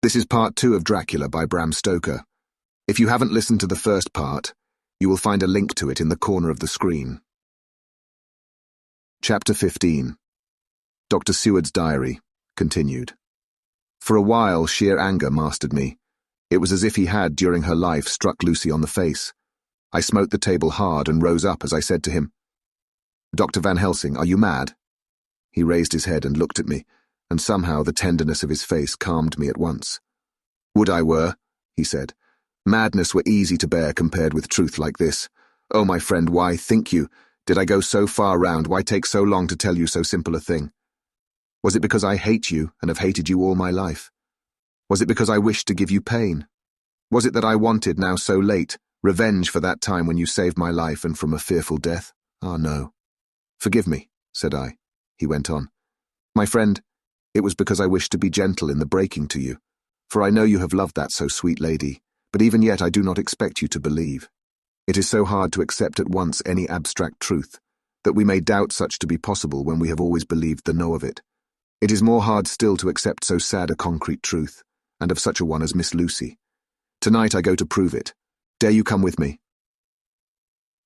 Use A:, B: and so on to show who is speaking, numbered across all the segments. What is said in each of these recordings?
A: This is part 2 of Dracula by Bram Stoker. If you haven't listened to the first part, you will find a link to it in the corner of the screen. Chapter 15. Dr. Seward's Diary, continued. For a while, sheer anger mastered me. It was as if he had, during her life, struck Lucy on the face. I smote the table hard and rose up as I said to him, "Dr. Van Helsing, are you mad?" He raised his head and looked at me, and somehow the tenderness of his face calmed me at once. "Would I were," he said. "Madness were easy to bear compared with truth like this. Oh, my friend, why, think you, did I go so far round, why take so long to tell you so simple a thing? Was it because I hate you and have hated you all my life? Was it because I wished to give you pain? Was it that I wanted, now so late, revenge for that time when you saved my life and from a fearful death? Ah, no. Forgive me," said I. He went on. "My friend, it was because I wished to be gentle in the breaking to you, for I know you have loved that so sweet lady, but even yet I do not expect you to believe. It is so hard to accept at once any abstract truth, that we may doubt such to be possible when we have always believed the know of it. It is more hard still to accept so sad a concrete truth, and of such a one as Miss Lucy. Tonight I go to prove it. Dare you come with me?"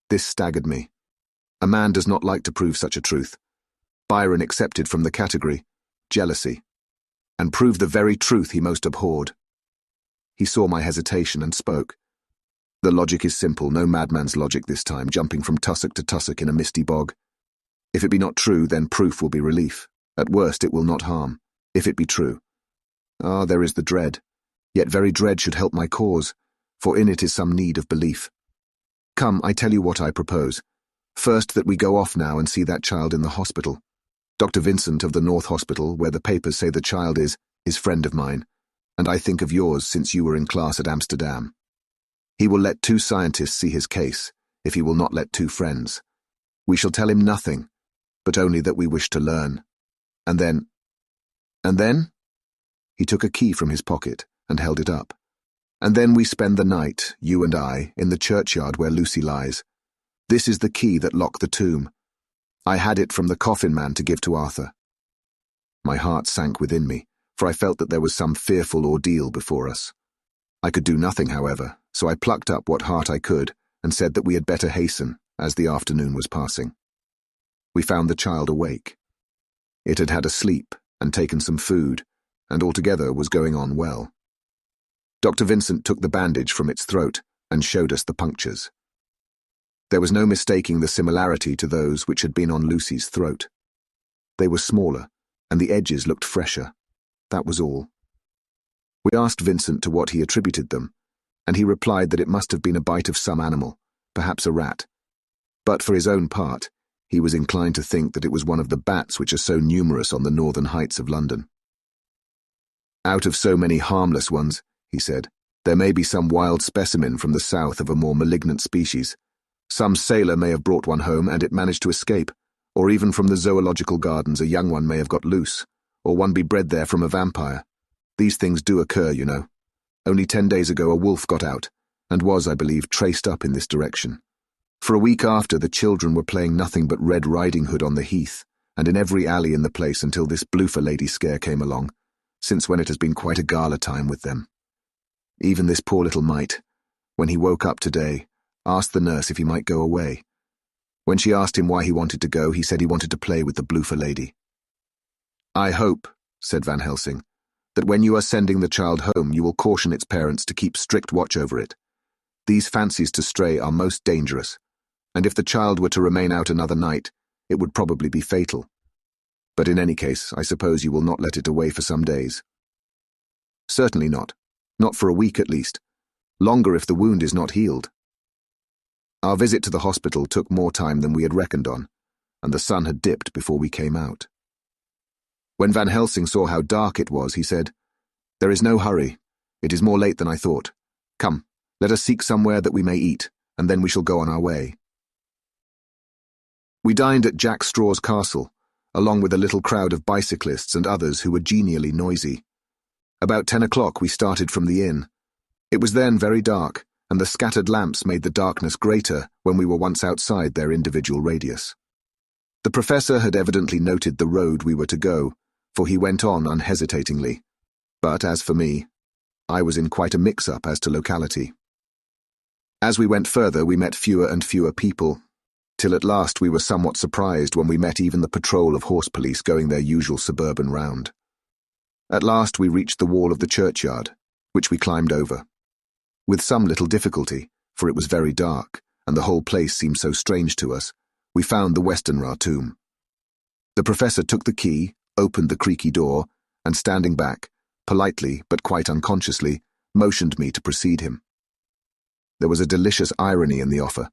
A: This staggered me. A man does not like to prove such a truth. Byron accepted from the category, jealousy, and prove the very truth he most abhorred. He saw my hesitation and spoke. "The logic is simple, no madman's logic this time, jumping from tussock to tussock in a misty bog. If it be not true, then proof will be relief. At worst it will not harm, if it be true. Ah, there is the dread, yet very dread should help my cause, for in it is some need of belief. Come, I tell you what I propose. First, that we go off now and see that child in the hospital. Dr. Vincent of the North Hospital, where the papers say the child is friend of mine, and I think of yours since you were in class at Amsterdam. He will let 2 scientists see his case, if he will not let 2 friends. We shall tell him nothing, but only that we wish to learn. And then? He took a key from his pocket and held it up. And then we spend the night, you and I, in the churchyard where Lucy lies. This is the key that locked the tomb. I had it from the coffin man to give to Arthur." My heart sank within me, for I felt that there was some fearful ordeal before us. I could do nothing, however, so I plucked up what heart I could and said that we had better hasten, as the afternoon was passing. We found the child awake. It had had a sleep and taken some food, and altogether was going on well. Dr. Vincent took the bandage from its throat and showed us the punctures. There was no mistaking the similarity to those which had been on Lucy's throat. They were smaller, and the edges looked fresher. That was all. We asked Vincent to what he attributed them, and he replied that it must have been a bite of some animal, perhaps a rat. But for his own part, he was inclined to think that it was one of the bats which are so numerous on the northern heights of London. "Out of so many harmless ones," he said, "there may be some wild specimen from the south of a more malignant species. Some sailor may have brought one home and it managed to escape, or even from the zoological gardens a young one may have got loose, or one be bred there from a vampire. These things do occur, you know. Only 10 days ago a wolf got out, and was, I believe, traced up in this direction. For a week after, the children were playing nothing but Red Riding Hood on the heath, and in every alley in the place until this Bloofer lady scare came along, since when it has been quite a gala time with them. Even this poor little mite, when he woke up today, asked the nurse if he might go away. When she asked him why he wanted to go, he said he wanted to play with the Bloofer lady." "I hope," said Van Helsing, "that when you are sending the child home you will caution its parents to keep strict watch over it. These fancies to stray are most dangerous, and if the child were to remain out another night, it would probably be fatal. But in any case, I suppose you will not let it away for some days." "Certainly not. Not for a week at least. Longer if the wound is not healed." Our visit to the hospital took more time than we had reckoned on, and the sun had dipped before we came out. When Van Helsing saw how dark it was, he said, "There is no hurry. It is more late than I thought. Come, let us seek somewhere that we may eat, and then we shall go on our way." We dined at Jack Straw's castle, along with a little crowd of bicyclists and others who were genially noisy. About 10 o'clock we started from the inn. It was then very dark, and the scattered lamps made the darkness greater when we were once outside their individual radius. The professor had evidently noted the road we were to go, for he went on unhesitatingly. But as for me, I was in quite a mix-up as to locality. As we went further, we met fewer and fewer people, till at last we were somewhat surprised when we met even the patrol of horse police going their usual suburban round. At last we reached the wall of the churchyard, which we climbed over. With some little difficulty, for it was very dark, and the whole place seemed so strange to us, we found the Westenra tomb. The professor took the key, opened the creaky door, and standing back, politely but quite unconsciously, motioned me to precede him. There was a delicious irony in the offer,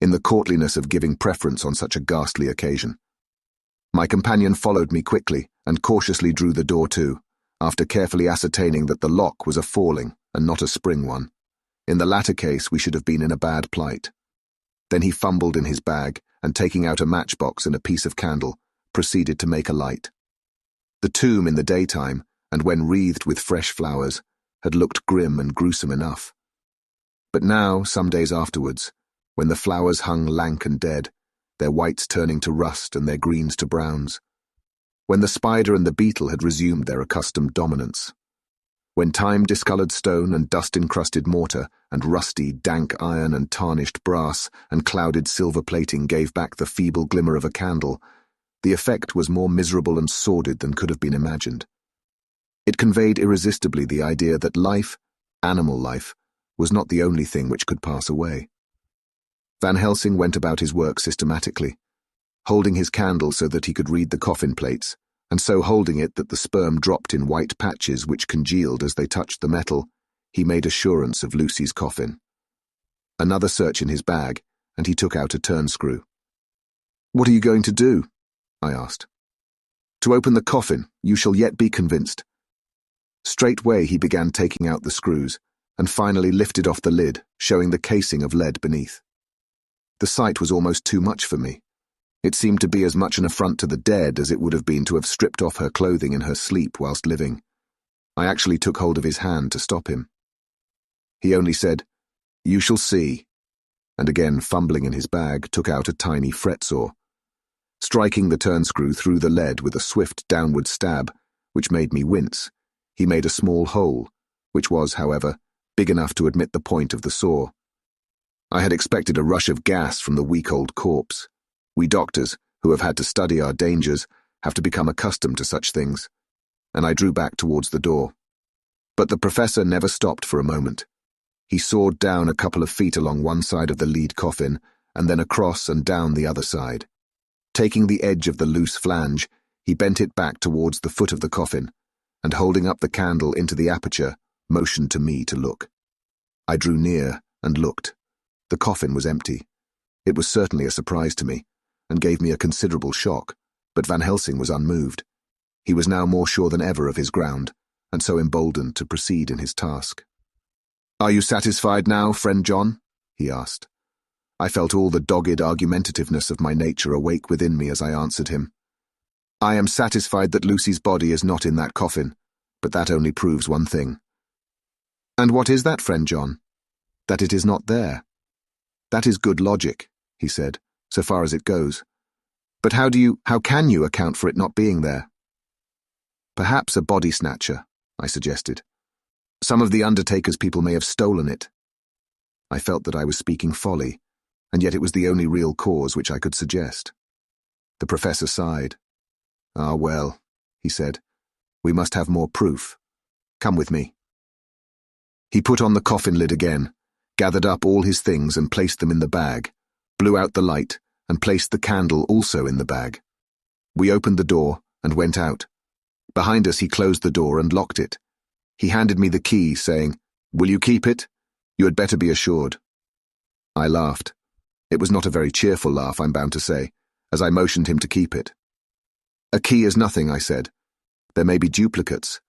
A: in the courtliness of giving preference on such a ghastly occasion. My companion followed me quickly and cautiously drew the door to, after carefully ascertaining that the lock was a falling and not a spring one. In the latter case, we should have been in a bad plight. Then he fumbled in his bag and, taking out a matchbox and a piece of candle, proceeded to make a light. The tomb in the daytime, and when wreathed with fresh flowers, had looked grim and gruesome enough. But now, some days afterwards, when the flowers hung lank and dead, their whites turning to rust and their greens to browns, when the spider and the beetle had resumed their accustomed dominance, when time-discoloured stone and dust-encrusted mortar and rusty, dank iron and tarnished brass and clouded silver plating gave back the feeble glimmer of a candle, the effect was more miserable and sordid than could have been imagined. It conveyed irresistibly the idea that life, animal life, was not the only thing which could pass away. Van Helsing went about his work systematically, holding his candle so that he could read the coffin plates, and so holding it that the sperm dropped in white patches which congealed as they touched the metal. He made assurance of Lucy's coffin. Another search in his bag, and he took out a turnscrew. "What are you going to do?" I asked. "To open the coffin, you shall yet be convinced." Straightway he began taking out the screws, and finally lifted off the lid, showing the casing of lead beneath. The sight was almost too much for me. It seemed to be as much an affront to the dead as it would have been to have stripped off her clothing in her sleep whilst living. I actually took hold of his hand to stop him. He only said, "You shall see," and again fumbling in his bag, took out a tiny fret saw. Striking the turnscrew through the lead with a swift downward stab, which made me wince, he made a small hole, which was, however, big enough to admit the point of the saw. I had expected a rush of gas from the weak old corpse. We doctors, who have had to study our dangers, have to become accustomed to such things, and I drew back towards the door. But the professor never stopped for a moment. He sawed down a couple of feet along one side of the lead coffin, and then across and down the other side. Taking the edge of the loose flange, he bent it back towards the foot of the coffin, and holding up the candle into the aperture, motioned to me to look. I drew near and looked. The coffin was empty. It was certainly a surprise to me, and gave me a considerable shock, but Van Helsing was unmoved. He was now more sure than ever of his ground, and so emboldened to proceed in his task. "Are you satisfied now, friend John?" he asked. I felt all the dogged argumentativeness of my nature awake within me as I answered him. "I am satisfied that Lucy's body is not in that coffin, but that only proves one thing." "And what is that, friend John?" "That it is not there." "That is good logic," he said, "so far as it goes. But how can you account for it not being there?" "Perhaps a body snatcher," I suggested. "Some of the undertaker's people may have stolen it." I felt that I was speaking folly, and yet it was the only real cause which I could suggest. The professor sighed. "Ah, well," he said, "we must have more proof. Come with me." He put on the coffin lid again, gathered up all his things and placed them in the bag, blew out the light, and placed the candle also in the bag. We opened the door and went out. Behind us he closed the door and locked it. He handed me the key, saying, "Will you keep it? You had better be assured." I laughed. It was not a very cheerful laugh, I'm bound to say, as I motioned him to keep it. "A key is nothing," I said. "There may be duplicates,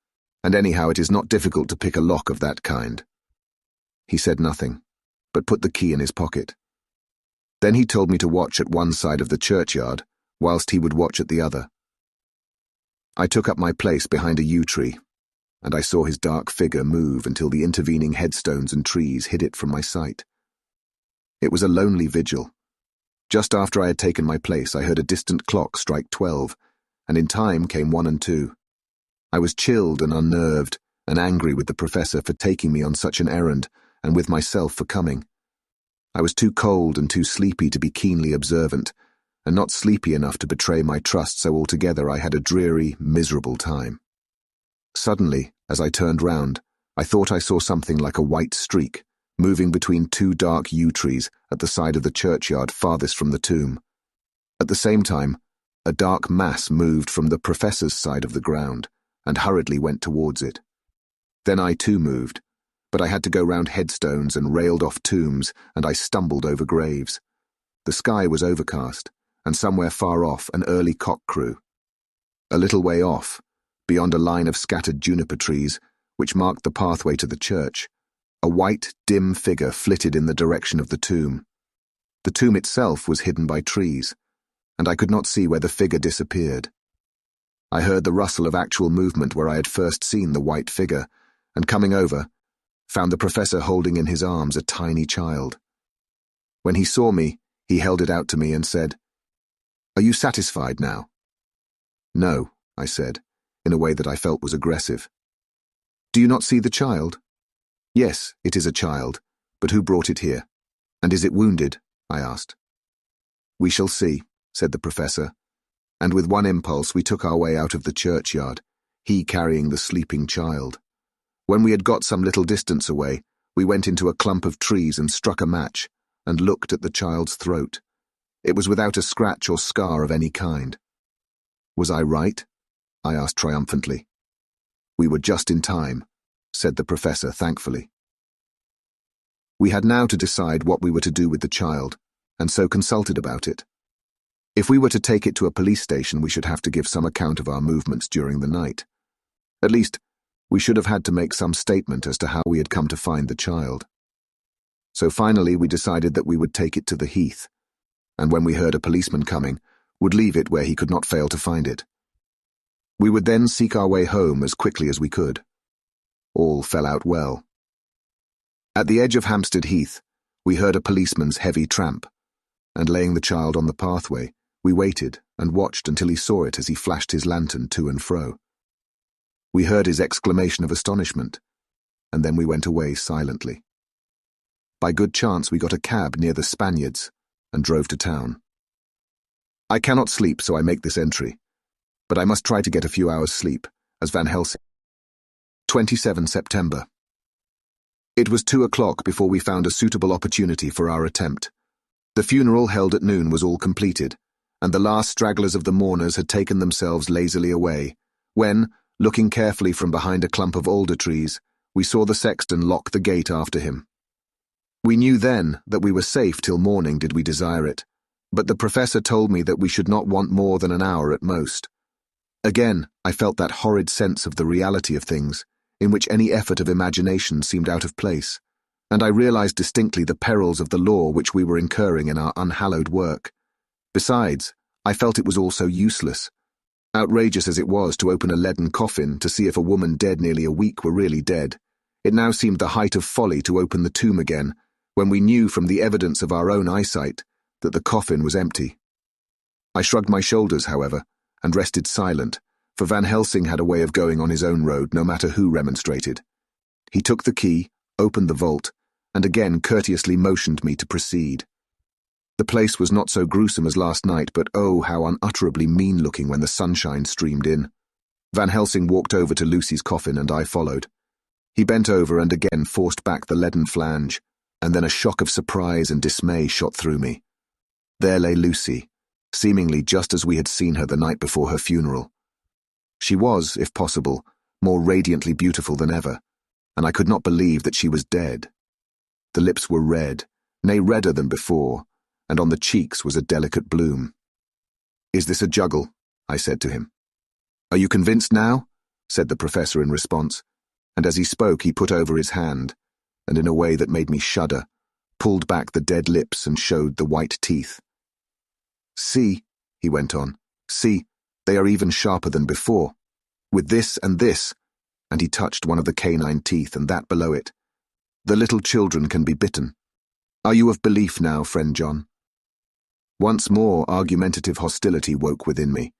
A: and anyhow it is not difficult to pick a lock of that kind." He said nothing, but put the key in his pocket. Then he told me to watch at one side of the churchyard, whilst he would watch at the other. I took up my place behind a yew tree, and I saw his dark figure move until the intervening headstones and trees hid it from my sight. It was a lonely vigil. Just after I had taken my place, I heard a distant clock strike 12, and in time came 1 and 2. I was chilled and unnerved, and angry with the professor for taking me on such an errand, and with myself for coming. I was too cold and too sleepy to be keenly observant, and not sleepy enough to betray my trust, so altogether I had a dreary, miserable time. Suddenly, as I turned round, I thought I saw something like a white streak, moving between two dark yew trees at the side of the churchyard farthest from the tomb. At the same time, a dark mass moved from the professor's side of the ground, and hurriedly went towards it. Then I too moved, but I had to go round headstones and railed off tombs, and I stumbled over graves. The sky was overcast, and somewhere far off an early cock crew. A little way off, beyond a line of scattered juniper trees, which marked the pathway to the church, a white, dim figure flitted in the direction of the tomb. The tomb itself was hidden by trees, and I could not see where the figure disappeared. I heard the rustle of actual movement where I had first seen the white figure, and coming over, found the professor holding in his arms a tiny child. When he saw me, he held it out to me and said, "Are you satisfied now?" "No," I said, in a way that I felt was aggressive. "Do you not see the child?" "Yes, it is a child, but who brought it here? And is it wounded?" I asked. "We shall see," said the professor, and with one impulse we took our way out of the churchyard, he carrying the sleeping child. When we had got some little distance away, we went into a clump of trees and struck a match, and looked at the child's throat. It was without a scratch or scar of any kind. "Was I right?" I asked triumphantly. "We were just in time," said the professor thankfully. We had now to decide what we were to do with the child, and so consulted about it. If we were to take it to a police station, we should have to give some account of our movements during the night. At least, we should have had to make some statement as to how we had come to find the child. So finally we decided that we would take it to the heath, and when we heard a policeman coming, would leave it where he could not fail to find it. We would then seek our way home as quickly as we could. All fell out well. At the edge of Hampstead Heath, we heard a policeman's heavy tramp, and laying the child on the pathway, we waited and watched until he saw it as he flashed his lantern to and fro. We heard his exclamation of astonishment, and then we went away silently. By good chance we got a cab near the Spaniards and drove to town. I cannot sleep, so I make this entry, but I must try to get a few hours' sleep, as Van Helsing. 27 September. It was 2 o'clock before we found a suitable opportunity for our attempt. The funeral held at noon was all completed, and the last stragglers of the mourners had taken themselves lazily away, when, looking carefully from behind a clump of alder trees, we saw the sexton lock the gate after him. We knew then that we were safe till morning did we desire it, but the professor told me that we should not want more than an hour at most. Again, I felt that horrid sense of the reality of things, in which any effort of imagination seemed out of place, and I realized distinctly the perils of the law which we were incurring in our unhallowed work. Besides, I felt it was all so useless. Outrageous as it was to open a leaden coffin to see if a woman dead nearly a week were really dead, it now seemed the height of folly to open the tomb again, when we knew from the evidence of our own eyesight that the coffin was empty. I shrugged my shoulders, however, and rested silent, for Van Helsing had a way of going on his own road no matter who remonstrated. He took the key, opened the vault, and again courteously motioned me to proceed. The place was not so gruesome as last night, but oh, how unutterably mean-looking when the sunshine streamed in. Van Helsing walked over to Lucy's coffin, and I followed. He bent over and again forced back the leaden flange, and then a shock of surprise and dismay shot through me. There lay Lucy, seemingly just as we had seen her the night before her funeral. She was, if possible, more radiantly beautiful than ever, and I could not believe that she was dead. The lips were red, nay redder than before, and on the cheeks was a delicate bloom. "Is this a juggle?" I said to him. "Are you convinced now?" said the professor in response, and as he spoke he put over his hand, and in a way that made me shudder, pulled back the dead lips and showed the white teeth. "See," he went on, "see, they are even sharper than before. With this and this," and he touched one of the canine teeth and that below it, "the little children can be bitten. Are you of belief now, friend John?" Once more argumentative hostility woke within me.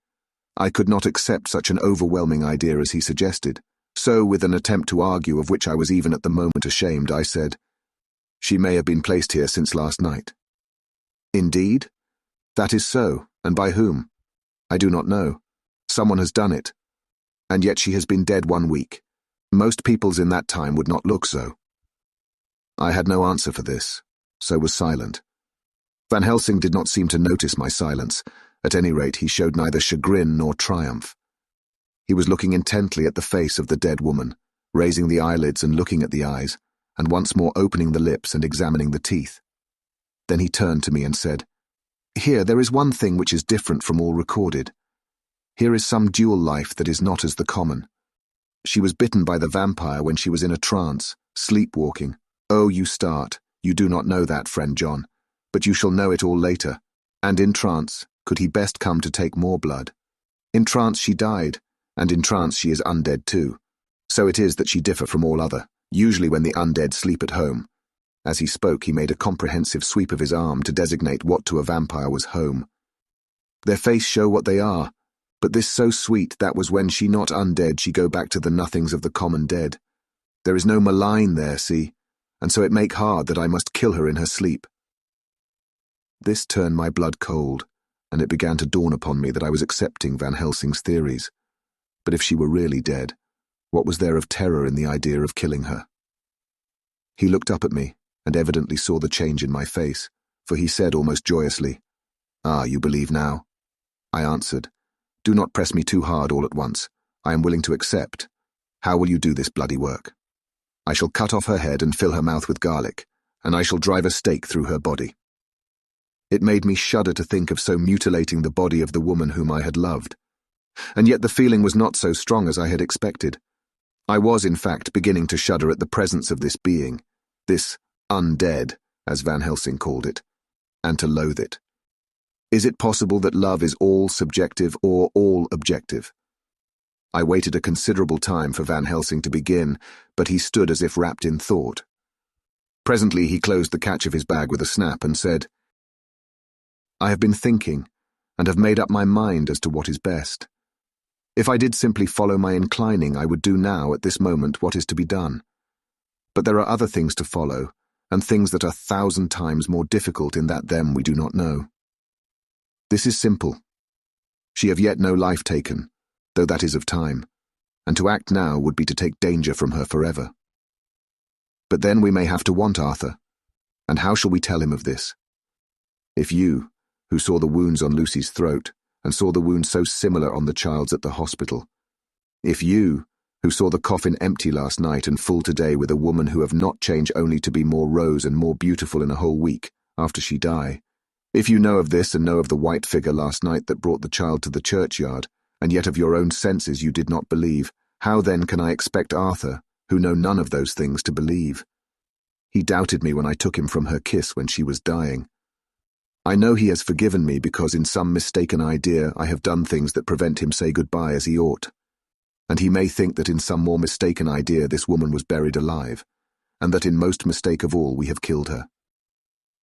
A: I could not accept such an overwhelming idea as he suggested, So, with an attempt to argue of which I was even at the moment ashamed, I said, "She may have been placed here since last night." "Indeed? That is so, and by whom?" "I do not know. Someone has done it. And yet she has been dead 1 week. Most peoples in that time would not look so." I had no answer for this, so was silent. Van Helsing did not seem to notice my silence. At any rate, he showed neither chagrin nor triumph. He was looking intently at the face of the dead woman, raising the eyelids and looking at the eyes, and once more opening the lips and examining the teeth. Then he turned to me and said, "Here, there is one thing which is different from all recorded. Here is some dual life that is not as the common. She was bitten by the vampire when she was in a trance, sleepwalking. Oh, you start. You do not know that, friend John, but you shall know it all later. And in trance, could he best come to take more blood? In trance she died, and in trance she is undead too. So it is that she differ from all other, usually when the undead sleep at home." As he spoke, he made a comprehensive sweep of his arm to designate what to a vampire was home. "Their face show what they are, but this so sweet that was when she not undead she go back to the nothings of the common dead. There is no malign there, see, and so it make hard that I must kill her in her sleep." This turned my blood cold, and it began to dawn upon me that I was accepting Van Helsing's theories. But if she were really dead, what was there of terror in the idea of killing her? He looked up at me, and evidently saw the change in my face, for he said almost joyously, "Ah, you believe now?" I answered, "Do not press me too hard all at once. I am willing to accept. How will you do this bloody work?" "I shall cut off her head and fill her mouth with garlic, and I shall drive a stake through her body." It made me shudder to think of so mutilating the body of the woman whom I had loved. And yet the feeling was not so strong as I had expected. I was, in fact, beginning to shudder at the presence of this being, this undead, as Van Helsing called it, and to loathe it. Is it possible that love is all subjective or all objective? I waited a considerable time for Van Helsing to begin, but he stood as if wrapped in thought. Presently he closed the catch of his bag with a snap and said, "I have been thinking, and have made up my mind as to what is best. If I did simply follow my inclining, I would do now, at this moment, what is to be done. But there are other things to follow, and things that are 1,000 times more difficult in that them we do not know. This is simple. She have yet no life taken, though that is of time, and to act now would be to take danger from her forever. But then we may have to want Arthur, and how shall we tell him of this? If you, who saw the wounds on Lucy's throat, and saw the wounds so similar on the child's at the hospital, if you, who saw the coffin empty last night and full today with a woman who have not changed only to be more rose and more beautiful in a whole week after she die, if you know of this and know of the white figure last night that brought the child to the churchyard, and yet of your own senses you did not believe, how then can I expect Arthur, who know none of those things, to believe? He doubted me when I took him from her kiss when she was dying. I know he has forgiven me because in some mistaken idea I have done things that prevent him say goodbye as he ought. And he may think that in some more mistaken idea this woman was buried alive, and that in most mistake of all we have killed her.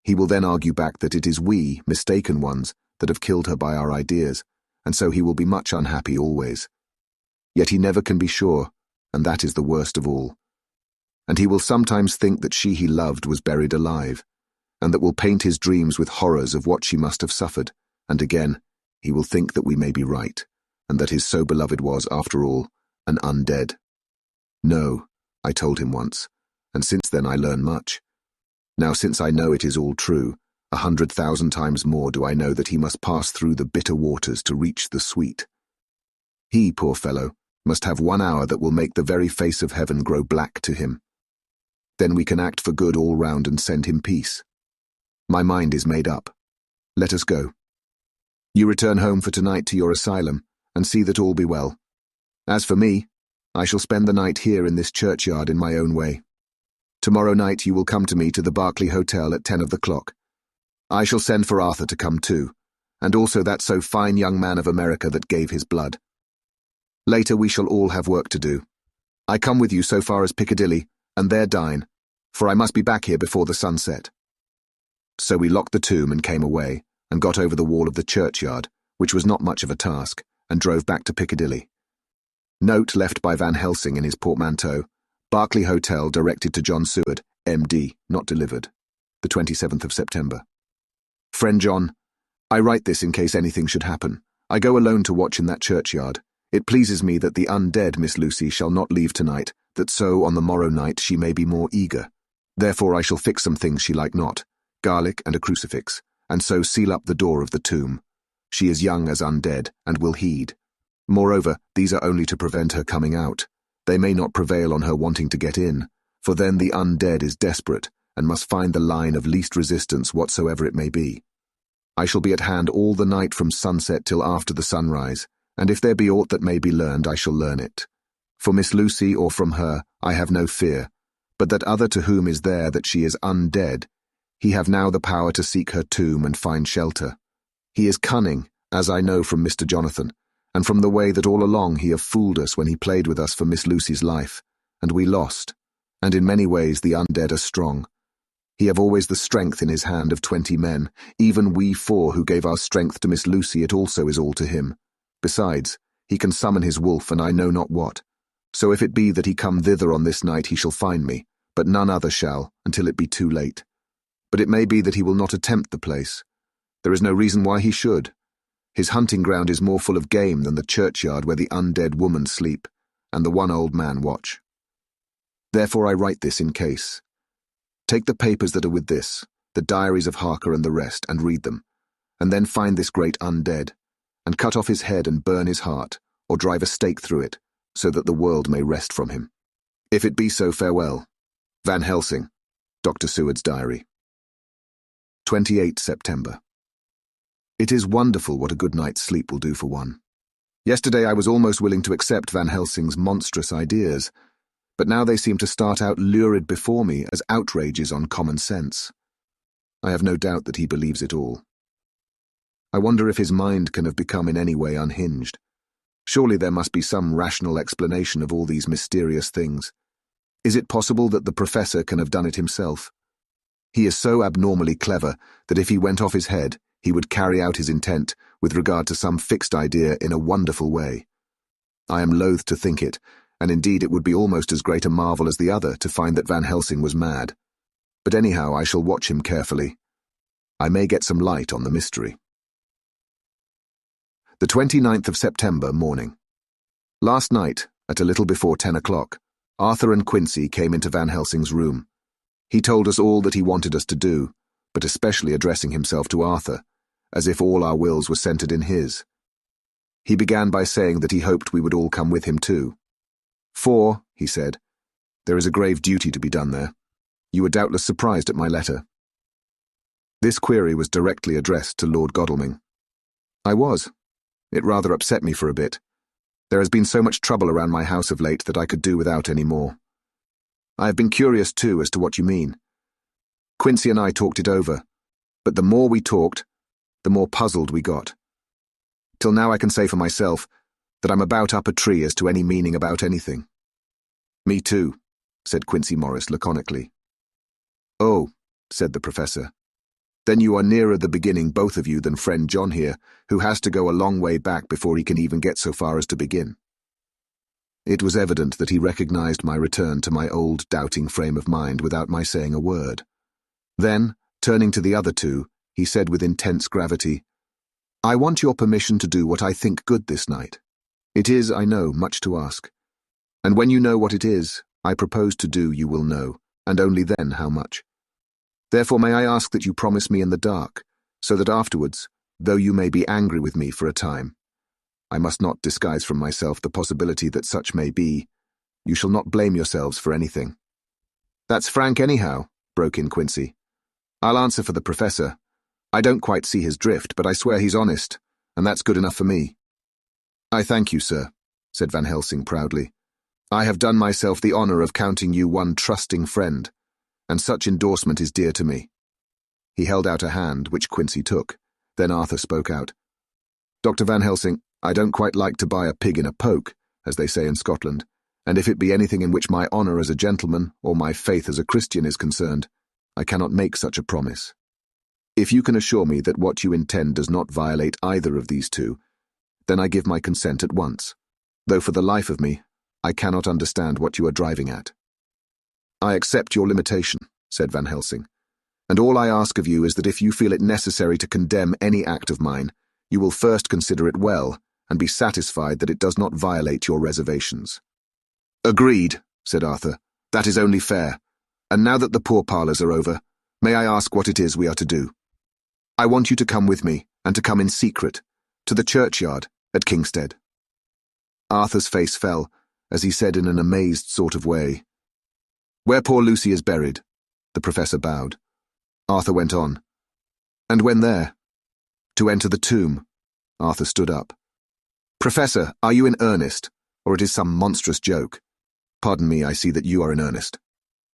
A: He will then argue back that it is we, mistaken ones, that have killed her by our ideas, and so he will be much unhappy always. Yet he never can be sure, and that is the worst of all. And he will sometimes think that she he loved was buried alive, and that will paint his dreams with horrors of what she must have suffered, and again, he will think that we may be right, and that his so beloved was, after all, an undead. No, I told him once, and since then I learn much. Now since I know it is all true, 100,000 times more do I know that he must pass through the bitter waters to reach the sweet. He, poor fellow, must have 1 hour that will make the very face of heaven grow black to him. Then we can act for good all round and send him peace. My mind is made up. Let us go. You return home for tonight to your asylum, and see that all be well. As for me, I shall spend the night here in this churchyard in my own way. Tomorrow night you will come to me to the Berkeley Hotel at 10 of the clock. I shall send for Arthur to come too, and also that so fine young man of America that gave his blood. Later we shall all have work to do. I come with you so far as Piccadilly, and there dine, for I must be back here before the sunset. So we locked the tomb and came away, and got over the wall of the churchyard, which was not much of a task, and drove back to Piccadilly. Note left by Van Helsing in his portmanteau. Berkeley Hotel, directed to John Seward, M.D., not delivered. The 27th of September. Friend John, I write this in case anything should happen. I go alone to watch in that churchyard. It pleases me that the undead Miss Lucy shall not leave tonight, that so on the morrow night she may be more eager. Therefore I shall fix some things she like not, garlic and a crucifix, and so seal up the door of the tomb. She is young as undead, and will heed. Moreover, these are only to prevent her coming out. They may not prevail on her wanting to get in, for then the undead is desperate, and must find the line of least resistance whatsoever it may be. I shall be at hand all the night from sunset till after the sunrise, and if there be aught that may be learned, I shall learn it. For Miss Lucy or from her, I have no fear, but that other to whom is there that she is undead, he have now the power to seek her tomb and find shelter. He is cunning, as I know from Mr. Jonathan, and from the way that all along he have fooled us when he played with us for Miss Lucy's life, and we lost, and in many ways the undead are strong. He have always the strength in his hand of 20 men, even we 4 who gave our strength to Miss Lucy, it also is all to him. Besides, he can summon his wolf and I know not what. So if it be that he come thither on this night he shall find me, but none other shall, until it be too late. But it may be that he will not attempt the place. There is no reason why he should. His hunting ground is more full of game than the churchyard where the undead woman sleep, and the one old man watch. Therefore I write this in case. Take the papers that are with this, the diaries of Harker and the rest, and read them, and then find this great undead, and cut off his head and burn his heart, or drive a stake through it, so that the world may rest from him. If it be so, farewell. Van Helsing, Dr. Seward's Diary. 28 September. It is wonderful what a good night's sleep will do for one. Yesterday I was almost willing to accept Van Helsing's monstrous ideas, but now they seem to start out lurid before me as outrages on common sense. I have no doubt that he believes it all. I wonder if his mind can have become in any way unhinged. Surely there must be some rational explanation of all these mysterious things. Is it possible that the professor can have done it himself? He is so abnormally clever that if he went off his head, he would carry out his intent with regard to some fixed idea in a wonderful way. I am loath to think it, and indeed it would be almost as great a marvel as the other to find that Van Helsing was mad. But anyhow, I shall watch him carefully. I may get some light on the mystery. The 29th of September morning. Last night, at a little before 10 o'clock, Arthur and Quincy came into Van Helsing's room. He told us all that he wanted us to do, but especially addressing himself to Arthur, as if all our wills were centered in his. He began by saying that he hoped we would all come with him too. For, he said, there is a grave duty to be done there. You were doubtless surprised at my letter. This query was directly addressed to Lord Godalming. I was. It rather upset me for a bit. There has been so much trouble around my house of late that I could do without any more. I have been curious too as to what you mean. Quincy and I talked it over, but the more we talked, the more puzzled we got. Till now I can say for myself that I'm about up a tree as to any meaning about anything. Me too, said Quincy Morris laconically. Oh, said the professor. Then you are nearer the beginning, both of you, than friend John here, who has to go a long way back before he can even get so far as to begin. It was evident that he recognized my return to my old doubting frame of mind without my saying a word. Then, turning to the other two, he said with intense gravity, I want your permission to do what I think good this night. It is, I know, much to ask. And when you know what it is, I propose to do, you will know, and only then how much. Therefore may I ask that you promise me in the dark, so that afterwards, though you may be angry with me for a time, I must not disguise from myself the possibility that such may be, you shall not blame yourselves for anything. That's frank anyhow, broke in Quincy. I'll answer for the professor. I don't quite see his drift, but I swear he's honest, and that's good enough for me. I thank you, sir, said Van Helsing proudly. I have done myself the honour of counting you one trusting friend, and such endorsement is dear to me. He held out a hand, which Quincy took. Then Arthur spoke out. Dr. Van Helsing, I don't quite like to buy a pig in a poke, as they say in Scotland, and if it be anything in which my honour as a gentleman or my faith as a Christian is concerned, I cannot make such a promise. If you can assure me that what you intend does not violate either of these two, then I give my consent at once. though for the life of me, I cannot understand what you are driving at." "I accept your limitation," said Van Helsing, "and all I ask of you is that if you feel it necessary to condemn any act of mine, you will first consider it well and be satisfied that it does not violate your reservations." "Agreed," said Arthur. "That is only fair. And now that the pourparlers are over, may I ask what it is we are to do?" "I want you to come with me, and to come in secret, to the churchyard at Kingstead." Arthur's face fell, as he said in an amazed sort of way, "Where poor Lucy is buried." The professor bowed. Arthur went on, "And when there?" "To enter the tomb." Arthur stood up. "Professor, are you in earnest, or it is some monstrous joke?" "Pardon me, I see that you are in earnest."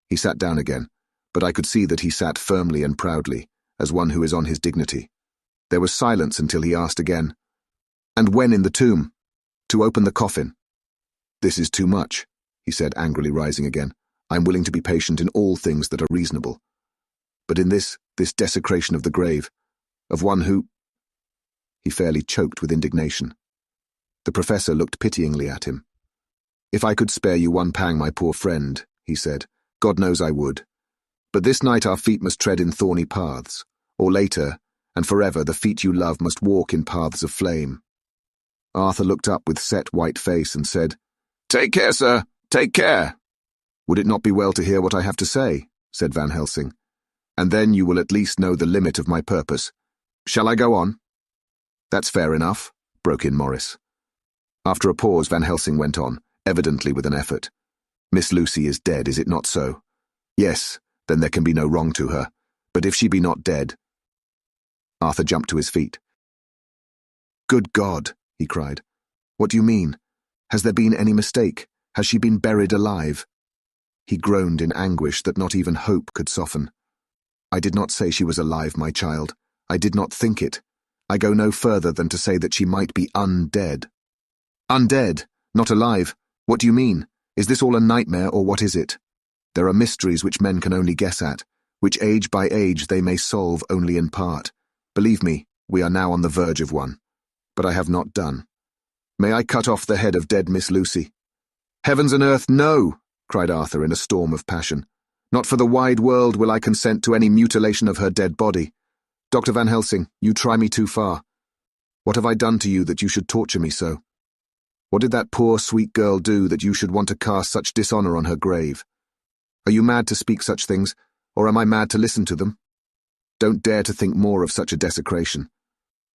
A: He sat down again, but I could see that he sat firmly and proudly, as one who is on his dignity. There was silence until he asked again, "And when in the tomb?" "To open the coffin." "This is too much," he said, angrily rising again. "I am willing to be patient in all things that are reasonable. But in this desecration of the grave, of one who—" He fairly choked with indignation. The professor looked pityingly at him. "If I could spare you one pang, my poor friend," he said, "God knows I would. But this night our feet must tread in thorny paths, or later, and forever, the feet you love must walk in paths of flame." Arthur looked up with set white face and said, "Take care, sir, take care." "Would it not be well to hear what I have to say?" said Van Helsing. "And then you will at least know the limit of my purpose. Shall I go on?" "That's fair enough," broke in Morris. After a pause, Van Helsing went on, evidently with an effort. "Miss Lucy is dead, is it not so?" "Yes, then there can be no wrong to her. But if she be not dead—" Arthur jumped to his feet. "Good God!" he cried. "What do you mean? Has there been any mistake? Has she been buried alive?" He groaned in anguish that not even hope could soften. "I did not say she was alive, my child. I did not think it. I go no further than to say that she might be undead." "Undead? Not alive? What do you mean? Is this all a nightmare, or what is it? There are mysteries which men can only guess at, which age by age they may solve only in part. Believe me, we are now on the verge of one. But I have not done. May I cut off the head of dead Miss Lucy?" "Heavens and earth, no!" cried Arthur in a storm of passion. "Not for the wide world will I consent to any mutilation of her dead body. Dr. Van Helsing, you try me too far. What have I done to you that you should torture me so? What did that poor, sweet girl do that you should want to cast such dishonor on her grave? Are you mad to speak such things, or am I mad to listen to them? Don't dare to think more of such a desecration.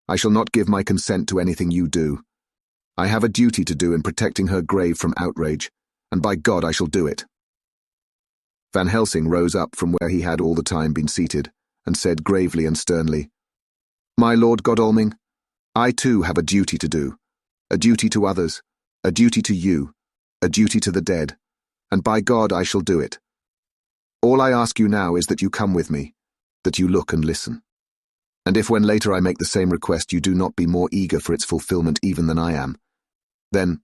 A: I shall not give my consent to anything you do. I have a duty to do in protecting her grave from outrage, and by God I shall do it." Van Helsing rose up from where he had all the time been seated, and said gravely and sternly, "My Lord Godalming, I too have a duty to do, a duty to others, a duty to you, a duty to the dead, and by God I shall do it. All I ask you now is that you come with me, that you look and listen. And if when later I make the same request you do not be more eager for its fulfillment even than I am, then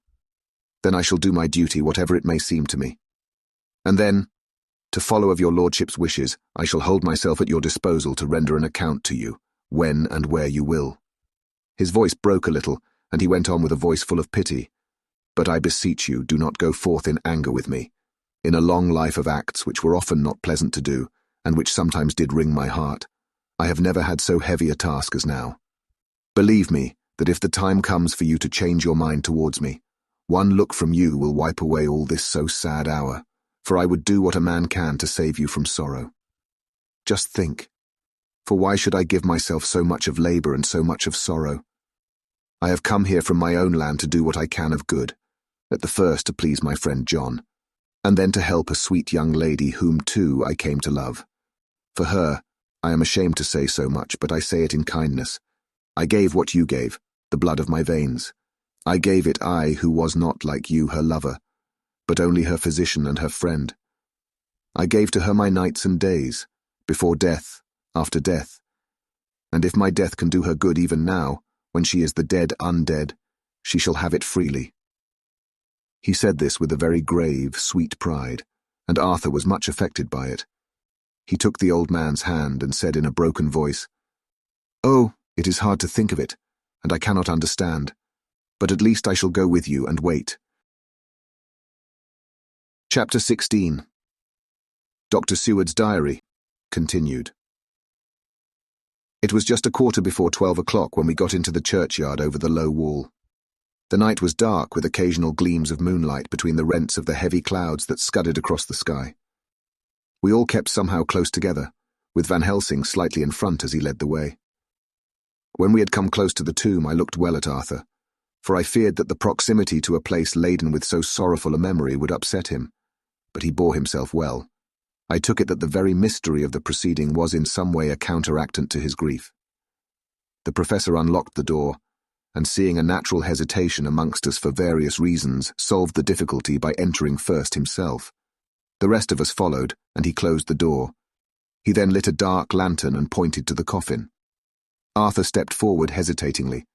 A: I shall do my duty, whatever it may seem to me. And then, to follow of your lordship's wishes, I shall hold myself at your disposal to render an account to you, when and where you will." His voice broke a little, and he went on with a voice full of pity. "But I beseech you, do not go forth in anger with me, in a long life of acts which were often not pleasant to do, and which sometimes did wring my heart. I have never had so heavy a task as now. Believe me, that if the time comes for you to change your mind towards me, one look from you will wipe away all this so sad hour, for I would do what a man can to save you from sorrow. Just think, for why should I give myself so much of labor and so much of sorrow? I have come here from my own land to do what I can of good, at the first to please my friend John, and then to help a sweet young lady whom too I came to love. For her, I am ashamed to say so much, but I say it in kindness. I gave what you gave, the blood of my veins. I gave it, I who was not like you her lover, but only her physician and her friend. I gave to her my nights and days, before death, after death. And if my death can do her good even now, when she is the dead undead, she shall have it freely." He said this with a very grave, sweet pride, and Arthur was much affected by it. He took the old man's hand and said in a broken voice, "Oh, it is hard to think of it, and I cannot understand. but at least I shall go with you and wait. Chapter 16. Dr. Seward's Diary, continued. It was just 12:15 when we got into the churchyard over the low wall. The night was dark, with occasional gleams of moonlight between the rents of the heavy clouds that scudded across the sky. We all kept somehow close together, with Van Helsing slightly in front as he led the way. When we had come close to the tomb, I looked well at Arthur, for I feared that the proximity to a place laden with so sorrowful a memory would upset him, but he bore himself well. I took it that the very mystery of the proceeding was in some way a counteractant to his grief. The professor unlocked the door, and seeing a natural hesitation amongst us for various reasons, solved the difficulty by entering first himself. The rest of us followed, and he closed the door. He then lit a dark lantern and pointed to the coffin. Arthur stepped forward hesitatingly.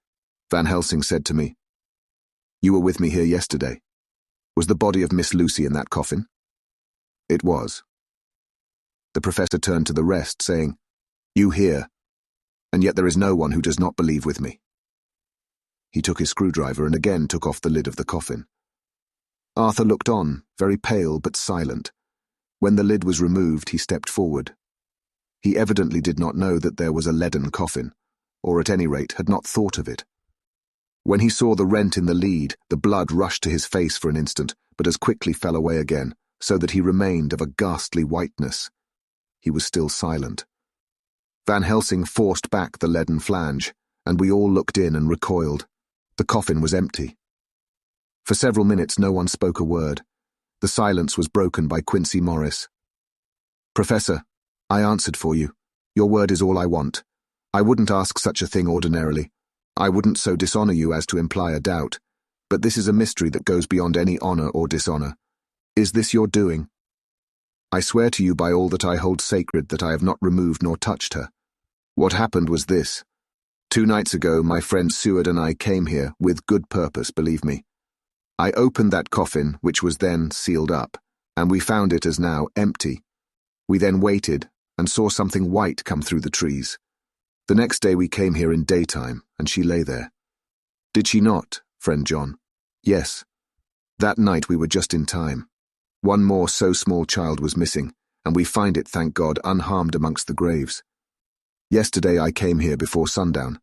A: Van Helsing said to me, "You were with me here yesterday. Was the body of Miss Lucy in that coffin?" "It was." The professor turned to the rest, saying, "You hear, and yet there is no one who does not believe with me." He took his screwdriver and again took off the lid of the coffin. Arthur looked on, very pale but silent. When the lid was removed, he stepped forward. He evidently did not know that there was a leaden coffin, or at any rate had not thought of it. When he saw the rent in the lead, the blood rushed to his face for an instant, but as quickly fell away again, so that he remained of a ghastly whiteness. He was still silent. Van Helsing forced back the leaden flange, and we all looked in and recoiled. The coffin was empty. For several minutes no one spoke a word. The silence was broken by Quincy Morris. "Professor, I answered for you. Your word is all I want. I wouldn't ask such a thing ordinarily. I wouldn't so dishonor you as to imply a doubt. But this is a mystery that goes beyond any honor or dishonor. Is this your doing? I swear to you by all that I hold sacred that I have not removed nor touched her. What happened was this. 2 nights ago, my friend Seward and I came here, with good purpose, believe me. I opened that coffin, which was then sealed up, and we found it as now empty. We then waited, and saw something white come through the trees. The next day we came here in daytime, and she lay there. Did she not, friend John? Yes. That night we were just in time. One more so small child was missing, and we find it, thank God, unharmed amongst the graves. Yesterday I came here before sundown,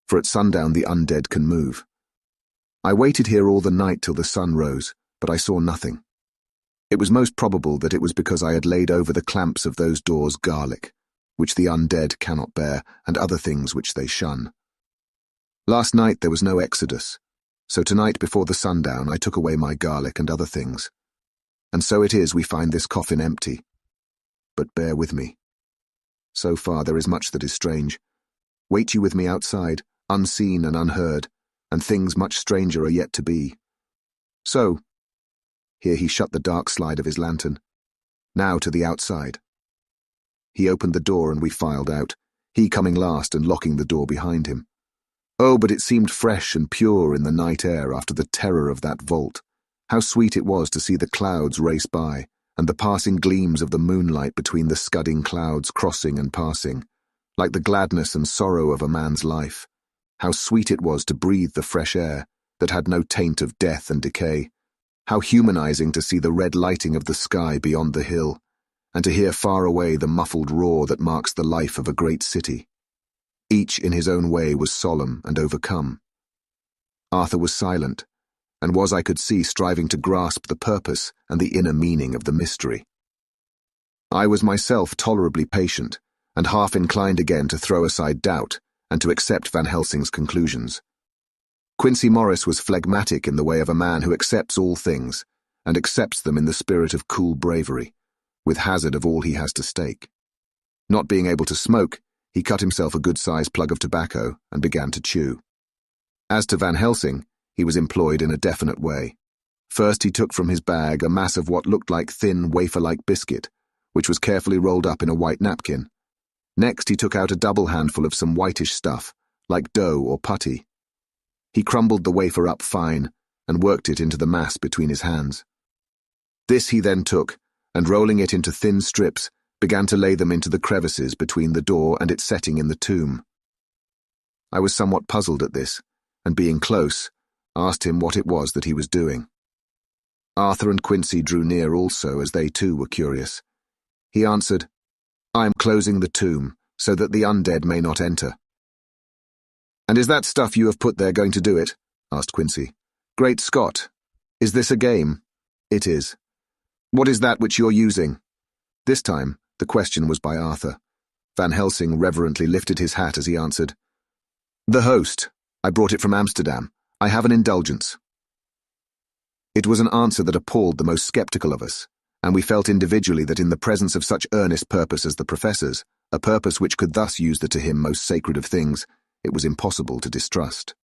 A: for at sundown the undead can move. I waited here all the night till the sun rose, but I saw nothing. It was most probable that it was because I had laid over the clamps of those doors garlic, which the undead cannot bear, and other things which they shun. Last night there was no exodus, so tonight before the sundown I took away my garlic and other things. And so it is we find this coffin empty. But bear with me. So far there is much that is strange. Wait you with me outside, unseen and unheard, and things much stranger are yet to be. So, here he shut the dark slide of his lantern. Now to the outside. He opened the door and we filed out, he coming last and locking the door behind him. Oh, but it seemed fresh and pure in the night air after the terror of that vault. How sweet it was to see the clouds race by, and the passing gleams of the moonlight between the scudding clouds crossing and passing, like the gladness and sorrow of a man's life. How sweet it was to breathe the fresh air, that had no taint of death and decay. How humanizing to see the red lighting of the sky beyond the hill, and to hear far away the muffled roar that marks the life of a great city. Each in his own way was solemn and overcome. Arthur was silent, and was, I could see, striving to grasp the purpose and the inner meaning of the mystery. I was myself tolerably patient, and half inclined again to throw aside doubt and to accept Van Helsing's conclusions. Quincy Morris was phlegmatic in the way of a man who accepts all things, and accepts them in the spirit of cool bravery, with hazard of all he has to stake. Not being able to smoke, he cut himself a good-sized plug of tobacco and began to chew. As to Van Helsing, he was employed in a definite way. First he took from his bag a mass of what looked like thin, wafer-like biscuit, which was carefully rolled up in a white napkin. Next he took out a double handful of some whitish stuff, like dough or putty. He crumbled the wafer up fine and worked it into the mass between his hands. This he then took, and rolling it into thin strips, began to lay them into the crevices between the door and its setting in the tomb. I was somewhat puzzled at this, and being close, asked him what it was that he was doing. Arthur and Quincy drew near also, as they too were curious. He answered, "I am closing the tomb, so that the undead may not enter." "And is that stuff you have put there going to do it?" asked Quincy. "Great Scott! Is this a game?" "It is." "What is that which you're using?" This time, the question was by Arthur. Van Helsing reverently lifted his hat as he answered, "The host. I brought it from Amsterdam. I have an indulgence." It was an answer that appalled the most skeptical of us, and we felt individually that in the presence of such earnest purpose as the professor's, a purpose which could thus use the to him most sacred of things, it was impossible to distrust.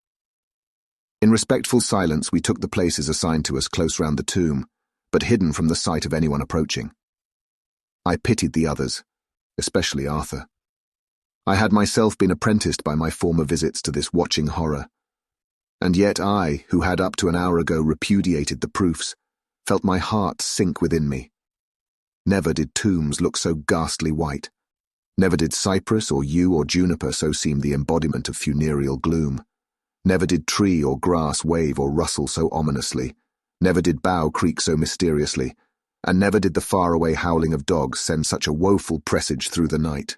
A: In respectful silence we took the places assigned to us close round the tomb, but hidden from the sight of anyone approaching. I pitied the others, especially Arthur. I had myself been apprenticed by my former visits to this watching horror, and yet I, who had up to an hour ago repudiated the proofs, felt my heart sink within me. Never did tombs look so ghastly white. Never did cypress or yew or juniper so seem the embodiment of funereal gloom. Never did tree or grass wave or rustle so ominously. Never did bough creak so mysteriously, and never did the faraway howling of dogs send such a woeful presage through the night.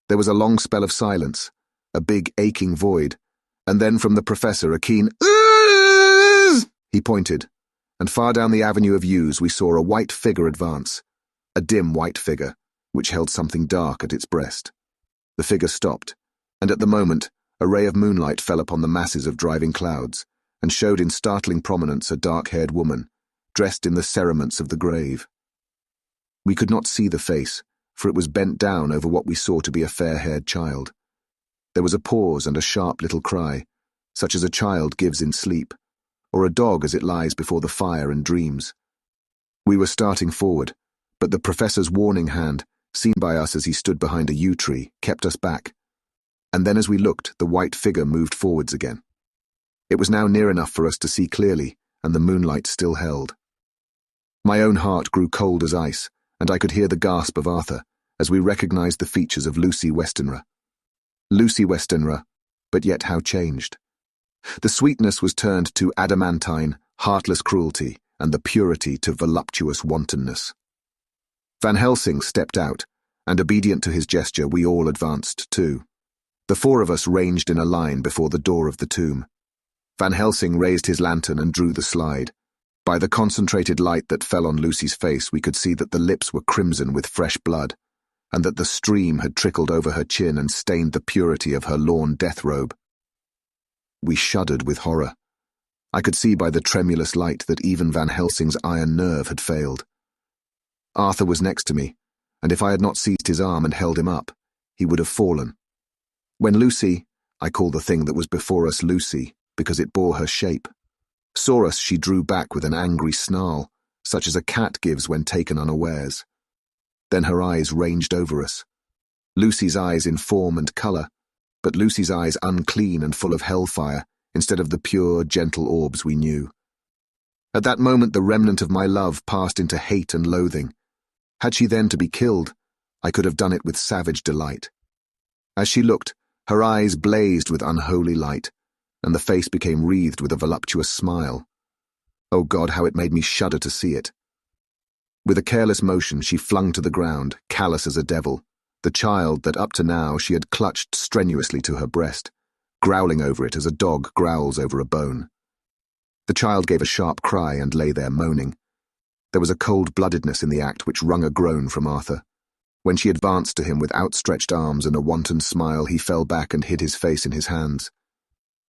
A: There was a long spell of silence, a big aching void, and then from the professor a keen "Ooh!" He pointed, and far down the avenue of yews we saw a white figure advance, a dim white figure, which held something dark at its breast. The figure stopped, and at the moment a ray of moonlight fell upon the masses of driving clouds, and showed in startling prominence a dark-haired woman, dressed in the cerements of the grave. We could not see the face, for it was bent down over what we saw to be a fair-haired child. There was a pause and a sharp little cry, such as a child gives in sleep, or a dog as it lies before the fire and dreams. We were starting forward, but the professor's warning hand, seen by us as he stood behind a yew tree, kept us back. And then as we looked, the white figure moved forwards again. It was now near enough for us to see clearly, and the moonlight still held. My own heart grew cold as ice, and I could hear the gasp of Arthur as we recognized the features of Lucy Westenra. Lucy Westenra, but yet how changed. The sweetness was turned to adamantine, heartless cruelty, and the purity to voluptuous wantonness. Van Helsing stepped out, and obedient to his gesture we all advanced too. The four of us ranged in a line before the door of the tomb. Van Helsing raised his lantern and drew the slide. By the concentrated light that fell on Lucy's face we could see that the lips were crimson with fresh blood, and that the stream had trickled over her chin and stained the purity of her lawn death robe. We shuddered with horror. I could see by the tremulous light that even Van Helsing's iron nerve had failed. Arthur was next to me, and if I had not seized his arm and held him up, he would have fallen. When Lucy, I call the thing that was before us Lucy, because it bore her shape, saw us, she drew back with an angry snarl, such as a cat gives when taken unawares. Then her eyes ranged over us. Lucy's eyes in form and colour, but Lucy's eyes unclean and full of hellfire, instead of the pure, gentle orbs we knew. At that moment the remnant of my love passed into hate and loathing. Had she then to be killed, I could have done it with savage delight. As she looked, her eyes blazed with unholy light, and the face became wreathed with a voluptuous smile. Oh God, how it made me shudder to see it. With a careless motion she flung to the ground, callous as a devil, the child that up to now she had clutched strenuously to her breast, growling over it as a dog growls over a bone. The child gave a sharp cry and lay there moaning. There was a cold-bloodedness in the act which wrung a groan from Arthur. When she advanced to him with outstretched arms and a wanton smile, he fell back and hid his face in his hands.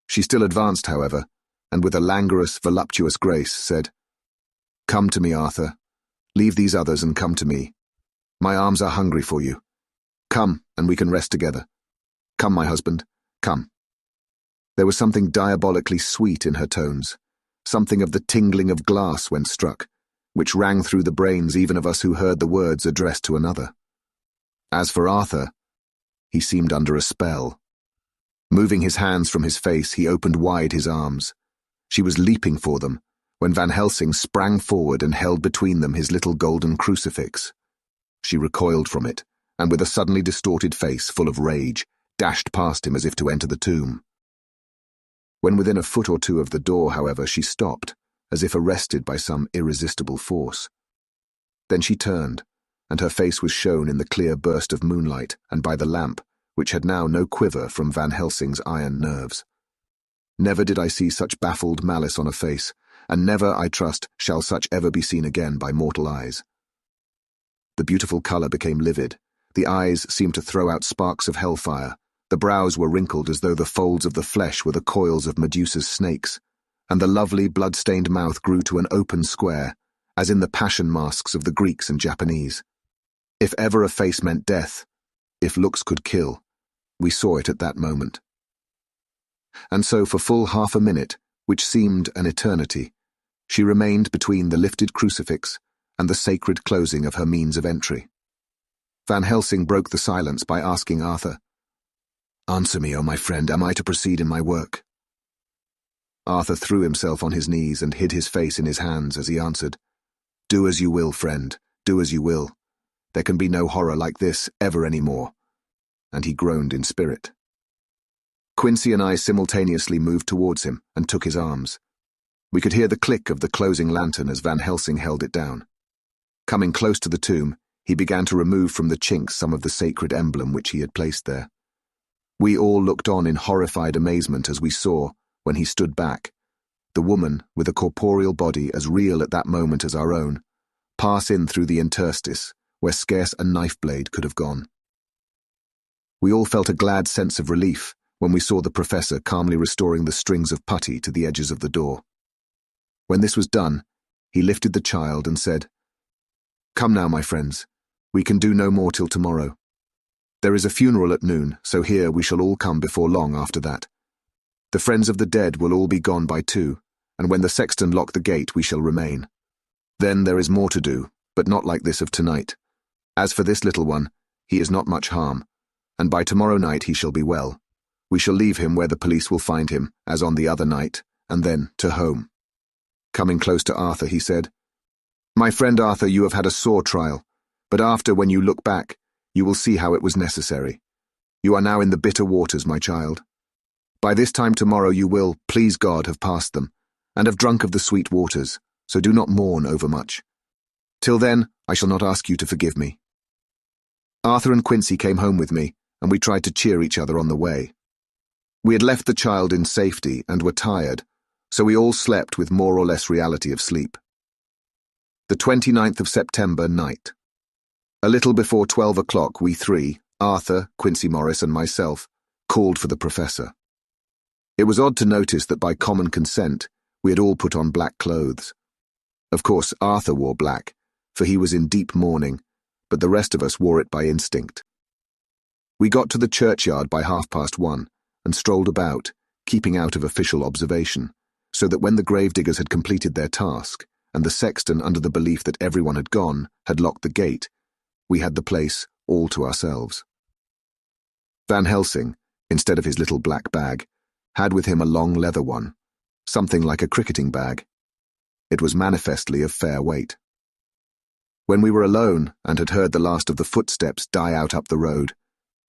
A: She still advanced, however, and with a languorous, voluptuous grace said, "Come to me, Arthur. Leave these others and come to me. My arms are hungry for you. Come, and we can rest together. Come, my husband, come." There was something diabolically sweet in her tones, something of the tingling of glass when struck, which rang through the brains even of us who heard the words addressed to another. As for Arthur, he seemed under a spell. Moving his hands from his face, he opened wide his arms. She was leaping for them, when Van Helsing sprang forward and held between them his little golden crucifix. She recoiled from it, and with a suddenly distorted face full of rage, dashed past him as if to enter the tomb. When within a foot or two of the door, however, she stopped, as if arrested by some irresistible force. Then she turned, and her face was shown in the clear burst of moonlight and by the lamp, which had now no quiver from Van Helsing's iron nerves. Never did I see such baffled malice on a face, and never, I trust, shall such ever be seen again by mortal eyes. The beautiful colour became livid, the eyes seemed to throw out sparks of hellfire, the brows were wrinkled as though the folds of the flesh were the coils of Medusa's snakes, and the lovely blood-stained mouth grew to an open square, as in the passion masks of the Greeks and Japanese. If ever a face meant death, if looks could kill, we saw it at that moment. And so for full half a minute, which seemed an eternity, she remained between the lifted crucifix and the sacred closing of her means of entry. Van Helsing broke the silence by asking Arthur, "Answer me, O my friend, am I to proceed in my work?" Arthur threw himself on his knees and hid his face in his hands as he answered, "Do as you will, friend, do as you will. There can be no horror like this ever any more." And he groaned in spirit. Quincy and I simultaneously moved towards him and took his arms. We could hear the click of the closing lantern as Van Helsing held it down. Coming close to the tomb, he began to remove from the chinks some of the sacred emblem which he had placed there. We all looked on in horrified amazement as we saw, when he stood back, the woman, with a corporeal body as real at that moment as our own, pass in through the interstice, where scarce a knife blade could have gone. We all felt a glad sense of relief when we saw the professor calmly restoring the strings of putty to the edges of the door. When this was done, he lifted the child and said, "Come now, my friends, we can do no more till tomorrow. There is a funeral at noon, so here we shall all come before long after that. The friends of the dead will all be gone by 2, and when the sexton lock the gate we shall remain. Then there is more to do, but not like this of tonight. As for this little one, he is not much harm, and by tomorrow night he shall be well. We shall leave him where the police will find him, as on the other night, and then to home." Coming close to Arthur, he said, "My friend Arthur, you have had a sore trial, but after, when you look back, you will see how it was necessary. You are now in the bitter waters, my child. By this time tomorrow you will, please God, have passed them, and have drunk of the sweet waters, so do not mourn overmuch. Till then, I shall not ask you to forgive me." Arthur and Quincy came home with me, and we tried to cheer each other on the way. We had left the child in safety and were tired, so we all slept with more or less reality of sleep. The 29th of September night. A little before 12 o'clock we three, Arthur, Quincy Morris and myself, called for the professor. It was odd to notice that by common consent we had all put on black clothes. Of course Arthur wore black, for he was in deep mourning, but the rest of us wore it by instinct. We got to the churchyard by 1:30 and strolled about, keeping out of official observation, so that when the gravediggers had completed their task, and the sexton, under the belief that everyone had gone, had locked the gate, we had the place all to ourselves. Van Helsing, instead of his little black bag, had with him a long leather one, something like a cricketing bag. It was manifestly of fair weight. When we were alone and had heard the last of the footsteps die out up the road,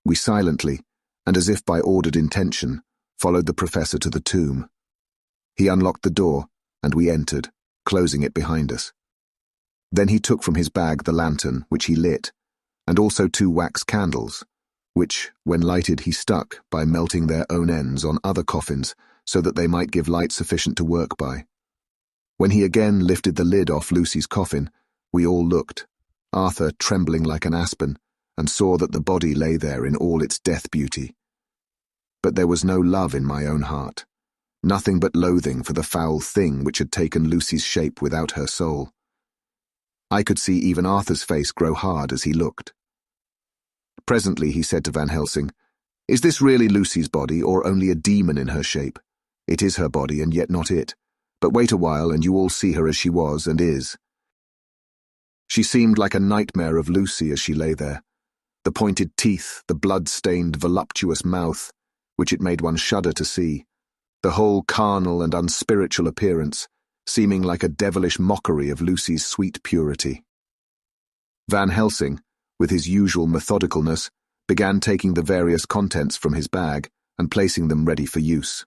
A: we silently, and as if by ordered intention, followed the professor to the tomb. He unlocked the door, and we entered, closing it behind us. Then he took from his bag the lantern, which he lit, and also 2 wax candles, which, when lighted, he stuck by melting their own ends on other coffins so that they might give light sufficient to work by. When he again lifted the lid off Lucy's coffin, we all looked, Arthur trembling like an aspen, and saw that the body lay there in all its death beauty. But there was no love in my own heart, nothing but loathing for the foul thing which had taken Lucy's shape without her soul. I could see even Arthur's face grow hard as he looked. Presently he said to Van Helsing, "Is this really Lucy's body, or only a demon in her shape? It is her body, and yet not it. But wait a while, and you all see her as she was and is." She seemed like a nightmare of Lucy as she lay there. The pointed teeth, the blood-stained, voluptuous mouth, which it made one shudder to see, the whole carnal and unspiritual appearance, seeming like a devilish mockery of Lucy's sweet purity. Van Helsing, with his usual methodicalness, began taking the various contents from his bag and placing them ready for use.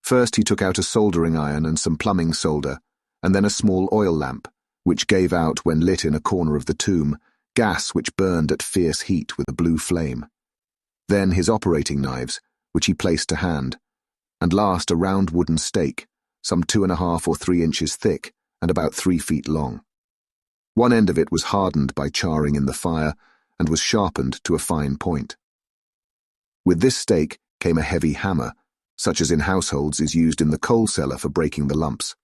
A: First he took out a soldering iron and some plumbing solder, and then a small oil lamp, which gave out, when lit in a corner of the tomb, gas which burned at fierce heat with a blue flame. Then his operating knives, which he placed to hand, and last a round wooden stake, some 2.5 or 3 inches thick and about 3 feet long. One end of it was hardened by charring in the fire and was sharpened to a fine point. With this stake came a heavy hammer, such as in households is used in the coal cellar for breaking the lumps.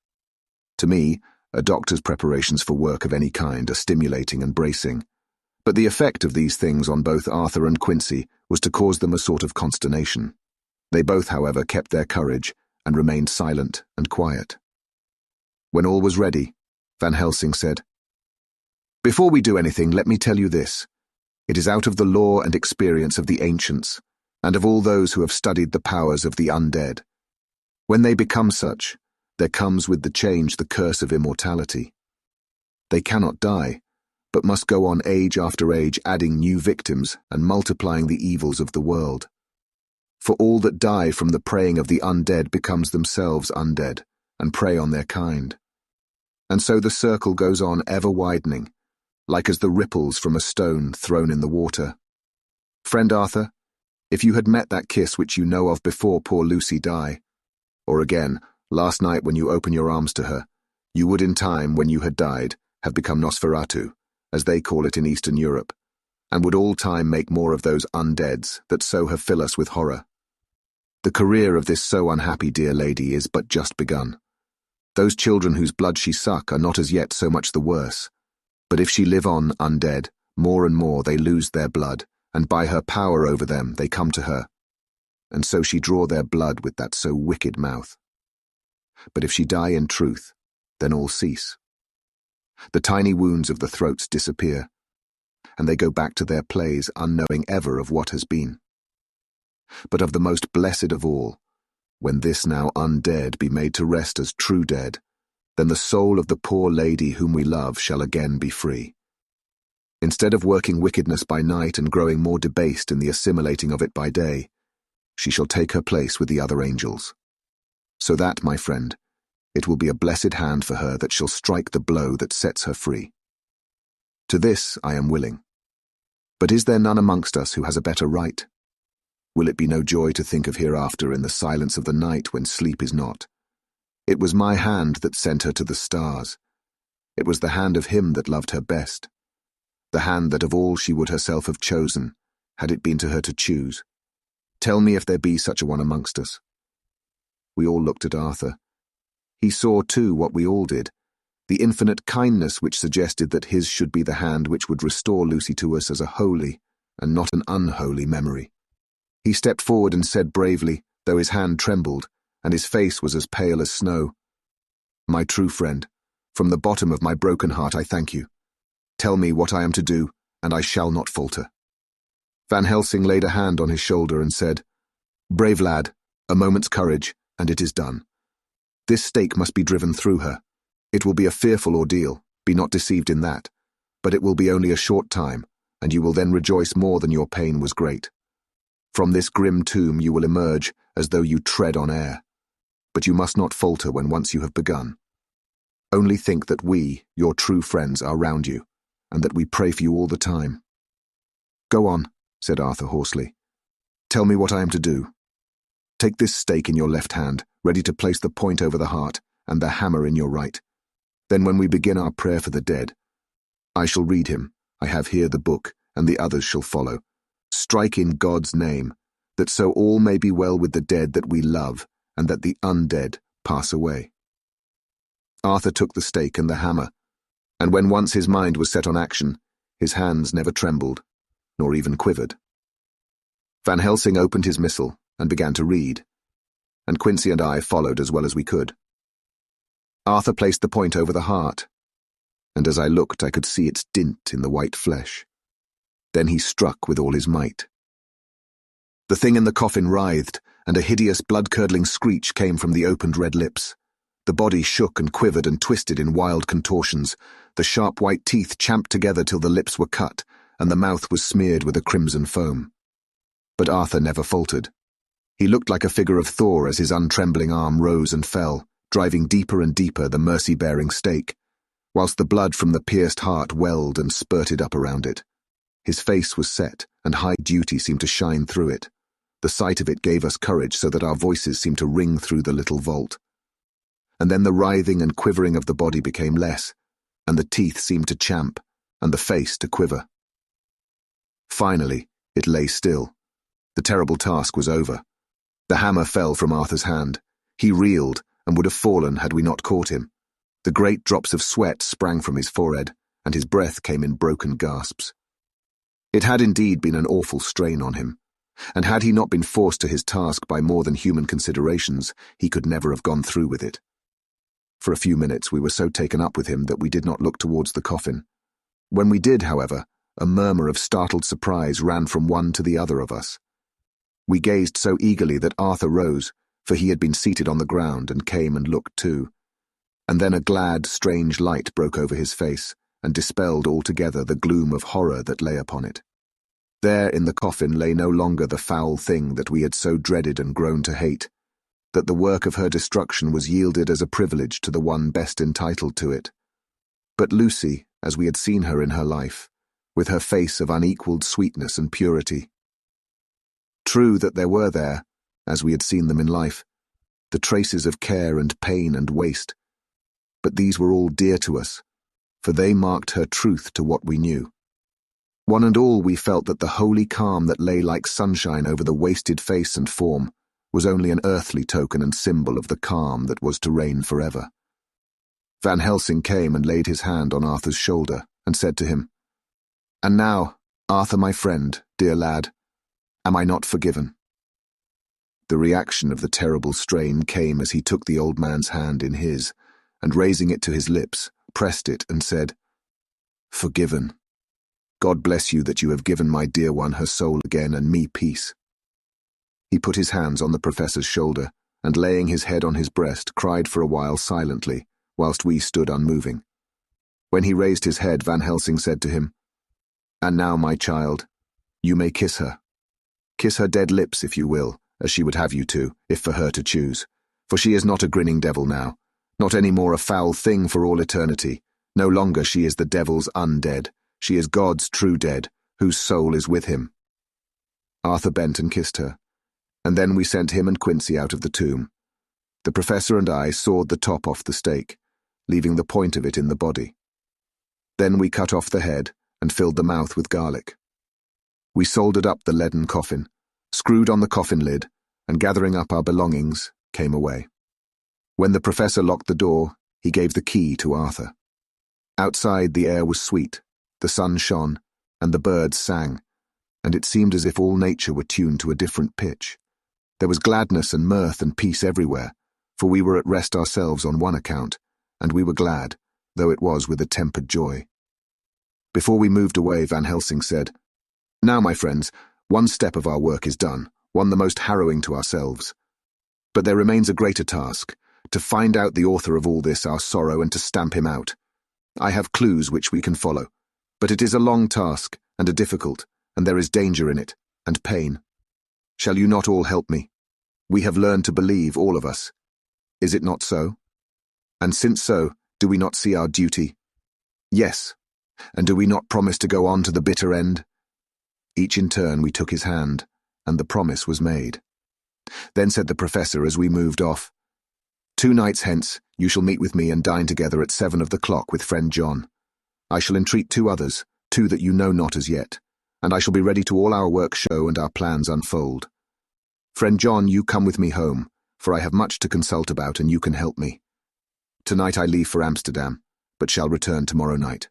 A: To me, a doctor's preparations for work of any kind are stimulating and bracing, but the effect of these things on both Arthur and Quincy was to cause them a sort of consternation. They both, however, kept their courage and remained silent and quiet. When all was ready, Van Helsing said, "Before we do anything, let me tell you this. It is out of the lore and experience of the ancients, and of all those who have studied the powers of the undead. When they become such, there comes with the change the curse of immortality. They cannot die, but must go on age after age adding new victims and multiplying the evils of the world. For all that die from the preying of the undead becomes themselves undead, and prey on their kind. And so the circle goes on ever widening, like as the ripples from a stone thrown in the water. Friend Arthur, if you had met that kiss which you know of before poor Lucy die, or again, last night when you open your arms to her, you would in time, when you had died, have become Nosferatu, as they call it in Eastern Europe, and would all time make more of those undeads that so have filled us with horror. The career of this so unhappy dear lady is but just begun. Those children whose blood she suck are not as yet so much the worse, but if she live on undead, more and more they lose their blood, and by her power over them they come to her, and so she draw their blood with that so wicked mouth. But if she die in truth, then all cease. The tiny wounds of the throats disappear, and they go back to their plays unknowing ever of what has been. But of the most blessed of all, when this now undead be made to rest as true dead, then the soul of the poor lady whom we love shall again be free. Instead of working wickedness by night and growing more debased in the assimilating of it by day, she shall take her place with the other angels. So that, my friend, it will be a blessed hand for her that shall strike the blow that sets her free. To this I am willing. But is there none amongst us who has a better right? Will it be no joy to think of hereafter in the silence of the night when sleep is not? It was my hand that sent her to the stars. It was the hand of him that loved her best. The hand that of all she would herself have chosen, had it been to her to choose. Tell me if there be such a one amongst us. We all looked at Arthur. He saw too what we all did, the infinite kindness which suggested that his should be the hand which would restore Lucy to us as a holy and not an unholy memory. He stepped forward and said bravely, though his hand trembled, and his face was as pale as snow, "My true friend, from the bottom of my broken heart I thank you. Tell me what I am to do, and I shall not falter." Van Helsing laid a hand on his shoulder and said, "Brave lad, a moment's courage, and it is done. This stake must be driven through her. It will be a fearful ordeal, be not deceived in that, but it will be only a short time, and you will then rejoice more than your pain was great. From this grim tomb you will emerge as though you tread on air, but you must not falter when once you have begun. Only think that we, your true friends, are round you, and that we pray for you all the time." "Go on," said Arthur hoarsely. "Tell me what I am to do. Take this stake in your left hand, ready to place the point over the heart, and the hammer in your right. Then when we begin our prayer for the dead, I shall read him, I have here the book, and the others shall follow. Strike in God's name, that so all may be well with the dead that we love, and that the undead pass away." Arthur took the stake and the hammer, and when once his mind was set on action, his hands never trembled, nor even quivered. Van Helsing opened his missal and began to read, and Quincy and I followed as well as we could. Arthur placed the point over the heart, and as I looked I could see its dint in the white flesh. Then he struck with all his might. The thing in the coffin writhed, and a hideous blood-curdling screech came from the opened red lips. The body shook and quivered and twisted in wild contortions. The sharp white teeth champed together till the lips were cut, and the mouth was smeared with a crimson foam. But Arthur never faltered. He looked like a figure of Thor as his untrembling arm rose and fell, driving deeper and deeper the mercy-bearing stake, whilst the blood from the pierced heart welled and spurted up around it. His face was set, and high duty seemed to shine through it. The sight of it gave us courage so that our voices seemed to ring through the little vault. And then the writhing and quivering of the body became less, and the teeth seemed to champ, and the face to quiver. Finally, it lay still. The terrible task was over. The hammer fell from Arthur's hand. He reeled, and would have fallen had we not caught him. The great drops of sweat sprang from his forehead, and his breath came in broken gasps. It had indeed been an awful strain on him, and had he not been forced to his task by more than human considerations, he could never have gone through with it. For a few minutes we were so taken up with him that we did not look towards the coffin. When we did, however, a murmur of startled surprise ran from one to the other of us. We gazed so eagerly that Arthur rose, for he had been seated on the ground, and came and looked too. And then a glad, strange light broke over his face, and dispelled altogether the gloom of horror that lay upon it. There in the coffin lay no longer the foul thing that we had so dreaded and grown to hate, that the work of her destruction was yielded as a privilege to the one best entitled to it. But Lucy, as we had seen her in her life, with her face of unequalled sweetness and purity. True that there were there, as we had seen them in life, the traces of care and pain and waste, but these were all dear to us, for they marked her truth to what we knew. One and all we felt that the holy calm that lay like sunshine over the wasted face and form was only an earthly token and symbol of the calm that was to reign forever. Van Helsing came and laid his hand on Arthur's shoulder and said to him, "And now, Arthur, my friend, dear lad, am I not forgiven?" The reaction of the terrible strain came as he took the old man's hand in his, and raising it to his lips, pressed it and said, "Forgiven. God bless you that you have given my dear one her soul again and me peace." He put his hands on the professor's shoulder, and laying his head on his breast, cried for a while silently, whilst we stood unmoving. When he raised his head, Van Helsing said to him, "And now, my child, you may kiss her. Kiss her dead lips, if you will, as she would have you to, if for her to choose. For she is not a grinning devil now, not any more a foul thing for all eternity. No longer she is the devil's undead. She is God's true dead, whose soul is with him." Arthur bent and kissed her, and then we sent him and Quincy out of the tomb. The professor and I sawed the top off the stake, leaving the point of it in the body. Then we cut off the head and filled the mouth with garlic. We soldered up the leaden coffin, screwed on the coffin lid, and gathering up our belongings, came away. When the professor locked the door, he gave the key to Arthur. Outside the air was sweet, the sun shone, and the birds sang, and it seemed as if all nature were tuned to a different pitch. There was gladness and mirth and peace everywhere, for we were at rest ourselves on one account, and we were glad, though it was with a tempered joy. Before we moved away, Van Helsing said, "Now, my friends, one step of our work is done, one the most harrowing to ourselves. But there remains a greater task, to find out the author of all this, our sorrow, and to stamp him out. I have clues which we can follow, but it is a long task, and a difficult, and there is danger in it, and pain. Shall you not all help me? We have learned to believe, all of us. Is it not so? And since so, do we not see our duty? Yes. And do we not promise to go on to the bitter end?" Each in turn we took his hand, and the promise was made. Then said the professor as we moved off, "2 nights hence you shall meet with me and dine together at 7 of the clock with friend John. I shall entreat 2 others, 2 that you know not as yet, and I shall be ready to all our work show and our plans unfold. Friend John, you come with me home, for I have much to consult about and you can help me. Tonight I leave for Amsterdam, but shall return tomorrow night.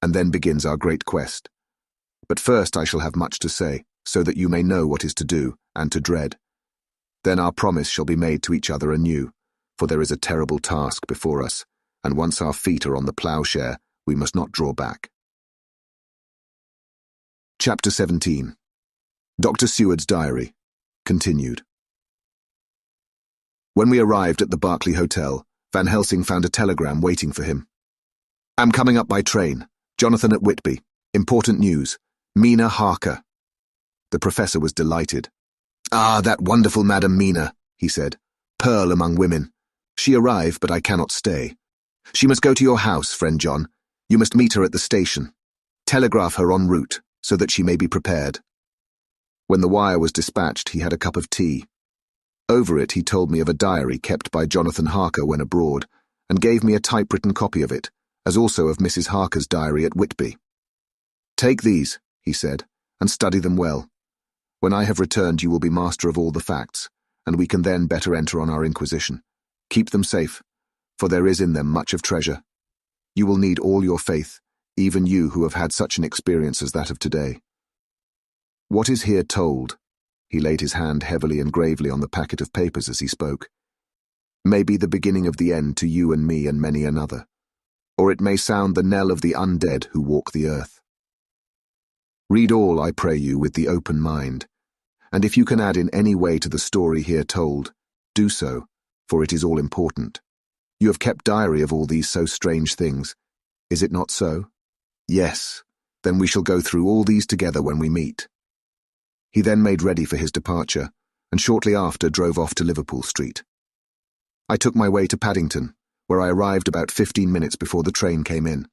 A: And then begins our great quest. But first I shall have much to say, so that you may know what is to do and to dread. Then our promise shall be made to each other anew, for there is a terrible task before us, and once our feet are on the ploughshare, we must not draw back." Chapter 17. Dr. Seward's Diary. Continued. When we arrived at the Berkeley Hotel, Van Helsing found a telegram waiting for him. "Am coming up by train. Jonathan at Whitby. Important news. Mina Harker." The professor was delighted. "Ah, that wonderful Madam Mina," he said. "Pearl among women. She arrived, but I cannot stay. She must go to your house, friend John. You must meet her at the station. Telegraph her en route, so that she may be prepared." When the wire was dispatched, he had a cup of tea. Over it, he told me of a diary kept by Jonathan Harker when abroad, and gave me a typewritten copy of it, as also of Mrs. Harker's diary at Whitby. "Take these," he said, "and study them well. When I have returned, you will be master of all the facts, and we can then better enter on our inquisition. Keep them safe, for there is in them much of treasure. You will need all your faith, even you who have had such an experience as that of today. What is here told," he laid his hand heavily and gravely on the packet of papers as he spoke, "may be the beginning of the end to you and me and many another, or it may sound the knell of the undead who walk the earth. Read all, I pray you, with the open mind, and if you can add in any way to the story here told, do so, for it is all important. You have kept diary of all these so strange things. Is it not so? Yes, then we shall go through all these together when we meet." He then made ready for his departure, and shortly after drove off to Liverpool Street. I took my way to Paddington, where I arrived about 15 minutes before the train came in.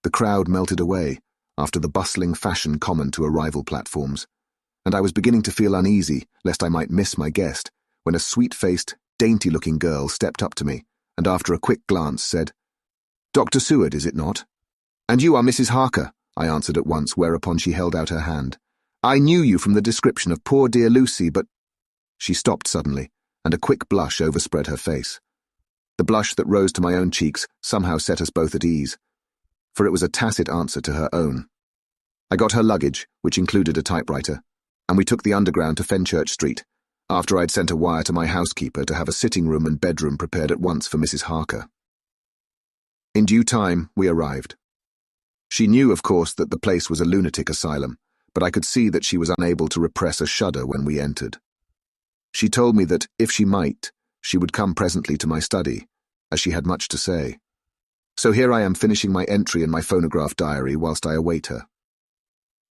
A: The crowd melted away, after the bustling fashion common to arrival platforms, and I was beginning to feel uneasy lest I might miss my guest, when a sweet-faced, dainty-looking girl stepped up to me, and after a quick glance said, "Dr. Seward, is it not?" "And you are Mrs. Harker," I answered at once, whereupon she held out her hand. "I knew you from the description of poor dear Lucy, but—" She stopped suddenly, and a quick blush overspread her face. The blush that rose to my own cheeks somehow set us both at ease, for it was a tacit answer to her own. I got her luggage, which included a typewriter, and we took the Underground to Fenchurch Street, after I'd sent a wire to my housekeeper to have a sitting room and bedroom prepared at once for Mrs. Harker. In due time, we arrived. She knew, of course, that the place was a lunatic asylum, but I could see that she was unable to repress a shudder when we entered. She told me that, if she might, she would come presently to my study, as she had much to say. So here I am finishing my entry in my phonograph diary whilst I await her.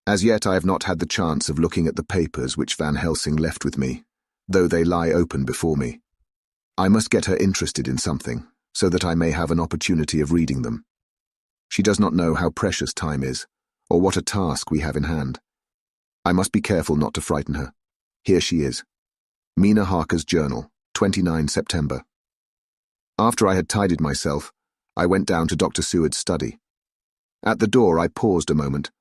A: As yet I have not had the chance of looking at the papers which Van Helsing left with me, though they lie open before me. I must get her interested in something, so that I may have an opportunity of reading them. She does not know how precious time is, or what a task we have in hand. I must be careful not to frighten her. Here she is. Mina Harker's Journal, 29 September. After I had tidied myself, I went down to Dr. Seward's study. At the door I paused a moment,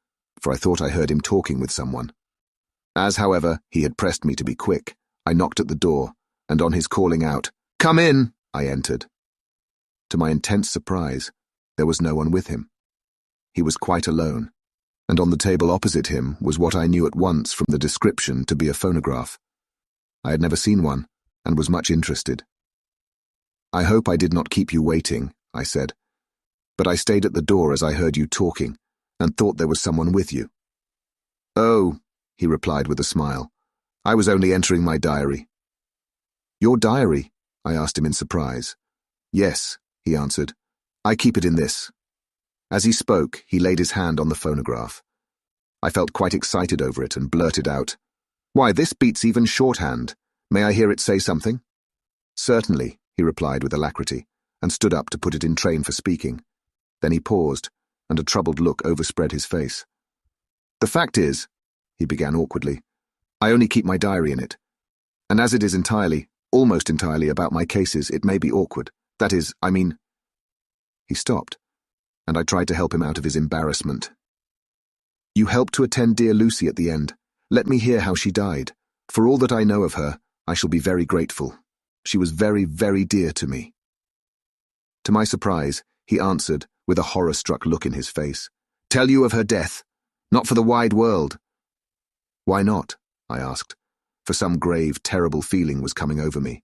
A: for I thought I heard him talking with someone. As, however, he had pressed me to be quick, I knocked at the door, and on his calling out, "Come in," I entered. To my intense surprise, there was no one with him. He was quite alone, and on the table opposite him was what I knew at once from the description to be a phonograph. I had never seen one, and was much interested. "I hope I did not keep you waiting," I said, "but I stayed at the door as I heard you talking, and thought there was someone with you." "Oh," he replied with a smile, "I was only entering my diary." "Your diary?" I asked him in surprise. "Yes," he answered. "I keep it in this." As he spoke, he laid his hand on the phonograph. I felt quite excited over it and blurted out, "Why, this beats even shorthand. May I hear it say something?" "Certainly," he replied with alacrity, and stood up to put it in train for speaking. Then he paused, and a troubled look overspread his face. "The fact is," he began awkwardly, "I only keep my diary in it. And as it is entirely, almost entirely about my cases, it may be awkward. That is, I mean—" He stopped, and I tried to help him out of his embarrassment. "You helped to attend dear Lucy at the end. Let me hear how she died. For all that I know of her, I shall be very grateful. She was very, very dear to me." To my surprise, he answered, with a horror-struck look in his face, "Tell you of her death? Not for the wide world." "Why not?" I asked, for some grave, terrible feeling was coming over me.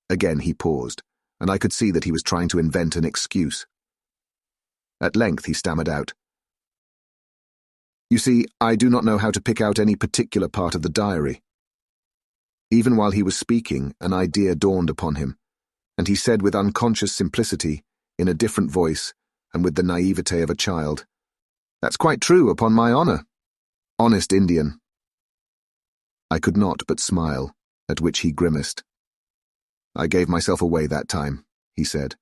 A: Again he paused, and I could see that he was trying to invent an excuse. At length he stammered out, "You see, I do not know how to pick out any particular part of the diary." Even while he was speaking, an idea dawned upon him, and he said with unconscious simplicity, in a different voice, and with the naivete of a child, "That's quite true, upon my honour. Honest Indian." I could not but smile, at which he grimaced. "I gave myself away that time," he said.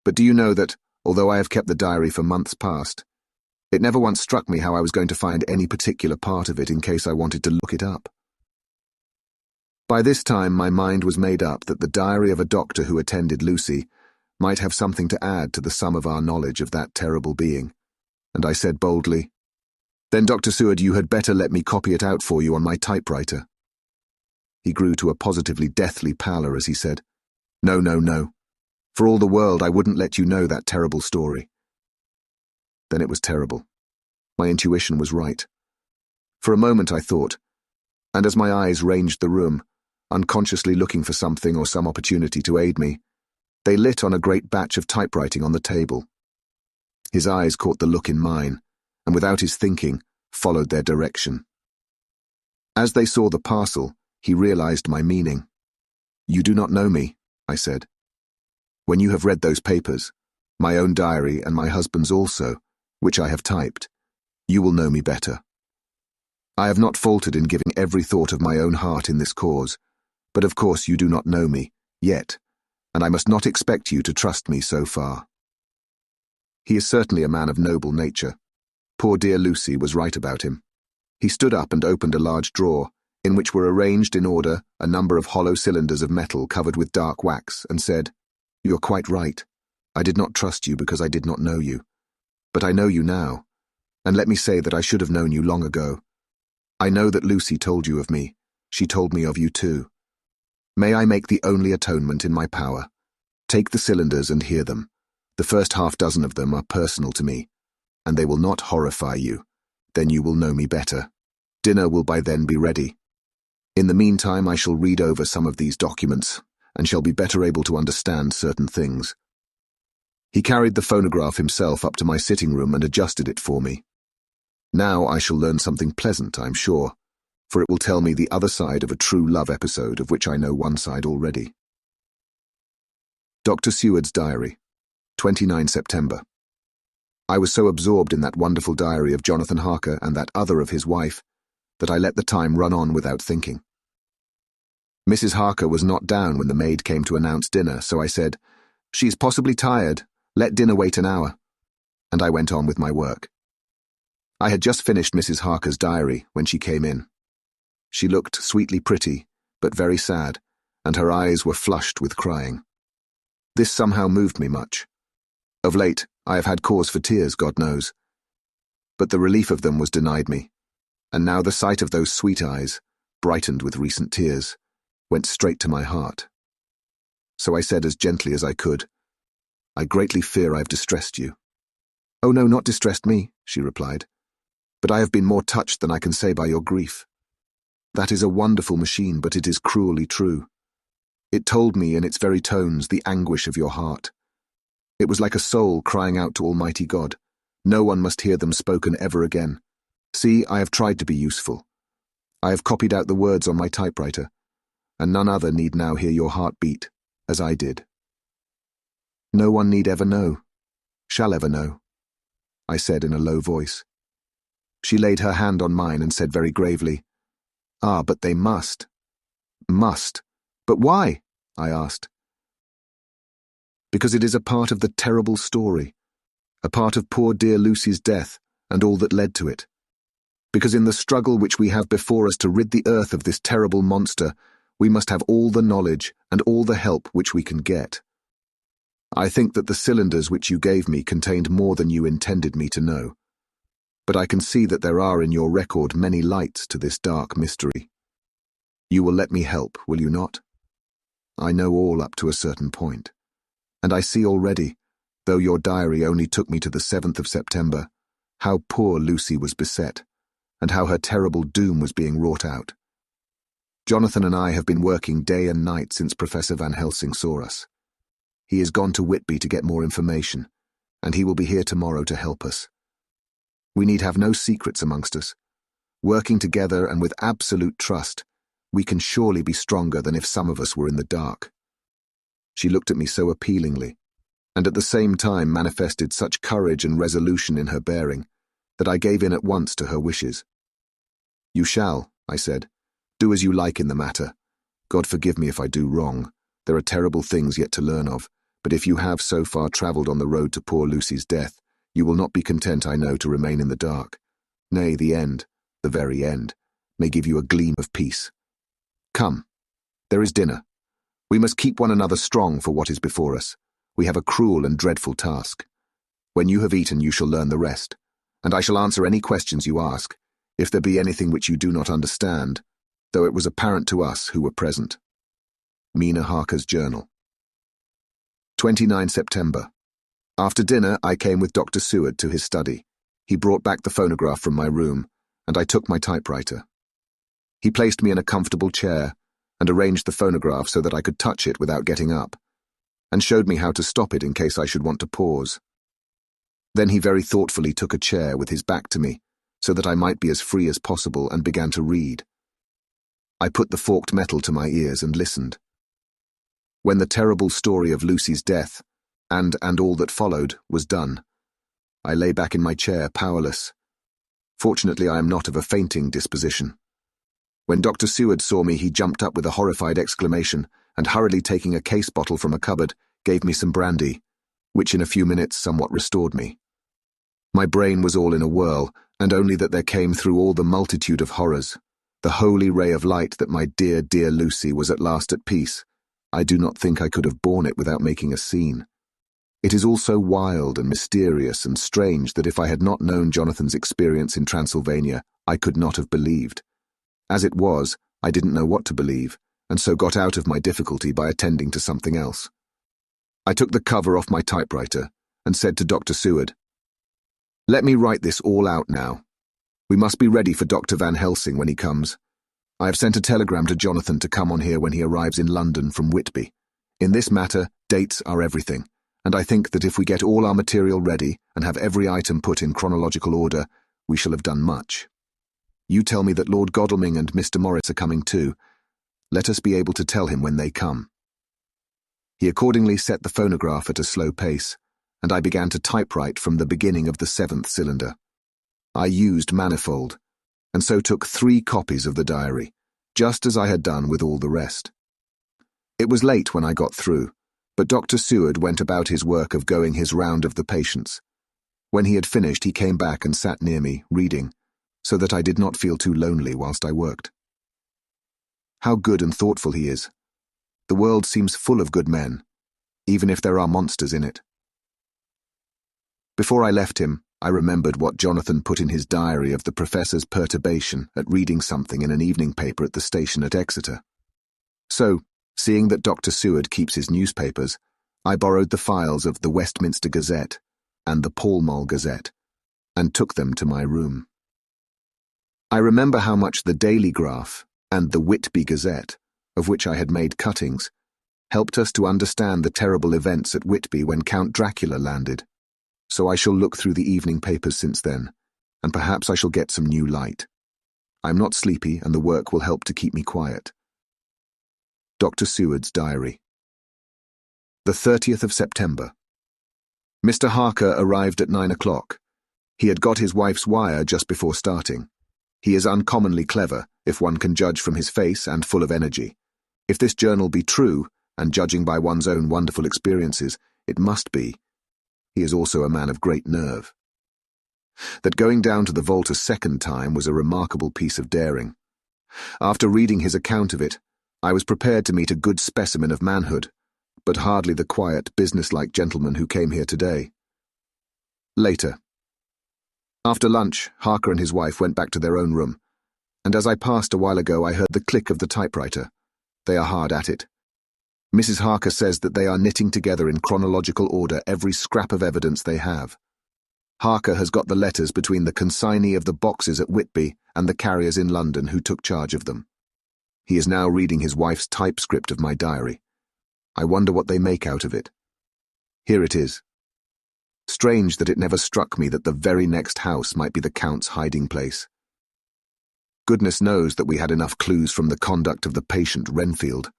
A: "But do you know that, although I have kept the diary for months past, it never once struck me how I was going to find any particular part of it in case I wanted to look it up?" By this time my mind was made up that the diary of a doctor who attended Lucy might have something to add to the sum of our knowledge of that terrible being, and I said boldly, "Then, Dr. Seward, you had better let me copy it out for you on my typewriter." He grew to a positively deathly pallor as he said, "No, no, no. For all the world I wouldn't let you know that terrible story." Then it was terrible. My intuition was right. For a moment I thought, and as my eyes ranged the room, unconsciously looking for something or some opportunity to aid me, they lit on a great batch of typewriting on the table. His eyes caught the look in mine, and without his thinking, followed their direction. As they saw the parcel, he realized my meaning. "You do not know me," I said. "When you have read those papers, my own diary and my husband's also, which I have typed, you will know me better. I have not faltered in giving every thought of my own heart in this cause, but of course you do not know me, yet, and I must not expect you to trust me so far." He is certainly a man of noble nature. Poor dear Lucy was right about him. He stood up and opened a large drawer, in which were arranged in order a number of hollow cylinders of metal covered with dark wax, and said, "You're quite right. I did not trust you because I did not know you. But I know you now, and let me say that I should have known you long ago. I know that Lucy told you of me. She told me of you too. May I make the only atonement in my power? Take the cylinders and hear them. The first half-dozen of them are personal to me, and they will not horrify you. Then you will know me better. Dinner will by then be ready. In the meantime I shall read over some of these documents, and shall be better able to understand certain things." He carried the phonograph himself up to my sitting room and adjusted it for me. Now I shall learn something pleasant, I'm sure, for it will tell me the other side of a true love episode of which I know one side already. Dr. Seward's Diary, 29 September. I was so absorbed in that wonderful diary of Jonathan Harker and that other of his wife that I let the time run on without thinking. Mrs. Harker was not down when the maid came to announce dinner, so I said, "She's possibly tired. Let dinner wait an hour." And I went on with my work. I had just finished Mrs. Harker's diary when she came in. She looked sweetly pretty, but very sad, and her eyes were flushed with crying. This somehow moved me much. Of late, I have had cause for tears, God knows. But the relief of them was denied me, and now the sight of those sweet eyes, brightened with recent tears, went straight to my heart. So I said as gently as I could, "I greatly fear I have distressed you." "Oh no, not distressed me," she replied. "But I have been more touched than I can say by your grief. That is a wonderful machine, but it is cruelly true. It told me in its very tones the anguish of your heart. It was like a soul crying out to Almighty God. No one must hear them spoken ever again. See, I have tried to be useful. I have copied out the words on my typewriter, and none other need now hear your heart beat, as I did. No one need ever know, shall ever know," I said in a low voice. She laid her hand on mine and said very gravely, "Ah, but they must." "Must? But why?" I asked. "Because it is a part of the terrible story, a part of poor dear Lucy's death and all that led to it. Because in the struggle which we have before us to rid the earth of this terrible monster, we must have all the knowledge and all the help which we can get. I think that the cylinders which you gave me contained more than you intended me to know. But I can see that there are in your record many lights to this dark mystery. You will let me help, will you not? I know all up to a certain point, and I see already, though your diary only took me to the 7th of September, how poor Lucy was beset, and how her terrible doom was being wrought out. Jonathan and I have been working day and night since Professor Van Helsing saw us. He is gone to Whitby to get more information, and he will be here tomorrow to help us. We need have no secrets amongst us. Working together and with absolute trust, we can surely be stronger than if some of us were in the dark." She looked at me so appealingly, and at the same time manifested such courage and resolution in her bearing, that I gave in at once to her wishes. "You shall," I said. Do as you like in the matter. God forgive me if I do wrong. There are terrible things yet to learn of, but if you have so far travelled on the road to poor Lucy's death, you will not be content, I know, to remain in the dark. Nay, the end, the very end, may give you a gleam of peace. Come, there is dinner. We must keep one another strong for what is before us. We have a cruel and dreadful task. When you have eaten, you shall learn the rest, and I shall answer any questions you ask, if there be anything which you do not understand, though it was apparent to us who were present. Mina Harker's Journal. 29 September. After dinner, I came with Dr. Seward to his study. He brought back the phonograph from my room, and I took my typewriter. He placed me in a comfortable chair and arranged the phonograph so that I could touch it without getting up, and showed me how to stop it in case I should want to pause. Then he very thoughtfully took a chair with his back to me, so that I might be as free as possible, and began to read. I put the forked metal to my ears and listened. When the terrible story of Lucy's death, and all that followed, was done, I lay back in my chair, powerless. Fortunately, I am not of a fainting disposition. When Dr. Seward saw me, he jumped up with a horrified exclamation, and hurriedly taking a case bottle from a cupboard, gave me some brandy, which in a few minutes somewhat restored me. My brain was all in a whirl, and only that there came through all the multitude of horrors, the holy ray of light that my dear, dear Lucy was at last at peace. I do not think I could have borne it without making a scene. It is all so wild and mysterious and strange that if I had not known Jonathan's experience in Transylvania, I could not have believed. As it was, I didn't know what to believe, and so got out of my difficulty by attending to something else. I took the cover off my typewriter and said to Dr. Seward, "Let me write this all out now. We must be ready for Dr. Van Helsing when he comes. I have sent a telegram to Jonathan to come on here when he arrives in London from Whitby. In this matter, dates are everything, and I think that if we get all our material ready and have every item put in chronological order, we shall have done much. You tell me that Lord Godalming and Mr. Morris are coming too. Let us be able to tell him when they come." He accordingly set the phonograph at a slow pace, and I began to typewrite from the beginning of the 7th cylinder. I used manifold, and so took 3 copies of the diary, just as I had done with all the rest. It was late when I got through, but Dr. Seward went about his work of going his round of the patients. When he had finished, he came back and sat near me, reading, so that I did not feel too lonely whilst I worked. How good and thoughtful he is. The world seems full of good men, even if there are monsters in it. Before I left him, I remembered what Jonathan put in his diary of the professor's perturbation at reading something in an evening paper at the station at Exeter. So, seeing that Dr. Seward keeps his newspapers, I borrowed the files of the Westminster Gazette and the Pall Mall Gazette, and took them to my room. I remember how much the Daily Graph and the Whitby Gazette, of which I had made cuttings, helped us to understand the terrible events at Whitby when Count Dracula landed. So I shall look through the evening papers since then, and perhaps I shall get some new light. I am not sleepy, and the work will help to keep me quiet. Dr. Seward's Diary. The 30th of September. Mr. Harker arrived at 9 o'clock. He had got his wife's wire just before starting. He is uncommonly clever, if one can judge from his face, and full of energy. If this journal be true, and judging by one's own wonderful experiences, it must be. He is also a man of great nerve. That going down to the vault a second time was a remarkable piece of daring. After reading his account of it, I was prepared to meet a good specimen of manhood, but hardly the quiet, businesslike gentleman who came here today. Later. After lunch, Harker and his wife went back to their own room, and as I passed a while ago I heard the click of the typewriter. They are hard at it. Mrs. Harker says that they are knitting together in chronological order every scrap of evidence they have. Harker has got the letters between the consignee of the boxes at Whitby and the carriers in London who took charge of them. He is now reading his wife's typescript of my diary. I wonder what they make out of it. Here it is. Strange that it never struck me that the very next house might be the Count's hiding place. Goodness knows that we had enough clues from the conduct of the patient Renfield.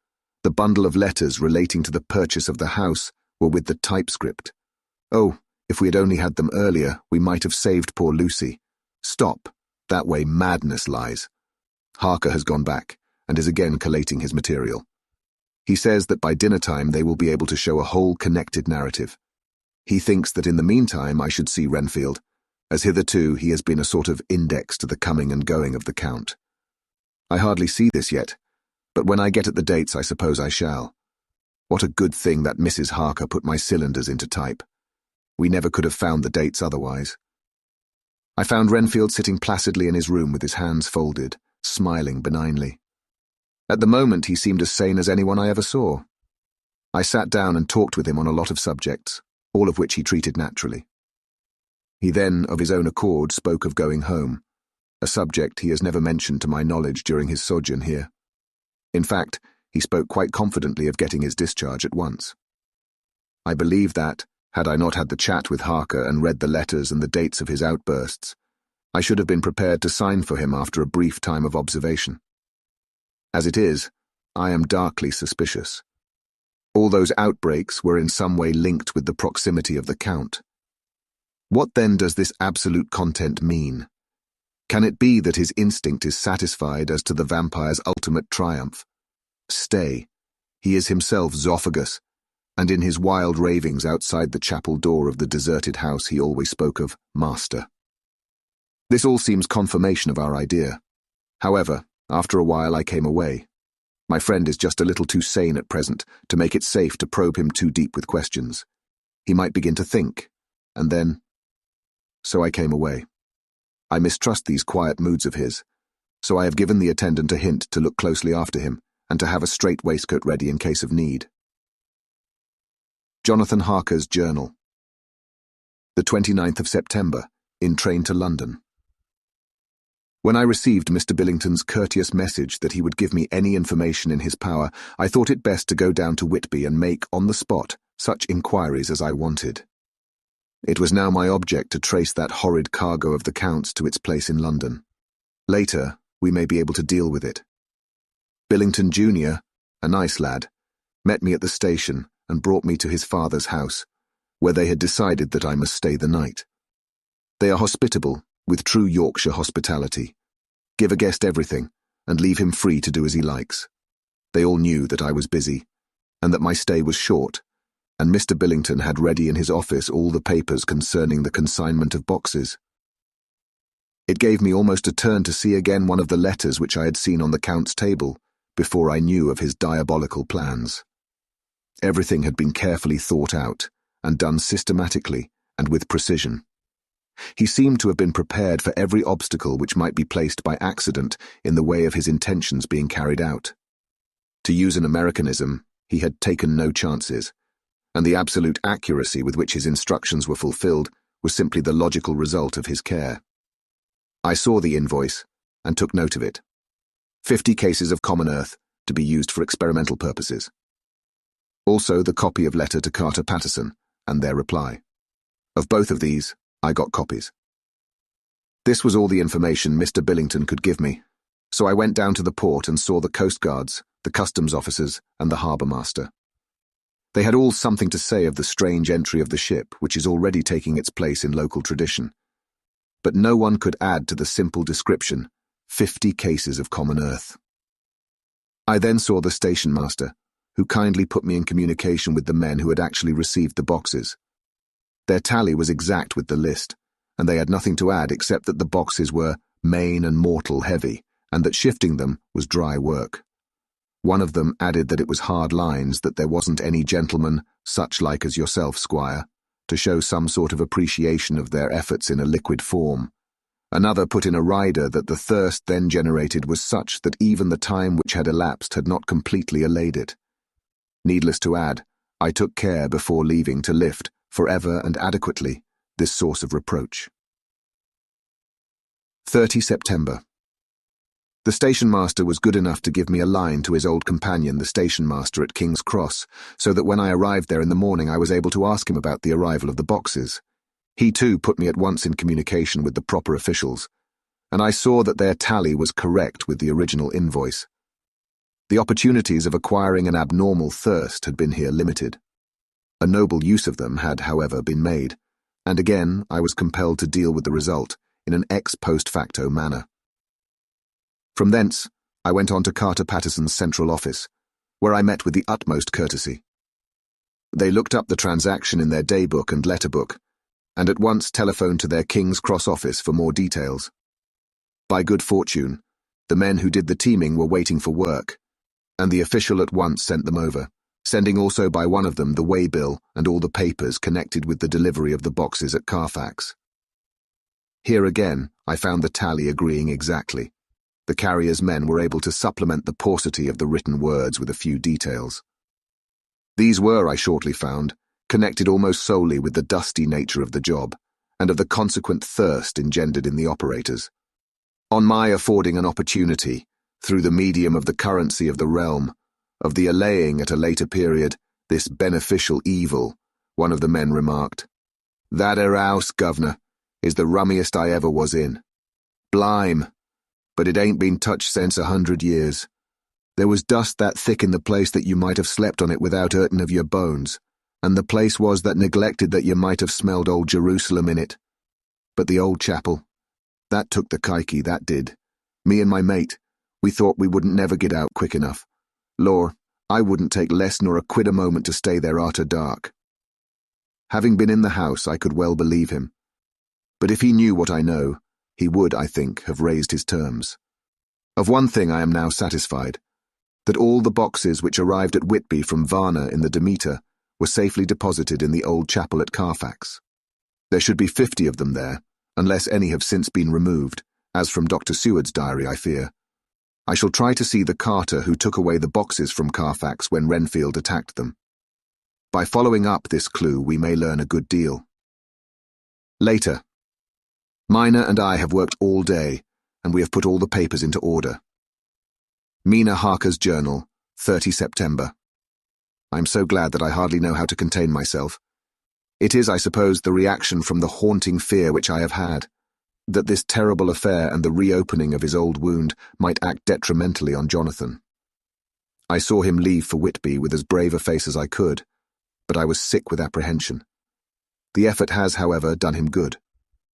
A: The bundle of letters relating to the purchase of the house were with the typescript. Oh, if we had only had them earlier, we might have saved poor Lucy. Stop. That way madness lies. Harker has gone back, and is again collating his material. He says that by dinner time they will be able to show a whole connected narrative. He thinks that in the meantime I should see Renfield, as hitherto he has been a sort of index to the coming and going of the Count. I hardly see this yet, but when I get at the dates I suppose I shall. What a good thing that Mrs. Harker put my cylinders into type. We never could have found the dates otherwise. I found Renfield sitting placidly in his room with his hands folded, smiling benignly. At the moment he seemed as sane as anyone I ever saw. I sat down and talked with him on a lot of subjects, all of which he treated naturally. He then, of his own accord, spoke of going home, a subject he has never mentioned to my knowledge during his sojourn here. In fact, he spoke quite confidently of getting his discharge at once. I believe that, had I not had the chat with Harker and read the letters and the dates of his outbursts, I should have been prepared to sign for him after a brief time of observation. As it is, I am darkly suspicious. All those outbreaks were in some way linked with the proximity of the Count. What then does this absolute content mean? Can it be that his instinct is satisfied as to the vampire's ultimate triumph? Stay. He is himself Zophagus, and in his wild ravings outside the chapel door of the deserted house he always spoke of Master. This all seems confirmation of our idea. However, after a while I came away. My friend is just a little too sane at present to make it safe to probe him too deep with questions. He might begin to think, and then... So I came away. I mistrust these quiet moods of his, so I have given the attendant a hint to look closely after him and to have a straight waistcoat ready in case of need. Jonathan Harker's Journal. The 29th of September, in train to London. When I received Mr. Billington's courteous message that he would give me any information in his power, I thought it best to go down to Whitby and make, on the spot, such inquiries as I wanted. It was now my object to trace that horrid cargo of the Count's to its place in London. Later, we may be able to deal with it. Billington Jr., a nice lad, met me at the station and brought me to his father's house, where they had decided that I must stay the night. They are hospitable, with true Yorkshire hospitality. Give a guest everything, and leave him free to do as he likes. They all knew that I was busy, and that my stay was short, and Mr. Billington had ready in his office all the papers concerning the consignment of boxes. It gave me almost a turn to see again one of the letters which I had seen on the Count's table, before I knew of his diabolical plans. Everything had been carefully thought out, and done systematically and with precision. He seemed to have been prepared for every obstacle which might be placed by accident in the way of his intentions being carried out. To use an Americanism, he had taken no chances, and the absolute accuracy with which his instructions were fulfilled was simply the logical result of his care. I saw the invoice and took note of it. 50 cases of common earth to be used for experimental purposes. Also the copy of letter to Carter Patterson and their reply. Of both of these, I got copies. This was all the information Mr. Billington could give me, so I went down to the port and saw the coast guards, the customs officers, and the harbour master. They had all something to say of the strange entry of the ship, which is already taking its place in local tradition. But no one could add to the simple description, 50 cases of common earth. I then saw the station master, who kindly put me in communication with the men who had actually received the boxes. Their tally was exact with the list, and they had nothing to add except that the boxes were main and mortal heavy, and that shifting them was dry work. One of them added that it was hard lines, that there wasn't any gentleman, such like as yourself, squire, to show some sort of appreciation of their efforts in a liquid form. Another put in a rider that the thirst then generated was such that even the time which had elapsed had not completely allayed it. Needless to add, I took care before leaving to lift, forever and adequately, this source of reproach. 30 September. The station master was good enough to give me a line to his old companion, the station master at King's Cross, so that when I arrived there in the morning I was able to ask him about the arrival of the boxes. He too put me at once in communication with the proper officials, and I saw that their tally was correct with the original invoice. The opportunities of acquiring an abnormal thirst had been here limited. A noble use of them had, however, been made, and again I was compelled to deal with the result in an ex post facto manner. From thence, I went on to Carter Patterson's central office, where I met with the utmost courtesy. They looked up the transaction in their daybook and letterbook, and at once telephoned to their King's Cross office for more details. By good fortune, the men who did the teaming were waiting for work, and the official at once sent them over, sending also by one of them the waybill and all the papers connected with the delivery of the boxes at Carfax. Here again, I found the tally agreeing exactly. The carrier's men were able to supplement the paucity of the written words with a few details. These were, I shortly found, connected almost solely with the dusty nature of the job, and of the consequent thirst engendered in the operators. On my affording an opportunity, through the medium of the currency of the realm, of the allaying at a later period this beneficial evil, one of the men remarked, "That 'ere house, governor, is the rummiest I ever was in. Blime, but it ain't been touched since 100 years. There was dust that thick in the place that you might have slept on it without hurtin' of your bones, and the place was that neglected that you might have smelled old Jerusalem in it. But the old chapel, that took the kikey, that did. Me and my mate, we thought we wouldn't never get out quick enough. Lor, I wouldn't take less nor a quid a moment to stay there arter dark." Having been in the house, I could well believe him. But if he knew what I know, he would, I think, have raised his terms. Of one thing I am now satisfied, that all the boxes which arrived at Whitby from Varna in the Demeter were safely deposited in the old chapel at Carfax. There should be 50 of them there, unless any have since been removed, as from Dr. Seward's diary, I fear. I shall try to see the carter who took away the boxes from Carfax when Renfield attacked them. By following up this clue, we may learn a good deal. Later. Mina and I have worked all day, and we have put all the papers into order. Mina Harker's journal, 30 September. I am so glad that I hardly know how to contain myself. It is, I suppose, the reaction from the haunting fear which I have had, that this terrible affair and the reopening of his old wound might act detrimentally on Jonathan. I saw him leave for Whitby with as brave a face as I could, but I was sick with apprehension. The effort has, however, done him good.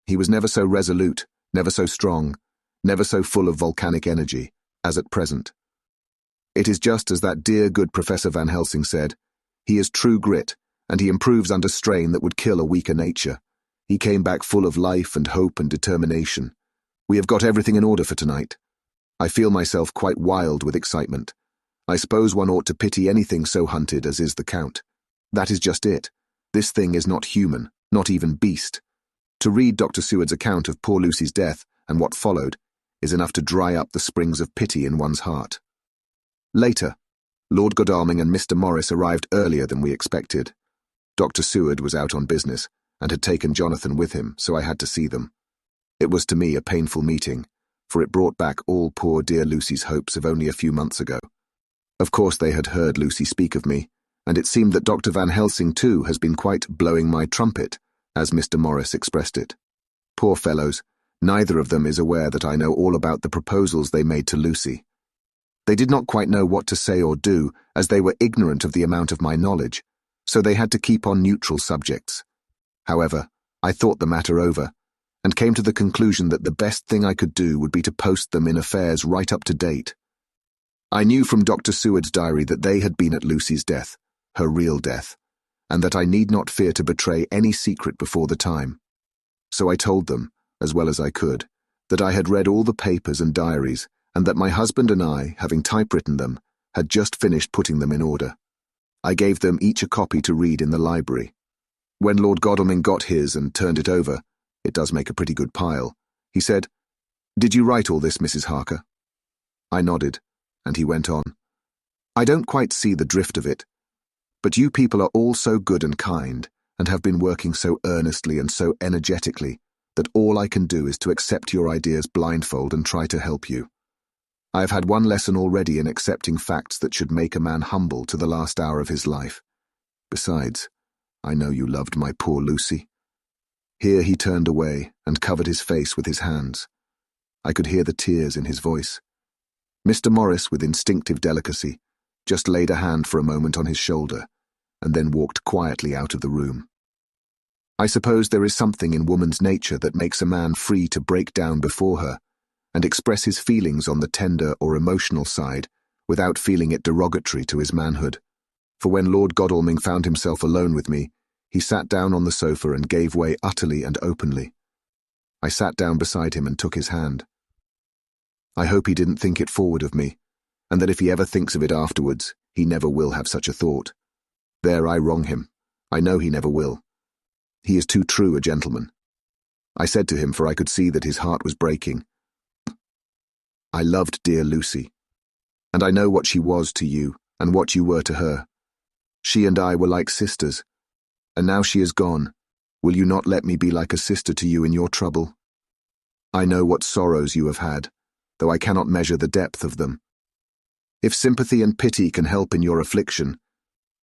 A: He was never so resolute, never so strong, never so full of volcanic energy, as at present. It is just as that dear good Professor Van Helsing said, he is true grit, and he improves under strain that would kill a weaker nature. He came back full of life and hope and determination. We have got everything in order for tonight. I feel myself quite wild with excitement. I suppose one ought to pity anything so hunted as is the Count. That is just it. This thing is not human, not even beast. To read Dr. Seward's account of poor Lucy's death and what followed is enough to dry up the springs of pity in one's heart. Later, Lord Godalming and Mr. Morris arrived earlier than we expected. Dr. Seward was out on business, and had taken Jonathan with him, so I had to see them. It was to me a painful meeting, for it brought back all poor dear Lucy's hopes of only a few months ago. Of course they had heard Lucy speak of me, and it seemed that Dr. Van Helsing too has been quite blowing my trumpet, as Mr. Morris expressed it. Poor fellows, neither of them is aware that I know all about the proposals they made to Lucy. They did not quite know what to say or do, as they were ignorant of the amount of my knowledge, so they had to keep on neutral subjects. However, I thought the matter over, and came to the conclusion that the best thing I could do would be to post them in affairs right up to date. I knew from Dr. Seward's diary that they had been at Lucy's death, her real death, and that I need not fear to betray any secret before the time. So I told them, as well as I could, that I had read all the papers and diaries, and that my husband and I, having typewritten them, had just finished putting them in order. I gave them each a copy to read in the library. When Lord Godalming got his and turned it over, it does make a pretty good pile, he said, "Did you write all this, Mrs. Harker?" I nodded, and he went on, "I don't quite see the drift of it, but you people are all so good and kind, and have been working so earnestly and so energetically, that all I can do is to accept your ideas blindfold and try to help you. I have had one lesson already in accepting facts that should make a man humble to the last hour of his life. Besides, I know you loved my poor Lucy." Here he turned away and covered his face with his hands. I could hear the tears in his voice. Mr. Morris, with instinctive delicacy, just laid a hand for a moment on his shoulder, and then walked quietly out of the room. I suppose there is something in woman's nature that makes a man free to break down before her, and express his feelings on the tender or emotional side without feeling it derogatory to his manhood. For when Lord Godalming found himself alone with me, he sat down on the sofa and gave way utterly and openly. I sat down beside him and took his hand. I hope he didn't think it forward of me, and that if he ever thinks of it afterwards, he never will have such a thought. There I wrong him. I know he never will. He is too true a gentleman. I said to him, for I could see that his heart was breaking, I loved dear Lucy, and I know what she was to you and what you were to her. She and I were like sisters, and now she is gone. Will you not let me be like a sister to you in your trouble? I know what sorrows you have had, though I cannot measure the depth of them. If sympathy and pity can help in your affliction,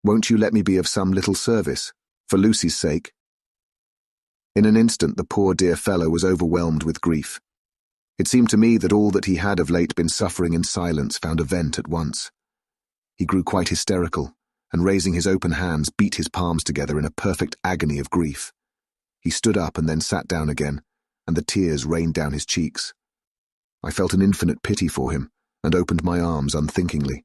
A: won't you let me be of some little service, for Lucy's sake? In an instant the poor dear fellow was overwhelmed with grief. It seemed to me that all that he had of late been suffering in silence found a vent at once. He grew quite hysterical, and raising his open hands beat his palms together in a perfect agony of grief. He stood up and then sat down again, and the tears rained down his cheeks. I felt an infinite pity for him, and opened my arms unthinkingly.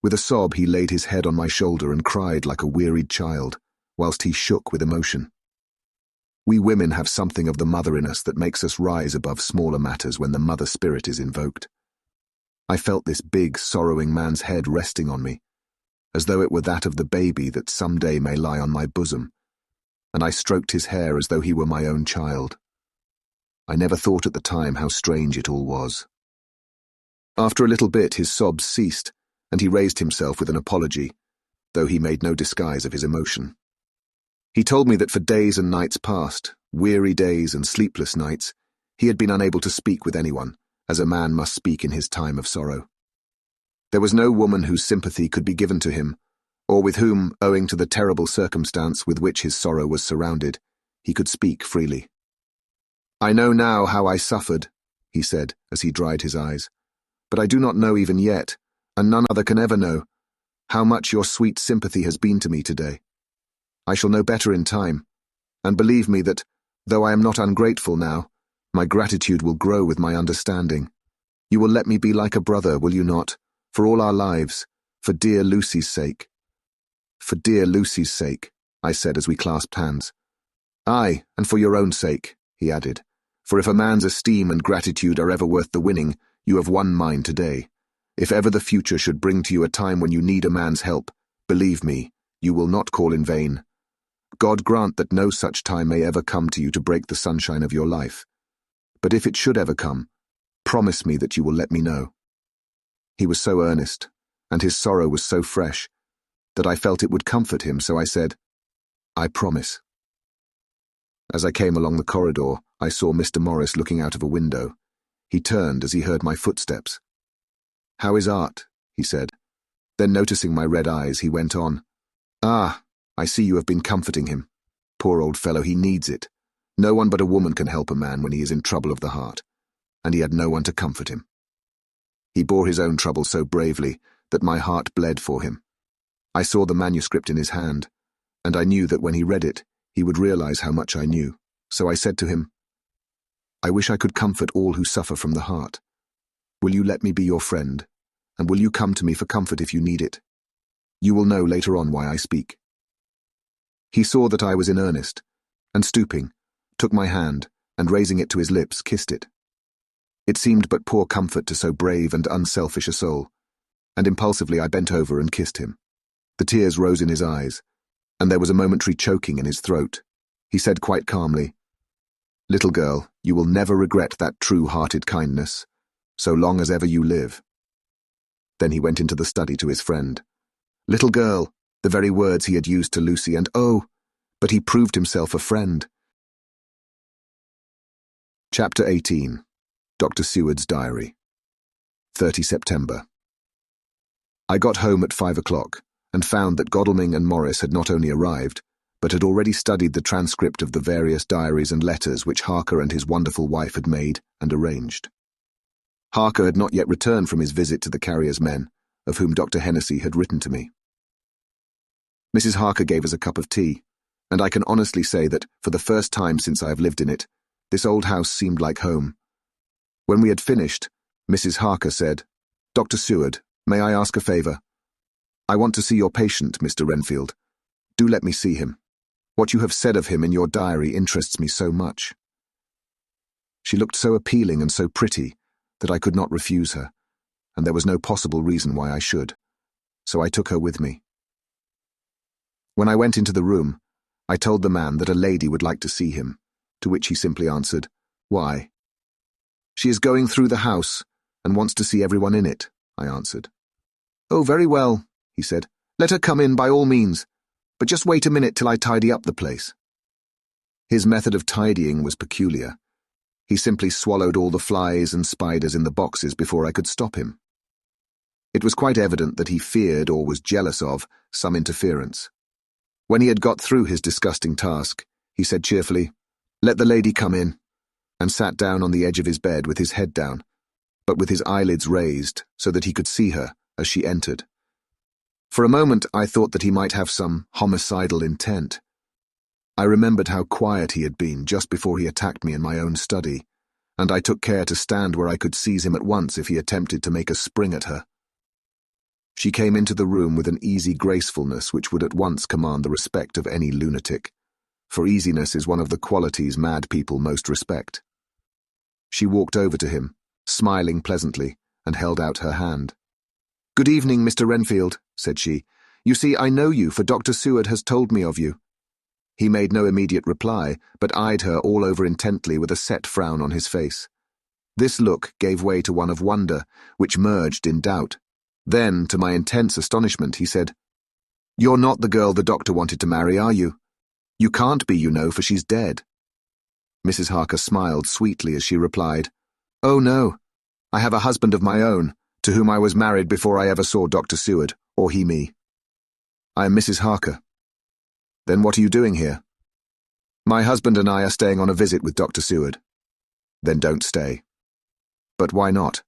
A: With a sob he laid his head on my shoulder and cried like a wearied child, whilst he shook with emotion. We women have something of the mother in us that makes us rise above smaller matters when the mother spirit is invoked. I felt this big, sorrowing man's head resting on me, as though it were that of the baby that some day may lie on my bosom, and I stroked his hair as though he were my own child. I never thought at the time how strange it all was. After a little bit his sobs ceased, and he raised himself with an apology, though he made no disguise of his emotion. He told me that for days and nights past, weary days and sleepless nights, he had been unable to speak with anyone, as a man must speak in his time of sorrow. There was no woman whose sympathy could be given to him, or with whom, owing to the terrible circumstance with which his sorrow was surrounded, he could speak freely. I know now how I suffered, he said, as he dried his eyes, but I do not know even yet, and none other can ever know, how much your sweet sympathy has been to me today. I shall know better in time, and believe me that, though I am not ungrateful now, my gratitude will grow with my understanding. You will let me be like a brother, will you not, for all our lives, for dear Lucy's sake? For dear Lucy's sake, I said as we clasped hands. Aye, and for your own sake, he added, for if a man's esteem and gratitude are ever worth the winning, you have won mine today. If ever the future should bring to you a time when you need a man's help, believe me, you will not call in vain. God grant that no such time may ever come to you to break the sunshine of your life. But if it should ever come, promise me that you will let me know. He was so earnest, and his sorrow was so fresh, that I felt it would comfort him, so I said, I promise. As I came along the corridor, I saw Mr. Morris looking out of a window. He turned as he heard my footsteps. How is Art? He said. Then noticing my red eyes, he went on. Ah, I see you have been comforting him. Poor old fellow, he needs it. No one but a woman can help a man when he is in trouble of the heart, and he had no one to comfort him. He bore his own trouble so bravely that my heart bled for him. I saw the manuscript in his hand, and I knew that when he read it, he would realize how much I knew. So I said to him, I wish I could comfort all who suffer from the heart. Will you let me be your friend, and will you come to me for comfort if you need it? You will know later on why I speak. He saw that I was in earnest, and stooping, took my hand, and raising it to his lips, kissed it. It seemed but poor comfort to so brave and unselfish a soul, and impulsively I bent over and kissed him. The tears rose in his eyes, and there was a momentary choking in his throat. He said quite calmly, Little girl, you will never regret that true-hearted kindness, so long as ever you live. Then he went into the study to his friend. Little girl, the very words he had used to Lucy, and oh, but he proved himself a friend. Chapter 18. Dr. Seward's Diary. 30 September. I got home at 5 o'clock, and found that Godalming and Morris had not only arrived, but had already studied the transcript of the various diaries and letters which Harker and his wonderful wife had made and arranged. Harker had not yet returned from his visit to the carrier's men, of whom Dr. Hennessy had written to me. Mrs. Harker gave us a cup of tea, and I can honestly say that, for the first time since I have lived in it, this old house seemed like home. When we had finished, Mrs. Harker said, "Dr. Seward, may I ask a favour? I want to see your patient, Mr. Renfield. Do let me see him. What you have said of him in your diary interests me so much." She looked so appealing and so pretty that I could not refuse her, and there was no possible reason why I should, so I took her with me. When I went into the room, I told the man that a lady would like to see him, to which he simply answered, "Why?" "She is going through the house and wants to see everyone in it," I answered. "Oh, very well," he said. "Let her come in by all means, but just wait a minute till I tidy up the place." His method of tidying was peculiar. He simply swallowed all the flies and spiders in the boxes before I could stop him. It was quite evident that he feared or was jealous of some interference. When he had got through his disgusting task, he said cheerfully, "Let the lady come in," and sat down on the edge of his bed with his head down, but with his eyelids raised so that he could see her as she entered. For a moment I thought that he might have some homicidal intent. I remembered how quiet he had been just before he attacked me in my own study, and I took care to stand where I could seize him at once if he attempted to make a spring at her. She came into the room with an easy gracefulness which would at once command the respect of any lunatic, for easiness is one of the qualities mad people most respect. She walked over to him, smiling pleasantly, and held out her hand. "Good evening, Mr. Renfield," said she. "You see, I know you, for Dr. Seward has told me of you." He made no immediate reply, but eyed her all over intently with a set frown on his face. This look gave way to one of wonder, which merged in doubt. Then, to my intense astonishment, he said, "You're not the girl the doctor wanted to marry, are you? You can't be, you know, for she's dead." Mrs. Harker smiled sweetly as she replied, "Oh, no. I have a husband of my own, to whom I was married before I ever saw Dr. Seward, or he me. I am Mrs. Harker." "Then what are you doing here?" "My husband and I are staying on a visit with Dr. Seward." "Then don't stay." "But why not?"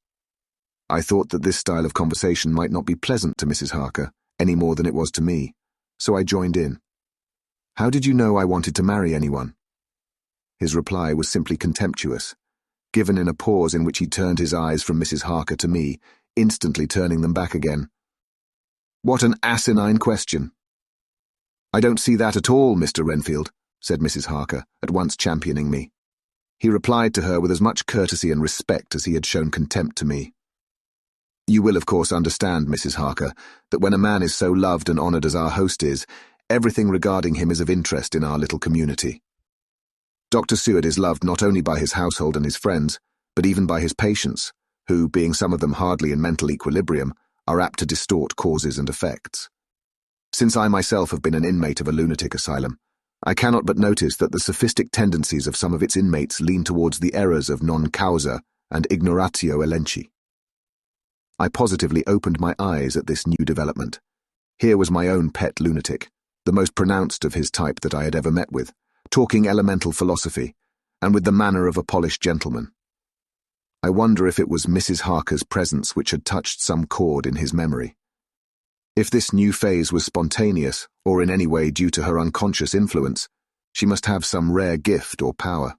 A: I thought that this style of conversation might not be pleasant to Mrs. Harker, any more than it was to me, so I joined in. "How did you know I wanted to marry anyone?" His reply was simply contemptuous, given in a pause in which he turned his eyes from Mrs. Harker to me, instantly turning them back again. "What an asinine question!" "I don't see that at all, Mr. Renfield," said Mrs. Harker, at once championing me. He replied to her with as much courtesy and respect as he had shown contempt to me. "You will, of course, understand, Mrs. Harker, that when a man is so loved and honoured as our host is, everything regarding him is of interest in our little community. Dr. Seward is loved not only by his household and his friends, but even by his patients, who, being some of them hardly in mental equilibrium, are apt to distort causes and effects. Since I myself have been an inmate of a lunatic asylum, I cannot but notice that the sophistic tendencies of some of its inmates lean towards the errors of non causa and ignoratio elenchi. I positively opened my eyes at this new development. Here was my own pet lunatic, the most pronounced of his type that I had ever met with, talking elemental philosophy, and with the manner of a polished gentleman. I wonder if it was Mrs. Harker's presence which had touched some chord in his memory. If this new phase was spontaneous, or in any way due to her unconscious influence, she must have some rare gift or power.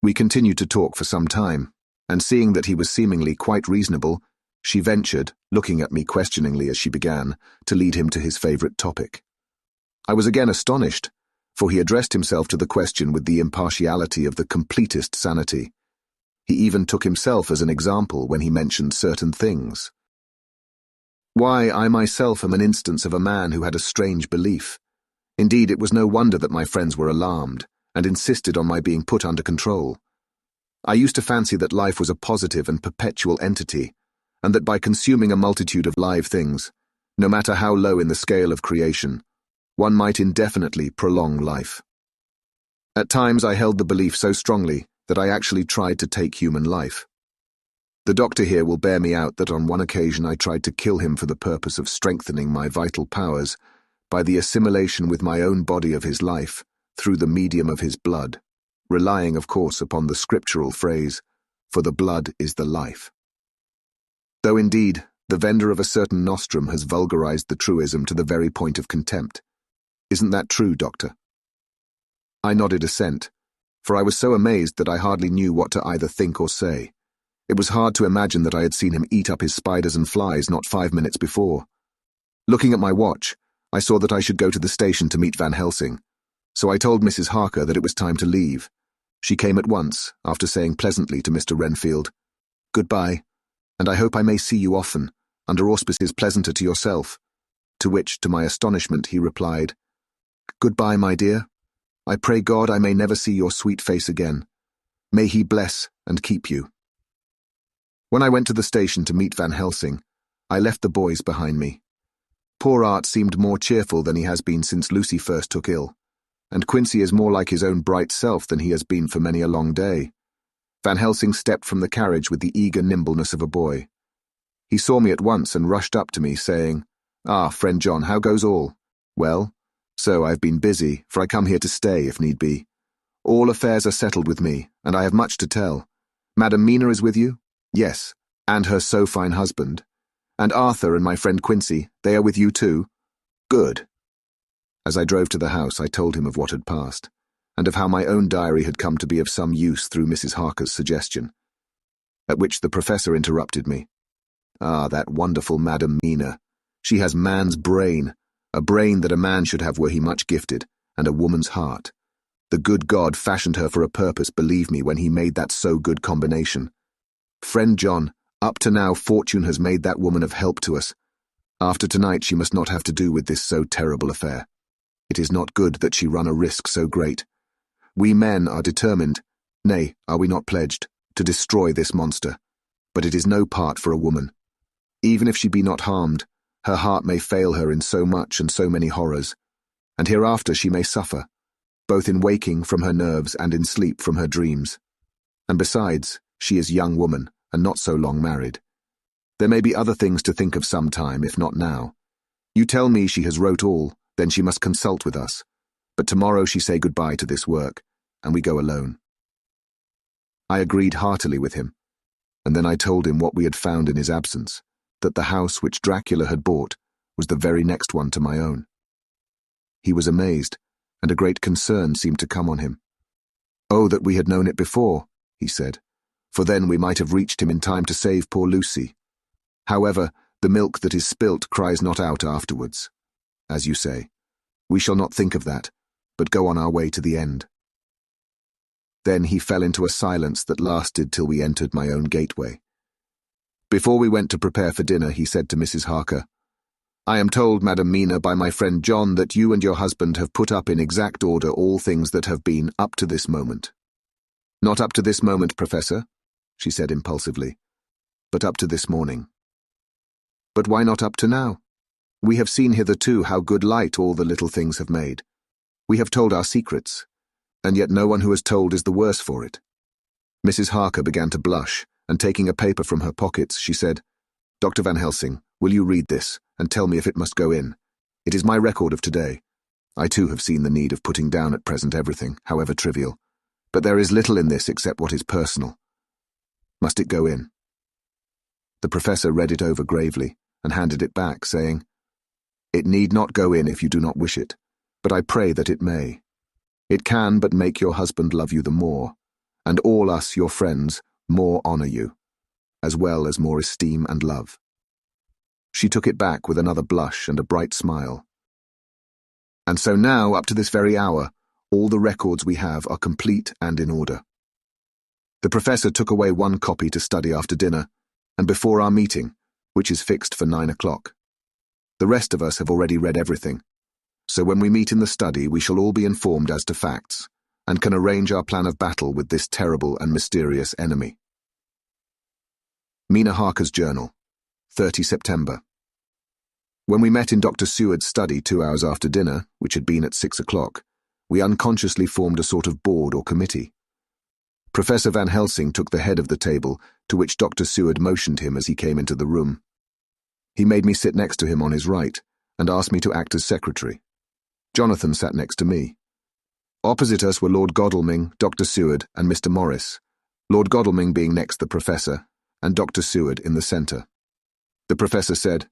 A: We continued to talk for some time, and seeing that he was seemingly quite reasonable, she ventured, looking at me questioningly as she began, to lead him to his favourite topic. I was again astonished, for he addressed himself to the question with the impartiality of the completest sanity. He even took himself as an example when he mentioned certain things. Why, I myself am an instance of a man who had a strange belief. Indeed, it was no wonder that my friends were alarmed, and insisted on my being put under control. I used to fancy that life was a positive and perpetual entity, and that by consuming a multitude of live things, no matter how low in the scale of creation, one might indefinitely prolong life. At times I held the belief so strongly that I actually tried to take human life. The doctor here will bear me out that on one occasion I tried to kill him for the purpose of strengthening my vital powers by the assimilation with my own body of his life through the medium of his blood, relying, of course, upon the scriptural phrase, "For the blood is the life." Though indeed, the vendor of a certain nostrum has vulgarized the truism to the very point of contempt. Isn't that true, Doctor? I nodded assent, for I was so amazed that I hardly knew what to either think or say. It was hard to imagine that I had seen him eat up his spiders and flies not 5 minutes before. Looking at my watch, I saw that I should go to the station to meet Van Helsing, so I told Mrs. Harker that it was time to leave. She came at once, after saying pleasantly to Mr. Renfield, "Goodbye, and I hope I may see you often, under auspices pleasanter to yourself," to which, to my astonishment, he replied, "Goodbye, my dear. I pray God I may never see your sweet face again. May he bless and keep you." When I went to the station to meet Van Helsing, I left the boys behind me. Poor Art seemed more cheerful than he has been since Lucy first took ill, and Quincy is more like his own bright self than he has been for many a long day. Van Helsing stepped from the carriage with the eager nimbleness of a boy. He saw me at once and rushed up to me, saying, "Ah, friend John, how goes all?" "Well, so I've been busy, for I come here to stay, if need be. All affairs are settled with me, and I have much to tell. Madam Mina is with you?" "Yes, and her so fine husband. And Arthur and my friend Quincy, they are with you too?" "Good." As I drove to the house, I told him of what had passed, and of how my own diary had come to be of some use through Mrs. Harker's suggestion. At which the professor interrupted me. "Ah, that wonderful Madam Mina. She has man's brain, a brain that a man should have were he much gifted, and a woman's heart. The good God fashioned her for a purpose, believe me, when he made that so good combination. Friend John, up to now fortune has made that woman of help to us. After tonight she must not have to do with this so terrible affair. It is not good that she run a risk so great. We men are determined, nay, are we not pledged, to destroy this monster, but it is no part for a woman. Even if she be not harmed, her heart may fail her in so much and so many horrors, and hereafter she may suffer, both in waking from her nerves and in sleep from her dreams. And besides, she is young woman, and not so long married. There may be other things to think of some time, if not now. You tell me she has wrote all, then she must consult with us. But tomorrow she say goodbye to this work, and we go alone." I agreed heartily with him, and then I told him what we had found in his absence, that the house which Dracula had bought was the very next one to my own. He was amazed, and a great concern seemed to come on him. "Oh, that we had known it before," he said, "for then we might have reached him in time to save poor Lucy. However, the milk that is spilt cries not out afterwards. As you say, we shall not think of that, but go on our way to the end." Then he fell into a silence that lasted till we entered my own gateway. Before we went to prepare for dinner, he said to Mrs. Harker, "I am told, Madam Mina, by my friend John, that you and your husband have put up in exact order all things that have been up to this moment." "Not up to this moment, Professor," she said impulsively, "but up to this morning." "But why not up to now? We have seen hitherto how good light all the little things have made. We have told our secrets, and yet no one who has told is the worse for it." Mrs. Harker began to blush, and taking a paper from her pockets, she said, "Dr. Van Helsing, will you read this, and tell me if it must go in? It is my record of today. I too have seen the need of putting down at present everything, however trivial, but there is little in this except what is personal. Must it go in?" The professor read it over gravely, and handed it back, saying, "It need not go in if you do not wish it, but I pray that it may. It can but make your husband love you the more, and all us, your friends, more honour you, as well as more esteem and love." She took it back with another blush and a bright smile. "And so now, up to this very hour, all the records we have are complete and in order. The professor took away one copy to study after dinner, and before our meeting, which is fixed for 9 o'clock. The rest of us have already read everything, so when we meet in the study we shall all be informed as to facts, and can arrange our plan of battle with this terrible and mysterious enemy." Mina Harker's Journal, 30 September. When we met in Dr. Seward's study 2 hours after dinner, which had been at 6 o'clock, we unconsciously formed a sort of board or committee. Professor Van Helsing took the head of the table, to which Dr. Seward motioned him as he came into the room. He made me sit next to him on his right, and asked me to act as secretary. Jonathan sat next to me. Opposite us were Lord Godalming, Dr. Seward, and Mr. Morris, Lord Godalming being next the professor, and Dr. Seward in the centre. The professor said,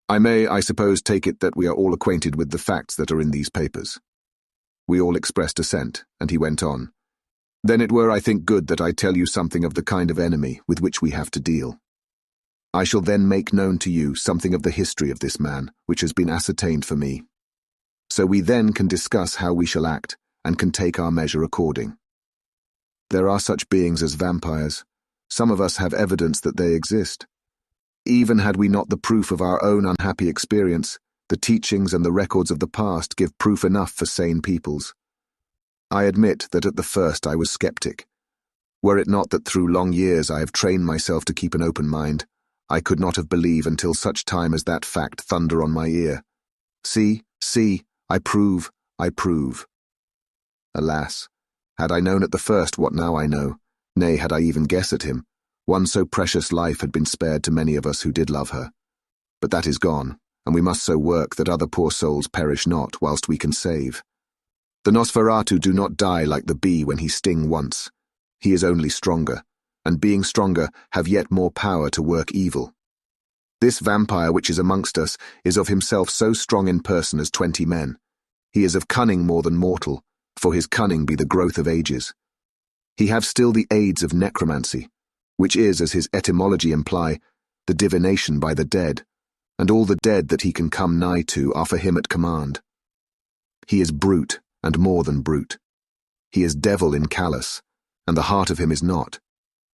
A: "I may, I suppose, take it that we are all acquainted with the facts that are in these papers." We all expressed assent, and he went on. Then it were, I think, good that I tell you something of the kind of enemy with which we have to deal. I shall then make known to you something of the history of this man, which has been ascertained for me. So we then can discuss how we shall act, and can take our measure according. There are such beings as vampires. Some of us have evidence that they exist. Even had we not the proof of our own unhappy experience, the teachings and the records of the past give proof enough for sane peoples. I admit that at the first I was skeptic. Were it not that through long years I have trained myself to keep an open mind, I could not have believed until such time as that fact thunder on my ear. See, I prove. Alas, had I known at the first what now I know, nay, had I even guessed at him, one so precious life had been spared to many of us who did love her. But that is gone, and we must so work that other poor souls perish not whilst we can save. The Nosferatu do not die like the bee when he sting once. He is only stronger, and being stronger have yet more power to work evil. This vampire which is amongst us is of himself so strong in person as 20 men. He is of cunning more than mortal, for his cunning be the growth of ages. He have still the aids of necromancy, which is, as his etymology imply, the divination by the dead, and all the dead that he can come nigh to are for him at command. He is brute, and more than brute. He is devil in callous, and the heart of him is not.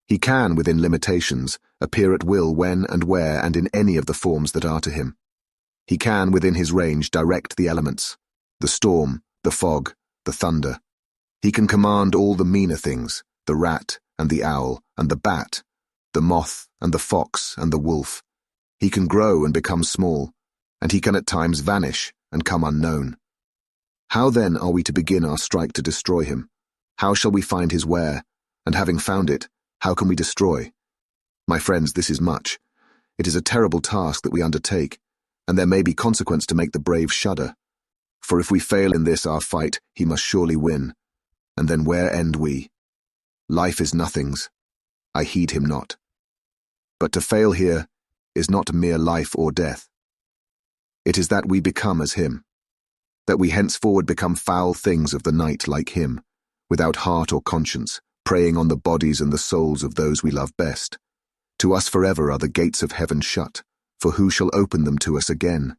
A: He can, within limitations, appear at will when and where and in any of the forms that are to him. He can, within his range, direct the elements, the storm, the fog, the thunder. He can command all the meaner things, the rat and the owl and the bat, the moth and the fox and the wolf. He can grow and become small, and he can at times vanish and come unknown. How then are we to begin our strike to destroy him? How shall we find his where? And having found it, how can we destroy? My friends, this is much. It is a terrible task that we undertake, and there may be consequence to make the brave shudder. For if we fail in this our fight, he must surely win. And then where end we? Life is nothing's. I heed him not. But to fail here is not mere life or death. It is that we become as him, that we henceforward become foul things of the night like him, without heart or conscience, preying on the bodies and the souls of those we love best. To us forever are the gates of heaven shut, for who shall open them to us again?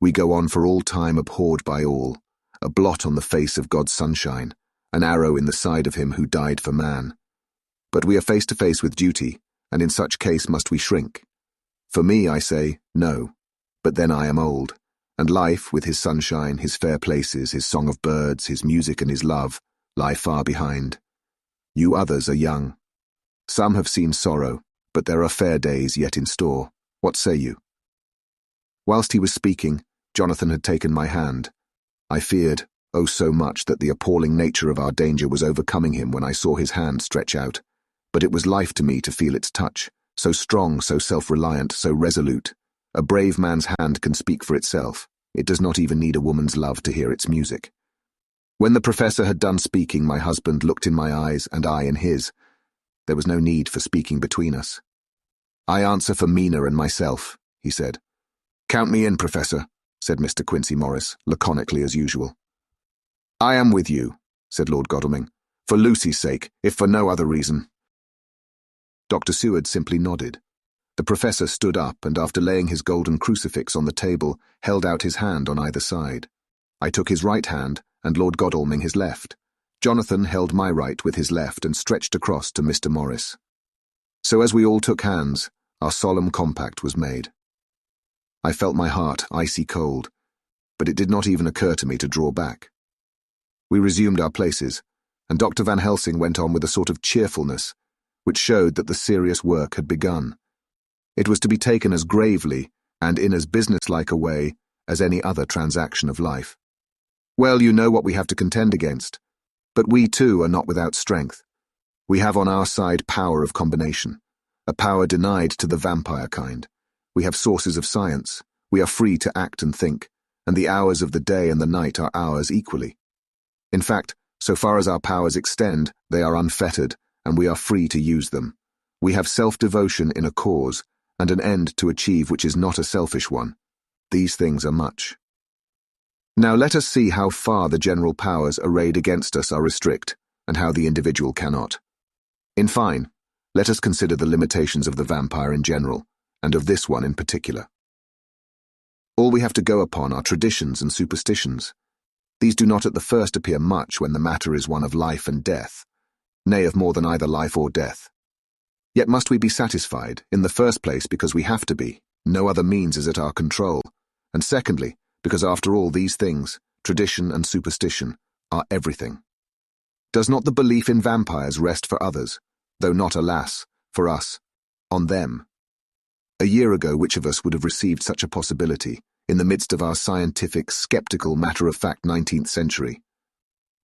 A: We go on for all time abhorred by all, a blot on the face of God's sunshine, an arrow in the side of him who died for man. But we are face to face with duty, and in such case must we shrink. For me, I say, no, but then I am old, and life, with his sunshine, his fair places, his song of birds, his music and his love, lie far behind. You others are young. Some have seen sorrow, but there are fair days yet in store. What say you? Whilst he was speaking, Jonathan had taken my hand. I feared, oh so much, that the appalling nature of our danger was overcoming him when I saw his hand stretch out. But it was life to me to feel its touch, so strong, so self-reliant, so resolute. A brave man's hand can speak for itself. It does not even need a woman's love to hear its music. When the professor had done speaking, my husband looked in my eyes and I in his. There was no need for speaking between us. I answer for Mina and myself, he said. Count me in, Professor, said Mr. Quincy Morris, laconically as usual. I am with you, said Lord Godalming, for Lucy's sake, if for no other reason. Dr. Seward simply nodded. The professor stood up and, after laying his golden crucifix on the table, held out his hand on either side. I took his right hand, and Lord Godalming his left. Jonathan held my right with his left and stretched across to Mr. Morris. So as we all took hands, our solemn compact was made. I felt my heart icy cold, but it did not even occur to me to draw back. We resumed our places, and Dr. Van Helsing went on with a sort of cheerfulness, which showed that the serious work had begun. It was to be taken as gravely and in as businesslike a way as any other transaction of life. Well, you know what we have to contend against, but we too are not without strength. We have on our side power of combination, a power denied to the vampire kind. We have sources of science, we are free to act and think, and the hours of the day and the night are ours equally. In fact, so far as our powers extend, they are unfettered, and we are free to use them. We have self-devotion in a cause, and an end to achieve which is not a selfish one. These things are much. Now let us see how far the general powers arrayed against us are restrict, and how the individual cannot. In fine, let us consider the limitations of the vampire in general, and of this one in particular. All we have to go upon are traditions and superstitions. These do not at the first appear much when the matter is one of life and death, nay, of more than either life or death. Yet must we be satisfied, in the first place because we have to be, no other means is at our control, and secondly, because after all these things, tradition and superstition, are everything. Does not the belief in vampires rest for others, though not, alas, for us, on them? A year ago, which of us would have received such a possibility, in the midst of our scientific, skeptical, matter-of-fact 19th century?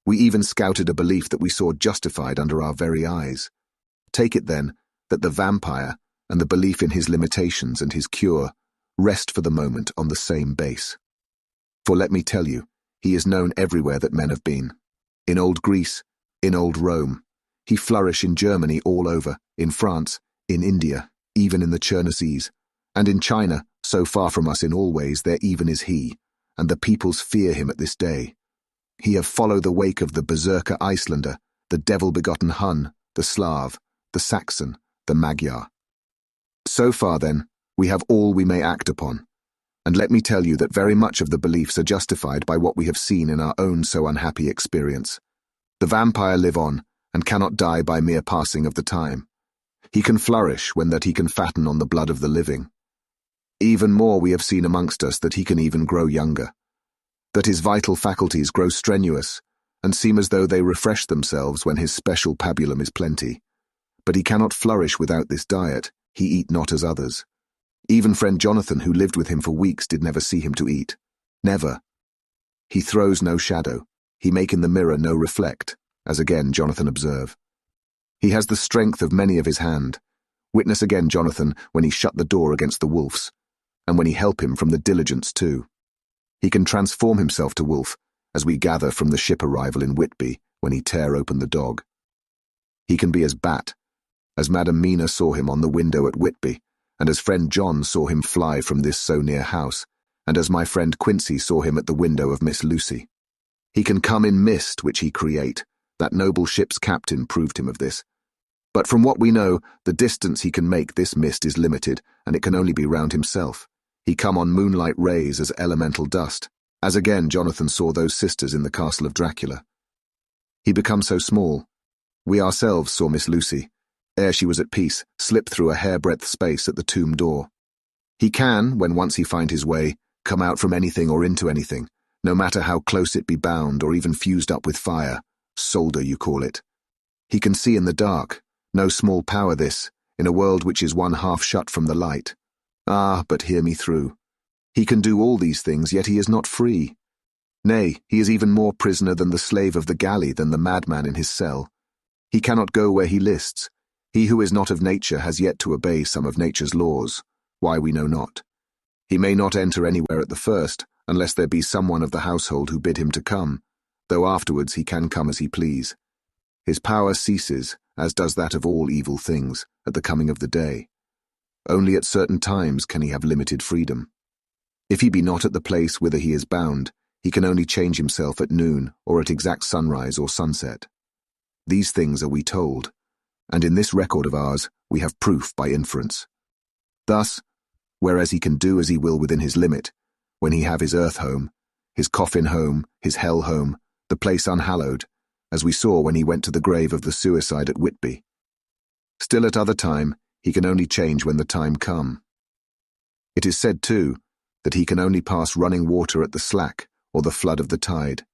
A: We even scouted a belief that we saw justified under our very eyes. Take it, then, that the vampire, and the belief in his limitations and his cure, rest for the moment on the same base. For let me tell you, he is known everywhere that men have been. In old Greece, in old Rome. He flourished in Germany all over, in France, in India, even in the Chernonese, and in China, so far from us in all ways, there even is he, and the peoples fear him at this day. He have followed the wake of the berserker Icelander, the devil-begotten Hun, the Slav, the Saxon, the Magyar. So far, then, we have all we may act upon, and let me tell you that very much of the beliefs are justified by what we have seen in our own so unhappy experience. The vampire live on, and cannot die by mere passing of the time. He can flourish when that he can fatten on the blood of the living. Even more we have seen amongst us that he can even grow younger, that his vital faculties grow strenuous, and seem as though they refresh themselves when his special pabulum is plenty. But he cannot flourish without this diet, he eat not as others. Even friend Jonathan, who lived with him for weeks, did never see him to eat. Never. He throws no shadow, he make in the mirror no reflect, as again Jonathan observe. He has the strength of many of his hand. Witness again Jonathan when he shut the door against the wolves, and when he help him from the diligence too. He can transform himself to wolf, as we gather from the ship arrival in Whitby when he tear open the dog. He can be as bat, as Madam Mina saw him on the window at Whitby, and as friend John saw him fly from this so near house, and as my friend Quincy saw him at the window of Miss Lucy. He can come in mist which he create, that noble ship's captain proved him of this. But from what we know, the distance he can make this mist is limited, and it can only be round himself. He come on moonlight rays as elemental dust, as again Jonathan saw those sisters in the castle of Dracula. He becomes so small. We ourselves saw Miss Lucy, ere she was at peace, slip through a hair-breadth space at the tomb door. He can, when once he find his way, come out from anything or into anything, no matter how close it be bound or even fused up with fire, solder you call it. He can see in the dark, no small power this, in a world which is one half shut from the light. Ah, but hear me through. He can do all these things, yet he is not free. Nay, he is even more prisoner than the slave of the galley, than the madman in his cell. He cannot go where he lists. He who is not of nature has yet to obey some of nature's laws, why we know not. He may not enter anywhere at the first, unless there be someone of the household who bid him to come, though afterwards he can come as he please. His power ceases, as does that of all evil things, at the coming of the day. Only at certain times can he have limited freedom. If he be not at the place whither he is bound, he can only change himself at noon or at exact sunrise or sunset. These things are we told, and in this record of ours we have proof by inference. Thus, whereas he can do as he will within his limit, when he have his earth home, his coffin home, his hell home, the place unhallowed, as we saw when he went to the grave of the suicide at Whitby. Still at other time, he can only change when the time come. It is said, too, that he can only pass running water at the slack or the flood of the tide.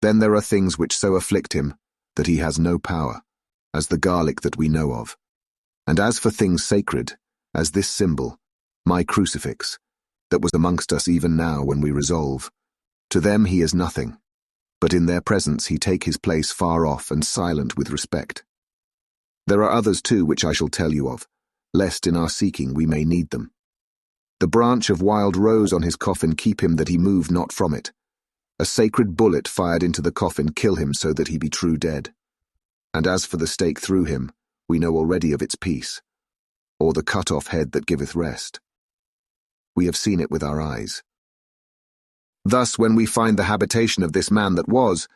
A: Then there are things which so afflict him that he has no power, as the garlic that we know of. And as for things sacred, as this symbol, my crucifix, that was amongst us even now when we resolve, to them he is nothing, but in their presence he take his place far off and silent with respect. There are others too which I shall tell you of, lest in our seeking we may need them. The branch of wild rose on his coffin keep him that he move not from it. A sacred bullet fired into the coffin kill him so that he be true dead. And as for the stake through him, we know already of its peace, or the cut-off head that giveth rest. We have seen it with our eyes. Thus, when we find the habitation of this man that was,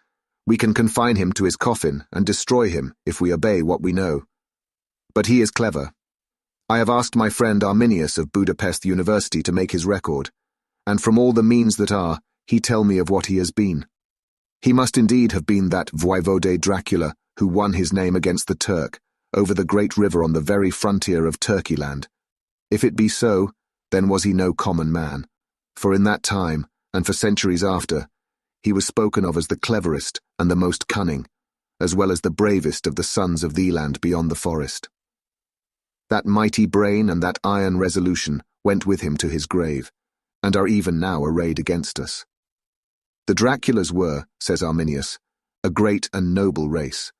A: We can confine him to his coffin and destroy him if we obey what we know. But he is clever. I have asked my friend Arminius of Budapest University to make his record, and from all the means that are, he tell me of what he has been. He must indeed have been that voivode Dracula who won his name against the Turk, over the great river on the very frontier of Turkeyland. If it be so, then was he no common man, for in that time, and for centuries after, he was spoken of as the cleverest and the most cunning, as well as the bravest of the sons of the land beyond the forest. That mighty brain and that iron resolution went with him to his grave, and are even now arrayed against us. The Draculas were, says Arminius, a great and noble race,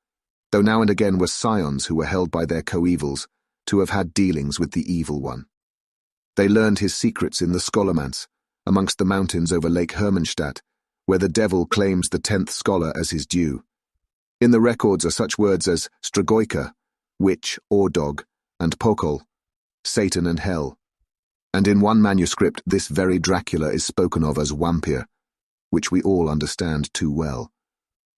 A: though now and again were scions who were held by their coevals to have had dealings with the evil one. They learned his secrets in the Scholomance, amongst the mountains over Lake Hermannstadt, where the devil claims the 10th scholar as his due. In the records are such words as Stragoika, witch or dog, and Pokol, Satan and hell. And in one manuscript this very Dracula is spoken of as Wampir, which we all understand too well.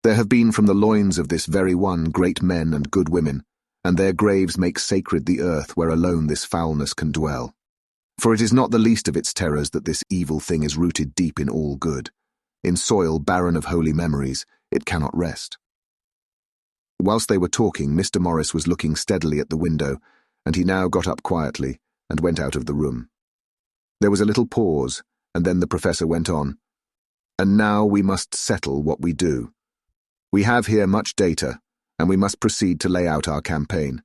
A: There have been from the loins of this very one great men and good women, and their graves make sacred the earth where alone this foulness can dwell. For it is not the least of its terrors that this evil thing is rooted deep in all good. In soil barren of holy memories, it cannot rest. Whilst they were talking, Mr. Morris was looking steadily at the window, and he now got up quietly and went out of the room. There was a little pause, and then the professor went on. And now we must settle what we do. We have here much data, and we must proceed to lay out our campaign.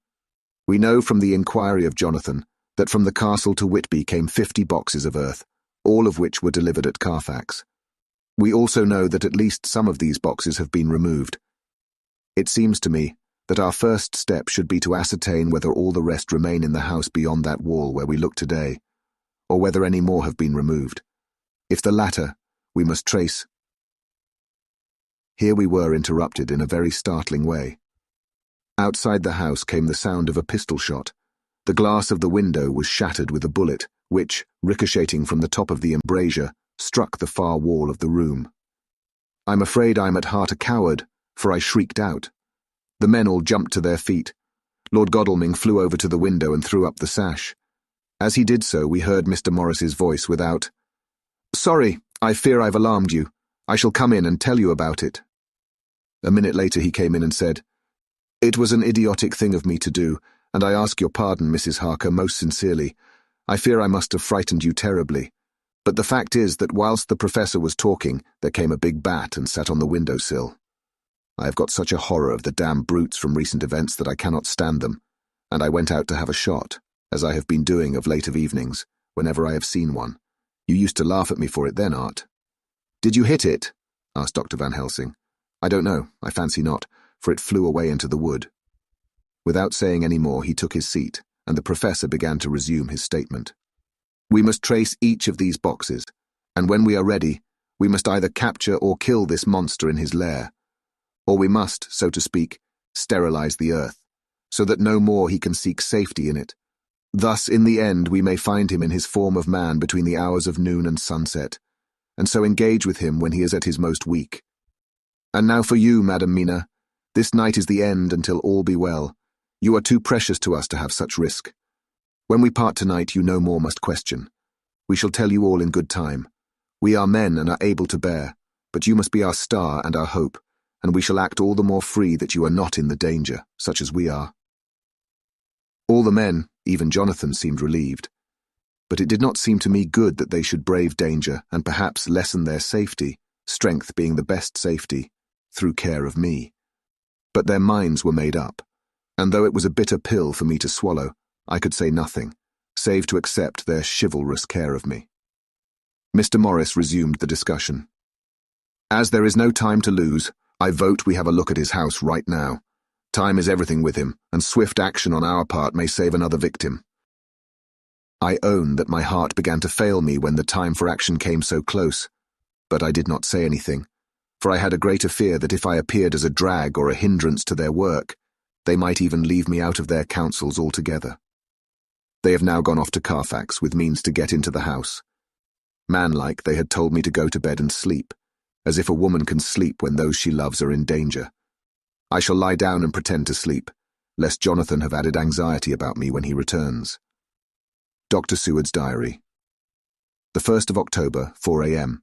A: We know from the inquiry of Jonathan that from the castle to Whitby came 50 boxes of earth, all of which were delivered at Carfax. We also know that at least some of these boxes have been removed. It seems to me that our first step should be to ascertain whether all the rest remain in the house beyond that wall where we look today, or whether any more have been removed. If the latter, we must trace. Here we were interrupted in a very startling way. Outside the house came the sound of a pistol shot. The glass of the window was shattered with a bullet, which, ricocheting from the top of the embrasure, struck the far wall of the room. I'm afraid I'm at heart a coward, for I shrieked out. The men all jumped to their feet. Lord Godalming flew over to the window and threw up the sash. As he did so, we heard Mr. Morris's voice without. "Sorry, I fear I've alarmed you. I shall come in and tell you about it." A minute later he came in and said, "It was an idiotic thing of me to do, and I ask your pardon, Mrs. Harker, most sincerely. I fear I must have frightened you terribly. But the fact is that whilst the professor was talking, there came a big bat and sat on the window-sill. I have got such a horror of the damned brutes from recent events that I cannot stand them, and I went out to have a shot, as I have been doing of late of evenings, whenever I have seen one. You used to laugh at me for it then, Art." "Did you hit it?" asked Dr. Van Helsing. "I don't know, I fancy not, for it flew away into the wood." Without saying any more, he took his seat, and the professor began to resume his statement. "We must trace each of these boxes, and when we are ready, we must either capture or kill this monster in his lair, or we must, so to speak, sterilize the earth, so that no more he can seek safety in it. Thus, in the end, we may find him in his form of man between the hours of noon and sunset, and so engage with him when he is at his most weak. And now for you, Madam Mina. This night is the end until all be well. You are too precious to us to have such risk. When we part tonight, you no more must question. We shall tell you all in good time. We are men and are able to bear, but you must be our star and our hope, and we shall act all the more free that you are not in the danger, such as we are." All the men, even Jonathan, seemed relieved. But it did not seem to me good that they should brave danger and perhaps lessen their safety, strength being the best safety, through care of me. But their minds were made up, and though it was a bitter pill for me to swallow, I could say nothing, save to accept their chivalrous care of me. Mr. Morris resumed the discussion. "As there is no time to lose, I vote we have a look at his house right now. Time is everything with him, and swift action on our part may save another victim." I own that my heart began to fail me when the time for action came so close, but I did not say anything, for I had a greater fear that if I appeared as a drag or a hindrance to their work, they might even leave me out of their counsels altogether. They have now gone off to Carfax with means to get into the house. Manlike, they had told me to go to bed and sleep, as if a woman can sleep when those she loves are in danger. I shall lie down and pretend to sleep, lest Jonathan have added anxiety about me when he returns. Dr. Seward's Diary. The 1st of October, 4 a.m.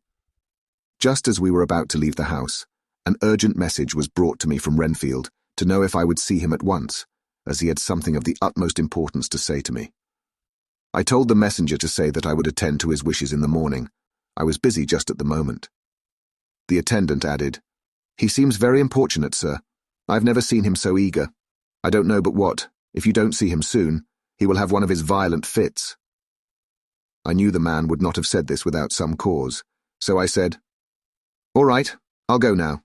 A: Just as we were about to leave the house, an urgent message was brought to me from Renfield to know if I would see him at once, as he had something of the utmost importance to say to me. I told the messenger to say that I would attend to his wishes in the morning. I was busy just at the moment. The attendant added, "He seems very importunate, sir. I've never seen him so eager. I don't know but what, if you don't see him soon, he will have one of his violent fits." I knew the man would not have said this without some cause, so I said, "All right, I'll go now,"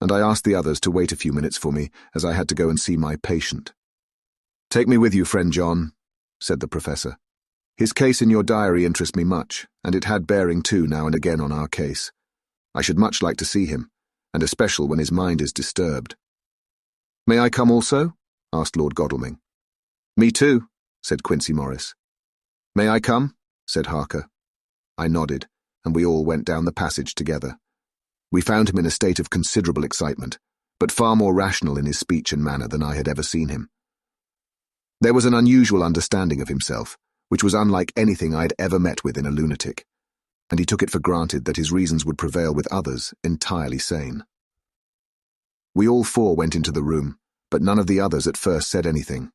A: and I asked the others to wait a few minutes for me, as I had to go and see my patient. "Take me with you, friend John," said the professor. "His case in your diary interests me much, and it had bearing too now and again on our case. I should much like to see him, and especially when his mind is disturbed." "May I come also?" asked Lord Godalming. "Me too," said Quincy Morris. "May I come?" said Harker. I nodded, and we all went down the passage together. We found him in a state of considerable excitement, but far more rational in his speech and manner than I had ever seen him. There was an unusual understanding of himself, which was unlike anything I had ever met with in a lunatic, and he took it for granted that his reasons would prevail with others, entirely sane. We all four went into the room, but none of the others at first said anything.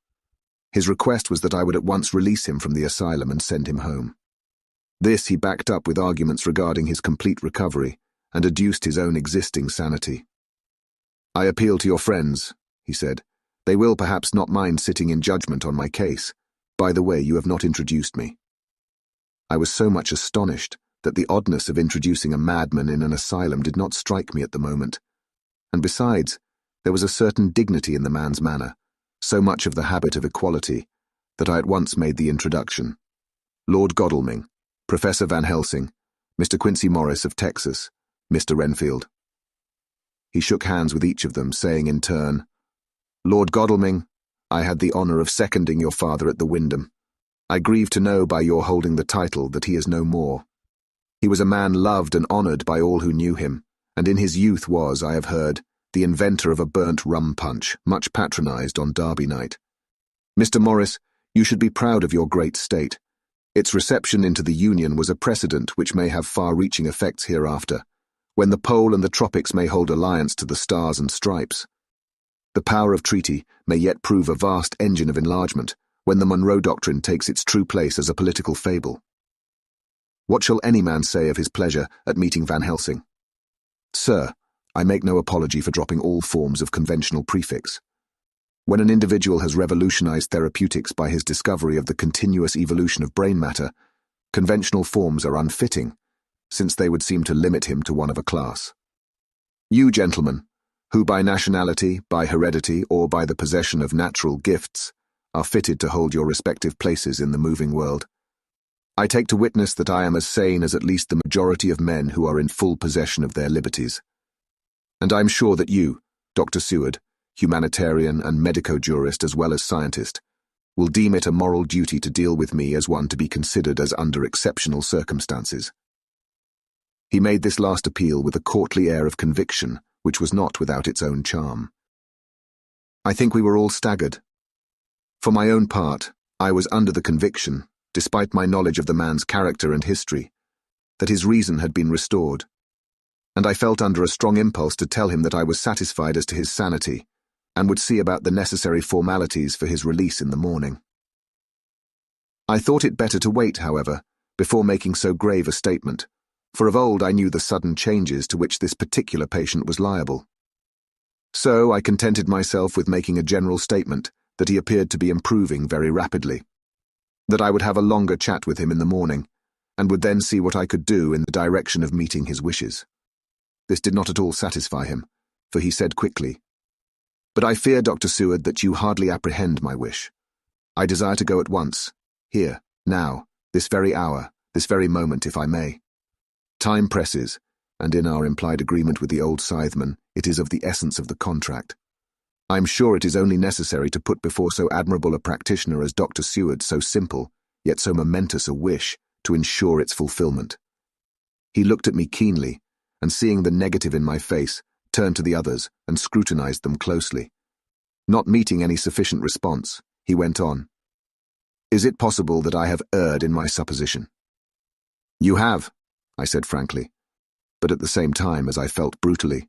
A: His request was that I would at once release him from the asylum and send him home. This he backed up with arguments regarding his complete recovery, and adduced his own existing sanity. "I appeal to your friends," he said. "They will perhaps not mind sitting in judgment on my case. By the way, you have not introduced me." I was so much astonished that the oddness of introducing a madman in an asylum did not strike me at the moment, and besides, there was a certain dignity in the man's manner, so much of the habit of equality, that I at once made the introduction. Lord Godalming, Professor Van Helsing, Mr. Quincy Morris of Texas, Mr. Renfield. He shook hands with each of them, saying in turn, "Lord Godalming, I had the honour of seconding your father at the Wyndham. I grieve to know by your holding the title that he is no more. He was a man loved and honoured by all who knew him, and in his youth was, I have heard, the inventor of a burnt rum punch, much patronised on Derby night. Mr. Morris, you should be proud of your great state. Its reception into the Union was a precedent which may have far-reaching effects hereafter, when the Pole and the Tropics may hold alliance to the Stars and Stripes. The power of treaty may yet prove a vast engine of enlargement, when the Monroe Doctrine takes its true place as a political fable. What shall any man say of his pleasure at meeting Van Helsing? Sir, I make no apology for dropping all forms of conventional prefix. When an individual has revolutionized therapeutics by his discovery of the continuous evolution of brain matter, conventional forms are unfitting, since they would seem to limit him to one of a class. You, gentlemen, who by nationality, by heredity, or by the possession of natural gifts, are fitted to hold your respective places in the moving world, I take to witness that I am as sane as at least the majority of men who are in full possession of their liberties. And I am sure that you, Dr. Seward, humanitarian and medico-jurist as well as scientist, will deem it a moral duty to deal with me as one to be considered as under exceptional circumstances. He made this last appeal with a courtly air of conviction, which was not without its own charm. I think we were all staggered. For my own part, I was under the conviction, despite my knowledge of the man's character and history, that his reason had been restored, and I felt under a strong impulse to tell him that I was satisfied as to his sanity, and would see about the necessary formalities for his release in the morning. I thought it better to wait, however, before making so grave a statement, for of old I knew the sudden changes to which this particular patient was liable. So I contented myself with making a general statement that he appeared to be improving very rapidly, that I would have a longer chat with him in the morning, and would then see what I could do in the direction of meeting his wishes. This did not at all satisfy him, for he said quickly, "But I fear, Dr. Seward, that you hardly apprehend my wish. I desire to go at once, here, now, this very hour, this very moment, if I may. Time presses, and in our implied agreement with the old scytheman, it is of the essence of the contract. I am sure it is only necessary to put before so admirable a practitioner as Dr. Seward so simple, yet so momentous a wish, to ensure its fulfilment." He looked at me keenly, and seeing the negative in my face, turned to the others and scrutinized them closely. Not meeting any sufficient response, he went on. Is it possible that I have erred in my supposition? You have, I said frankly, but at the same time as I felt brutally.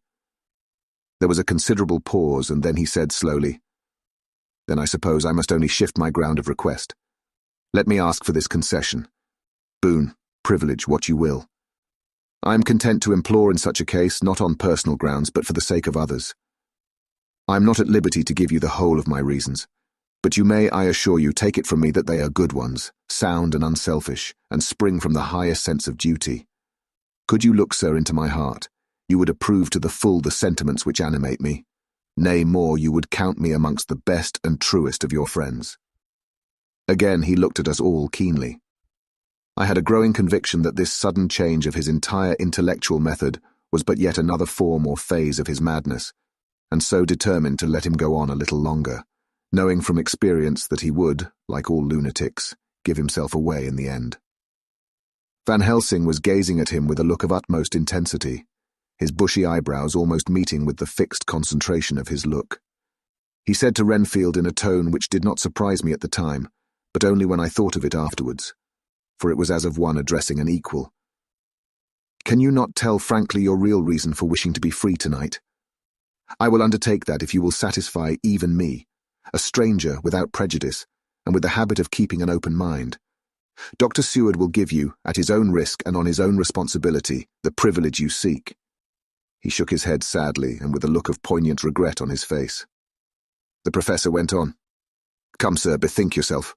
A: There was a considerable pause, and then he said slowly, Then I suppose I must only shift my ground of request. Let me ask for this concession. Boon, privilege, what you will. I am content to implore in such a case, not on personal grounds, but for the sake of others. I am not at liberty to give you the whole of my reasons, but you may, I assure you, take it from me that they are good ones, sound and unselfish, and spring from the highest sense of duty. Could you look, sir, into my heart, you would approve to the full the sentiments which animate me. Nay, more, you would count me amongst the best and truest of your friends. Again he looked at us all keenly. I had a growing conviction that this sudden change of his entire intellectual method was but yet another form or phase of his madness, and so determined to let him go on a little longer, knowing from experience that he would, like all lunatics, give himself away in the end. Van Helsing was gazing at him with a look of utmost intensity, his bushy eyebrows almost meeting with the fixed concentration of his look. He said to Renfield in a tone which did not surprise me at the time, but only when I thought of it afterwards, for it was as of one addressing an equal. Can you not tell frankly your real reason for wishing to be free tonight? I will undertake that if you will satisfy even me, a stranger without prejudice, and with the habit of keeping an open mind. Dr. Seward will give you, at his own risk and on his own responsibility, the privilege you seek. He shook his head sadly and with a look of poignant regret on his face. The professor went on. Come, sir, bethink yourself.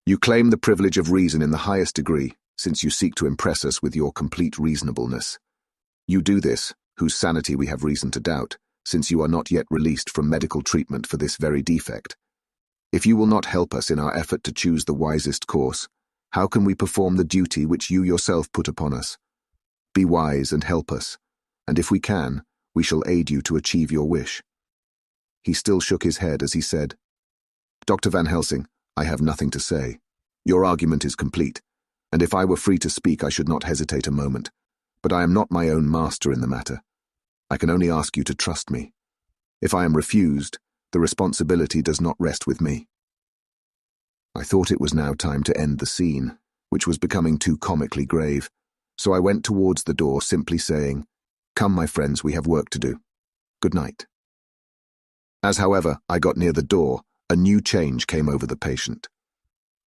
A: You claim the privilege of reason in the highest degree, since you seek to impress us with your complete reasonableness. You do this, whose sanity we have reason to doubt, since you are not yet released from medical treatment for this very defect. If you will not help us in our effort to choose the wisest course, how can we perform the duty which you yourself put upon us? Be wise and help us, and if we can, we shall aid you to achieve your wish. He still shook his head as he said, Dr. Van Helsing, I have nothing to say. Your argument is complete, and if I were free to speak I should not hesitate a moment, but I am not my own master in the matter. I can only ask you to trust me. If I am refused, the responsibility does not rest with me. I thought it was now time to end the scene, which was becoming too comically grave, so I went towards the door simply saying, Come, my friends, we have work to do. Good night. As, however, I got near the door, a new change came over the patient.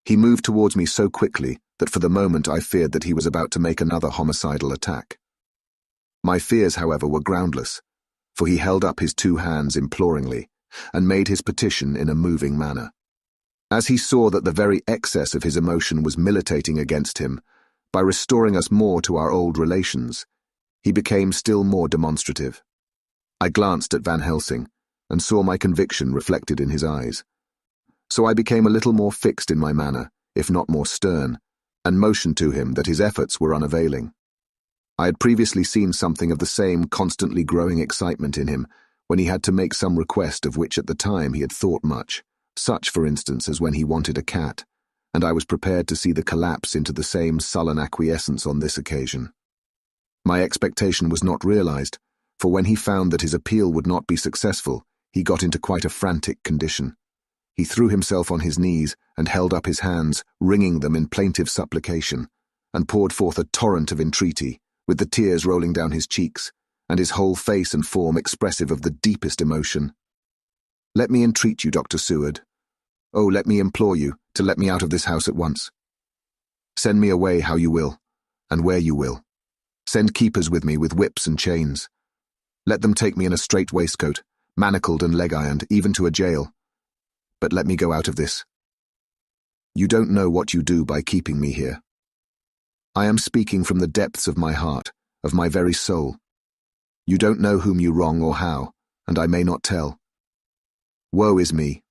A: He moved towards me so quickly that for the moment I feared that he was about to make another homicidal attack. My fears, however, were groundless, for he held up his two hands imploringly and made his petition in a moving manner. As he saw that the very excess of his emotion was militating against him, by restoring us more to our old relations, he became still more demonstrative. I glanced at Van Helsing and saw my conviction reflected in his eyes. So I became a little more fixed in my manner, if not more stern, and motioned to him that his efforts were unavailing. I had previously seen something of the same constantly growing excitement in him when he had to make some request of which at the time he had thought much, such, for instance, as when he wanted a cat, and I was prepared to see the collapse into the same sullen acquiescence on this occasion. My expectation was not realized, for when he found that his appeal would not be successful, he got into quite a frantic condition. He threw himself on his knees and held up his hands, wringing them in plaintive supplication, and poured forth a torrent of entreaty, with the tears rolling down his cheeks, and his whole face and form expressive of the deepest emotion. Let me entreat you, Dr. Seward. Oh, let me implore you to let me out of this house at once. Send me away how you will, and where you will. Send keepers with me with whips and chains. Let them take me in a strait waistcoat, manacled and leg-ironed, even to a jail. But let me go out of this. You don't know what you do by keeping me here. I am speaking from the depths of my heart, of my very soul. You don't know whom you wrong or how, and I may not tell. Woe is me.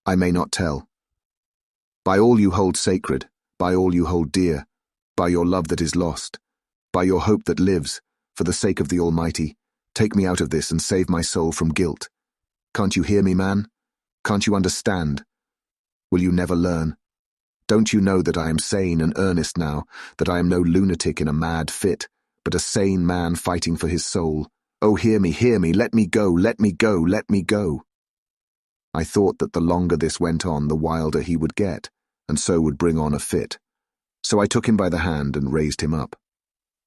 A: I may not tell. By all you hold sacred, by all you hold dear, by your love that is lost, by your hope that lives, for the sake of the Almighty, take me out of this and save my soul from guilt. Can't you hear me, man? Can't you understand? Will you never learn? Don't you know that I am sane and earnest now, that I am no lunatic in a mad fit, but a sane man fighting for his soul. Oh, hear me, let me go, let me go, let me go. I thought that the longer this went on, the wilder he would get, and so would bring on a fit. So I took him by the hand and raised him up.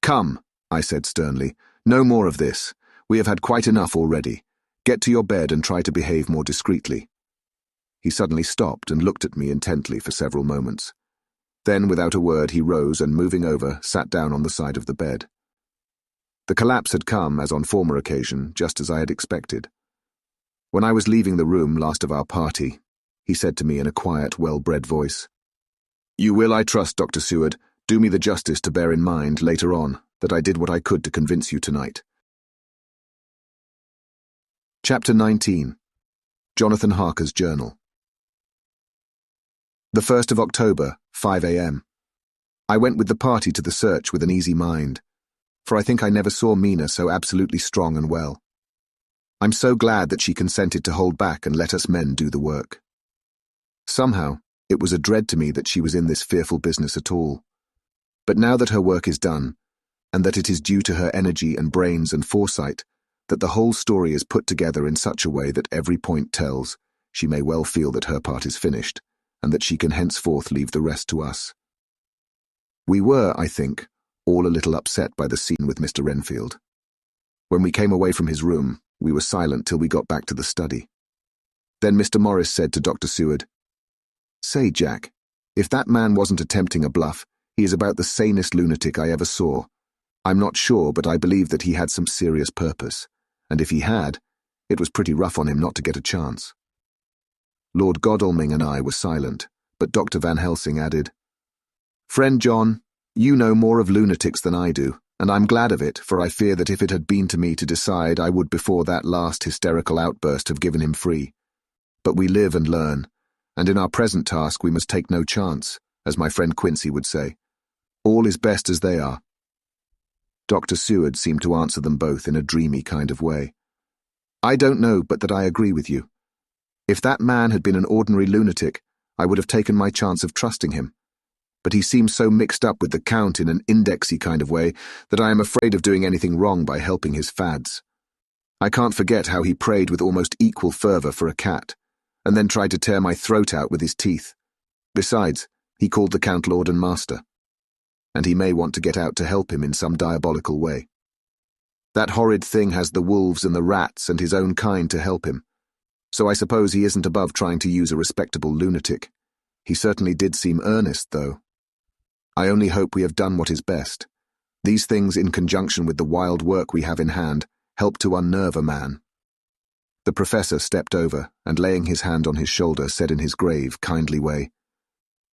A: Come, I said sternly, no more of this. We have had quite enough already. Get to your bed and try to behave more discreetly. He suddenly stopped and looked at me intently for several moments. Then, without a word, he rose and, moving over, sat down on the side of the bed. The collapse had come, as on former occasion, just as I had expected. When I was leaving the room last of our party, he said to me in a quiet, well-bred voice, "You will, I trust, Dr. Seward, do me the justice to bear in mind, later on, that I did what I could to convince you tonight." Chapter 19. Jonathan Harker's Journal. The 1st of October, 5 a.m. I went with the party to the search with an easy mind, for I think I never saw Mina so absolutely strong and well. I'm so glad that she consented to hold back and let us men do the work. Somehow, it was a dread to me that she was in this fearful business at all. But now that her work is done, and that it is due to her energy and brains and foresight, that the whole story is put together in such a way that every point tells, she may well feel that her part is finished, and that she can henceforth leave the rest to us. We were, I think, all a little upset by the scene with Mr. Renfield. When we came away from his room, we were silent till we got back to the study. Then Mr. Morris said to Dr. Seward, "Say, Jack, if that man wasn't attempting a bluff, he is about the sanest lunatic I ever saw. I'm not sure, but I believe that he had some serious purpose, and if he had, it was pretty rough on him not to get a chance." Lord Godalming and I were silent, but Dr. Van Helsing added, "Friend John, you know more of lunatics than I do, and I'm glad of it, for I fear that if it had been to me to decide, I would before that last hysterical outburst have given him free. But we live and learn, and in our present task we must take no chance, as my friend Quincy would say. All is best as they are." Dr. Seward seemed to answer them both in a dreamy kind of way. "I don't know but that I agree with you. If that man had been an ordinary lunatic, I would have taken my chance of trusting him. But he seems so mixed up with the Count in an indexy kind of way that I am afraid of doing anything wrong by helping his fads. I can't forget how he prayed with almost equal fervour for a cat, and then tried to tear my throat out with his teeth. Besides, he called the Count Lord and Master. And he may want to get out to help him in some diabolical way. That horrid thing has the wolves and the rats and his own kind to help him. So I suppose he isn't above trying to use a respectable lunatic. He certainly did seem earnest, though. I only hope we have done what is best. These things, in conjunction with the wild work we have in hand, help to unnerve a man." The professor stepped over and, laying his hand on his shoulder, said in his grave, kindly way,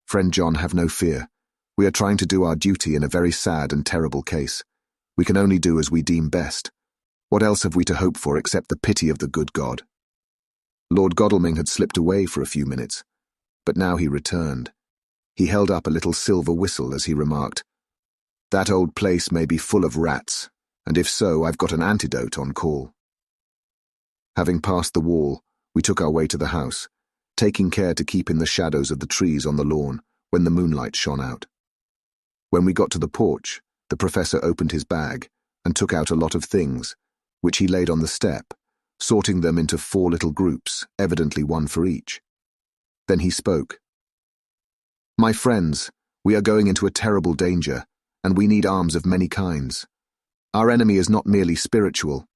A: "Friend John, have no fear. We are trying to do our duty in a very sad and terrible case. We can only do as we deem best. What else have we to hope for except the pity of the good God?" Lord Godalming had slipped away for a few minutes, but now he returned. He held up a little silver whistle as he remarked, "That old place may be full of rats, and if so, I've got an antidote on call." Having passed the wall, we took our way to the house, taking care to keep in the shadows of the trees on the lawn when the moonlight shone out. When we got to the porch, the professor opened his bag and took out a lot of things, which he laid on the step, sorting them into 4 little groups, evidently one for each. Then he spoke. "My friends, we are going into a terrible danger, and we need arms of many kinds. Our enemy is not merely spiritual.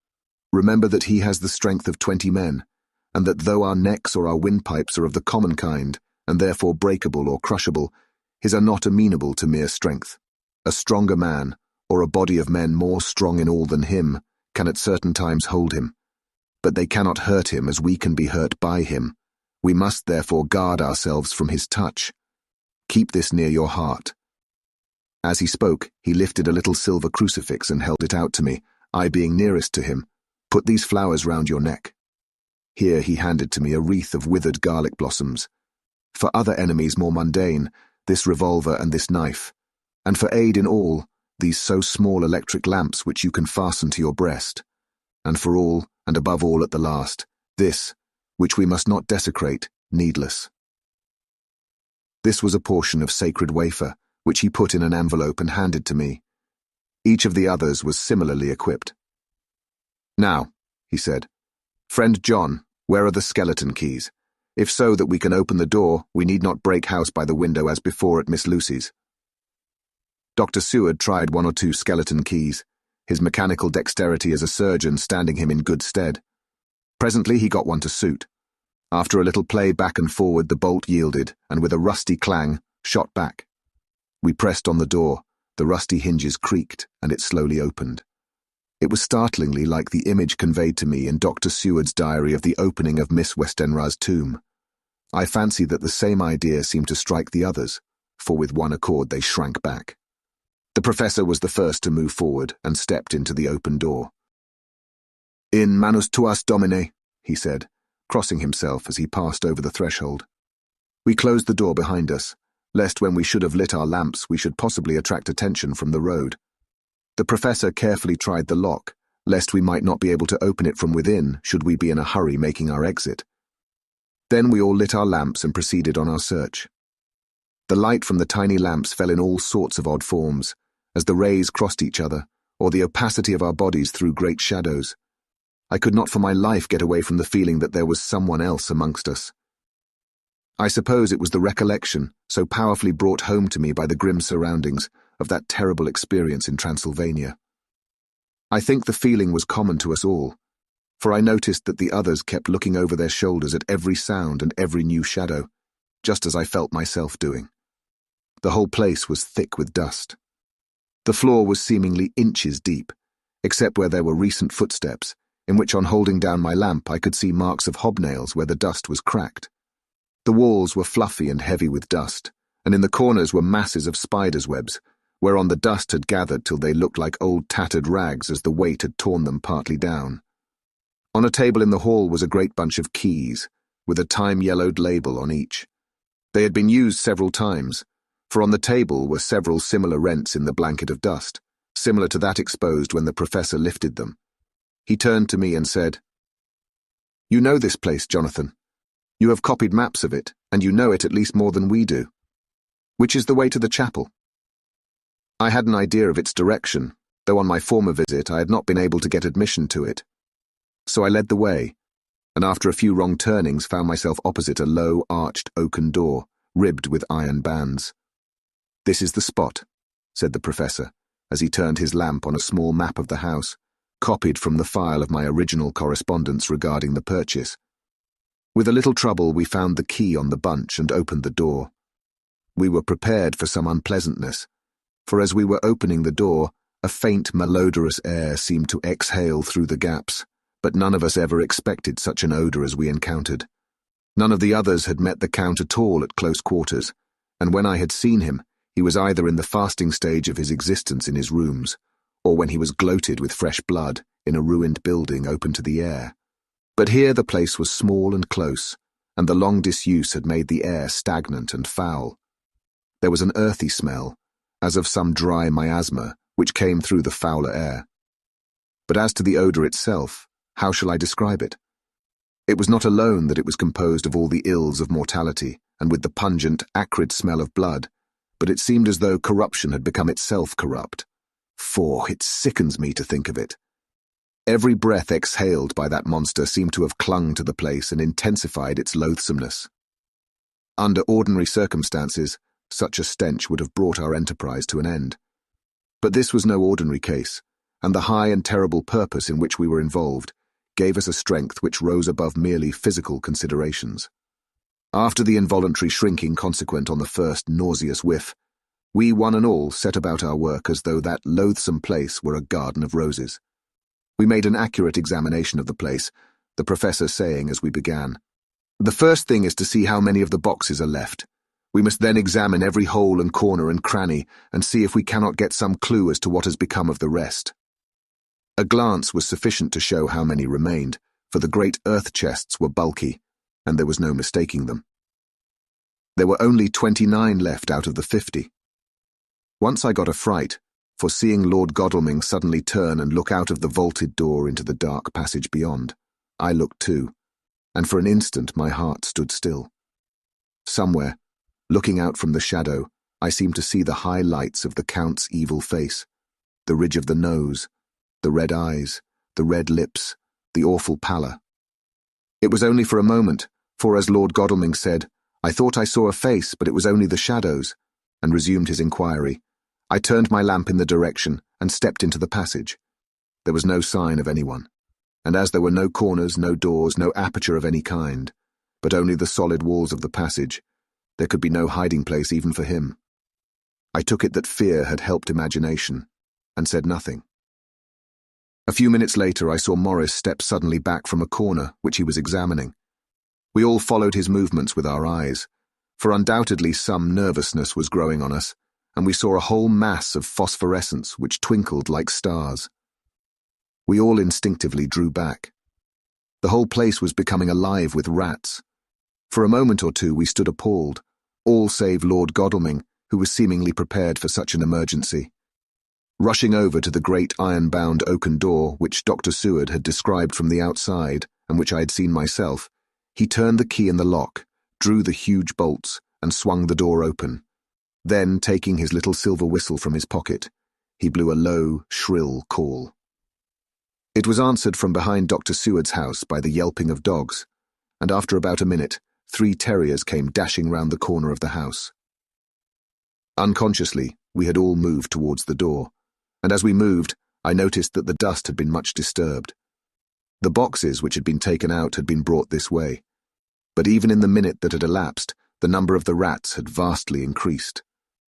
A: Remember that he has the strength of 20 men, and that though our necks or our windpipes are of the common kind, and therefore breakable or crushable, his are not amenable to mere strength. A stronger man, or a body of men more strong in all than him, can at certain times hold him. But they cannot hurt him as we can be hurt by him. We must therefore guard ourselves from his touch. Keep this near your heart." As he spoke, he lifted a little silver crucifix and held it out to me, I being nearest to him. "Put these flowers round your neck." Here he handed to me a wreath of withered garlic blossoms. For other enemies more mundane, this revolver and this knife. And for aid in all, these so small electric lamps which you can fasten to your breast. And for all, and above all at the last, this, which we must not desecrate, needless. This was a portion of sacred wafer, which he put in an envelope and handed to me. Each of the others was similarly equipped. "Now," he said, "Friend John, where are the skeleton keys? If so that we can open the door, we need not break house by the window as before at Miss Lucy's." Dr. Seward tried one or two skeleton keys, his mechanical dexterity as a surgeon standing him in good stead. Presently he got one to suit. After a little play back and forward, the bolt yielded, and with a rusty clang, shot back. We pressed on the door, the rusty hinges creaked, and it slowly opened. It was startlingly like the image conveyed to me in Dr. Seward's diary of the opening of Miss Westenra's tomb. I fancy that the same idea seemed to strike the others, for with one accord they shrank back. The professor was the first to move forward and stepped into the open door. "In manus tuas, Domine," he said, crossing himself as he passed over the threshold. We closed the door behind us, lest when we should have lit our lamps we should possibly attract attention from the road. The professor carefully tried the lock, lest we might not be able to open it from within should we be in a hurry making our exit. Then we all lit our lamps and proceeded on our search. The light from the tiny lamps fell in all sorts of odd forms, as the rays crossed each other, or the opacity of our bodies threw great shadows. I could not for my life get away from the feeling that there was someone else amongst us. I suppose it was the recollection, so powerfully brought home to me by the grim surroundings, of that terrible experience in Transylvania. I think the feeling was common to us all, for I noticed that the others kept looking over their shoulders at every sound and every new shadow, just as I felt myself doing. The whole place was thick with dust. The floor was seemingly inches deep, except where there were recent footsteps, in which on holding down my lamp I could see marks of hobnails where the dust was cracked. The walls were fluffy and heavy with dust, and in the corners were masses of spiders' webs, whereon the dust had gathered till they looked like old tattered rags as the weight had torn them partly down. On a table in the hall was a great bunch of keys, with a time-yellowed label on each. They had been used several times, for on the table were several similar rents in the blanket of dust, similar to that exposed when the professor lifted them. He turned to me and said, "You know this place, Jonathan. You have copied maps of it, and you know it at least more than we do. Which is the way to the chapel?" I had an idea of its direction, though on my former visit I had not been able to get admission to it. So I led the way, and after a few wrong turnings found myself opposite a low, arched oaken door, ribbed with iron bands. "This is the spot," said the professor, as he turned his lamp on a small map of the house, copied from the file of my original correspondence regarding the purchase. With a little trouble we found the key on the bunch and opened the door. We were prepared for some unpleasantness, for as we were opening the door, a faint malodorous air seemed to exhale through the gaps, but none of us ever expected such an odour as we encountered. None of the others had met the Count at all at close quarters, and when I had seen him, he was either in the fasting stage of his existence in his rooms, or when he was gloated with fresh blood in a ruined building open to the air. But here the place was small and close, and the long disuse had made the air stagnant and foul. There was an earthy smell, as of some dry miasma, which came through the fouler air. But as to the odour itself, how shall I describe it? It was not alone that it was composed of all the ills of mortality, and with the pungent, acrid smell of blood, but it seemed as though corruption had become itself corrupt. For it sickens me to think of it. Every breath exhaled by that monster seemed to have clung to the place and intensified its loathsomeness. Under ordinary circumstances, such a stench would have brought our enterprise to an end. But this was no ordinary case, and the high and terrible purpose in which we were involved gave us a strength which rose above merely physical considerations. After the involuntary shrinking consequent on the first nauseous whiff, we one and all set about our work as though that loathsome place were a garden of roses. We made an accurate examination of the place, the professor saying as we began, "The first thing is to see how many of the boxes are left. We must then examine every hole and corner and cranny and see if we cannot get some clue as to what has become of the rest." A glance was sufficient to show how many remained, for the great earth chests were bulky, and there was no mistaking them. There were only 29 left out of the 50. Once I got a fright, for seeing Lord Godalming suddenly turn and look out of the vaulted door into the dark passage beyond, I looked too, and for an instant my heart stood still. Somewhere, looking out from the shadow, I seemed to see the high lights of the Count's evil face. the ridge of the nose, the red eyes, the red lips, the awful pallor. It was only for a moment, for as Lord Godalming said, I thought I saw a face, but it was only the shadows, and resumed his inquiry. I turned my lamp in the direction and stepped into the passage. There was no sign of anyone, and as there were no corners, no doors, no aperture of any kind, but only the solid walls of the passage, there could be no hiding place even for him. I took it that fear had helped imagination, and said nothing. A few minutes later I saw Morris step suddenly back from a corner which he was examining. We all followed his movements with our eyes, for undoubtedly some nervousness was growing on us, and we saw a whole mass of phosphorescence which twinkled like stars. We all instinctively drew back. The whole place was becoming alive with rats. For a moment or two we stood appalled, all save Lord Godalming, who was seemingly prepared for such an emergency. Rushing over to the great iron-bound oaken door which Dr. Seward had described from the outside, and which I had seen myself, he turned the key in the lock, drew the huge bolts, and swung the door open. Then, taking his little silver whistle from his pocket, he blew a low, shrill call. It was answered from behind Dr. Seward's house by the yelping of dogs, and after about a minute, 3 terriers came dashing round the corner of the house. Unconsciously, we had all moved towards the door, and as we moved, I noticed that the dust had been much disturbed. The boxes which had been taken out had been brought this way, but even in the minute that had elapsed, the number of the rats had vastly increased.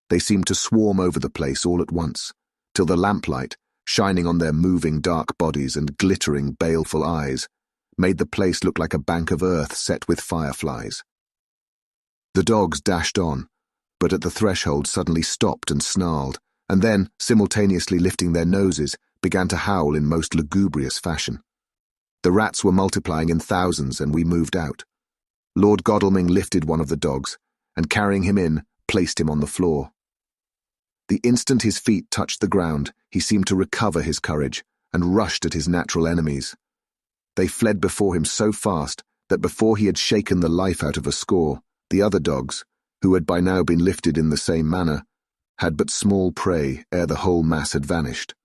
A: They seemed to swarm over the place all at once, till the lamplight, shining on their moving dark bodies and glittering baleful eyes, made the place look like a bank of earth set with fireflies. The dogs dashed on, but at the threshold suddenly stopped and snarled, and then, simultaneously lifting their noses, began to howl in most lugubrious fashion. The rats were multiplying in thousands, and we moved out. Lord Godalming lifted one of the dogs, and carrying him in, placed him on the floor. The instant his feet touched the ground, he seemed to recover his courage, and rushed at his natural enemies. They fled before him so fast that before he had shaken the life out of a score, the other dogs, who had by now been lifted in the same manner, had but small prey ere the whole mass had vanished.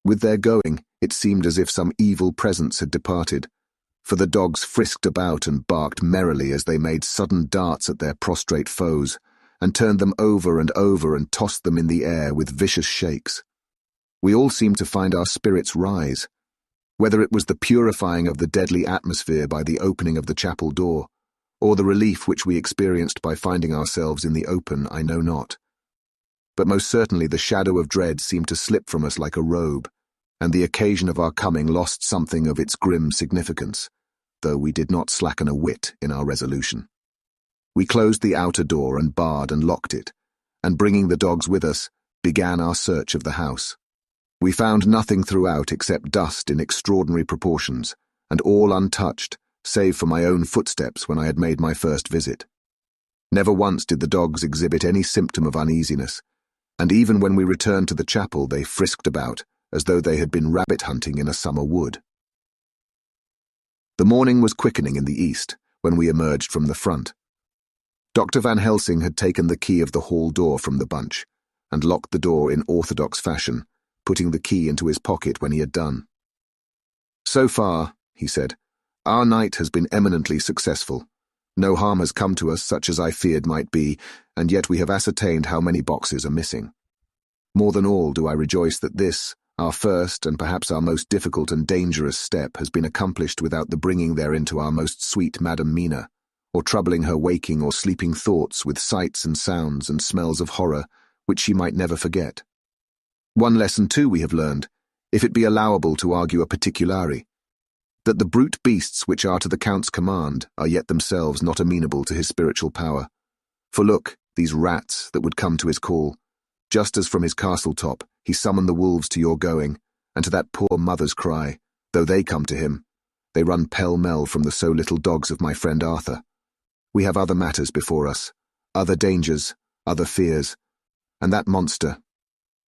A: With their going, it seemed as if some evil presence had departed, for the dogs frisked about and barked merrily as they made sudden darts at their prostrate foes, and turned them over and tossed them in the air with vicious shakes. We all seemed to find our spirits rise. Whether it was the purifying of the deadly atmosphere by the opening of the chapel door, or the relief which we experienced by finding ourselves in the open, I know not. But most certainly the shadow of dread seemed to slip from us like a robe, and the occasion of our coming lost something of its grim significance, though we did not slacken a whit in our resolution. We closed the outer door and barred and locked it, and bringing the dogs with us, began our search of the house. We found nothing throughout except dust in extraordinary proportions, and all untouched, save for my own footsteps when I had made my first visit. Never once did the dogs exhibit any symptom of uneasiness, and even when we returned to the chapel they frisked about, as though they had been rabbit hunting in a summer wood. The morning was quickening in the east when we emerged from the front. Dr. Van Helsing had taken the key of the hall door from the bunch, and locked the door in orthodox fashion, putting the key into his pocket when he had done. "So far," he said, "our night has been eminently successful. No harm has come to us such as I feared might be, and yet we have ascertained how many boxes are missing. More than all do I rejoice that this, our first and perhaps our most difficult and dangerous step, has been accomplished without the bringing therein to our most sweet Madam Mina, or troubling her waking or sleeping thoughts with sights and sounds and smells of horror which she might never forget. One lesson too we have learned, if it be allowable to argue a particulari, that the brute beasts which are to the Count's command are yet themselves not amenable to his spiritual power. For look, these rats that would come to his call, just as from his castle top he summoned the wolves to your going, and to that poor mother's cry, though they come to him, they run pell-mell from the so little dogs of my friend Arthur. We have other matters before us, other dangers, other fears, and that monster,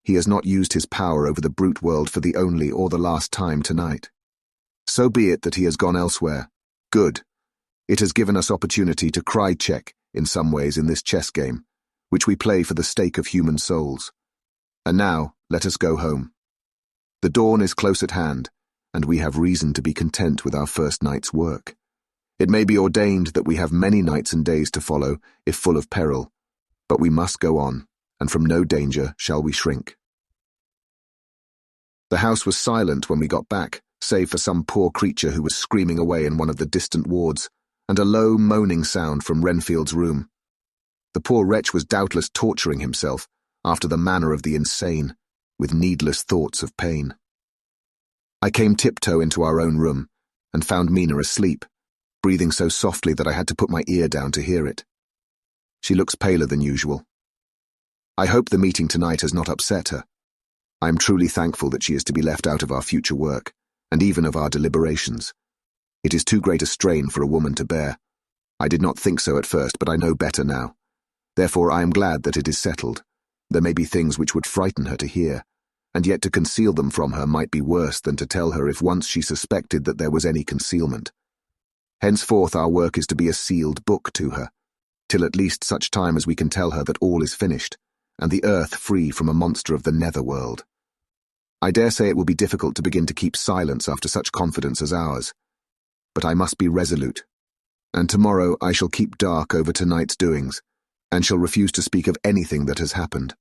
A: he has not used his power over the brute world for the only or the last time tonight. So be it that he has gone elsewhere. Good. It has given us opportunity to cry check in some ways in this chess game, which we play for the stake of human souls. And now, let us go home. The dawn is close at hand, and we have reason to be content with our first night's work. It may be ordained that we have many nights and days to follow, if full of peril, but we must go on, and from no danger shall we shrink. The house was silent when we got back, save for some poor creature who was screaming away in one of the distant wards, and a low, moaning sound from Renfield's room. The poor wretch was doubtless torturing himself, after the manner of the insane, with needless thoughts of pain. I came tiptoe into our own room, and found Mina asleep, breathing so softly that I had to put my ear down to hear it. She looks paler than usual. I hope the meeting tonight has not upset her. I am truly thankful that she is to be left out of our future work, and even of our deliberations. It is too great a strain for a woman to bear. I did not think so at first, but I know better now. Therefore I am glad that it is settled. There may be things which would frighten her to hear, and yet to conceal them from her might be worse than to tell her if once she suspected that there was any concealment. Henceforth our work is to be a sealed book to her, till at least such time as we can tell her that all is finished, and the earth free from a monster of the netherworld. I dare say it will be difficult to begin to keep silence after such confidence as ours, but I must be resolute, and tomorrow I shall keep dark over tonight's doings, and shall refuse to speak of anything that has happened.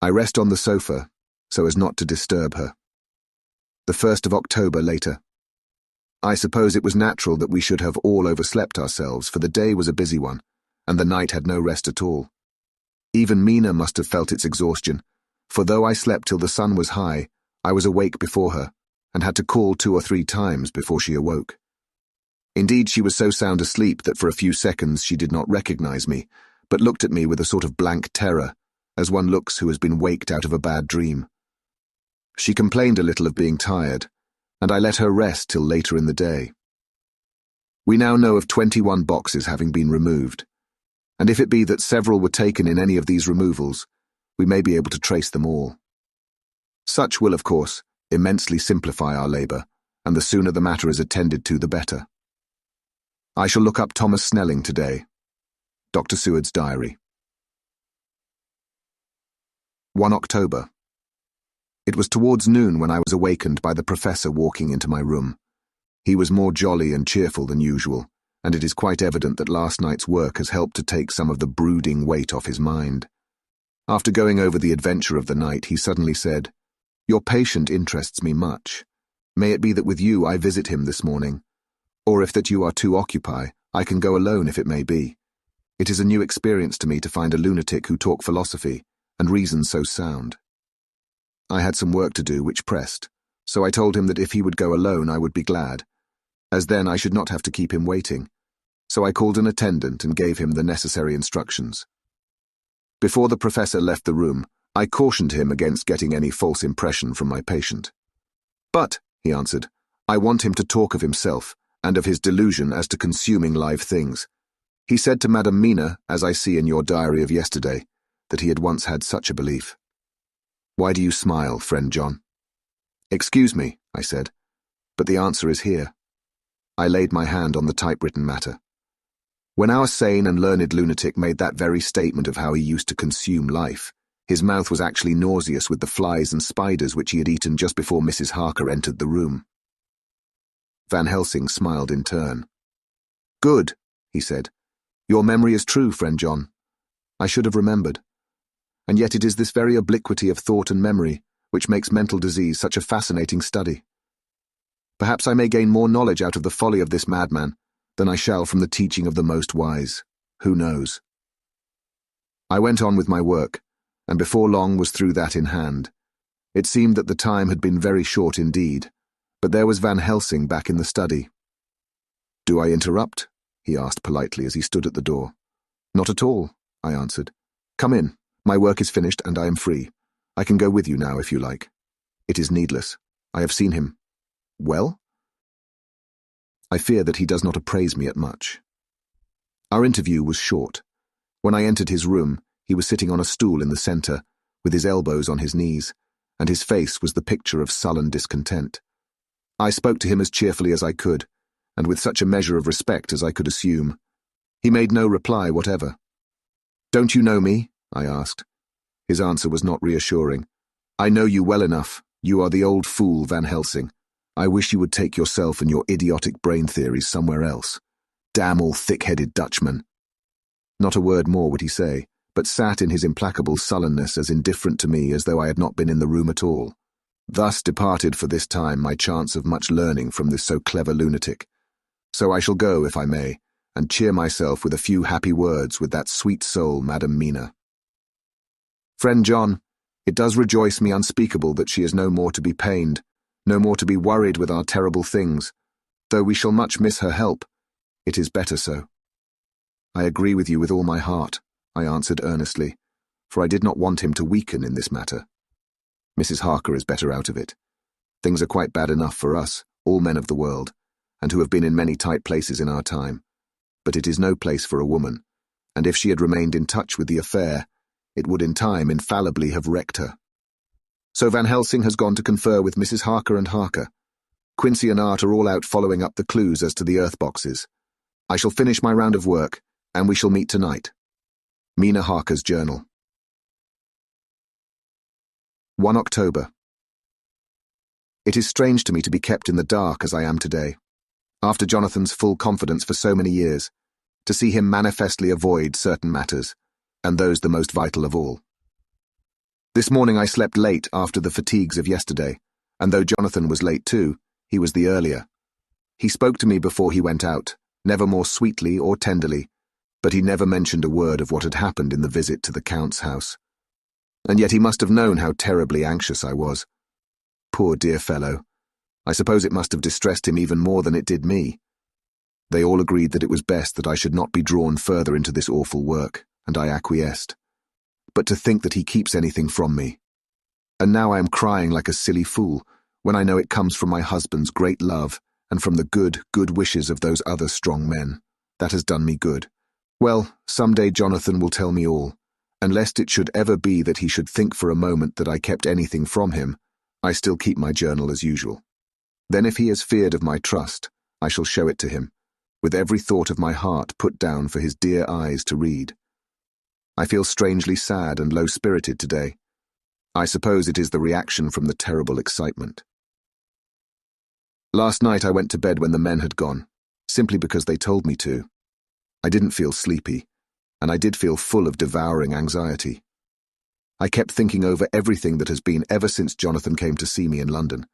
A: I rest on the sofa, so as not to disturb her. The 1st of October later. I suppose it was natural that we should have all overslept ourselves, for the day was a busy one, and the night had no rest at all. Even Mina must have felt its exhaustion, for though I slept till the sun was high, I was awake before her, and had to call 2 or 3 times before she awoke. Indeed, she was so sound asleep that for a few seconds she did not recognize me, but looked at me with a sort of blank terror, as one looks who has been waked out of a bad dream. She complained a little of being tired, and I let her rest till later in the day. We now know of 21 boxes having been removed, and if it be that several were taken in any of these removals, we may be able to trace them all. Such will, of course, immensely simplify our labour, and the sooner the matter is attended to, the better. I shall look up Thomas Snelling today. Dr. Seward's Diary. 1 October. It was towards noon when I was awakened by the professor walking into my room. He was more jolly and cheerful than usual, and it is quite evident that last night's work has helped to take some of the brooding weight off his mind. After going over the adventure of the night, he suddenly said, "Your patient interests me much. May it be that with you I visit him this morning, or if that you are too occupied, I can go alone if it may be. It is a new experience to me to find a lunatic who talk philosophy, and reason so sound." I had some work to do which pressed, so I told him that if he would go alone I would be glad, as then I should not have to keep him waiting, so I called an attendant and gave him the necessary instructions. Before the professor left the room, I cautioned him against getting any false impression from my patient. "But," he answered, "I want him to talk of himself, and of his delusion as to consuming live things. He said to Madame Mina, as I see in your diary of yesterday, that he had once had such a belief." "Why do you smile, friend John?" "Excuse me," I said, "but the answer is here." I laid my hand on the typewritten matter. When our sane and learned lunatic made that very statement of how he used to consume life, his mouth was actually nauseous with the flies and spiders which he had eaten just before Mrs. Harker entered the room. Van Helsing smiled in turn. "Good," he said. "Your memory is true, friend John. I should have remembered. And yet it is this very obliquity of thought and memory which makes mental disease such a fascinating study. Perhaps I may gain more knowledge out of the folly of this madman than I shall from the teaching of the most wise. Who knows?" I went on with my work, and before long was through that in hand. It seemed that the time had been very short indeed, but there was Van Helsing back in the study. "Do I interrupt?" he asked politely as he stood at the door. "Not at all," I answered. "Come in. My work is finished and I am free. I can go with you now if you like." "It is needless. I have seen him." "Well?" "I fear that he does not appraise me at much." Our interview was short. When I entered his room, he was sitting on a stool in the centre, with his elbows on his knees, and his face was the picture of sullen discontent. I spoke to him as cheerfully as I could, and with such a measure of respect as I could assume. He made no reply whatever. "Don't you know me?" I asked. His answer was not reassuring. "I know you well enough," You are the old fool, Van Helsing. I wish you would take yourself and your idiotic brain theories somewhere else. Damn all thick-headed Dutchmen." Not a word more would he say, but sat in his implacable sullenness as indifferent to me as though I had not been in the room at all. Thus departed for this time my chance of much learning from this so clever lunatic. So I shall go, if I may, and cheer myself with a few happy words with that sweet soul, Madam Mina. Friend John, it does rejoice me unspeakable that she is no more to be pained, no more to be worried with our terrible things. Though we shall much miss her help, it is better so. I agree with you with all my heart, I answered earnestly, for I did not want him to weaken in this matter. Mrs. Harker is better out of it. Things are quite bad enough for us, all men of the world, and who have been in many tight places in our time. But it is no place for a woman, and if she had remained in touch with the affair, it would in time infallibly have wrecked her. So Van Helsing has gone to confer with Mrs. Harker and Harker. Quincy and Art are all out following up the clues as to the earth boxes. I shall finish my round of work, and we shall meet tonight. Mina Harker's Journal. 1 October. It is strange to me to be kept in the dark as I am today, after Jonathan's full confidence for so many years, to see him manifestly avoid certain matters, and those the most vital of all. This morning I slept late after the fatigues of yesterday, and though Jonathan was late too, he was the earlier. He spoke to me before he went out, never more sweetly or tenderly, but he never mentioned a word of what had happened in the visit to the Count's house. And yet he must have known how terribly anxious I was. Poor dear fellow. I suppose it must have distressed him even more than it did me. They all agreed that it was best that I should not be drawn further into this awful work, and I acquiesced. But to think that he keeps anything from me. And now I am crying like a silly fool, when I know it comes from my husband's great love, and from the good wishes of those other strong men. That has done me good. Well, some day Jonathan will tell me all, and lest it should ever be that he should think for a moment that I kept anything from him, I still keep my journal as usual. Then if he has feared of my trust, I shall show it to him, with every thought of my heart put down for his dear eyes to read. I feel strangely sad and low-spirited today. I suppose it is the reaction from the terrible excitement. Last night I went to bed when the men had gone, simply because they told me to. I didn't feel sleepy, and I did feel full of devouring anxiety. I kept thinking over everything that has been ever since Jonathan came to see me in London,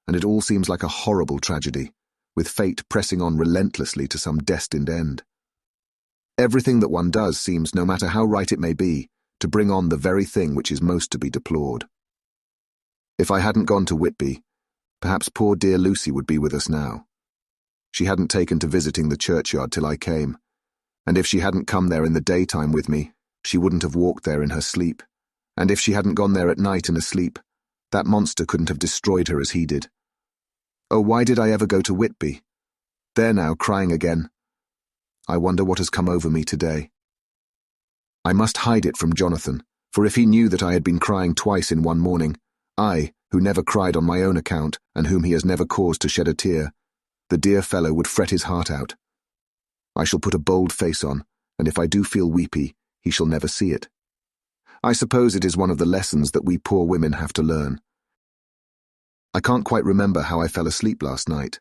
A: and it all seems like a horrible tragedy, with fate pressing on relentlessly to some destined end. Everything that one does seems, no matter how right it may be, to bring on the very thing which is most to be deplored. If I hadn't gone to Whitby, perhaps poor dear Lucy would be with us now. She hadn't taken to visiting the churchyard till I came, and if she hadn't come there in the daytime with me, she wouldn't have walked there in her sleep, and if she hadn't gone there at night in a sleep, that monster couldn't have destroyed her as he did. Oh, why did I ever go to Whitby? There now, crying again. I wonder what has come over me today. I must hide it from Jonathan, for if he knew that I had been crying twice in one morning, I, who never cried on my own account, and whom he has never caused to shed a tear, the dear fellow would fret his heart out. I shall put a bold face on, and if I do feel weepy, he shall never see it. I suppose it is one of the lessons that we poor women have to learn. I can't quite remember how I fell asleep last night.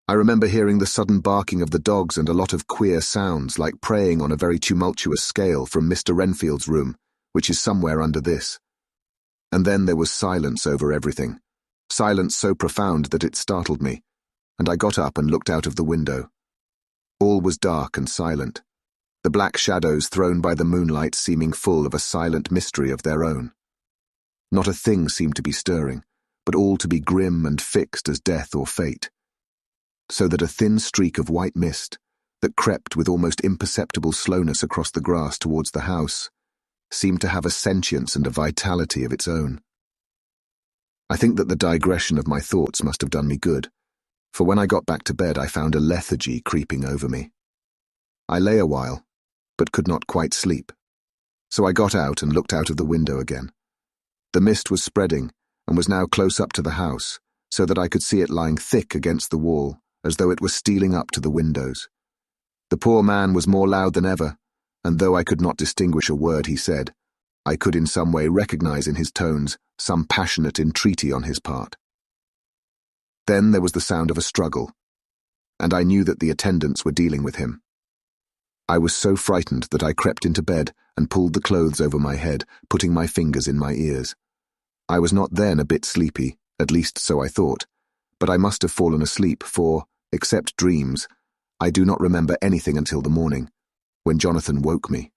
A: I remember hearing the sudden barking of the dogs and a lot of queer sounds like praying on a very tumultuous scale from Mr. Renfield's room, which is somewhere under this. And then there was silence over everything, silence so profound that it startled me, and I got up and looked out of the window. All was dark and silent, the black shadows thrown by the moonlight seeming full of a silent mystery of their own. Not a thing seemed to be stirring, but all to be grim and fixed as death or fate, so that a thin streak of white mist, that crept with almost imperceptible slowness across the grass towards the house, seemed to have a sentience and a vitality of its own. I think that the digression of my thoughts must have done me good, for when I got back to bed I found a lethargy creeping over me. I lay a while, but could not quite sleep, so I got out and looked out of the window again. The mist was spreading, and was now close up to the house, so that I could see it lying thick against the wall, as though it were stealing up to the windows. The poor man was more loud than ever, and though I could not distinguish a word he said, I could in some way recognize in his tones some passionate entreaty on his part. Then there was the sound of a struggle, and I knew that the attendants were dealing with him. I was so frightened that I crept into bed and pulled the clothes over my head, putting my fingers in my ears. I was not then a bit sleepy, at least so I thought, but I must have fallen asleep for, except dreams, I do not remember anything until the morning, when Jonathan woke me.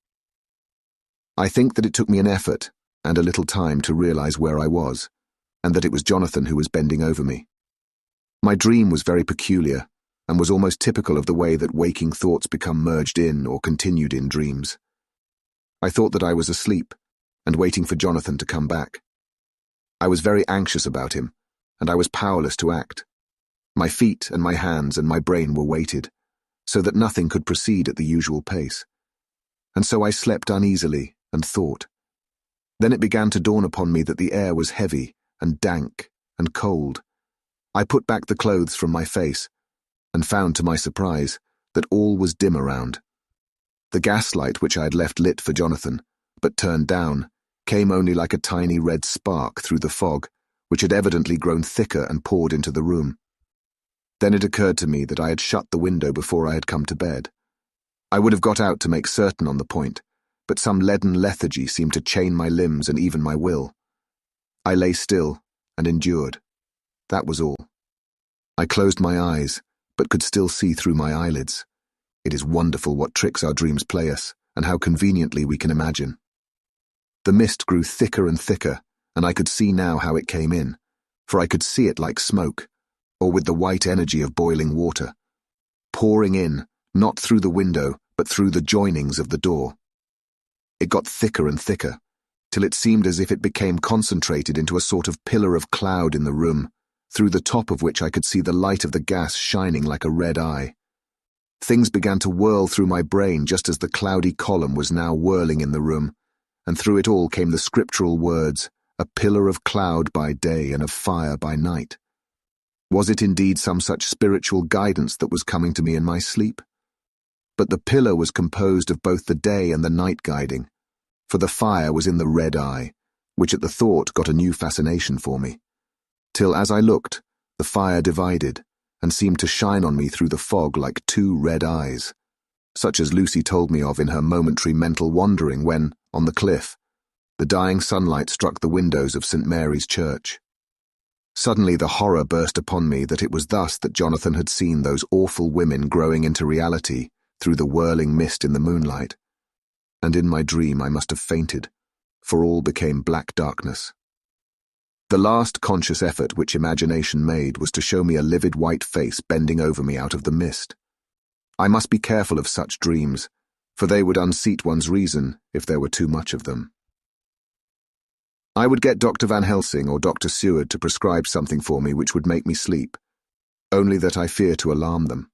A: I think that it took me an effort and a little time to realize where I was, and that it was Jonathan who was bending over me. My dream was very peculiar, and was almost typical of the way that waking thoughts become merged in or continued in dreams. I thought that I was asleep, and waiting for Jonathan to come back. I was very anxious about him, and I was powerless to act. My feet and my hands and my brain were weighted, so that nothing could proceed at the usual pace. And so I slept uneasily and thought. Then it began to dawn upon me that the air was heavy and dank and cold. I put back the clothes from my face, and found to my surprise that all was dim around. The gaslight which I had left lit for Jonathan, but turned down, came only like a tiny red spark through the fog, which had evidently grown thicker and poured into the room. Then it occurred to me that I had shut the window before I had come to bed. I would have got out to make certain on the point, but some leaden lethargy seemed to chain my limbs and even my will. I lay still and endured. That was all. I closed my eyes, but could still see through my eyelids. It is wonderful what tricks our dreams play us, and how conveniently we can imagine. The mist grew thicker and thicker, and I could see now how it came in, for I could see it like smoke, or with the white energy of boiling water, pouring in, not through the window, but through the joinings of the door. It got thicker and thicker, till it seemed as if it became concentrated into a sort of pillar of cloud in the room, through the top of which I could see the light of the gas shining like a red eye. Things began to whirl through my brain just as the cloudy column was now whirling in the room, and through it all came the scriptural words, a pillar of cloud by day and of fire by night. Was it indeed some such spiritual guidance that was coming to me in my sleep? But the pillar was composed of both the day and the night guiding, for the fire was in the red eye, which at the thought got a new fascination for me, till as I looked, the fire divided, and seemed to shine on me through the fog like two red eyes, such as Lucy told me of in her momentary mental wandering when, on the cliff, the dying sunlight struck the windows of St. Mary's Church. Suddenly the horror burst upon me that it was thus that Jonathan had seen those awful women growing into reality through the whirling mist in the moonlight, and in my dream I must have fainted, for all became black darkness. The last conscious effort which imagination made was to show me a livid white face bending over me out of the mist. I must be careful of such dreams, for they would unseat one's reason if there were too much of them. I would get Dr. Van Helsing or Dr. Seward to prescribe something for me which would make me sleep, only that I fear to alarm them.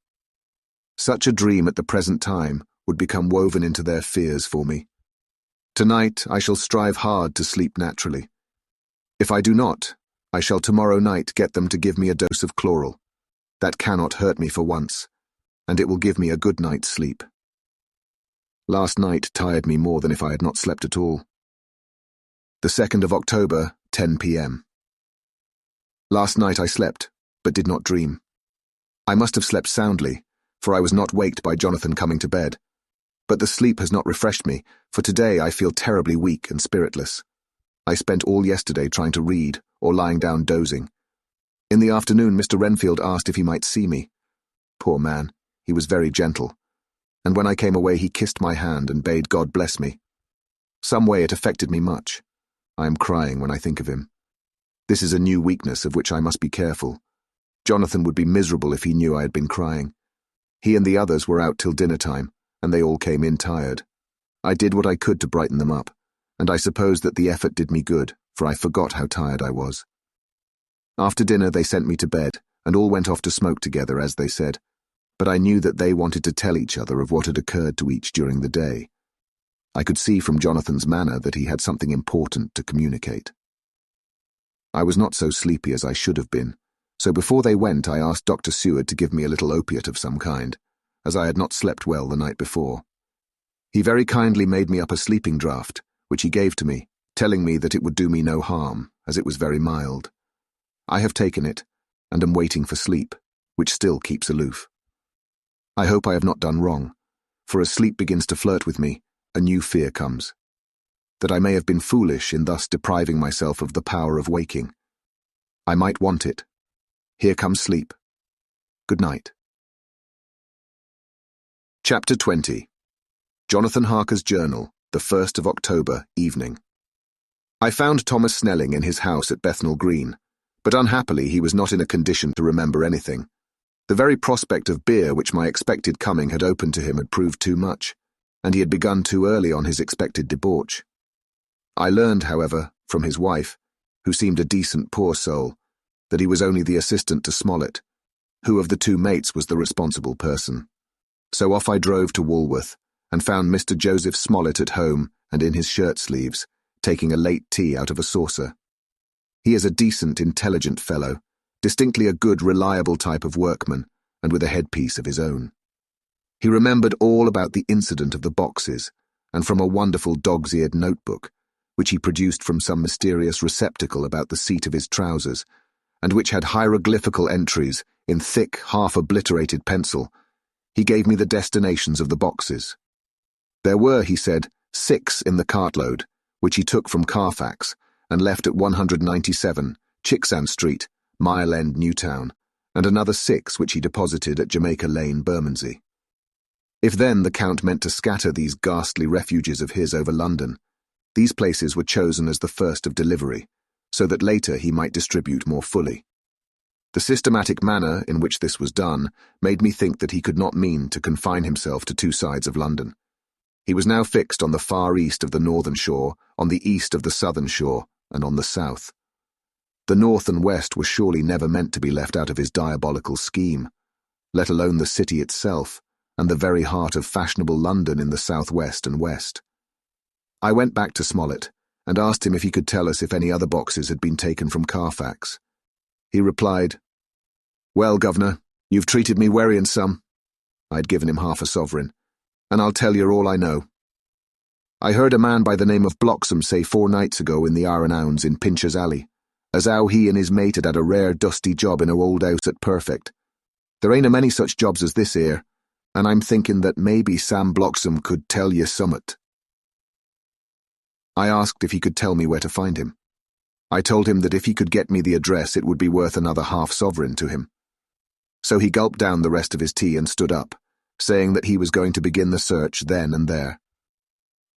A: Such a dream at the present time would become woven into their fears for me. Tonight I shall strive hard to sleep naturally. If I do not, I shall tomorrow night get them to give me a dose of chloral. That cannot hurt me for once, and it will give me a good night's sleep. Last night tired me more than if I had not slept at all. The 2nd of October, 10 p.m. Last night I slept, but did not dream. I must have slept soundly, for I was not waked by Jonathan coming to bed. But the sleep has not refreshed me, for today I feel terribly weak and spiritless. I spent all yesterday trying to read, or lying down dozing. In the afternoon Mr. Renfield asked if he might see me. Poor man, he was very gentle, and when I came away he kissed my hand and bade God bless me. Some way it affected me much. I am crying when I think of him. This is a new weakness of which I must be careful. Jonathan would be miserable if he knew I had been crying. He and the others were out till dinner time, and they all came in tired. I did what I could to brighten them up, and I suppose that the effort did me good, for I forgot how tired I was. After dinner they sent me to bed, and all went off to smoke together, as they said, but I knew that they wanted to tell each other of what had occurred to each during the day. I could see from Jonathan's manner that he had something important to communicate. I was not so sleepy as I should have been, so before they went I asked Dr. Seward to give me a little opiate of some kind, as I had not slept well the night before. He very kindly made me up a sleeping draught, which he gave to me, telling me that it would do me no harm, as it was very mild. I have taken it, and am waiting for sleep, which still keeps aloof. I hope I have not done wrong, for as sleep begins to flirt with me, a new fear comes. That I may have been foolish in thus depriving myself of the power of waking. I might want it. Here comes sleep. Good night. Chapter 20. Jonathan Harker's Journal, the 1st of October, evening. I found Thomas Snelling in his house at Bethnal Green, but unhappily he was not in a condition to remember anything. The very prospect of beer which my expected coming had opened to him had proved too much, and he had begun too early on his expected debauch. I learned, however, from his wife, who seemed a decent poor soul, that he was only the assistant to Smollett, who of the two mates was the responsible person. So off I drove to Walworth, and found Mr. Joseph Smollett at home and in his shirt-sleeves, taking a late tea out of a saucer. He is a decent, intelligent fellow, distinctly a good, reliable type of workman, and with a headpiece of his own. He remembered all about the incident of the boxes, and from a wonderful dog's-eared notebook, which he produced from some mysterious receptacle about the seat of his trousers, and which had hieroglyphical entries in thick, half-obliterated pencil, he gave me the destinations of the boxes. There were, he said, 6 in the cartload, which he took from Carfax, and left at 197, Chicksand Street, Mile End, Newtown, and another 6 which he deposited at Jamaica Lane, Bermondsey. If then the Count meant to scatter these ghastly refuges of his over London, these places were chosen as the first of delivery, so that later he might distribute more fully. The systematic manner in which this was done made me think that he could not mean to confine himself to 2 sides of London. He was now fixed on the far east of the northern shore, on the east of the southern shore, and on the south. The north and west were surely never meant to be left out of his diabolical scheme, let alone the city itself, and the very heart of fashionable London in the southwest and west. I went back to Smollett, and asked him if he could tell us if any other boxes had been taken from Carfax. He replied, "Well, Governor, you've treated me werry and some." I'd given him half a sovereign, "and I'll tell you all I know. I heard a man by the name of Bloxham say 4 nights ago in the Iron Hounds in Pincher's Alley, as how he and his mate had a rare dusty job in a old house at Perfect. There ain't a many such jobs as this here, and I'm thinking that maybe Sam Bloxham could tell you summat." I asked if he could tell me where to find him. I told him that if he could get me the address it would be worth another half sovereign to him. So he gulped down the rest of his tea and stood up, saying that he was going to begin the search then and there.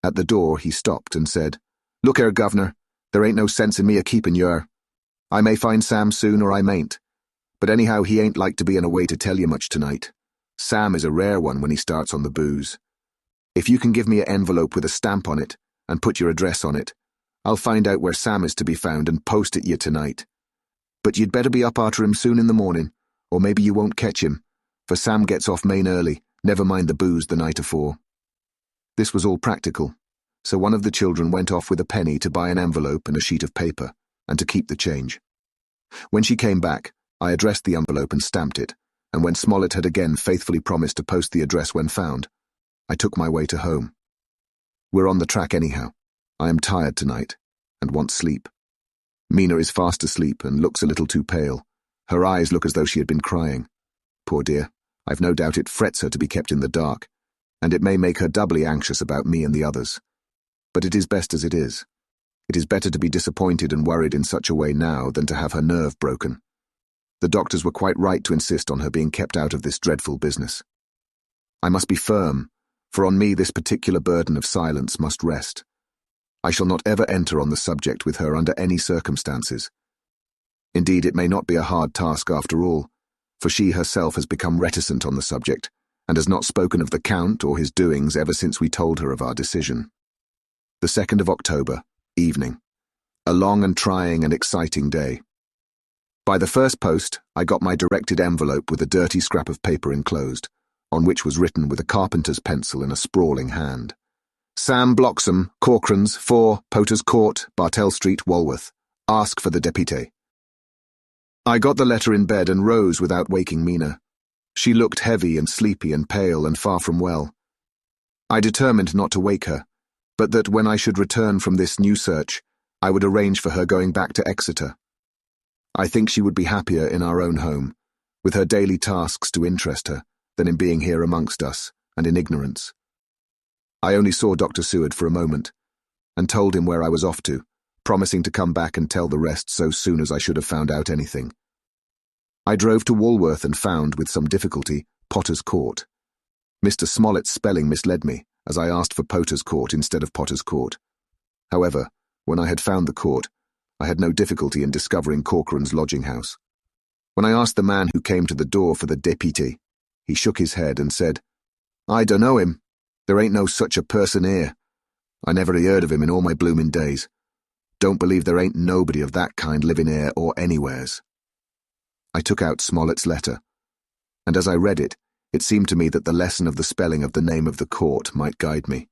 A: At the door he stopped and said, "Look here, Governor, there ain't no sense in me a-keeping yer. I may find Sam soon or I mayn't, but anyhow he ain't like to be in a way to tell you much tonight. Sam is a rare one when he starts on the booze. If you can give me an envelope with a stamp on it, and put your address on it, I'll find out where Sam is to be found and post it you tonight. But you'd better be up arter him soon in the morning, or maybe you won't catch him, for Sam gets off main early, never mind the booze the night afore." This was all practical, so one of the children went off with a penny to buy an envelope and a sheet of paper, and to keep the change. When she came back, I addressed the envelope and stamped it, and when Smollett had again faithfully promised to post the address when found, I took my way to home. We're on the track anyhow. I am tired tonight, and want sleep. Mina is fast asleep and looks a little too pale. Her eyes look as though she had been crying. Poor dear, I've no doubt it frets her to be kept in the dark, and it may make her doubly anxious about me and the others. But it is best as it is. It is better to be disappointed and worried in such a way now than to have her nerve broken. The doctors were quite right to insist on her being kept out of this dreadful business. I must be firm, for on me this particular burden of silence must rest. I shall not ever enter on the subject with her under any circumstances. Indeed, it may not be a hard task after all, for she herself has become reticent on the subject, and has not spoken of the Count or his doings ever since we told her of our decision. The 2nd of October, evening. A long and trying and exciting day. By the first post, I got my directed envelope with a dirty scrap of paper enclosed, on which was written with a carpenter's pencil in a sprawling hand, "Sam Bloxham, Corcoran's, 4, Poter's Court, Bartell Street, Walworth. Ask for the deputé." I got the letter in bed and rose without waking Mina. She looked heavy and sleepy and pale and far from well. I determined not to wake her, but that when I should return from this new search, I would arrange for her going back to Exeter. I think she would be happier in our own home, with her daily tasks to interest her, than in being here amongst us, and in ignorance. I only saw Dr. Seward for a moment, and told him where I was off to, promising to come back and tell the rest so soon as I should have found out anything. I drove to Walworth and found, with some difficulty, Potter's Court. Mr. Smollett's spelling misled me, as I asked for Potter's Court instead of Potter's Court. However, when I had found the court, I had no difficulty in discovering Corcoran's lodging house. When I asked the man who came to the door for the deputy, he shook his head and said, "I dunno him. There ain't no such a person here. I never heard of him in all my bloomin' days. Don't believe there ain't nobody of that kind living here or anywheres." I took out Smollett's letter, and as I read it, it seemed to me that the lesson of the spelling of the name of the court might guide me.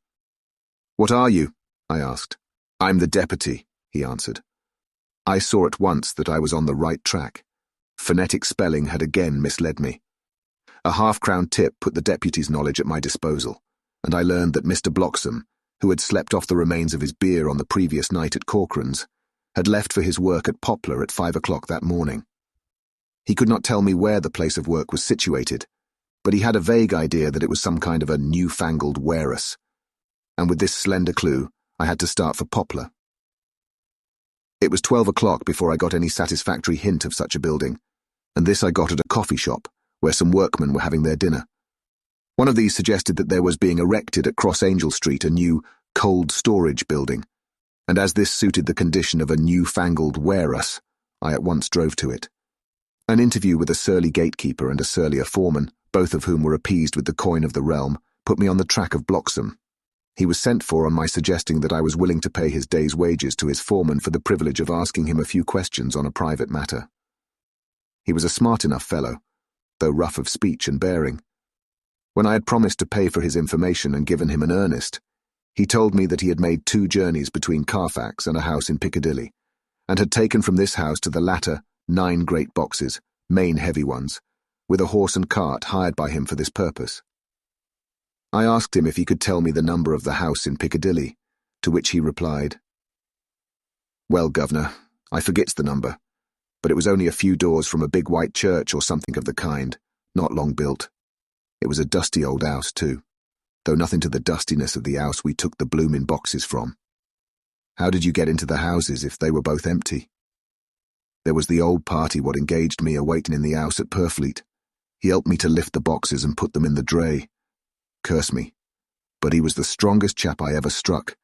A: "What are you?" I asked. "I'm the deputy," he answered. I saw at once that I was on the right track. Phonetic spelling had again misled me. A half-crown tip put the deputy's knowledge at my disposal, and I learned that Mr. Bloxam, who had slept off the remains of his beer on the previous night at Corcoran's, had left for his work at Poplar at 5 o'clock that morning. He could not tell me where the place of work was situated, but he had a vague idea that it was some kind of a newfangled warehouse, and with this slender clue, I had to start for Poplar. It was 12 o'clock before I got any satisfactory hint of such a building, and this I got at a coffee shop, where some workmen were having their dinner. One of these suggested that there was being erected at Cross Angel Street a new cold storage building, and as this suited the condition of a newfangled warehouse, I at once drove to it. An interview with a surly gatekeeper and a surlier foreman, both of whom were appeased with the coin of the realm, put me on the track of Bloxam. He was sent for on my suggesting that I was willing to pay his day's wages to his foreman for the privilege of asking him a few questions on a private matter. He was a smart enough fellow, though rough of speech and bearing. When I had promised to pay for his information and given him an earnest, he told me that he had made 2 journeys between Carfax and a house in Piccadilly, and had taken from this house to the latter 9 great boxes, main heavy ones, with a horse and cart hired by him for this purpose. I asked him if he could tell me the number of the house in Piccadilly, to which he replied, "Well, governor, I forgets the number, but it was only a few doors from a big white church or something of the kind, not long built. It was a dusty old house, too, though nothing to the dustiness of the house we took the bloomin' boxes from. How did you get into the houses if they were both empty? There was the old party what engaged me a-waiting in the house at Purfleet. He helped me to lift the boxes and put them in the dray. Curse me, but he was the strongest chap I ever struck,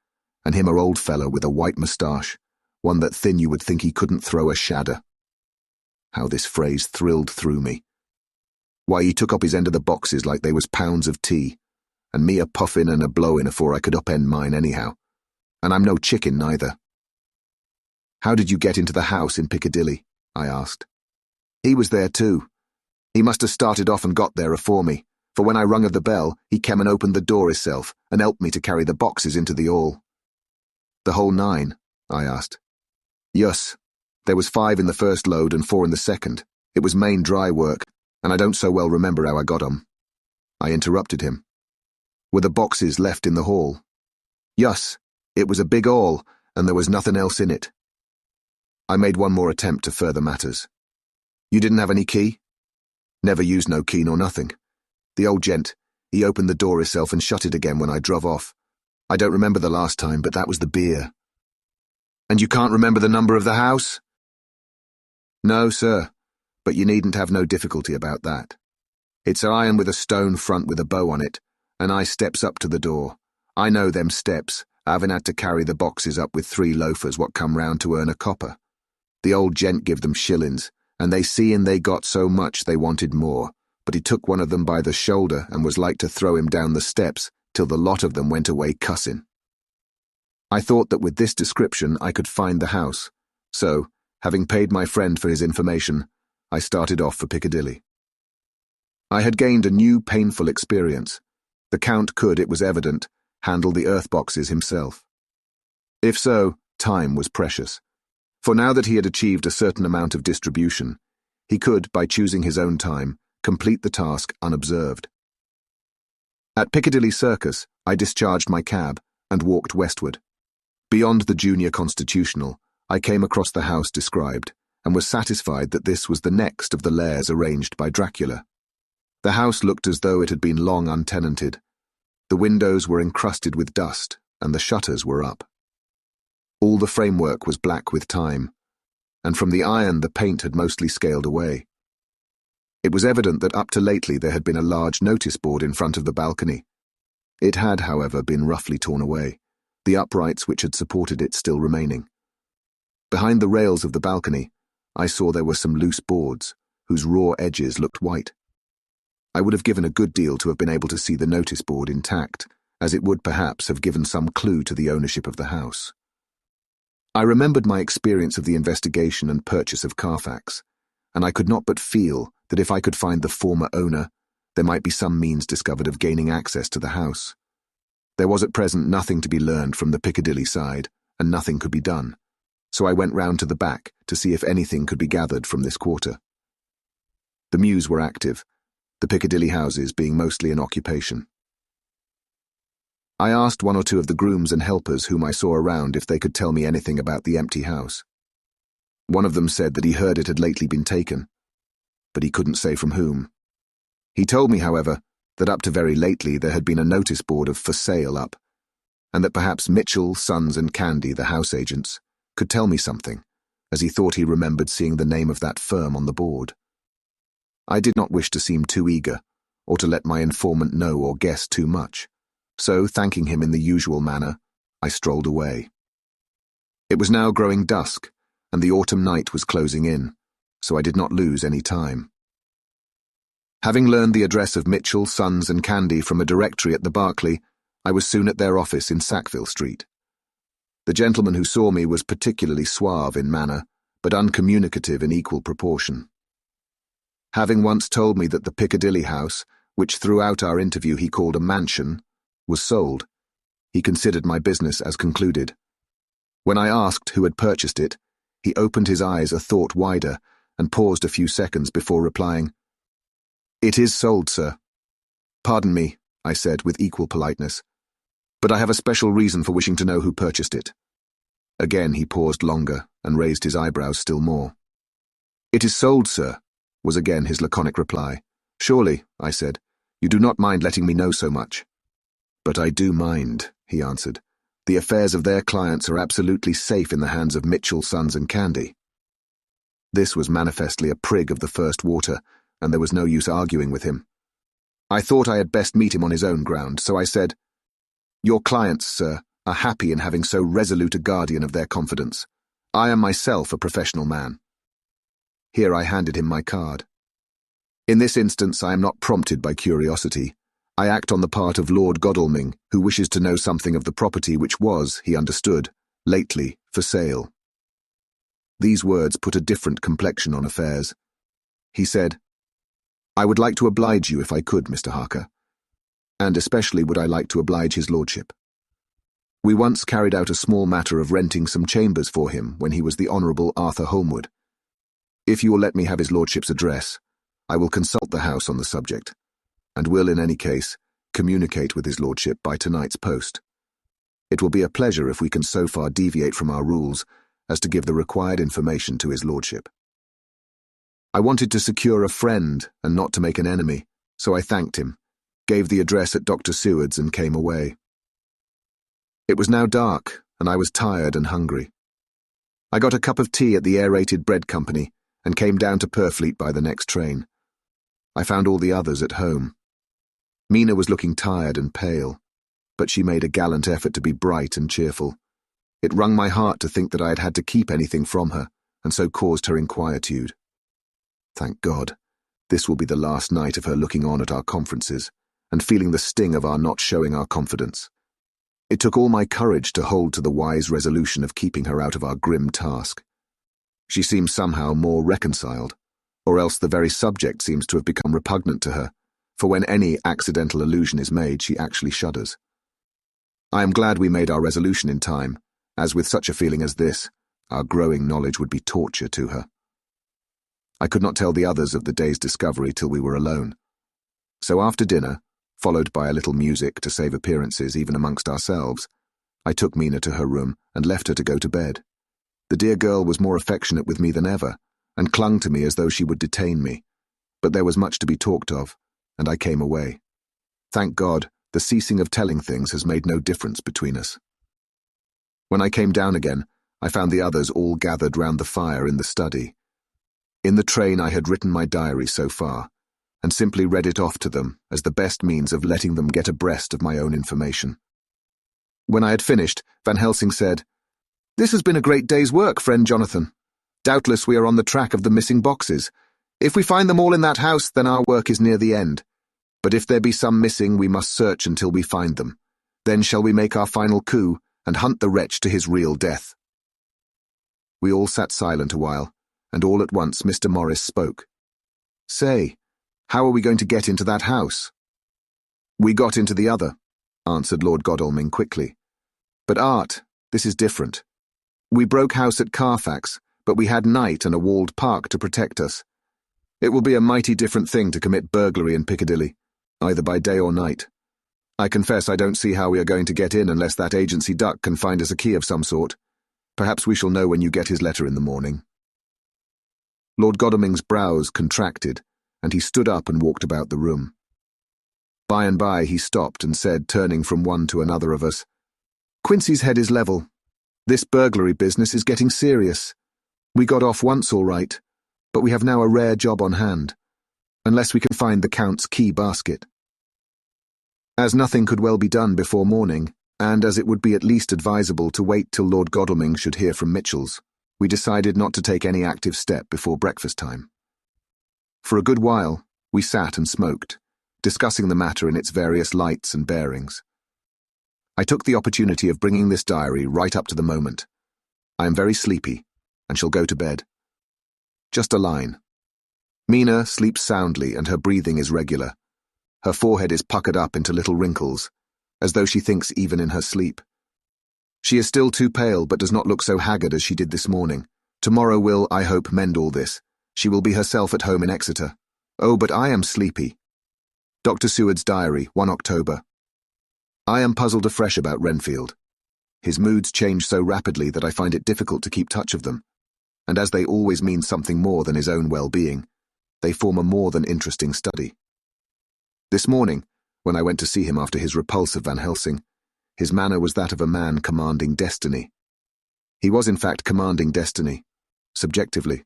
A: and him a old fellow with a white moustache, one that thin you would think he couldn't throw a shadder." How this phrase thrilled through me. Why, he took up his end of the boxes like they was pounds of tea, and me a puffin' and a blowin' afore I could upend mine anyhow, and I'm no chicken neither. "How did you get into the house in Piccadilly?" I asked. "He was there too. He must have started off and got there afore me, for when I rung of the bell, he came and opened the door hisself and helped me to carry the boxes into the hall." "The whole 9?" I asked. "Yus. There was 5 in the first load and 4 in the second. It was main dry work, and I don't so well remember how I got 'em." I interrupted him. "Were the boxes left in the hall?" "Yus. It was a big hall, and there was nothing else in it." I made one more attempt to further matters. "You didn't have any key?" "Never used no key nor nothing. The old gent, he opened the door hisself and shut it again when I druv off. I don't remember the last time, but that was the beer." "And you can't remember the number of the house?" "No, sir, but you needn't have no difficulty about that. It's iron with a stone front with a bow on it, and I steps up to the door. I know them steps, having had to carry the boxes up with 3 loafers what come round to earn a copper. The old gent give them shillings, and they seein' they got so much they wanted more, but he took one of them by the shoulder and was like to throw him down the steps till the lot of them went away cussin'. I thought that with this description I could find the house, so, having paid my friend for his information, I started off for Piccadilly. I had gained a new painful experience. The Count could, it was evident, handle the earth boxes himself. If so, time was precious, for now that he had achieved a certain amount of distribution, he could, by choosing his own time, complete the task unobserved. At Piccadilly Circus, I discharged my cab, and walked westward. Beyond the junior constitutional, I came across the house described, and was satisfied that this was the next of the lairs arranged by Dracula. The house looked as though it had been long untenanted. The windows were encrusted with dust, and the shutters were up. All the framework was black with time, and from the iron the paint had mostly scaled away. It was evident that up to lately there had been a large notice board in front of the balcony. It had, however, been roughly torn away, the uprights which had supported it still remaining. Behind the rails of the balcony, I saw there were some loose boards, whose raw edges looked white. I would have given a good deal to have been able to see the notice board intact, as it would perhaps have given some clue to the ownership of the house. I remembered my experience of the investigation and purchase of Carfax, and I could not but feel that if I could find the former owner, there might be some means discovered of gaining access to the house. There was at present nothing to be learned from the Piccadilly side, and nothing could be done, so I went round to the back to see if anything could be gathered from this quarter. The mews were active, the Piccadilly houses being mostly in occupation. I asked one or two of the grooms and helpers whom I saw around if they could tell me anything about the empty house. One of them said that he heard it had lately been taken, but he couldn't say from whom. He told me, however, that up to very lately there had been a notice board of "for sale" up, and that perhaps Mitchell, Sons and Candy, the house agents, could tell me something, as he thought he remembered seeing the name of that firm on the board. I did not wish to seem too eager, or to let my informant know or guess too much, so, thanking him in the usual manner, I strolled away. It was now growing dusk, and the autumn night was closing in, so I did not lose any time. Having learned the address of Mitchell, Sons and Candy from a directory at the Berkeley, I was soon at their office in Sackville Street. The gentleman who saw me was particularly suave in manner, but uncommunicative in equal proportion. Having once told me that the Piccadilly house, which throughout our interview he called a mansion, was sold, he considered my business as concluded. When I asked who had purchased it, he opened his eyes a thought wider and paused a few seconds before replying, "It is sold, sir." "Pardon me," I said with equal politeness, "but I have a special reason for wishing to know who purchased it." Again he paused longer and raised his eyebrows still more. "It is sold, sir," was again his laconic reply. "Surely," I said, "you do not mind letting me know so much." "But I do mind," he answered. "The affairs of their clients are absolutely safe in the hands of Mitchell, Sons and Candy." This was manifestly a prig of the first water, and there was no use arguing with him. I thought I had best meet him on his own ground, so I said, "Your clients, sir, are happy in having so resolute a guardian of their confidence. I am myself a professional man." Here I handed him my card. In this instance I am not prompted by curiosity. I act on the part of Lord Godalming, who wishes to know something of the property which was, he understood, lately for sale. These words put a different complexion on affairs. He said, "I would like to oblige you if I could, Mr. Harker, and especially would I like to oblige his lordship. We once carried out a small matter of renting some chambers for him when he was the Honourable Arthur Holmwood. If you will let me have his lordship's address, I will consult the house on the subject, and will, in any case, communicate with his lordship by tonight's post. It will be a pleasure if we can so far deviate from our rules as to give the required information to his lordship." I wanted to secure a friend and not to make an enemy, so I thanked him, gave the address at Dr. Seward's and came away. It was now dark, and I was tired and hungry. I got a cup of tea at the Aerated Bread Company and came down to Purfleet by the next train. I found all the others at home. Mina was looking tired and pale, but she made a gallant effort to be bright and cheerful. It wrung my heart to think that I had had to keep anything from her, and so caused her inquietude. Thank God, this will be the last night of her looking on at our conferences, and feeling the sting of our not showing our confidence. It took all my courage to hold to the wise resolution of keeping her out of our grim task. She seems somehow more reconciled, or else the very subject seems to have become repugnant to her, for when any accidental allusion is made, she actually shudders. I am glad we made our resolution in time, as with such a feeling as this, our growing knowledge would be torture to her. I could not tell the others of the day's discovery till we were alone. So after dinner, followed by a little music to save appearances even amongst ourselves, I took Mina to her room and left her to go to bed. The dear girl was more affectionate with me than ever, and clung to me as though she would detain me. But there was much to be talked of, and I came away. Thank God, the ceasing of telling things has made no difference between us. When I came down again, I found the others all gathered round the fire in the study. In the train I had written my diary so far, and simply read it off to them as the best means of letting them get abreast of my own information. When I had finished, Van Helsing said, "This has been a great day's work, friend Jonathan. Doubtless we are on the track of the missing boxes. If we find them all in that house, then our work is near the end. But if there be some missing, we must search until we find them. Then shall we make our final coup and hunt the wretch to his real death." We all sat silent a while, and all at once Mr. Morris spoke. "Say, how are we going to get into that house?" "We got into the other," answered Lord Godalming quickly. "But Art, this is different. We broke house at Carfax, but we had night and a walled park to protect us. It will be a mighty different thing to commit burglary in Piccadilly, either by day or night. I confess I don't see how we are going to get in unless that agency duck can find us a key of some sort. Perhaps we shall know when you get his letter in the morning." Lord Godalming's brows contracted, and he stood up and walked about the room. By and by he stopped and said, turning from one to another of us, "Quincy's head is level. This burglary business is getting serious. We got off once all right, but we have now a rare job on hand, unless we can find the Count's key basket." As nothing could well be done before morning, and as it would be at least advisable to wait till Lord Godalming should hear from Mitchell's, we decided not to take any active step before breakfast time. For a good while, we sat and smoked, discussing the matter in its various lights and bearings. I took the opportunity of bringing this diary right up to the moment. I am very sleepy, and shall go to bed. Just a line. Mina sleeps soundly and her breathing is regular. Her forehead is puckered up into little wrinkles, as though she thinks even in her sleep. She is still too pale, but does not look so haggard as she did this morning. Tomorrow will, I hope, mend all this. She will be herself at home in Exeter. Oh, but I am sleepy. Dr. Seward's Diary, 1 October. I am puzzled afresh about Renfield. His moods change so rapidly that I find it difficult to keep touch of them, and as they always mean something more than his own well-being, they form a more than interesting study. This morning, when I went to see him after his repulse of Van Helsing, his manner was that of a man commanding destiny. He was in fact commanding destiny, subjectively.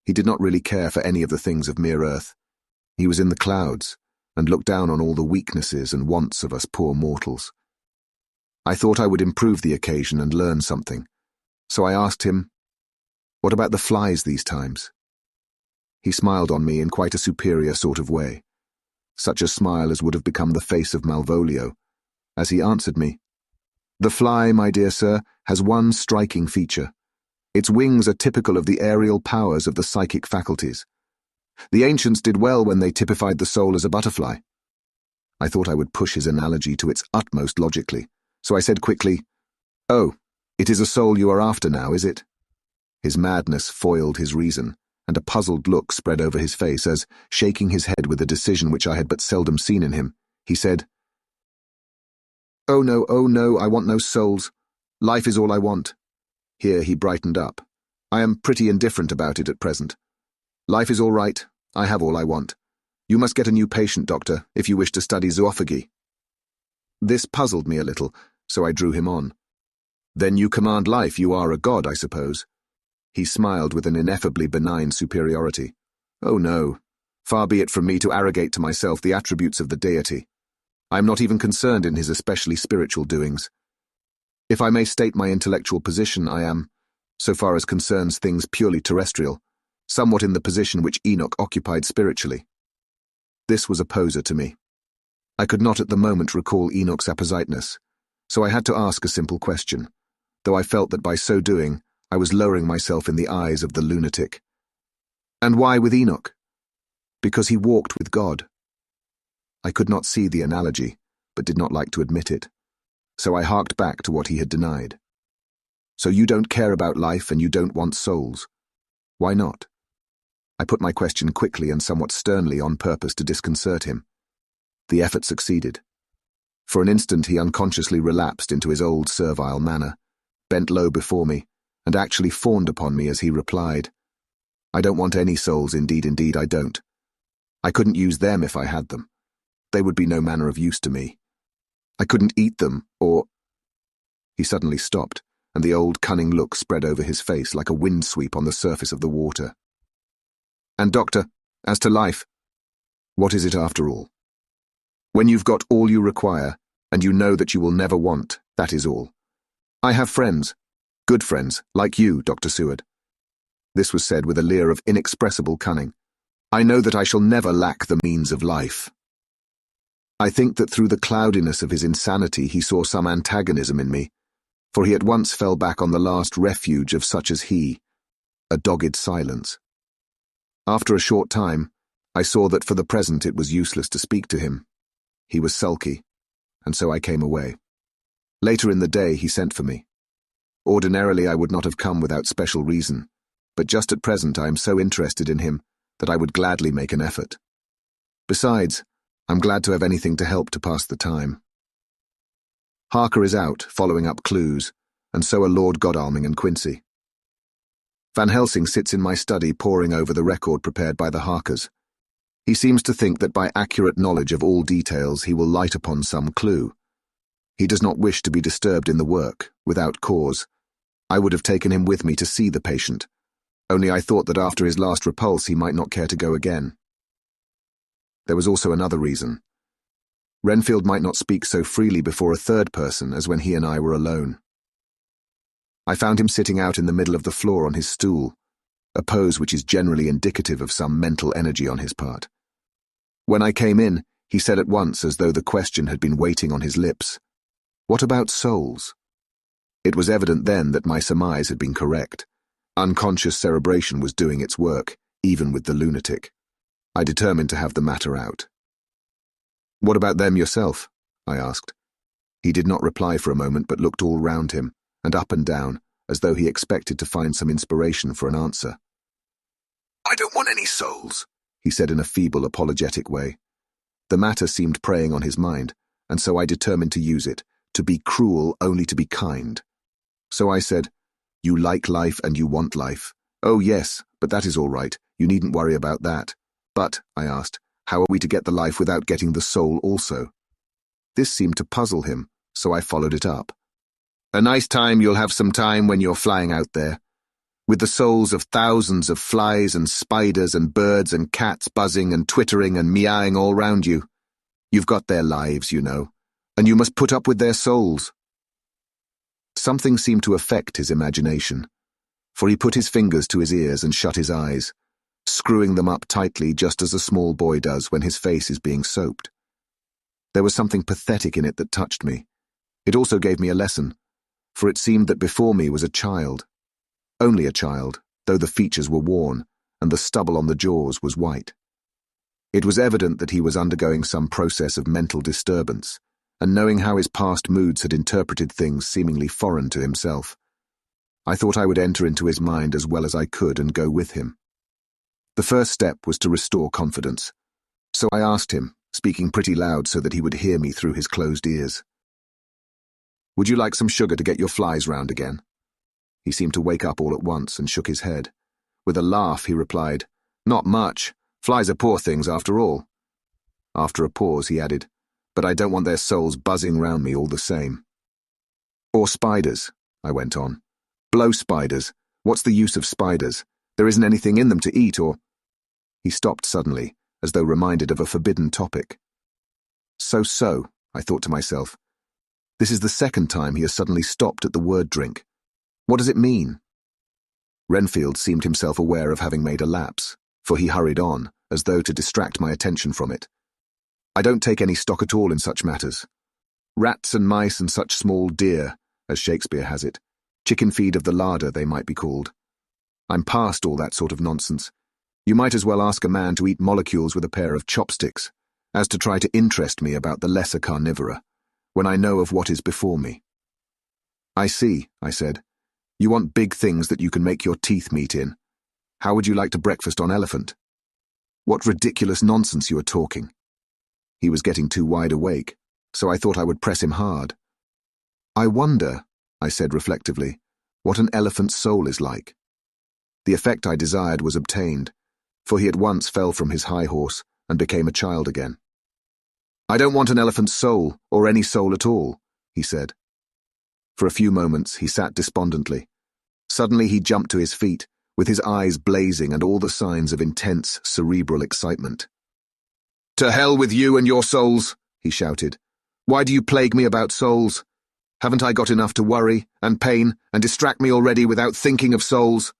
A: He did not really care for any of the things of mere earth. He was in the clouds, and looked down on all the weaknesses and wants of us poor mortals. I thought I would improve the occasion and learn something, so I asked him, "What about the flies these times?" He smiled on me in quite a superior sort of way, such a smile as would have become the face of Malvolio, as he answered me, "The fly, my dear sir, has one striking feature. Its wings are typical of the aerial powers of the psychic faculties. The ancients did well when they typified the soul as a butterfly." I thought I would push his analogy to its utmost logically, so I said quickly, "Oh, it is a soul you are after now, is it?" His madness foiled his reason, and a puzzled look spread over his face as, shaking his head with a decision which I had but seldom seen in him, he said, oh no, I want no souls. Life is all I want." Here he brightened up. "I am pretty indifferent about it at present. Life is all right. I have all I want. You must get a new patient, doctor, if you wish to study zoophagy." This puzzled me a little, so I drew him on. "Then you command life, you are a god, I suppose." He smiled with an ineffably benign superiority. "Oh no, far be it from me to arrogate to myself the attributes of the deity. I am not even concerned in his especially spiritual doings. If I may state my intellectual position, I am, so far as concerns things purely terrestrial, somewhat in the position which Enoch occupied spiritually." This was a poser to me. I could not at the moment recall Enoch's appositeness, so I had to ask a simple question, though I felt that by so doing I was lowering myself in the eyes of the lunatic. "And why with Enoch?" "Because he walked with God." I could not see the analogy, but did not like to admit it, so I harked back to what he had denied. "So you don't care about life and you don't want souls. Why not?" I put my question quickly and somewhat sternly on purpose to disconcert him. The effort succeeded. For an instant he unconsciously relapsed into his old servile manner, bent low before me, and actually fawned upon me as he replied, "I don't want any souls, indeed I don't. I couldn't use them if I had them. They would be no manner of use to me. I couldn't eat them, or—" He suddenly stopped, and the old cunning look spread over his face like a wind sweep on the surface of the water. "And doctor, as to life, what is it after all? When you've got all you require, and you know that you will never want, that is all. I have friends, good friends, like you, Dr. Seward." This was said with a leer of inexpressible cunning. "I know that I shall never lack the means of life." I think that through the cloudiness of his insanity he saw some antagonism in me, for he at once fell back on the last refuge of such as he, a dogged silence. After a short time, I saw that for the present it was useless to speak to him. He was sulky, and so I came away. Later in the day he sent for me. Ordinarily I would not have come without special reason, but just at present I am so interested in him that I would gladly make an effort. Besides, I'm glad to have anything to help to pass the time. Harker is out, following up clues, and so are Lord Godalming and Quincy. Van Helsing sits in my study poring over the record prepared by the Harkers. He seems to think that by accurate knowledge of all details he will light upon some clue. He does not wish to be disturbed in the work, without cause. I would have taken him with me to see the patient, only I thought that after his last repulse he might not care to go again. There was also another reason. Renfield might not speak so freely before a third person as when he and I were alone. I found him sitting out in the middle of the floor on his stool, a pose which is generally indicative of some mental energy on his part. When I came in, he said at once, as though the question had been waiting on his lips, "What about souls?" It was evident then that my surmise had been correct. Unconscious cerebration was doing its work, even with the lunatic. I determined to have the matter out. "What about them yourself?" I asked. He did not reply for a moment, but looked all round him, and up and down, as though he expected to find some inspiration for an answer. "I don't want any souls," he said in a feeble, apologetic way. The matter seemed preying on his mind, and so I determined to use it, to be cruel only to be kind. So I said, "You like life and you want life. Oh yes, but that is all right, you needn't worry about that. But," I asked, "how are we to get the life without getting the soul also?" This seemed to puzzle him, so I followed it up. "A nice time you'll have some time when you're flying out there, with the souls of thousands of flies and spiders and birds and cats buzzing and twittering and meowing all round you. You've got their lives, you know, and you must put up with their souls." Something seemed to affect his imagination, for he put his fingers to his ears and shut his eyes, screwing them up tightly just as a small boy does when his face is being soaped. There was something pathetic in it that touched me. It also gave me a lesson, for it seemed that before me was a child. Only a child, though the features were worn, and the stubble on the jaws was white. It was evident that he was undergoing some process of mental disturbance, and knowing how his past moods had interpreted things seemingly foreign to himself, I thought I would enter into his mind as well as I could and go with him. The first step was to restore confidence, so I asked him, speaking pretty loud so that he would hear me through his closed ears, "Would you like some sugar to get your flies round again?" He seemed to wake up all at once and shook his head. With a laugh he replied, "Not much. Flies are poor things after all." After a pause he added, "But I don't want their souls buzzing round me all the same." "Or spiders," I went on. "Blow spiders. What's the use of spiders? There isn't anything in them to eat or—" He stopped suddenly, as though reminded of a forbidden topic. So, I thought to myself. This is the second time he has suddenly stopped at the word drink. What does it mean? Renfield seemed himself aware of having made a lapse, for he hurried on, as though to distract my attention from it. "I don't take any stock at all in such matters. Rats and mice and such small deer, as Shakespeare has it. Chicken feed of the larder, they might be called. I'm past all that sort of nonsense. You might as well ask a man to eat molecules with a pair of chopsticks, as to try to interest me about the lesser carnivora, when I know of what is before me." "I see," I said. "You want big things that you can make your teeth meet in. How would you like to breakfast on elephant?" "What ridiculous nonsense you are talking." He was getting too wide awake. so I thought I would press him hard. "I wonder," I said reflectively, "what an elephant's soul is like." The effect I desired was obtained, for he at once fell from his high horse and became a child again. "I don't want an elephant's soul, or any soul at all," he said. For a few moments he sat despondently. Suddenly he jumped to his feet, with his eyes blazing and all the signs of intense cerebral excitement. "To hell with you and your souls," he shouted. "Why do you plague me about souls? Haven't I got enough to worry and pain and distract me already without thinking of souls?"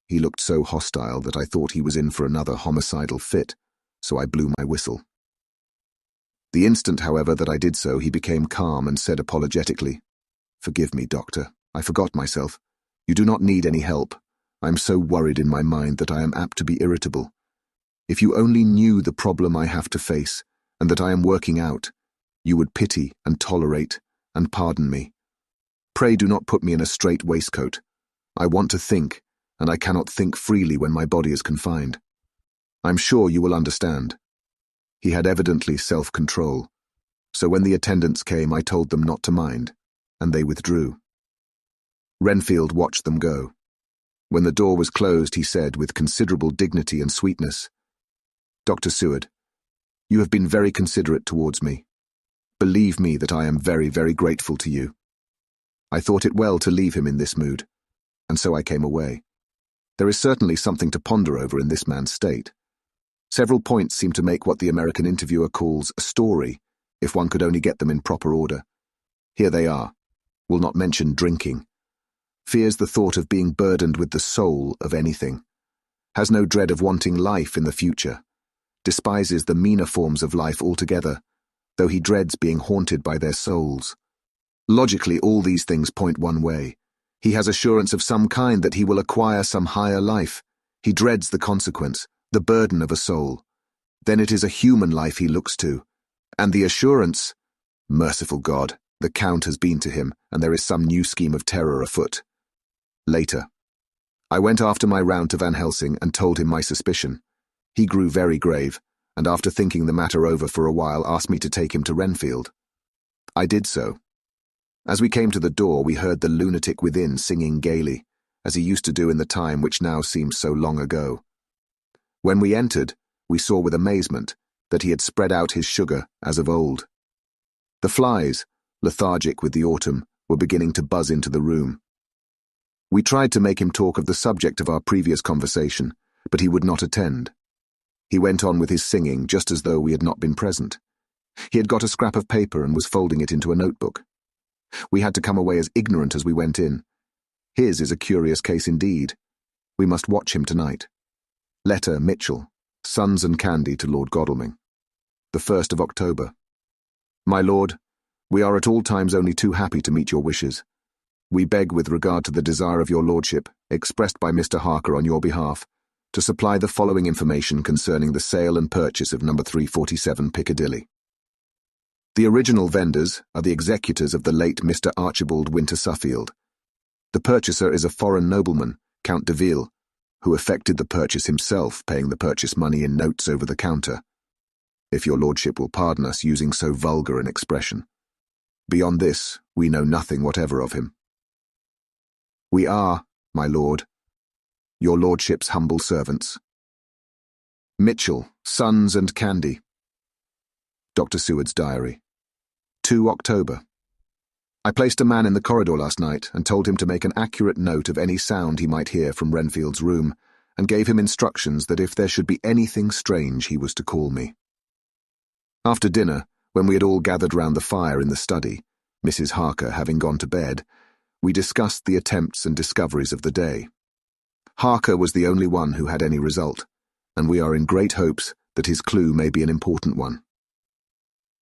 A: He looked so hostile that I thought he was in for another homicidal fit, so I blew my whistle. The instant, however, that I did so, he became calm and said apologetically, "Forgive me, Doctor. I forgot myself. You do not need any help. I am so worried in my mind that I am apt to be irritable. If you only knew the problem I have to face, and that I am working out, you would pity and tolerate and pardon me. Pray do not put me in a strait waistcoat. I want to think, and I cannot think freely when my body is confined. I'm sure you will understand." He had evidently self-control, so when the attendants came I told them not to mind, and they withdrew. Renfield watched them go. When the door was closed, he said with considerable dignity and sweetness, "Dr. Seward, you have been very considerate towards me. Believe me that I am very, very grateful to you. I thought it well to leave him in this mood, and so I came away. There is certainly something to ponder over in this man's state. Several points seem to make what the American interviewer calls a story, if one could only get them in proper order. Here they are. Will not mention drinking. Fears the thought of being burdened with the soul of anything. Has no dread of wanting life in the future. Despises the meaner forms of life altogether, though he dreads being haunted by their souls. Logically, all these things point one way. He has assurance of some kind that he will acquire some higher life. He dreads the consequence, the burden of a soul. Then it is a human life he looks to. And the assurance, merciful God, the Count has been to him, and there is some new scheme of terror afoot. Later. I went after my round to Van Helsing and told him my suspicion. He grew very grave, and after thinking the matter over for a while asked me to take him to Renfield. I did so. As we came to the door, we heard the lunatic within singing gaily, as he used to do in the time which now seemed so long ago. When we entered, we saw with amazement that he had spread out his sugar as of old. The flies, lethargic with the autumn, were beginning to buzz into the room. We tried to make him talk of the subject of our previous conversation, but he would not attend. He went on with his singing just as though we had not been present. He had got a scrap of paper and was folding it into a notebook. We had to come away as ignorant as we went in. His is a curious case indeed. We must watch him tonight. Letter Mitchell, Sons and Candy to Lord Godalming. The 1st of October. My lord, we are at all times only too happy to meet your wishes. We beg with regard to the desire of your lordship, expressed by Mr. Harker on your behalf, to supply the following information concerning the sale and purchase of number 347 Piccadilly. The original vendors are the executors of the late Mr. Archibald Winter Suffield. The purchaser is a foreign nobleman, Count de Ville, who effected the purchase himself, paying the purchase money in notes over the counter, if your lordship will pardon us using so vulgar an expression. Beyond this, we know nothing whatever of him. We are, my lord, your lordship's humble servants. Mitchell, Sons and Candy. Dr. Seward's diary. 2 October. I placed a man in the corridor last night and told him to make an accurate note of any sound he might hear from Renfield's room, and gave him instructions that if there should be anything strange he was to call me. After dinner, when we had all gathered round the fire in the study, Mrs. Harker having gone to bed, we discussed the attempts and discoveries of the day. Harker was the only one who had any result, and we are in great hopes that his clue may be an important one.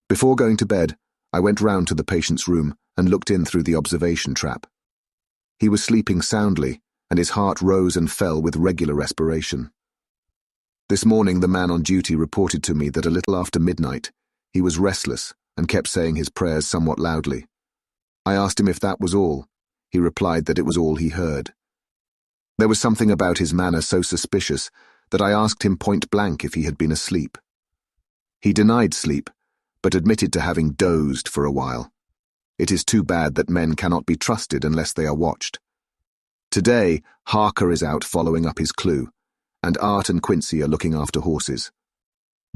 A: Before going to bed, I went round to the patient's room and looked in through the observation trap. He was sleeping soundly, and his heart rose and fell with regular respiration. This morning the man on duty reported to me that a little after midnight he was restless and kept saying his prayers somewhat loudly. I asked him if that was all. He replied that it was all he heard. There was something about his manner so suspicious that I asked him point blank if he had been asleep. He denied sleep, but admitted to having dozed for a while. It is too bad that men cannot be trusted unless they are watched. Today, Harker is out following up his clue, and Art and Quincy are looking after horses.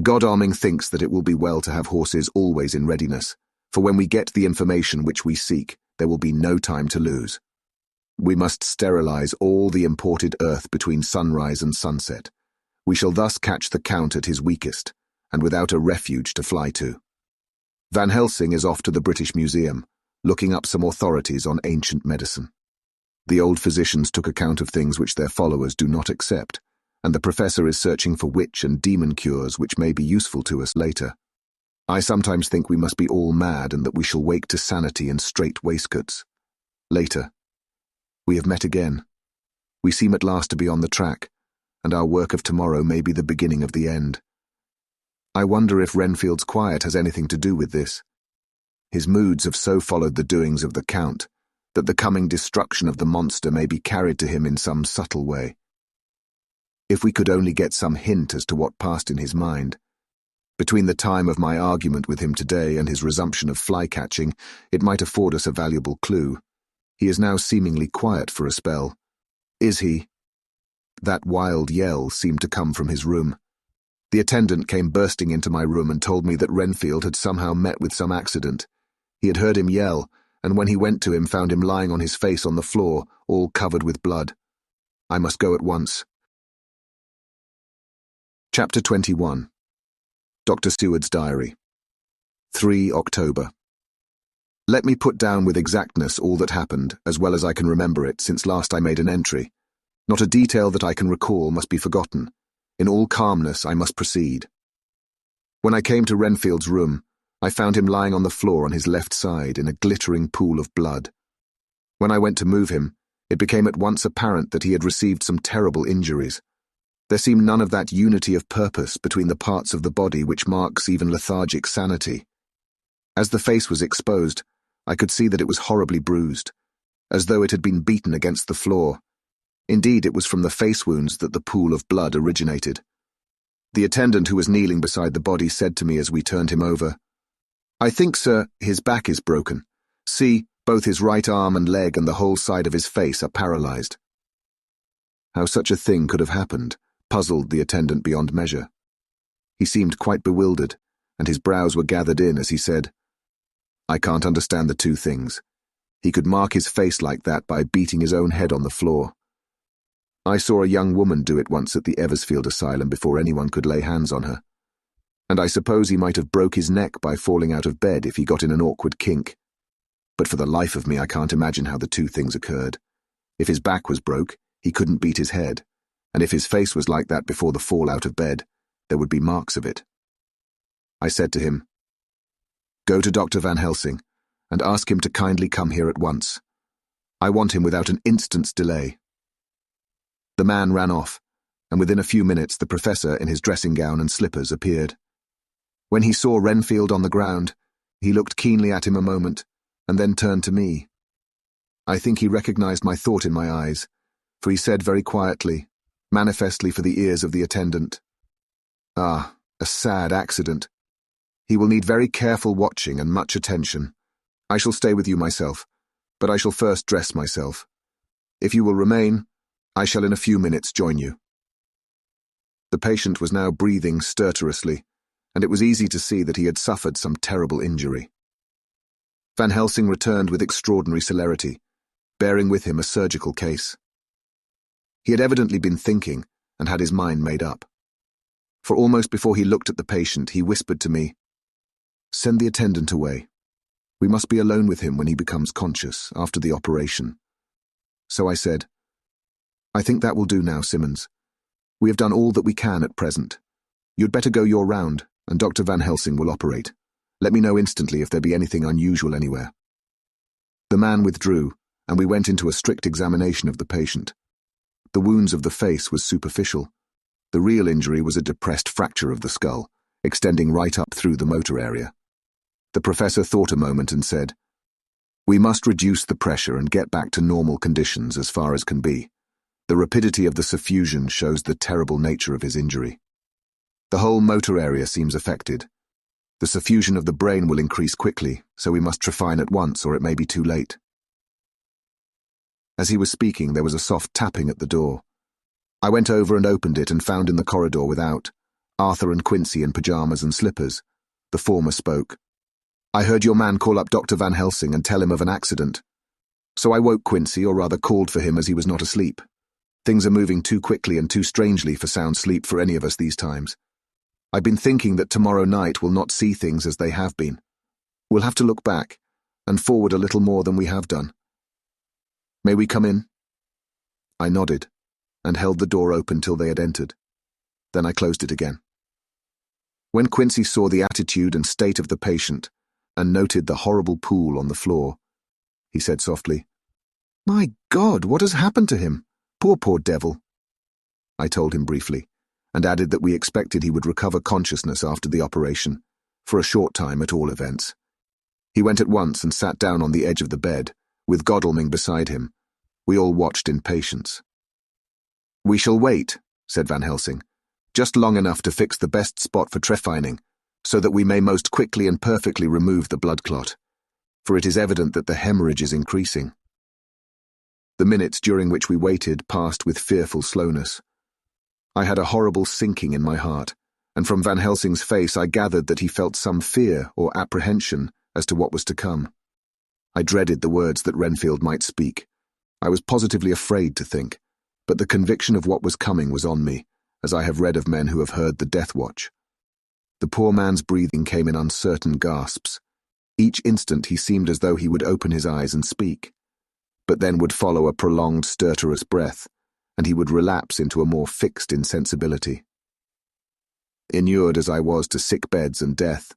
A: Godalming thinks that it will be well to have horses always in readiness, for when we get the information which we seek, there will be no time to lose. We must sterilize all the imported earth between sunrise and sunset. We shall thus catch the Count at his weakest, and without a refuge to fly to. Van Helsing is off to the British Museum, looking up some authorities on ancient medicine. The old physicians took account of things which their followers do not accept, and the professor is searching for witch and demon cures which may be useful to us later. I sometimes think we must be all mad and that we shall wake to sanity in strait waistcoats. Later. We have met again. We seem at last to be on the track, and our work of tomorrow may be the beginning of the end. I wonder if Renfield's quiet has anything to do with this. His moods have so followed the doings of the Count that the coming destruction of the monster may be carried to him in some subtle way. If we could only get some hint as to what passed in his mind. Between the time of my argument with him today and his resumption of fly-catching, it might afford us a valuable clue. He is now seemingly quiet for a spell. Is he? That wild yell seemed to come from his room. The attendant came bursting into my room and told me that Renfield had somehow met with some accident. He had heard him yell, and when he went to him found him lying on his face on the floor, all covered with blood. I must go at once. Chapter 21. Dr. Seward's Diary. 3 October. Let me put down with exactness all that happened, as well as I can remember it, since last I made an entry. Not a detail that I can recall must be forgotten. In all calmness I must proceed. When I came to Renfield's room, I found him lying on the floor on his left side in a glittering pool of blood. When I went to move him, it became at once apparent that he had received some terrible injuries. There seemed none of that unity of purpose between the parts of the body which marks even lethargic sanity. As the face was exposed, I could see that it was horribly bruised, as though it had been beaten against the floor. Indeed, it was from the face wounds that the pool of blood originated. The attendant who was kneeling beside the body said to me as we turned him over, "I think, sir, his back is broken. See, both his right arm and leg and the whole side of his face are paralyzed." How such a thing could have happened puzzled the attendant beyond measure. He seemed quite bewildered, and his brows were gathered in as he said, "I can't understand the two things. He could mark his face like that by beating his own head on the floor. I saw a young woman do it once at the Eversfield Asylum before anyone could lay hands on her. And I suppose he might have broke his neck by falling out of bed if he got in an awkward kink. But for the life of me I can't imagine how the two things occurred. If his back was broke, he couldn't beat his head, and if his face was like that before the fall out of bed, there would be marks of it." I said to him, "Go to Dr. Van Helsing, and ask him to kindly come here at once. I want him without an instant's delay." The man ran off, and within a few minutes the professor in his dressing gown and slippers appeared. When he saw Renfield on the ground, he looked keenly at him a moment, and then turned to me. I think he recognized my thought in my eyes, for he said very quietly, manifestly for the ears of the attendant, "Ah, a sad accident. He will need very careful watching and much attention. I shall stay with you myself, but I shall first dress myself. If you will remain, I shall in a few minutes join you." The patient was now breathing stertorously, and it was easy to see that he had suffered some terrible injury. Van Helsing returned with extraordinary celerity, bearing with him a surgical case. He had evidently been thinking and had his mind made up. For almost before he looked at the patient, he whispered to me, "Send the attendant away. We must be alone with him when he becomes conscious, after the operation." So I said, "I think that will do now, Simmons. We have done all that we can at present. You'd better go your round, and Dr. Van Helsing will operate. Let me know instantly if there be anything unusual anywhere." The man withdrew, and we went into a strict examination of the patient. The wounds of the face was superficial. The real injury was a depressed fracture of the skull, extending right up through the motor area. The professor thought a moment and said, "We must reduce the pressure and get back to normal conditions as far as can be. The rapidity of the suffusion shows the terrible nature of his injury. The whole motor area seems affected. The suffusion of the brain will increase quickly, so we must trephine at once or it may be too late. As he was speaking, there was a soft tapping at the door. I went over and opened it and found in the corridor without Arthur and Quincy in pyjamas and slippers. The former spoke. "I heard your man call up Dr. Van Helsing and tell him of an accident. So I woke Quincy, or rather called for him as he was not asleep. Things are moving too quickly and too strangely for sound sleep for any of us these times. I've been thinking that tomorrow night we'll not see things as they have been. We'll have to look back and forward a little more than we have done. May we come in?" I nodded and held the door open till they had entered. Then I closed it again. When Quincy saw the attitude and state of the patient and noted the horrible pool on the floor, he said softly, "My God, what has happened to him? Poor devil." I told him briefly, and added that we expected he would recover consciousness after the operation, for a short time at all events. He went at once and sat down on the edge of the bed, with Godalming beside him. We all watched in patience. "We shall wait," said Van Helsing, "just long enough to fix the best spot for trephining, so that we may most quickly and perfectly remove the blood clot, for it is evident that the hemorrhage is increasing." The minutes during which we waited passed with fearful slowness. I had a horrible sinking in my heart, and from Van Helsing's face I gathered that he felt some fear or apprehension as to what was to come. I dreaded the words that Renfield might speak. I was positively afraid to think, but the conviction of what was coming was on me, as I have read of men who have heard the death watch. The poor man's breathing came in uncertain gasps. Each instant he seemed as though he would open his eyes and speak, but then would follow a prolonged stertorous breath, and he would relapse into a more fixed insensibility. Inured as I was to sick beds and death,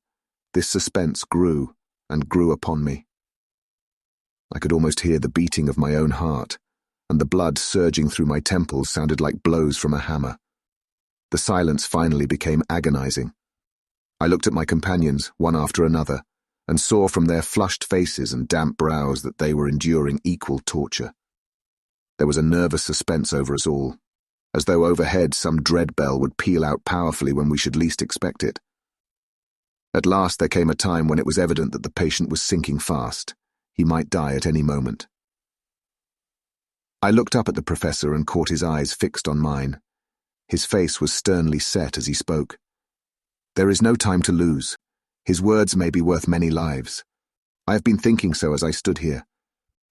A: this suspense grew and grew upon me. I could almost hear the beating of my own heart, and the blood surging through my temples sounded like blows from a hammer. The silence finally became agonizing. I looked at my companions, one after another, and saw from their flushed faces and damp brows that they were enduring equal torture. There was a nervous suspense over us all, as though overhead some dread bell would peal out powerfully when we should least expect it. At last there came a time when it was evident that the patient was sinking fast. He might die at any moment. I looked up at the professor and caught his eyes fixed on mine. His face was sternly set as he spoke. "There is no time to lose. His words may be worth many lives. I have been thinking so as I stood here.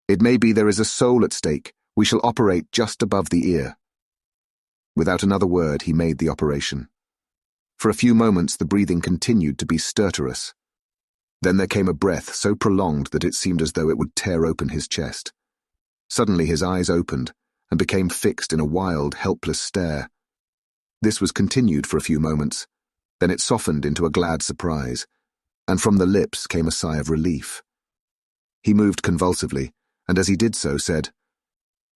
A: It may be there is a soul at stake. We shall operate just above the ear." Without another word, he made the operation. For a few moments the breathing continued to be stertorous. Then there came a breath so prolonged that it seemed as though it would tear open his chest. Suddenly his eyes opened and became fixed in a wild, helpless stare. This was continued for a few moments, then it softened into a glad surprise, and from the lips came a sigh of relief. He moved convulsively, and as he did so said,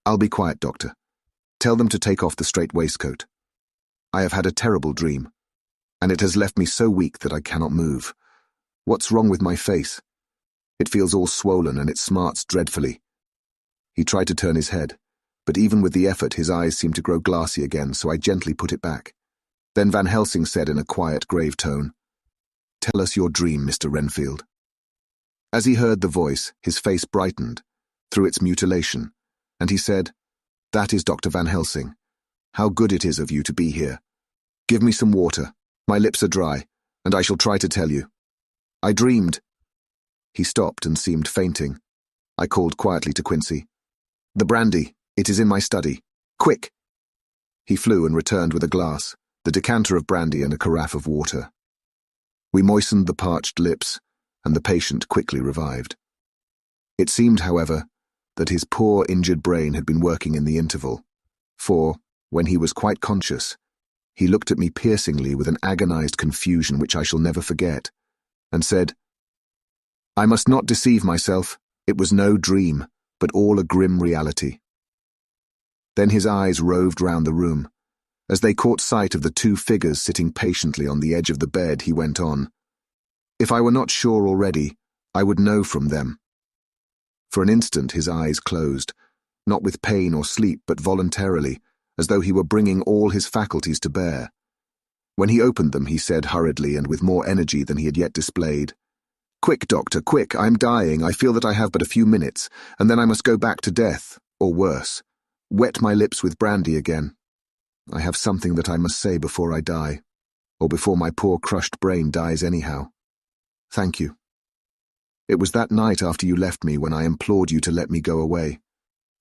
A: "I'll be quiet, Doctor. Tell them to take off the straight waistcoat. I have had a terrible dream, and it has left me so weak that I cannot move. What's wrong with my face? It feels all swollen and it smarts dreadfully." He tried to turn his head, but even with the effort his eyes seemed to grow glassy again, so I gently put it back. Then Van Helsing said in a quiet, grave tone, "Tell us your dream, Mr. Renfield." As he heard the voice, his face brightened, through its mutilation, and he said, "That is Dr. Van Helsing. How good it is of you to be here. Give me some water. My lips are dry, and I shall try to tell you. I dreamed." He stopped and seemed fainting. I called quietly to Quincy, "The brandy, it is in my study. Quick!" He flew and returned with a glass, the decanter of brandy and a carafe of water. We moistened the parched lips, and the patient quickly revived. It seemed, however, that his poor injured brain had been working in the interval, for, when he was quite conscious, he looked at me piercingly with an agonized confusion which I shall never forget, and said, "I must not deceive myself. It was no dream, but all a grim reality." Then his eyes roved round the room. As they caught sight of the two figures sitting patiently on the edge of the bed, he went on, "If I were not sure already, I would know from them." For an instant his eyes closed, not with pain or sleep, but voluntarily, as though he were bringing all his faculties to bear. When he opened them, he said hurriedly and with more energy than he had yet displayed, "Quick, doctor, quick, I'm dying. I feel that I have but a few minutes, and then I must go back to death, or worse, wet my lips with brandy again. I have something that I must say before I die, or before my poor crushed brain dies anyhow. Thank you. It was that night after you left me when I implored you to let me go away.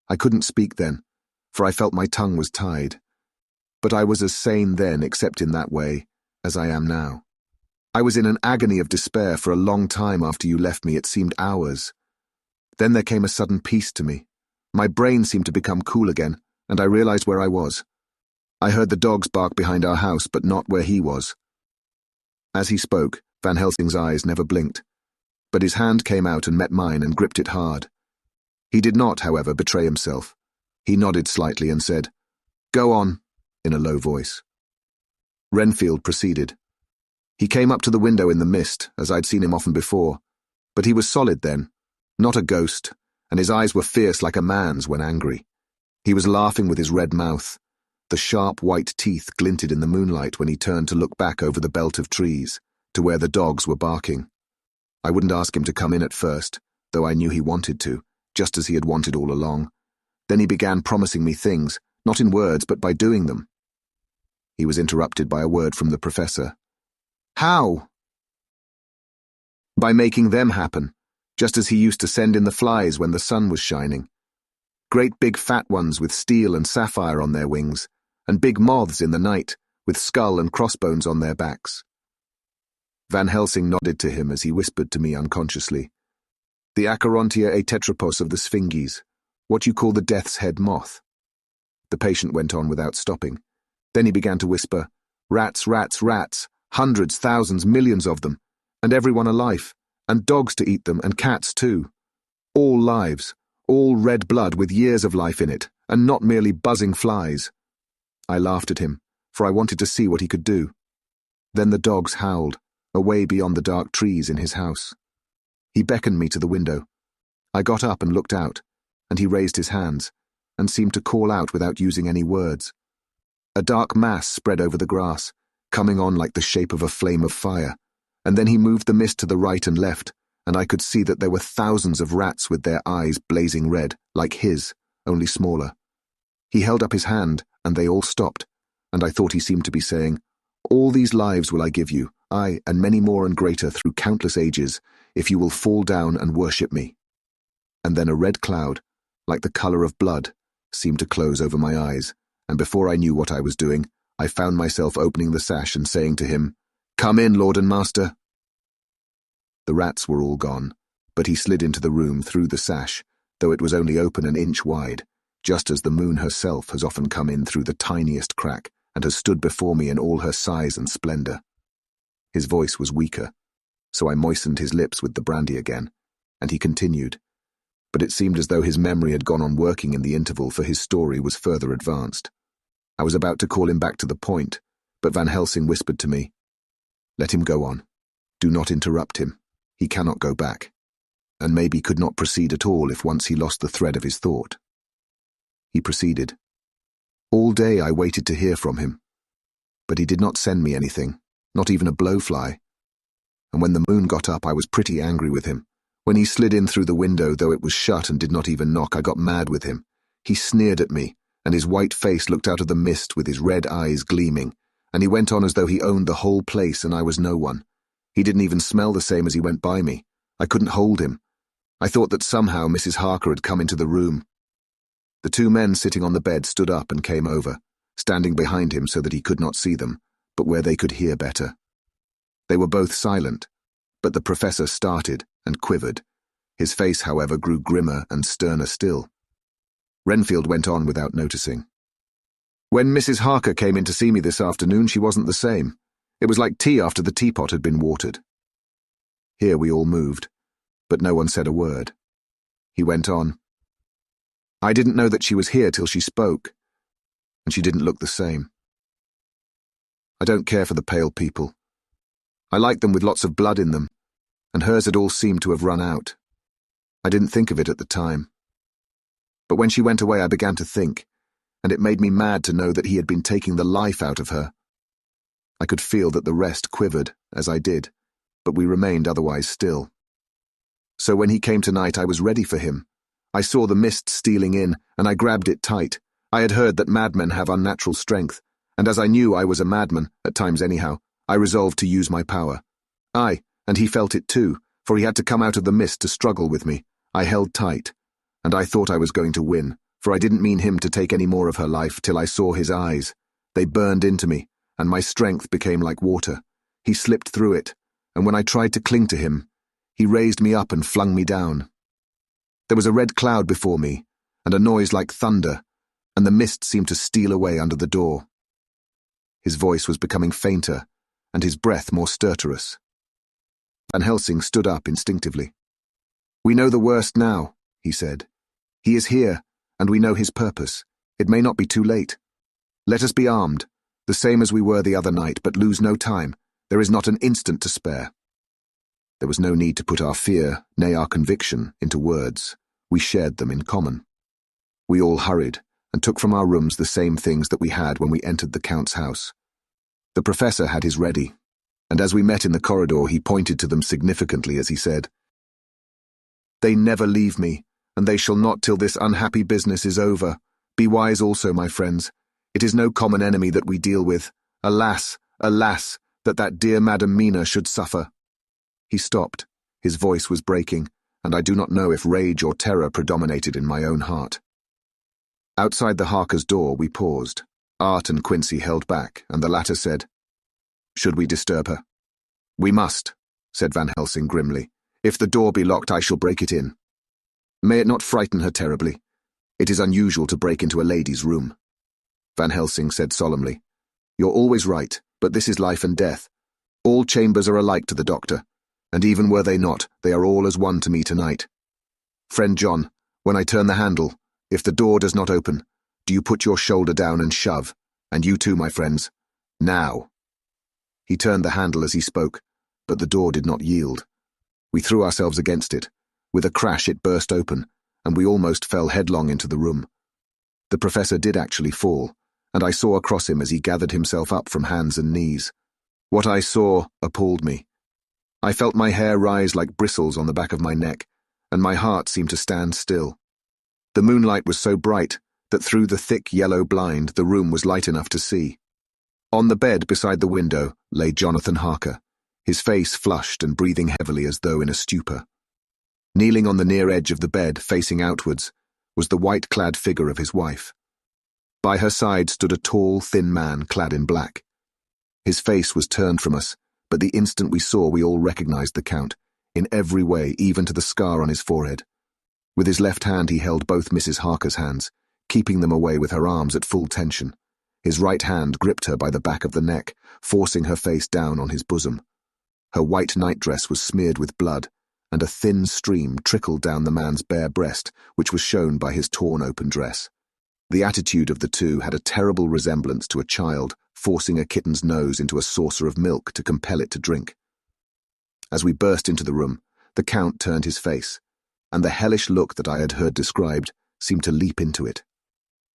A: I couldn't speak then, for I felt my tongue was tied. But I was as sane then, except in that way, as I am now. I was in an agony of despair for a long time after you left me. It seemed hours. Then there came a sudden peace to me. My brain seemed to become cool again, and I realized where I was. I heard the dogs bark behind our house, but not where he was." As he spoke, Van Helsing's eyes never blinked, but his hand came out and met mine and gripped it hard. He did not, however, betray himself. He nodded slightly and said, "Go on," in a low voice. Renfield proceeded. He came up to the window in the mist, as I'd seen him often before, but he was solid then, not a ghost, and his eyes were fierce like a man's when angry. He was laughing with his red mouth. The sharp white teeth glinted in the moonlight when he turned to look back over the belt of trees, to where the dogs were barking. I wouldn't ask him to come in at first, though I knew he wanted to, just as he had wanted all along. Then he began promising me things, not in words but by doing them. He was interrupted by a word from the professor. "How?" "By making them happen, just as he used to send in the flies when the sun was shining. Great big fat ones with steel and sapphire on their wings, and big moths in the night, with skull and crossbones on their backs." Van Helsing nodded to him as he whispered to me unconsciously. "The Acherontia atetropos of the Sphinges, what you call the death's head moth." The patient went on without stopping. Then he began to whisper, "Rats, rats, rats, hundreds, thousands, millions of them, and everyone alive, and dogs to eat them, and cats too. All lives, all red blood with years of life in it, and not merely buzzing flies." I laughed at him, for I wanted to see what he could do. Then the dogs howled, away beyond the dark trees in his house. He beckoned me to the window. I got up and looked out, and he raised his hands, and seemed to call out without using any words. A dark mass spread over the grass, coming on like the shape of a flame of fire, and then he moved the mist to the right and left, and I could see that there were thousands of rats with their eyes blazing red, like his, only smaller. He held up his hand, and they all stopped, and I thought he seemed to be saying, "All these lives will I give you, I, and many more and greater through countless ages, if you will fall down and worship me." And then a red cloud, like the color of blood, seemed to close over my eyes, and before I knew what I was doing, I found myself opening the sash and saying to him, "Come in, Lord and Master." The rats were all gone, but he slid into the room through the sash, though it was only open an inch wide, just as the moon herself has often come in through the tiniest crack and has stood before me in all her size and splendor. His voice was weaker, so I moistened his lips with the brandy again, and he continued, but it seemed as though his memory had gone on working in the interval, for his story was further advanced. I was about to call him back to the point, but Van Helsing whispered to me, "Let him go on. Do not interrupt him. He cannot go back, and maybe could not proceed at all if once he lost the thread of his thought." He proceeded. "All day I waited to hear from him, but he did not send me anything, not even a blowfly. And when the moon got up, I was pretty angry with him. When he slid in through the window, though it was shut and did not even knock, I got mad with him. He sneered at me, and his white face looked out of the mist with his red eyes gleaming, and he went on as though he owned the whole place and I was no one. He didn't even smell the same as he went by me. I couldn't hold him. I thought that somehow Mrs. Harker had come into the room." The two men sitting on the bed stood up and came over, standing behind him so that he could not see them, but where they could hear better. They were both silent, but the professor started and quivered. His face, however, grew grimmer and sterner still. Renfield went on without noticing. "When Mrs. Harker came in to see me this afternoon, she wasn't the same. It was like tea after the teapot had been watered." Here we all moved, but no one said a word. He went on. "I didn't know that she was here till she spoke, and she didn't look the same. I don't care for the pale people. I like them with lots of blood in them, and hers had all seemed to have run out. I didn't think of it at the time. But when she went away, I began to think, and it made me mad to know that he had been taking the life out of her. I could feel that the rest quivered, as I did, but we remained otherwise still. So when he came tonight, I was ready for him. I saw the mist stealing in, and I grabbed it tight. I had heard that madmen have unnatural strength, and as I knew I was a madman, at times anyhow, I resolved to use my power. Aye, and he felt it too, for he had to come out of the mist to struggle with me. I held tight, and I thought I was going to win, for I didn't mean him to take any more of her life till I saw his eyes. They burned into me, and my strength became like water. He slipped through it, and when I tried to cling to him, he raised me up and flung me down. There was a red cloud before me, and a noise like thunder, and the mist seemed to steal away under the door. His voice was becoming fainter, and his breath more stertorous. Van Helsing stood up instinctively. "We know the worst now," he said. "He is here, and we know his purpose. It may not be too late. Let us be armed, the same as we were the other night, but lose no time. There is not an instant to spare." There was no need to put our fear, nay our conviction, into words. We shared them in common. We all hurried, and took from our rooms the same things that we had when we entered the Count's house. The Professor had his ready, and as we met in the corridor he pointed to them significantly as he said, "They never leave me, and they shall not till this unhappy business is over. Be wise also, my friends. It is no common enemy that we deal with. Alas, alas, that dear Madam Mina should suffer." He stopped. His voice was breaking, and I do not know if rage or terror predominated in my own heart. Outside the Harker's door we paused. Art and Quincy held back, and the latter said, "Should we disturb her?" "We must," said Van Helsing grimly. "If the door be locked, I shall break it in. May it not frighten her terribly. It is unusual to break into a lady's room." Van Helsing said solemnly, "You're always right, but this is life and death. All chambers are alike to the doctor, and even were they not, they are all as one to me tonight. Friend John, when I turn the handle, if the door does not open, do you put your shoulder down and shove, and you too, my friends. Now." He turned the handle as he spoke, but the door did not yield. We threw ourselves against it. With a crash it burst open, and we almost fell headlong into the room. The Professor did actually fall, and I saw across him as he gathered himself up from hands and knees. What I saw appalled me. I felt my hair rise like bristles on the back of my neck, and my heart seemed to stand still. The moonlight was so bright that through the thick yellow blind the room was light enough to see. On the bed beside the window lay Jonathan Harker, his face flushed and breathing heavily as though in a stupor. Kneeling on the near edge of the bed, facing outwards, was the white-clad figure of his wife. By her side stood a tall, thin man clad in black. His face was turned from us, but the instant we saw we all recognized the Count, in every way, even to the scar on his forehead. With his left hand he held both Mrs. Harker's hands, keeping them away with her arms at full tension. His right hand gripped her by the back of the neck, forcing her face down on his bosom. Her white nightdress was smeared with blood, and a thin stream trickled down the man's bare breast, which was shown by his torn-open dress. The attitude of the two had a terrible resemblance to a child forcing a kitten's nose into a saucer of milk to compel it to drink. As we burst into the room, the Count turned his face, and the hellish look that I had heard described seemed to leap into it.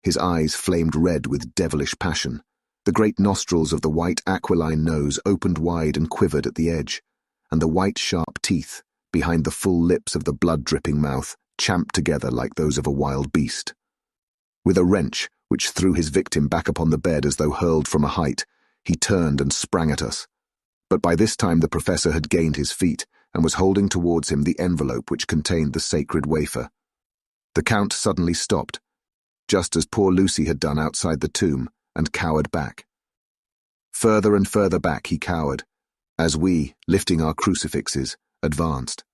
A: His eyes flamed red with devilish passion. The great nostrils of the white aquiline nose opened wide and quivered at the edge, and the white sharp teeth, behind the full lips of the blood-dripping mouth, champed together like those of a wild beast. With a wrench, which threw his victim back upon the bed as though hurled from a height, he turned and sprang at us. But by this time the Professor had gained his feet and was holding towards him the envelope which contained the sacred wafer. The Count suddenly stopped, just as poor Lucy had done outside the tomb, and cowered back. Further and further back he cowered, as we, lifting our crucifixes, advanced.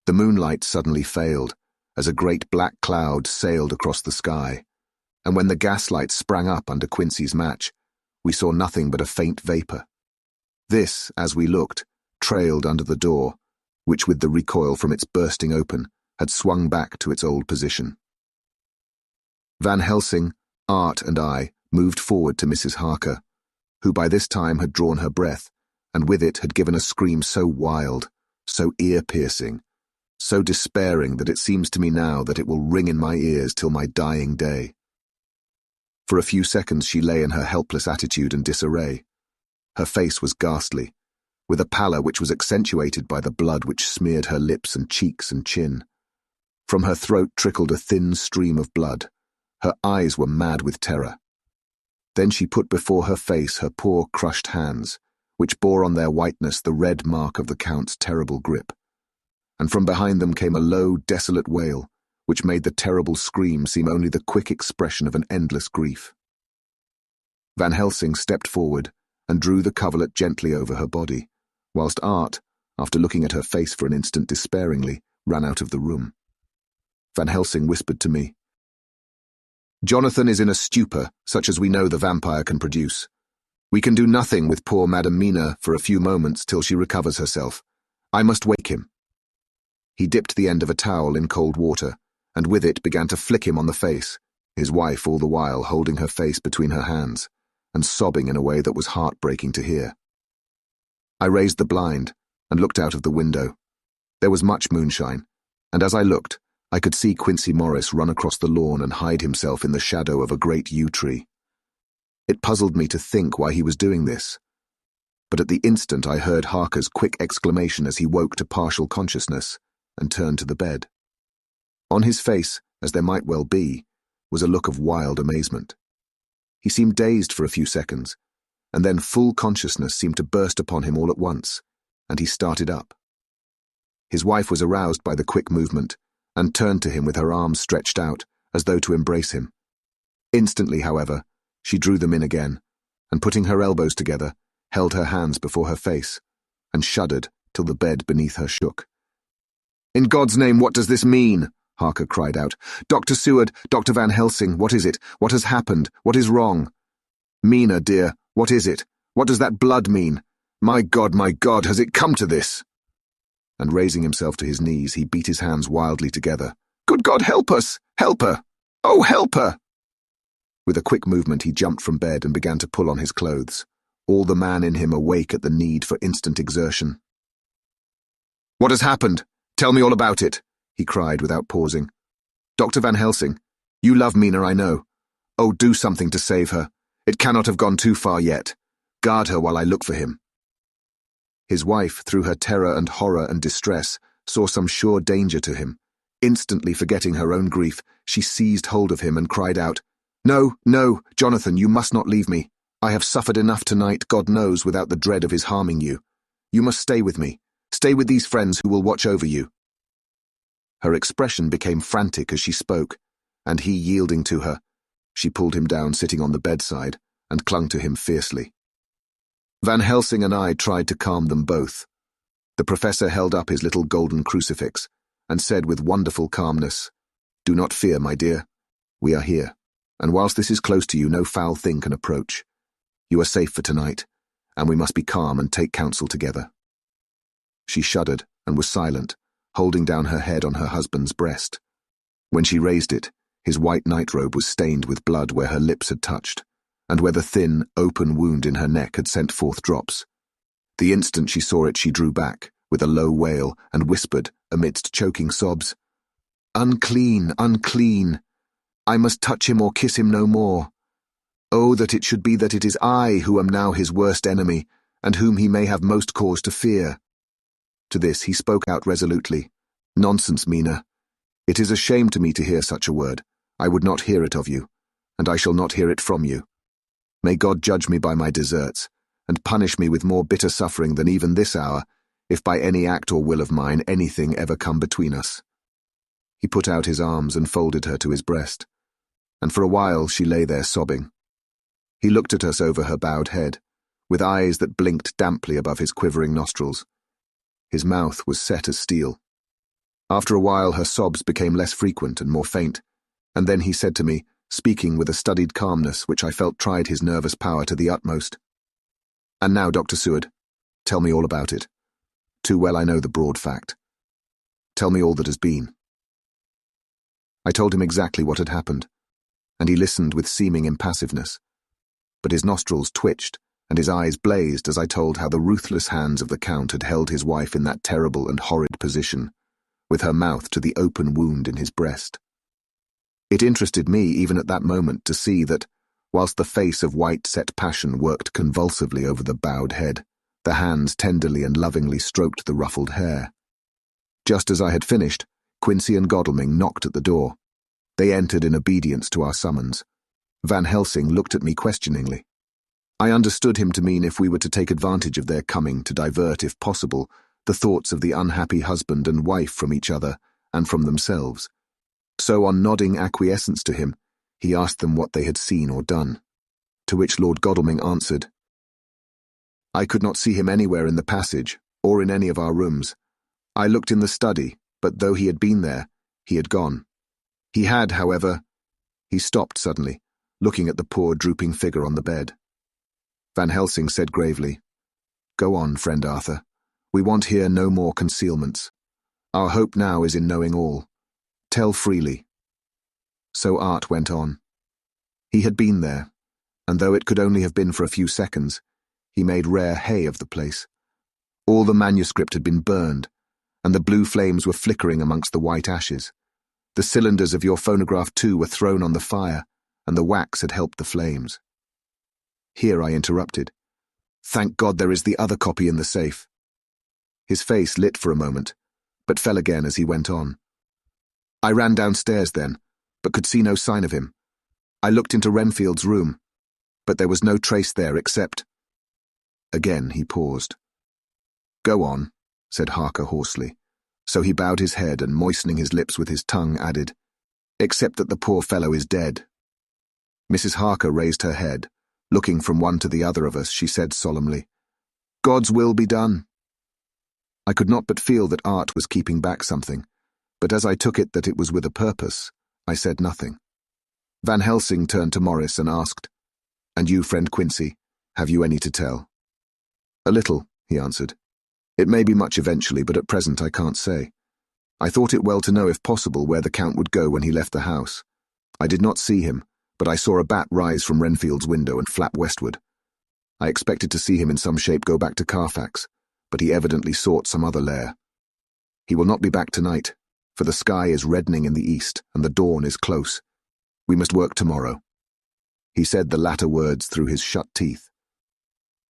A: The moonlight suddenly failed, as a great black cloud sailed across the sky, and when the gaslight sprang up under Quincy's match, we saw nothing but a faint vapour. This, as we looked, trailed under the door, which with the recoil from its bursting open, had swung back to its old position. Van Helsing, Art, and I moved forward to Mrs. Harker, who by this time had drawn her breath, and with it had given a scream so wild, so ear-piercing, so despairing that it seems to me now that it will ring in my ears till my dying day. For a few seconds she lay in her helpless attitude and disarray. Her face was ghastly, with a pallor which was accentuated by the blood which smeared her lips and cheeks and chin. From her throat trickled a thin stream of blood. Her eyes were mad with terror. Then she put before her face her poor crushed hands, which bore on their whiteness the red mark of the Count's terrible grip. And from behind them came a low, desolate wail, which made the terrible scream seem only the quick expression of an endless grief. Van Helsing stepped forward and drew the coverlet gently over her body, whilst Art, after looking at her face for an instant despairingly, ran out of the room. Van Helsing whispered to me, "Jonathan is in a stupor, such as we know the vampire can produce. We can do nothing with poor Madame Mina for a few moments till she recovers herself. I must wake him." He dipped the end of a towel in cold water, and with it began to flick him on the face, his wife all the while holding her face between her hands, and sobbing in a way that was heartbreaking to hear. I raised the blind, and looked out of the window. There was much moonshine, and as I looked, I could see Quincy Morris run across the lawn and hide himself in the shadow of a great yew tree. It puzzled me to think why he was doing this, but at the instant I heard Harker's quick exclamation as he woke to partial consciousness and turned to the bed. On his face, as there might well be, was a look of wild amazement. He seemed dazed for a few seconds, and then full consciousness seemed to burst upon him all at once, and he started up. His wife was aroused by the quick movement, and turned to him with her arms stretched out, as though to embrace him. Instantly, however, she drew them in again, and putting her elbows together, held her hands before her face, and shuddered till the bed beneath her shook. "In God's name, what does this mean?" Harker cried out. "Dr. Seward, Dr. Van Helsing, what is it? What has happened? What is wrong? Mina, dear, what is it? What does that blood mean? My God, has it come to this?" And raising himself to his knees, he beat his hands wildly together. "Good God, help us! Help her! Oh, help her!" With a quick movement, he jumped from bed and began to pull on his clothes, all the man in him awake at the need for instant exertion. "What has happened? Tell me all about it," he cried without pausing. "Dr. Van Helsing, you love Mina, I know. Oh, do something to save her. It cannot have gone too far yet. Guard her while I look for him." His wife, through her terror and horror and distress, saw some sure danger to him. Instantly forgetting her own grief, she seized hold of him and cried out, "No, no, Jonathan, you must not leave me. I have suffered enough tonight, God knows, without the dread of his harming you. You must stay with me. Stay with these friends who will watch over you." Her expression became frantic as she spoke, and he yielding to her, she pulled him down sitting on the bedside and clung to him fiercely. Van Helsing and I tried to calm them both. The professor held up his little golden crucifix and said with wonderful calmness, "Do not fear, my dear. We are here, and whilst this is close to you, no foul thing can approach. You are safe for tonight, and we must be calm and take counsel together." She shuddered and was silent, holding down her head on her husband's breast. When she raised it, his white nightrobe was stained with blood where her lips had touched, and where the thin, open wound in her neck had sent forth drops. The instant she saw it, she drew back, with a low wail, and whispered, amidst choking sobs, "Unclean, unclean! I must touch him or kiss him no more. Oh, that it should be that it is I who am now his worst enemy, and whom he may have most cause to fear." To this he spoke out resolutely, "Nonsense, Mina. It is a shame to me to hear such a word. I would not hear it of you, and I shall not hear it from you. May God judge me by my deserts, and punish me with more bitter suffering than even this hour, if by any act or will of mine anything ever come between us." He put out his arms and folded her to his breast, and for a while she lay there sobbing. He looked at us over her bowed head, with eyes that blinked damply above his quivering nostrils. His mouth was set as steel. After a while her sobs became less frequent and more faint, and then he said to me, speaking with a studied calmness which I felt tried his nervous power to the utmost, "And now, Dr. Seward, tell me all about it. Too well I know the broad fact. Tell me all that has been." I told him exactly what had happened, and he listened with seeming impassiveness, but his nostrils twitched and his eyes blazed as I told how the ruthless hands of the Count had held his wife in that terrible and horrid position, with her mouth to the open wound in his breast. It interested me even at that moment to see that, whilst the face of white-set passion worked convulsively over the bowed head. The hands tenderly and lovingly stroked the ruffled hair. Just as I had finished, Quincy and Godalming knocked at the door. They entered in obedience to our summons. Van Helsing looked at me questioningly. I understood him to mean if we were to take advantage of their coming to divert, if possible, the thoughts of the unhappy husband and wife from each other and from themselves. So on nodding acquiescence to him, he asked them what they had seen or done, to which Lord Godalming answered, "I could not see him anywhere in the passage, or in any of our rooms. I looked in the study, but though he had been there, he had gone. He had, however—" He stopped suddenly, looking at the poor drooping figure on the bed. Van Helsing said gravely, "Go on, friend Arthur. We want here no more concealments. Our hope now is in knowing all. Tell freely." So Art went on. He had been there, and though it could only have been for a few seconds, he made rare hay of the place. All the manuscript had been burned, and the blue flames were flickering amongst the white ashes. The cylinders of your phonograph too were thrown on the fire, and the wax had helped the flames. Here I interrupted. "Thank God there is the other copy in the safe." His face lit for a moment, but fell again as he went on. "I ran downstairs then, but could see no sign of him. I looked into Renfield's room, but there was no trace there except—" Again he paused. "Go on," said Harker hoarsely. So he bowed his head and, moistening his lips with his tongue, added, "Except that the poor fellow is dead." Mrs. Harker raised her head. Looking from one to the other of us, she said solemnly, "God's will be done." I could not but feel that Art was keeping back something, but as I took it that it was with a purpose, I said nothing. Van Helsing turned to Morris and asked, "And you, friend Quincy, have you any to tell?" "A little," he answered. "It may be much eventually, but at present I can't say. I thought it well to know, if possible, where the Count would go when he left the house. I did not see him, but I saw a bat rise from Renfield's window and flap westward. I expected to see him in some shape go back to Carfax, but he evidently sought some other lair. He will not be back tonight, for the sky is reddening in the east and the dawn is close. We must work tomorrow." He said the latter words through his shut teeth.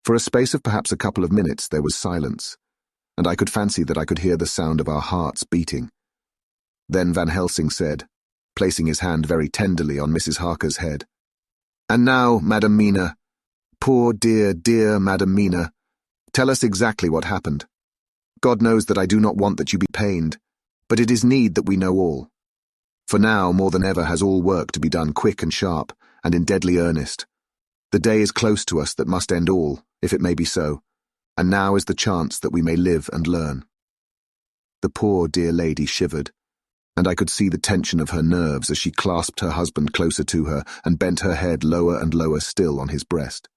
A: For a space of perhaps a couple of minutes there was silence, and I could fancy that I could hear the sound of our hearts beating. Then Van Helsing said, placing his hand very tenderly on Mrs. Harker's head, "And now, Madam Mina, poor dear, dear Madam Mina, tell us exactly what happened. God knows that I do not want that you be pained, but it is need that we know all. For now, more than ever, has all work to be done quick and sharp, and in deadly earnest. The day is close to us that must end all, if it may be so, and now is the chance that we may live and learn." The poor dear lady shivered, and I could see the tension of her nerves as she clasped her husband closer to her and bent her head lower and lower still on his breast.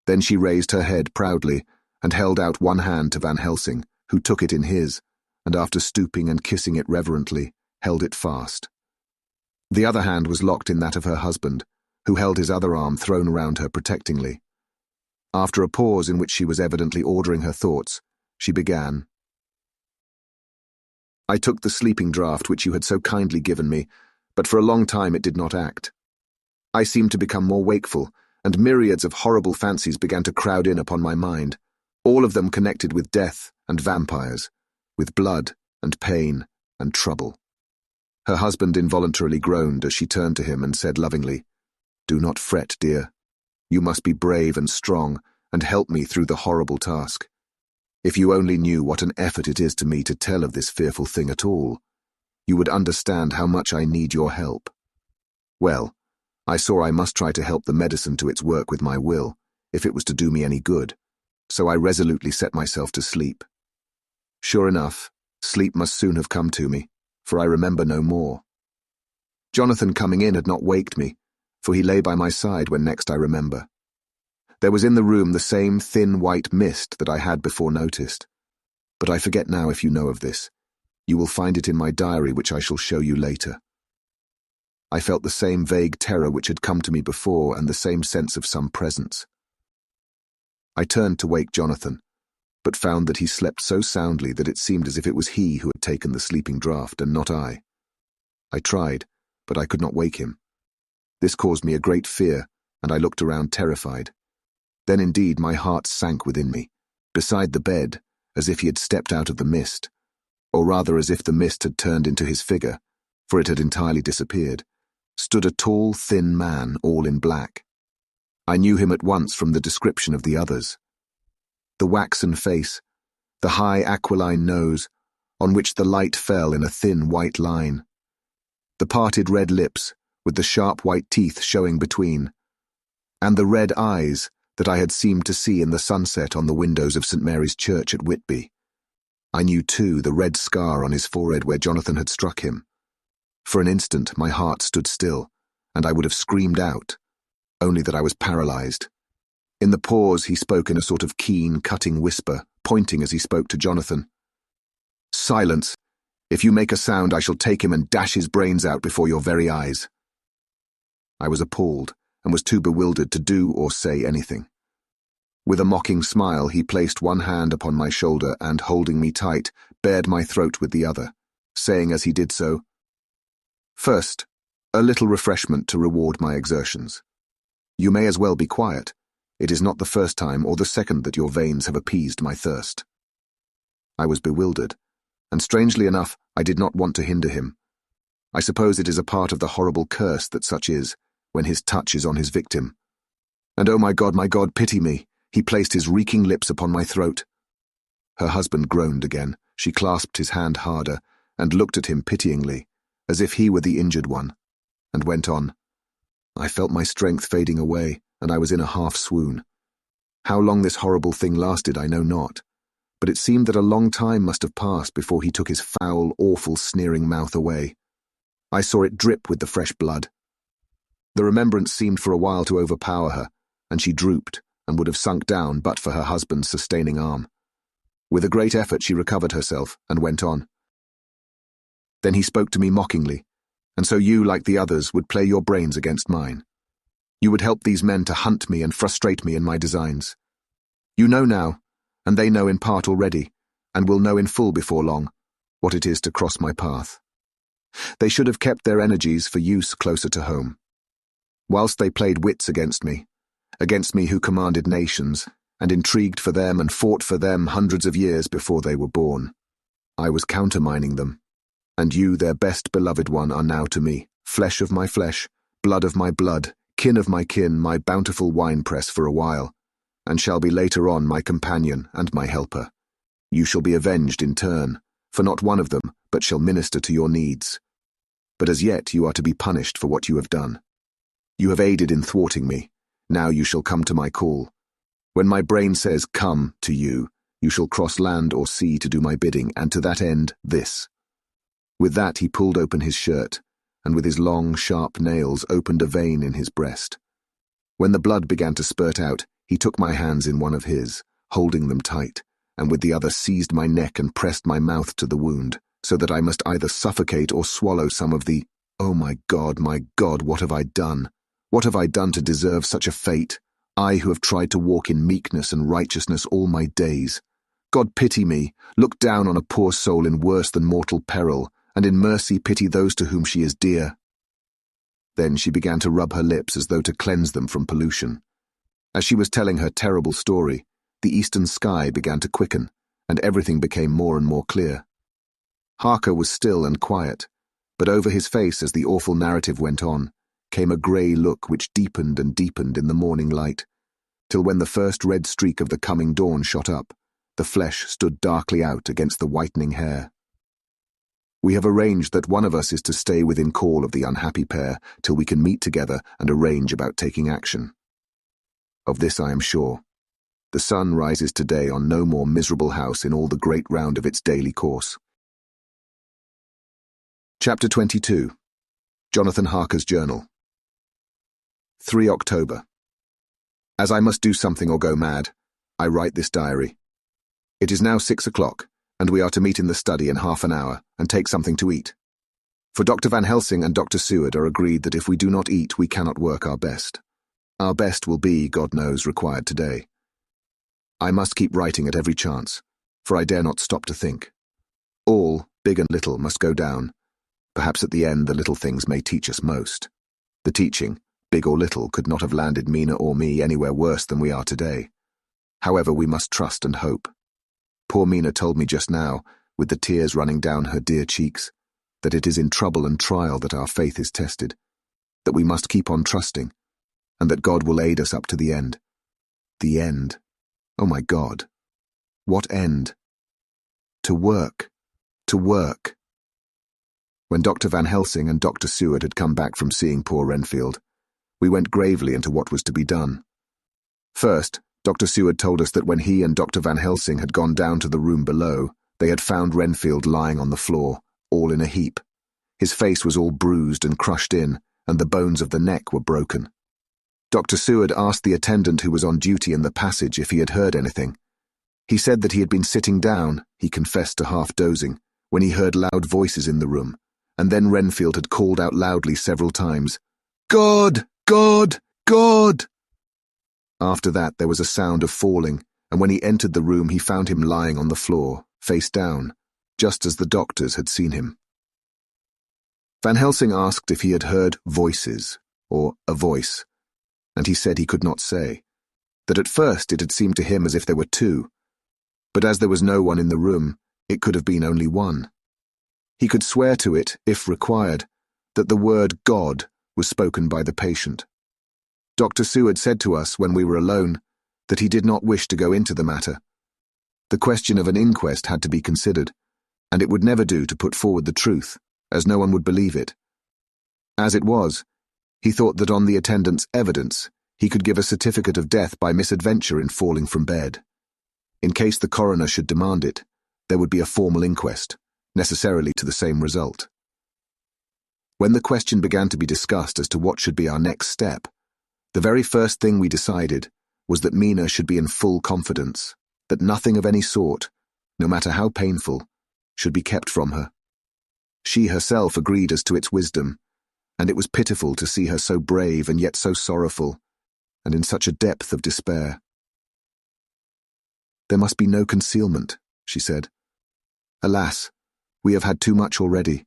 A: Then she raised her head proudly and held out one hand to Van Helsing, who took it in his, and after stooping and kissing it reverently, held it fast. The other hand was locked in that of her husband, who held his other arm thrown around her protectingly. After a pause in which she was evidently ordering her thoughts, she began. "I took the sleeping draught which you had so kindly given me, but for a long time it did not act. I seemed to become more wakeful, and myriads of horrible fancies began to crowd in upon my mind, all of them connected with death and vampires, with blood and pain and trouble." Her husband involuntarily groaned as she turned to him and said lovingly, "Do not fret, dear. You must be brave and strong, and help me through the horrible task. If you only knew what an effort it is to me to tell of this fearful thing at all, you would understand how much I need your help." Well, I saw I must try to help the medicine to its work with my will, if it was to do me any good, so I resolutely set myself to sleep. Sure enough, sleep must soon have come to me, for I remember no more. Jonathan coming in had not waked me, for he lay by my side when next I remember. There was in the room the same thin white mist that I had before noticed. But I forget now if you know of this. You will find it in my diary, which I shall show you later. I felt the same vague terror which had come to me before, and the same sense of some presence. I turned to wake Jonathan, but found that he slept so soundly that it seemed as if it was he who had taken the sleeping draught and not I. I tried, but I could not wake him. This caused me a great fear, and I looked around terrified. Then indeed my heart sank within me. Beside the bed, as if he had stepped out of the mist, or rather as if the mist had turned into his figure, for it had entirely disappeared, stood a tall, thin man, all in black. I knew him at once from the description of the others. The waxen face, the high aquiline nose, on which the light fell in a thin white line, the parted red lips, with the sharp white teeth showing between, and the red eyes that I had seemed to see in the sunset on the windows of St. Mary's Church at Whitby. I knew, too, the red scar on his forehead where Jonathan had struck him. For an instant my heart stood still, and I would have screamed out, only that I was paralyzed. In the pause he spoke in a sort of keen, cutting whisper, pointing as he spoke to Jonathan. "Silence! If you make a sound, I shall take him and dash his brains out before your very eyes." I was appalled, and was too bewildered to do or say anything. With a mocking smile, he placed one hand upon my shoulder and, holding me tight, bared my throat with the other, saying as he did so, "First, a little refreshment to reward my exertions. You may as well be quiet. It is not the first time or the second that your veins have appeased my thirst." I was bewildered, and strangely enough, I did not want to hinder him. I suppose it is a part of the horrible curse that such is, when his touch is on his victim. And oh my God, pity me! He placed his reeking lips upon my throat. Her husband groaned again. She clasped his hand harder, and looked at him pityingly, as if he were the injured one, and went on. I felt my strength fading away, and I was in a half-swoon. How long this horrible thing lasted I know not, but it seemed that a long time must have passed before he took his foul, awful, sneering mouth away. I saw it drip with the fresh blood. The remembrance seemed for a while to overpower her, and she drooped, and would have sunk down but for her husband's sustaining arm. With a great effort she recovered herself, and went on. Then he spoke to me mockingly, and so you, like the others, would play your brains against mine. You would help these men to hunt me and frustrate me in my designs. You know now, and they know in part already, and will know in full before long, what it is to cross my path. They should have kept their energies for use closer to home. Whilst they played wits against me who commanded nations, and intrigued for them and fought for them hundreds of years before they were born, I was countermining them. And you, their best beloved one, are now to me, flesh of my flesh, blood of my blood, kin of my kin, my bountiful winepress for a while, and shall be later on my companion and my helper. You shall be avenged in turn, for not one of them but shall minister to your needs. But as yet you are to be punished for what you have done. You have aided in thwarting me. Now you shall come to my call. When my brain says, come, to you, you shall cross land or sea to do my bidding, and to that end, this. With that he pulled open his shirt, and with his long, sharp nails opened a vein in his breast. When the blood began to spurt out, he took my hands in one of his, holding them tight, and with the other seized my neck and pressed my mouth to the wound, so that I must either suffocate or swallow some of the, oh my God, what have I done? What have I done to deserve such a fate? I who have tried to walk in meekness and righteousness all my days. God pity me, look down on a poor soul in worse than mortal peril, and in mercy pity those to whom she is dear. Then she began to rub her lips as though to cleanse them from pollution. As she was telling her terrible story, the eastern sky began to quicken, and everything became more and more clear. Harker was still and quiet, but over his face as the awful narrative went on, came a grey look which deepened and deepened in the morning light, till when the first red streak of the coming dawn shot up, the flesh stood darkly out against the whitening hair. We have arranged that one of us is to stay within call of the unhappy pair till we can meet together and arrange about taking action. Of this I am sure. The sun rises today on no more miserable house in all the great round of its daily course. Chapter 22. Jonathan Harker's Journal. 3 October. As I must do something or go mad, I write this diary. It is now 6 o'clock, and we are to meet in the study in half an hour and take something to eat. For Dr. Van Helsing and Dr. Seward are agreed that if we do not eat, we cannot work our best. Our best will be, God knows, required today. I must keep writing at every chance, for I dare not stop to think. All, big and little, must go down. Perhaps at the end the little things may teach us most. The teaching, big or little, could not have landed Mina or me anywhere worse than we are today. However, we must trust and hope. Poor Mina told me just now, with the tears running down her dear cheeks, that it is in trouble and trial that our faith is tested, that we must keep on trusting, and that God will aid us up to the end. The end. Oh my God. What end? To work. To work. When Dr. Van Helsing and Dr. Seward had come back from seeing poor Renfield, we went gravely into what was to be done. First, Dr. Seward told us that when he and Dr. Van Helsing had gone down to the room below, they had found Renfield lying on the floor, all in a heap. His face was all bruised and crushed in, and the bones of the neck were broken. Dr. Seward asked the attendant who was on duty in the passage if he had heard anything. He said that he had been sitting down, he confessed to half dozing, when he heard loud voices in the room, and then Renfield had called out loudly several times, "God! God! God!" After that there was a sound of falling, and when he entered the room he found him lying on the floor, face down, just as the doctors had seen him. Van Helsing asked if he had heard voices, or a voice, and he said he could not say, that at first it had seemed to him as if there were two, but as there was no one in the room, it could have been only one. He could swear to it, if required, that the word God was spoken by the patient. Dr. Seward said to us when we were alone that he did not wish to go into the matter. The question of an inquest had to be considered, and it would never do to put forward the truth, as no one would believe it. As it was, he thought that on the attendant's evidence he could give a certificate of death by misadventure in falling from bed. In case the coroner should demand it, there would be a formal inquest, necessarily to the same result. When the question began to be discussed as to what should be our next step, the very first thing we decided was that Mina should be in full confidence, that nothing of any sort, no matter how painful, should be kept from her. She herself agreed as to its wisdom, and it was pitiful to see her so brave and yet so sorrowful, and in such a depth of despair. "There must be no concealment," she said. "Alas, we have had too much already.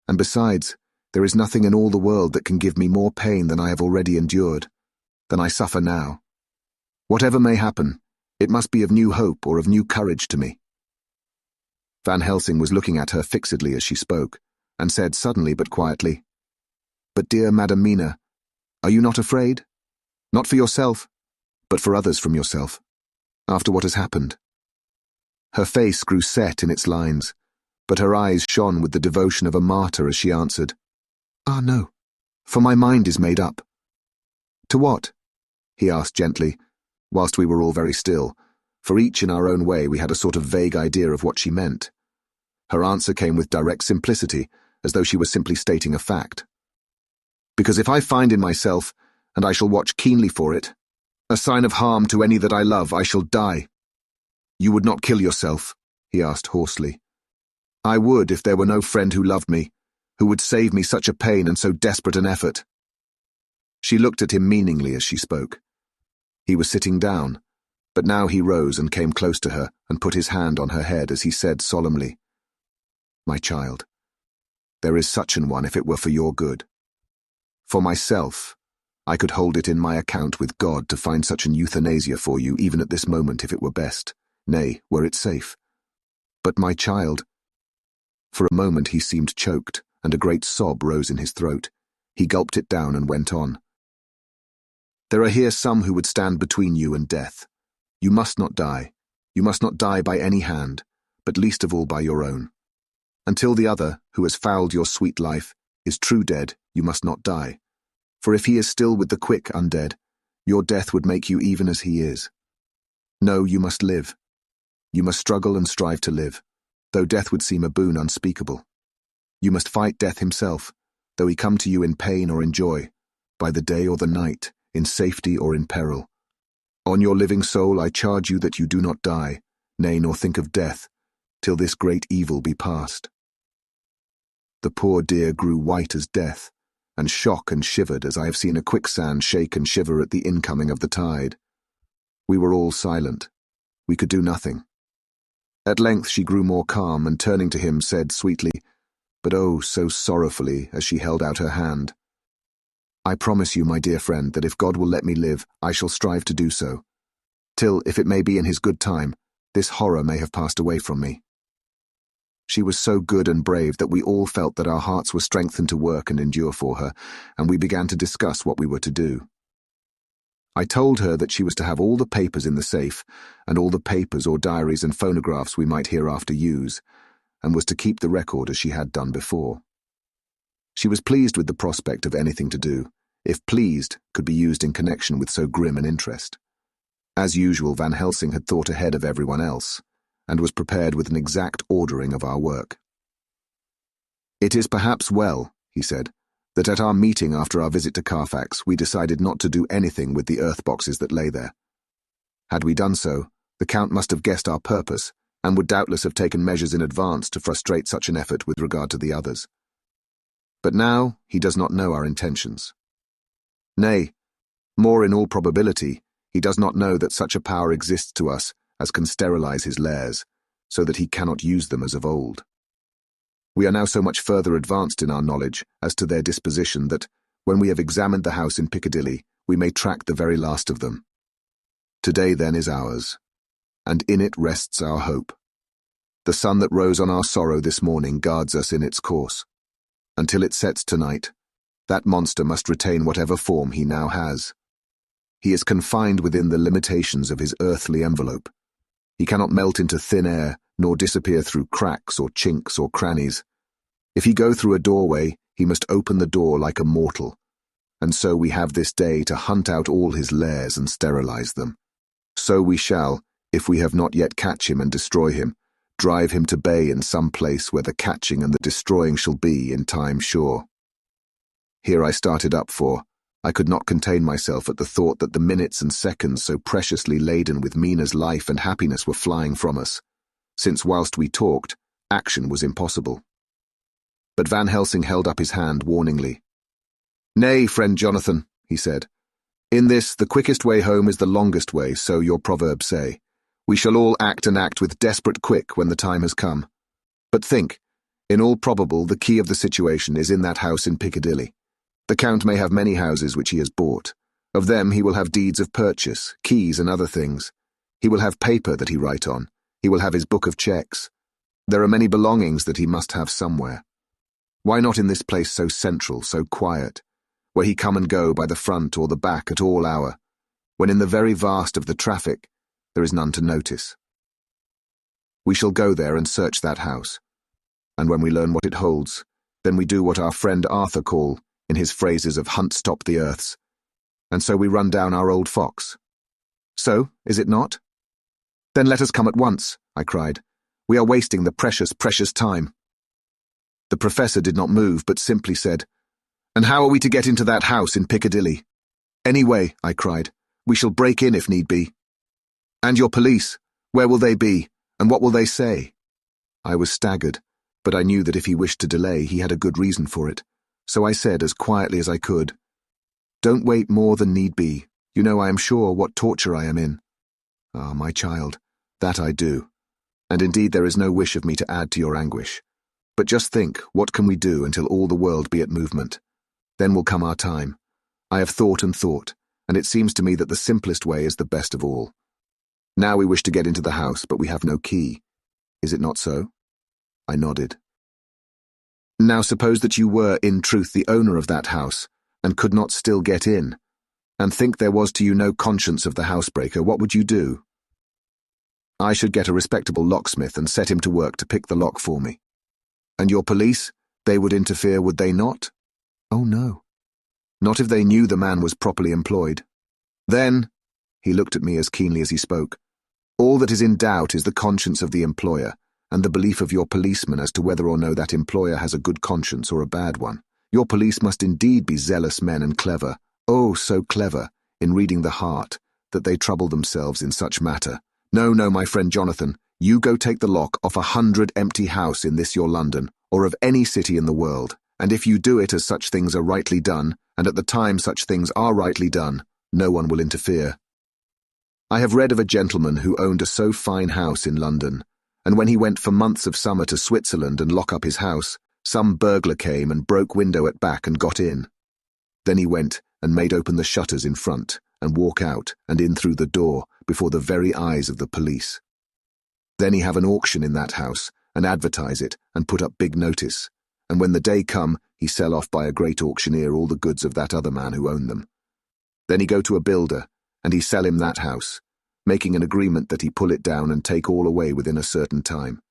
A: And besides, there is nothing in all the world that can give me more pain than I have already endured, than I suffer now. Whatever may happen, it must be of new hope or of new courage to me." Van Helsing was looking at her fixedly as she spoke, and said suddenly but quietly, "But dear Madam Mina, are you not afraid? Not for yourself, but for others from yourself, after what has happened?" Her face grew set in its lines, but her eyes shone with the devotion of a martyr as she answered, "Ah, no, for my mind is made up." "To what?" he asked gently, whilst we were all very still, for each in our own way we had a sort of vague idea of what she meant. Her answer came with direct simplicity, as though she was simply stating a fact. "Because if I find in myself, and I shall watch keenly for it, a sign of harm to any that I love, I shall die." "You would not kill yourself?" he asked hoarsely. "I would if there were no friend who loved me, who would save me such a pain and so desperate an effort." She looked at him meaningly as she spoke. He was sitting down, but now he rose and came close to her and put his hand on her head as he said solemnly, "My child, there is such an one if it were for your good. For myself, I could hold it in my account with God to find such an euthanasia for you even at this moment if it were best, nay, were it safe. But my child—" For a moment he seemed choked, and a great sob rose in his throat. He gulped it down and went on. "There are here some who would stand between you and death. You must not die. You must not die by any hand, but least of all by your own. Until the other, who has fouled your sweet life, is true dead, you must not die. For if he is still with the quick undead, your death would make you even as he is. No, you must live. You must struggle and strive to live, though death would seem a boon unspeakable. You must fight death himself, though he come to you in pain or in joy, by the day or the night, in safety or in peril. On your living soul I charge you that you do not die, nay, nor think of death, till this great evil be past." The poor dear grew white as death, and shook and shivered as I have seen a quicksand shake and shiver at the incoming of the tide. We were all silent. We could do nothing. At length she grew more calm, and turning to him said sweetly, but oh, so sorrowfully, as she held out her hand, I promise you, my dear friend, that if God will let me live, I shall strive to do so. Till, if it may be in his good time, this horror may have passed away from me." She was so good and brave that we all felt that our hearts were strengthened to work and endure for her, and we began to discuss what we were to do. I told her that she was to have all the papers in the safe, and all the papers or diaries and phonographs we might hereafter use, and was to keep the record as she had done before. She was pleased with the prospect of anything to do, if pleased could be used in connection with so grim an interest. As usual, Van Helsing had thought ahead of everyone else, and was prepared with an exact ordering of our work. "It is perhaps well," he said, "that at our meeting after our visit to Carfax we decided not to do anything with the earth boxes that lay there. Had we done so, the Count must have guessed our purpose, and would doubtless have taken measures in advance to frustrate such an effort with regard to the others. But now he does not know our intentions. Nay, more in all probability, he does not know that such a power exists to us as can sterilize his lairs, so that he cannot use them as of old. We are now so much further advanced in our knowledge as to their disposition that, when we have examined the house in Piccadilly, we may track the very last of them. Today, then, is ours, and in it rests our hope. The sun that rose on our sorrow this morning guards us in its course. Until it sets tonight, that monster must retain whatever form he now has. He is confined within the limitations of his earthly envelope. He cannot melt into thin air, nor disappear through cracks or chinks or crannies. If he go through a doorway, he must open the door like a mortal, and so we have this day to hunt out all his lairs and sterilize them. So we shall, if we have not yet catch him and destroy him, drive him to bay in some place where the catching and the destroying shall be in time sure." Here I started up, for I could not contain myself at the thought that the minutes and seconds so preciously laden with Mina's life and happiness were flying from us, since whilst we talked, action was impossible. But Van Helsing held up his hand warningly. "Nay, friend Jonathan," he said. "In this, the quickest way home is the longest way, so your proverbs say. We shall all act and act with desperate quick when the time has come. But think, in all probable the key of the situation is in that house in Piccadilly. The Count may have many houses which he has bought. Of them he will have deeds of purchase, keys and other things. He will have paper that he write on. He will have his book of checks. There are many belongings that he must have somewhere. Why not in this place so central, so quiet, where he come and go by the front or the back at all hour, when in the very vast of the traffic there is none to notice? We shall go there and search that house, and when we learn what it holds, then we do what our friend Arthur call, in his phrases of hunt stop the earths, and so we run down our old fox. So, is it not? Then let us come at once, I cried. We are wasting the precious, precious time. The professor did not move, but simply said, "And how are we to get into that house in Piccadilly?" "Any way," I cried. "We shall break in if need be." "And your police, where will they be, and what will they say?" I was staggered, but I knew that if he wished to delay, he had a good reason for it. So I said as quietly as I could, "Don't wait more than need be. You know, I am sure, what torture I am in." "Ah, my child, that I do. And indeed there is no wish of me to add to your anguish. But just think, what can we do until all the world be at movement? Then will come our time. I have thought, and it seems to me that the simplest way is the best of all. Now we wish to get into the house, but we have no key. Is it not so?" I nodded. "Now suppose that you were, in truth, the owner of that house, and could not still get in, and think there was to you no conscience of the housebreaker, what would you do?" "I should get a respectable locksmith and set him to work to pick the lock for me." "And your police? They would interfere, would they not?" "Oh, no. Not if they knew the man was properly employed." "Then," he looked at me as keenly as he spoke, "all that is in doubt is the conscience of the employer, and the belief of your policeman as to whether or no that employer has a good conscience or a bad one. Your police must indeed be zealous men and clever, oh, so clever, in reading the heart, that they trouble themselves in such matter. No, my friend Jonathan, you go take the lock off 100 empty house in this your London, or of any city in the world, and if you do it as such things are rightly done, and at the time such things are rightly done, no one will interfere. I have read of a gentleman who owned a so fine house in London, and when he went for months of summer to Switzerland and lock up his house, some burglar came and broke window at back and got in. Then he went and made open the shutters in front and walk out and in through the door before the very eyes of the police. Then he have an auction in that house and advertise it and put up big notice, and when the day come, he sell off by a great auctioneer all the goods of that other man who owned them. Then he go to a builder, and he sell him that house, making an agreement that he pull it down and take all away within a certain time,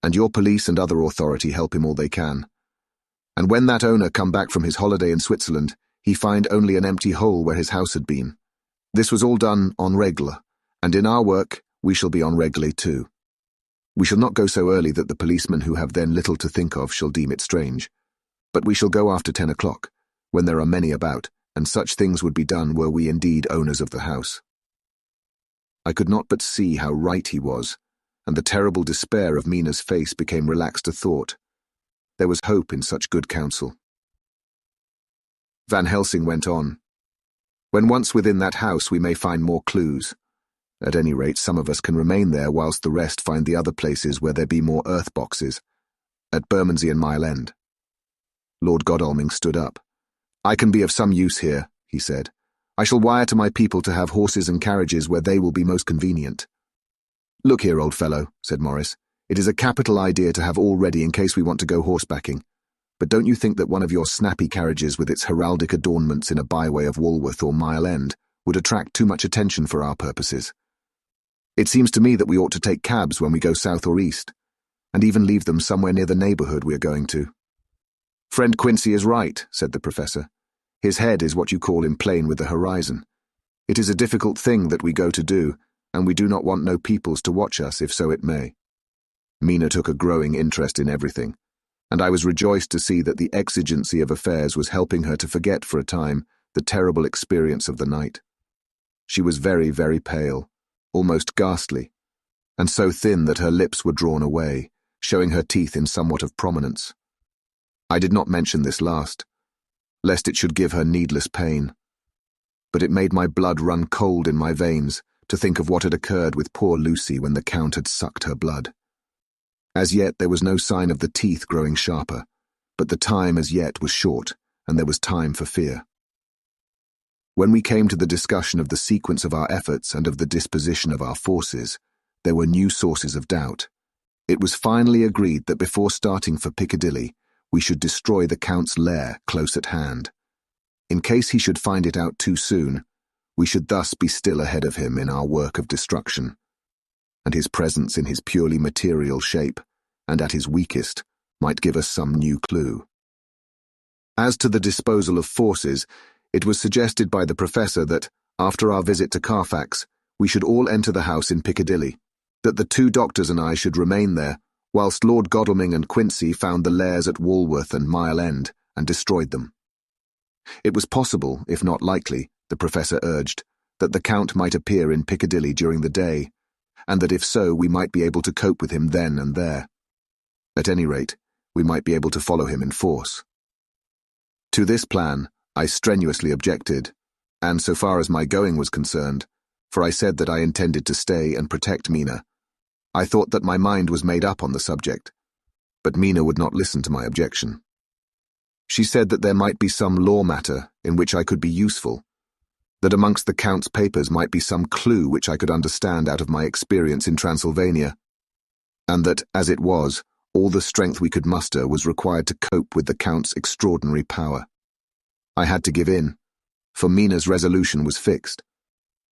A: and your police and other authority help him all they can. And when that owner come back from his holiday in Switzerland, he find only an empty hole where his house had been. This was all done en règle, and in our work we shall be en règle too. We shall not go so early that the policemen who have then little to think of shall deem it strange, but we shall go after 10 o'clock, when there are many about, and such things would be done were we indeed owners of the house. I could not but see how right he was, and the terrible despair of Mina's face became relaxed to thought. There was hope in such good counsel. Van Helsing went on. When once within that house we may find more clues. At any rate, some of us can remain there whilst the rest find the other places where there be more earth boxes, at Bermondsey and Mile End. Lord Godalming stood up. I can be of some use here, he said. I shall wire to my people to have horses and carriages where they will be most convenient. Look here, old fellow, said Morris. It is a capital idea to have all ready in case we want to go horsebacking. But don't you think that one of your snappy carriages with its heraldic adornments in a byway of Walworth or Mile End would attract too much attention for our purposes? It seems to me that we ought to take cabs when we go south or east, and even leave them somewhere near the neighbourhood we are going to. Friend Quincy is right, said the professor. His head is what you call in plane with the horizon. It is a difficult thing that we go to do, and we do not want no peoples to watch us, if so it may. Mina took a growing interest in everything, and I was rejoiced to see that the exigency of affairs was helping her to forget for a time the terrible experience of the night. She was very, very pale, almost ghastly, and so thin that her lips were drawn away, showing her teeth in somewhat of prominence. I did not mention this last, lest it should give her needless pain, but it made my blood run cold in my veins to think of what had occurred with poor Lucy when the Count had sucked her blood. As yet there was no sign of the teeth growing sharper, but the time as yet was short, and there was time for fear. When we came to the discussion of the sequence of our efforts and of the disposition of our forces, there were new sources of doubt. It was finally agreed that before starting for Piccadilly, we should destroy the Count's lair close at hand. In case he should find it out too soon, we should thus be still ahead of him in our work of destruction, and his presence in his purely material shape, and at his weakest, might give us some new clue. As to the disposal of forces, it was suggested by the professor that, after our visit to Carfax, we should all enter the house in Piccadilly, that the 2 doctors and I should remain there, whilst Lord Godalming and Quincy found the lairs at Walworth and Mile End and destroyed them. It was possible, if not likely, the professor urged, that the Count might appear in Piccadilly during the day, and that if so we might be able to cope with him then and there. At any rate, we might be able to follow him in force. To this plan I strenuously objected, and so far as my going was concerned, for I said that I intended to stay and protect Mina, I thought that my mind was made up on the subject, but Mina would not listen to my objection. She said that there might be some law matter in which I could be useful, that amongst the Count's papers might be some clue which I could understand out of my experience in Transylvania, and that, as it was, all the strength we could muster was required to cope with the Count's extraordinary power. I had to give in, for Mina's resolution was fixed.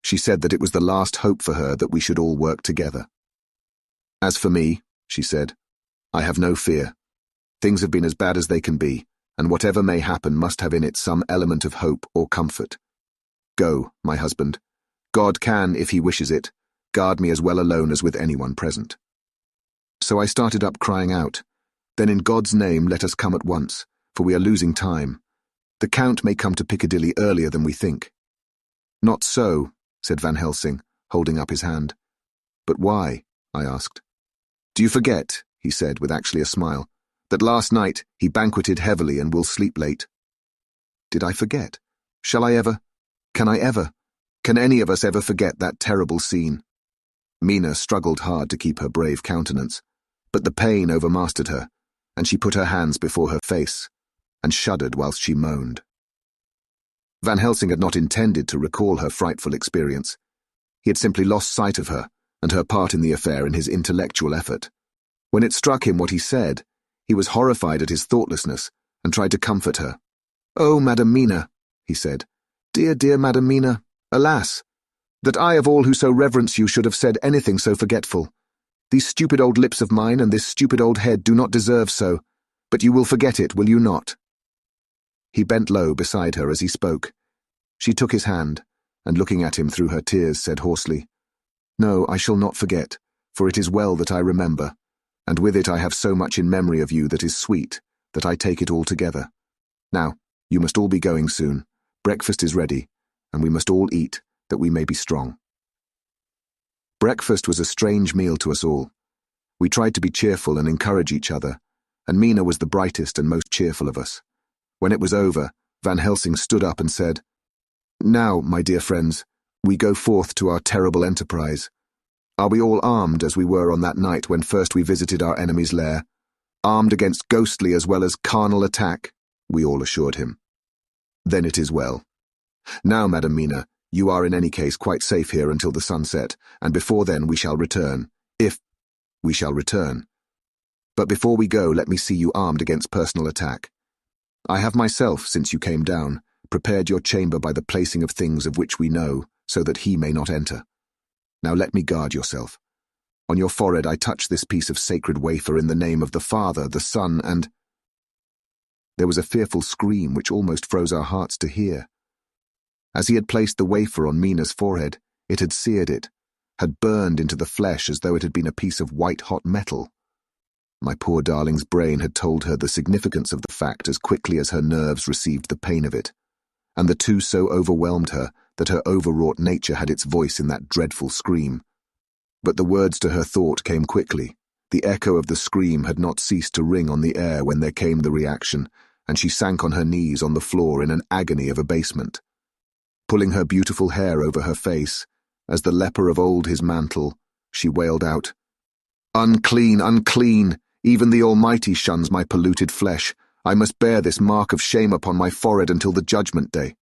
A: She said that it was the last hope for her that we should all work together. As for me, she said, I have no fear. Things have been as bad as they can be, and whatever may happen must have in it some element of hope or comfort. Go, my husband. God can, if he wishes it, guard me as well alone as with anyone present. So I started up crying out, Then in God's name let us come at once, for we are losing time. The Count may come to Piccadilly earlier than we think. Not so, said Van Helsing, holding up his hand. But why? I asked. Do you forget, he said with actually a smile, that last night he banqueted heavily and will sleep late? Did I forget? Shall I ever? Can I ever? Can any of us ever forget that terrible scene? Mina struggled hard to keep her brave countenance, but the pain overmastered her, and she put her hands before her face, and shuddered whilst she moaned. Van Helsing had not intended to recall her frightful experience. He had simply lost sight of her and her part in the affair in his intellectual effort. When it struck him what he said, he was horrified at his thoughtlessness and tried to comfort her. "Oh, Madam Mina," he said. "Dear, dear Madam Mina, alas, that I of all who so reverence you should have said anything so forgetful. These stupid old lips of mine and this stupid old head do not deserve so, but you will forget it, will you not?" He bent low beside her as he spoke. She took his hand, and looking at him through her tears, said hoarsely, "No, I shall not forget, for it is well that I remember, and with it I have so much in memory of you that is sweet, that I take it all together. Now, you must all be going soon. Breakfast is ready, and we must all eat, that we may be strong." Breakfast was a strange meal to us all. We tried to be cheerful and encourage each other, and Mina was the brightest and most cheerful of us. When it was over, Van Helsing stood up and said, "Now, my dear friends, we go forth to our terrible enterprise. Are we all armed as we were on that night when first we visited our enemy's lair? Armed against ghostly as well as carnal attack?" we all assured him. "Then it is well. Now, Madam Mina, you are in any case quite safe here until the sunset, and before then we shall return, if we shall return. But before we go, let me see you armed against personal attack. I have myself, since you came down, prepared your chamber by the placing of things of which we know, so that he may not enter. Now let me guard yourself. On your forehead I touch this piece of sacred wafer in the name of the Father, the Son, and—" There was a fearful scream which almost froze our hearts to hear. As he had placed the wafer on Mina's forehead, it had seared it, had burned into the flesh as though it had been a piece of white-hot metal. My poor darling's brain had told her the significance of the fact as quickly as her nerves received the pain of it, and the two so overwhelmed her that her overwrought nature had its voice in that dreadful scream. But the words to her thought came quickly. The echo of the scream had not ceased to ring on the air when there came the reaction, and she sank on her knees on the floor in an agony of abasement. Pulling her beautiful hair over her face, as the leper of old his mantle, she wailed out, "Unclean, unclean! Even the Almighty shuns my polluted flesh. I must bear this mark of shame upon my forehead until the judgment day."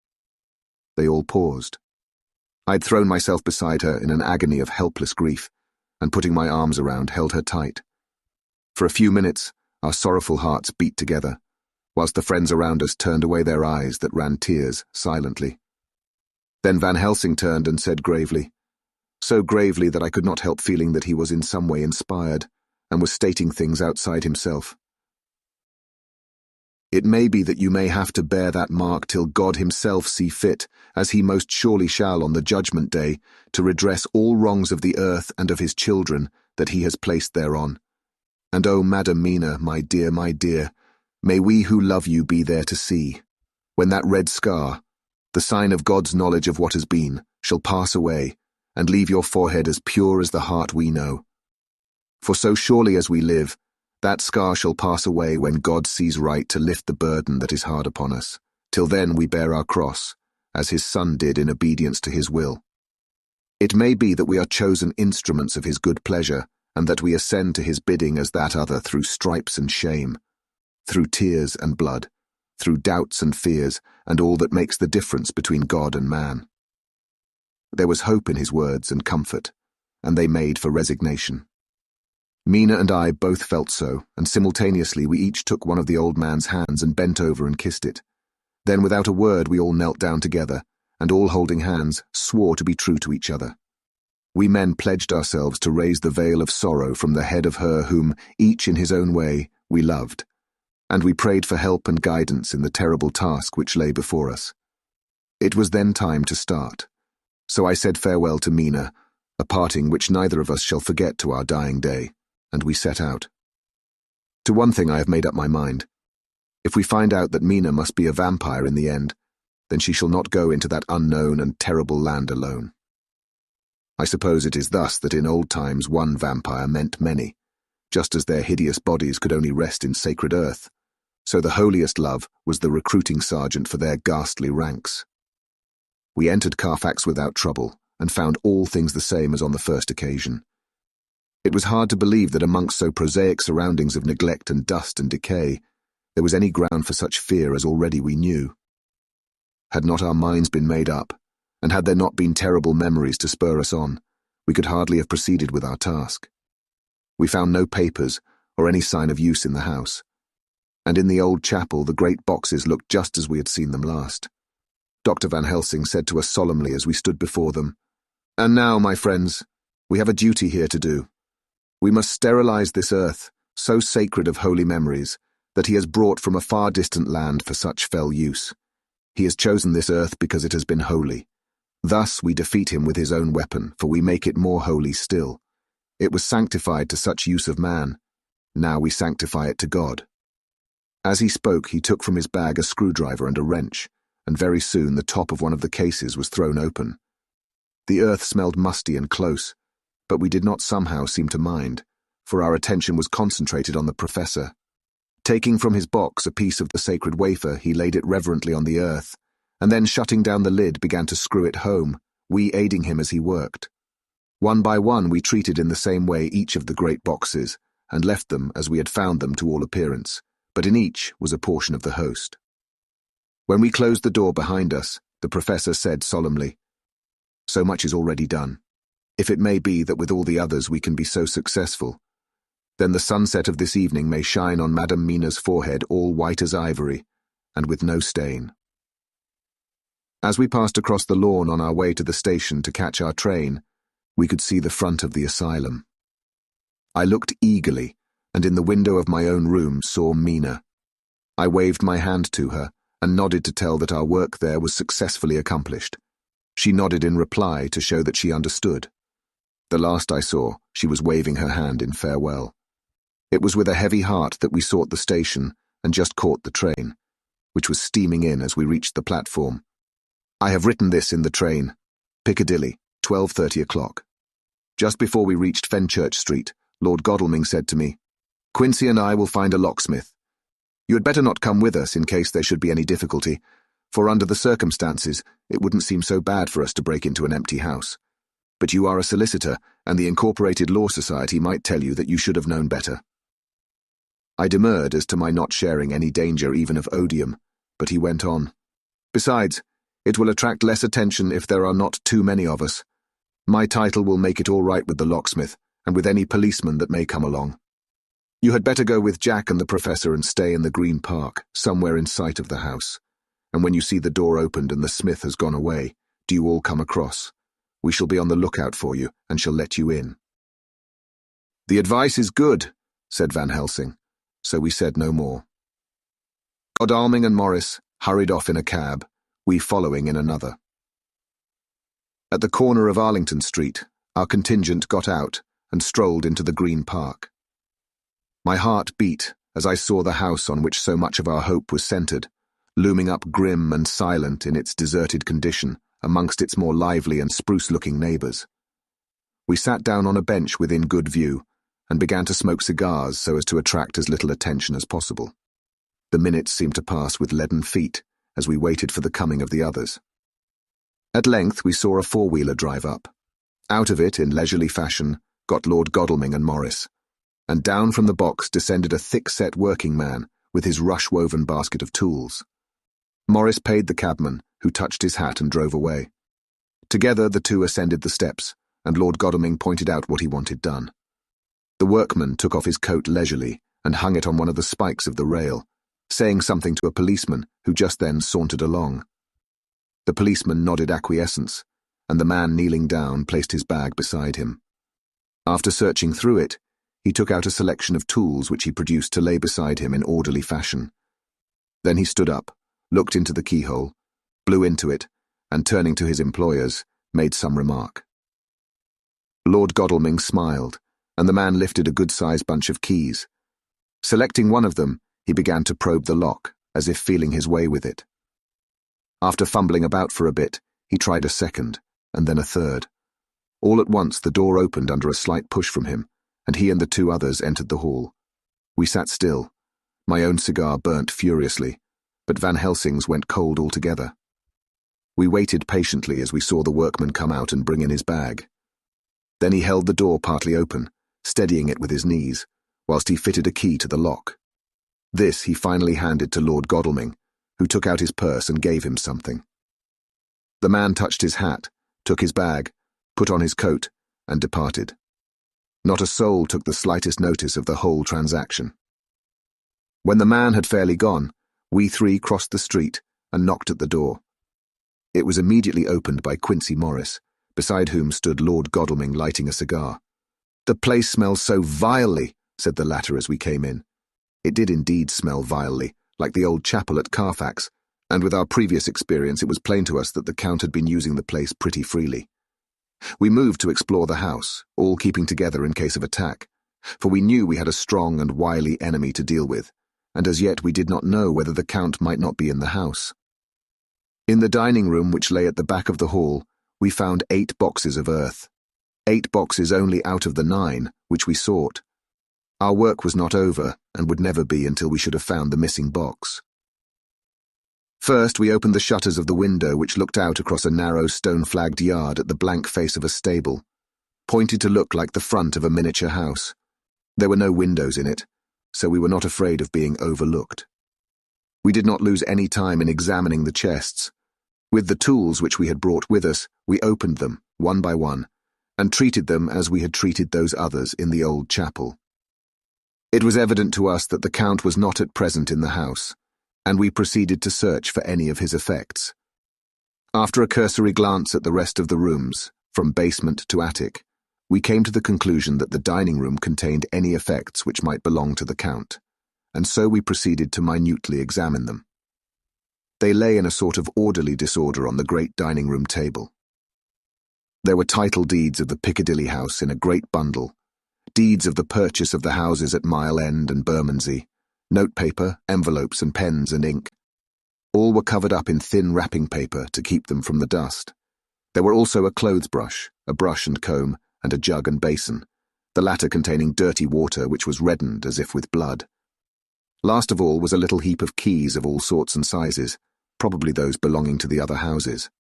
A: They all paused. I had thrown myself beside her in an agony of helpless grief, and putting my arms around, held her tight. For a few minutes, our sorrowful hearts beat together, whilst the friends around us turned away their eyes that ran tears silently. Then Van Helsing turned and said gravely, so gravely that I could not help feeling that he was in some way inspired, and was stating things outside himself. "It may be that you may have to bear that mark till God himself see fit, as he most surely shall on the judgment day, to redress all wrongs of the earth and of his children that he has placed thereon. And oh, Madam Mina, my dear, may we who love you be there to see, when that red scar, the sign of God's knowledge of what has been, shall pass away, and leave your forehead as pure as the heart we know. For so surely as we live, that scar shall pass away when God sees right to lift the burden that is hard upon us. Till then we bear our cross, as his Son did in obedience to his will. It may be that we are chosen instruments of his good pleasure, and that we ascend to his bidding as that other through stripes and shame, through tears and blood, through doubts and fears, and all that makes the difference between God and man." There was hope in his words and comfort, and they made for resignation. Mina and I both felt so, and simultaneously we each took one of the old man's hands and bent over and kissed it. Then without a word we all knelt down together, and all holding hands, swore to be true to each other. We men pledged ourselves to raise the veil of sorrow from the head of her whom, each in his own way, we loved, and we prayed for help and guidance in the terrible task which lay before us. It was then time to start, so I said farewell to Mina, a parting which neither of us shall forget to our dying day, and we set out. To one thing I have made up my mind. If we find out that Mina must be a vampire in the end, then she shall not go into that unknown and terrible land alone. I suppose it is thus that in old times one vampire meant many, just as their hideous bodies could only rest in sacred earth, so the holiest love was the recruiting sergeant for their ghastly ranks. We entered Carfax without trouble, and found all things the same as on the first occasion. It was hard to believe that amongst so prosaic surroundings of neglect and dust and decay, there was any ground for such fear as already we knew. Had not our minds been made up, and had there not been terrible memories to spur us on, we could hardly have proceeded with our task. We found no papers or any sign of use in the house, and in the old chapel the great boxes looked just as we had seen them last. Dr. Van Helsing said to us solemnly as we stood before them, "And now, my friends, we have a duty here to do. We must sterilize this earth, so sacred of holy memories, that he has brought from a far distant land for such fell use. He has chosen this earth because it has been holy. Thus we defeat him with his own weapon, for we make it more holy still. It was sanctified to such use of man. Now we sanctify it to God." As he spoke, he took from his bag a screwdriver and a wrench, and very soon the top of one of the cases was thrown open. The earth smelled musty and close, but we did not somehow seem to mind, for our attention was concentrated on the professor. Taking from his box a piece of the sacred wafer, he laid it reverently on the earth, and then shutting down the lid began to screw it home, we aiding him as he worked. One by one we treated in the same way each of the great boxes, and left them as we had found them to all appearance, but in each was a portion of the host. When we closed the door behind us, the professor said solemnly, "So much is already done. If it may be that with all the others we can be so successful, then the sunset of this evening may shine on Madame Mina's forehead all white as ivory, and with no stain." As we passed across the lawn on our way to the station to catch our train, we could see the front of the asylum. I looked eagerly, and in the window of my own room saw Mina. I waved my hand to her, and nodded to tell that our work there was successfully accomplished. She nodded in reply to show that she understood. The last I saw, she was waving her hand in farewell. It was with a heavy heart that we sought the station and just caught the train, which was steaming in as we reached the platform. I have written this in the train. Piccadilly, 12:30 o'clock. Just before we reached Fenchurch Street, Lord Godalming said to me, "Quincy and I will find a locksmith. You had better not come with us in case there should be any difficulty, for under the circumstances it wouldn't seem so bad for us to break into an empty house. But you are a solicitor, and the Incorporated Law Society might tell you that you should have known better." I demurred as to my not sharing any danger even of odium, but he went on. "Besides, it will attract less attention if there are not too many of us. My title will make it all right with the locksmith, and with any policeman that may come along. You had better go with Jack and the professor and stay in the Green Park, somewhere in sight of the house. And when you see the door opened and the smith has gone away, do you all come across. We shall be on the lookout for you, and shall let you in." "The advice is good," said Van Helsing, so we said no more. Godalming and Morris hurried off in a cab, we following in another. At the corner of Arlington Street, our contingent got out and strolled into the Green Park. My heart beat as I saw the house on which so much of our hope was centred, looming up grim and silent in its deserted condition amongst its more lively and spruce-looking neighbours. We sat down on a bench within good view and began to smoke cigars so as to attract as little attention as possible. The minutes seemed to pass with leaden feet as we waited for the coming of the others. At length we saw a four-wheeler drive up. Out of it, in leisurely fashion, got Lord Godalming and Morris, and down from the box descended a thick-set working man with his rush-woven basket of tools. Morris paid the cabman, who touched his hat and drove away. Together the two ascended the steps, and Lord Godalming pointed out what he wanted done. The workman took off his coat leisurely and hung it on one of the spikes of the rail, saying something to a policeman who just then sauntered along. The policeman nodded acquiescence, and the man kneeling down placed his bag beside him. After searching through it, he took out a selection of tools which he produced to lay beside him in orderly fashion. Then he stood up, looked into the keyhole, blew into it, and turning to his employers, made some remark. Lord Godalming smiled, and the man lifted a good-sized bunch of keys. Selecting one of them, he began to probe the lock, as if feeling his way with it. After fumbling about for a bit, he tried a second, and then a third. All at once the door opened under a slight push from him, and he and the two others entered the hall. We sat still. My own cigar burnt furiously, but Van Helsing's went cold altogether. We waited patiently as we saw the workman come out and bring in his bag. Then he held the door partly open, steadying it with his knees, whilst he fitted a key to the lock. This he finally handed to Lord Godalming, who took out his purse and gave him something. The man touched his hat, took his bag, put on his coat, and departed. Not a soul took the slightest notice of the whole transaction. When the man had fairly gone, we three crossed the street and knocked at the door. It was immediately opened by Quincy Morris, beside whom stood Lord Godalming lighting a cigar. "The place smells so vilely," said the latter as we came in. It did indeed smell vilely, like the old chapel at Carfax, and with our previous experience it was plain to us that the Count had been using the place pretty freely. We moved to explore the house, all keeping together in case of attack, for we knew we had a strong and wily enemy to deal with, and as yet we did not know whether the Count might not be in the house. In the dining room, which lay at the back of the hall, we found 8 boxes of earth. 8 boxes only out of the 9 which we sought. Our work was not over, and would never be until we should have found the missing box. First, we opened the shutters of the window which looked out across a narrow stone-flagged yard at the blank face of a stable, pointed to look like the front of a miniature house. There were no windows in it, so we were not afraid of being overlooked. We did not lose any time in examining the chests. With the tools which we had brought with us, we opened them, one by one, and treated them as we had treated those others in the old chapel. It was evident to us that the Count was not at present in the house, and we proceeded to search for any of his effects. After a cursory glance at the rest of the rooms, from basement to attic, we came to the conclusion that the dining room contained any effects which might belong to the Count, and so we proceeded to minutely examine them. They lay in a sort of orderly disorder on the great dining room table. There were title deeds of the Piccadilly house in a great bundle, deeds of the purchase of the houses at Mile End and Bermondsey, notepaper, envelopes and pens and ink. All were covered up in thin wrapping paper to keep them from the dust. There were also a clothes brush, a brush and comb, and a jug and basin, the latter containing dirty water which was reddened as if with blood. Last of all was a little heap of keys of all sorts and sizes, probably those belonging to the other houses.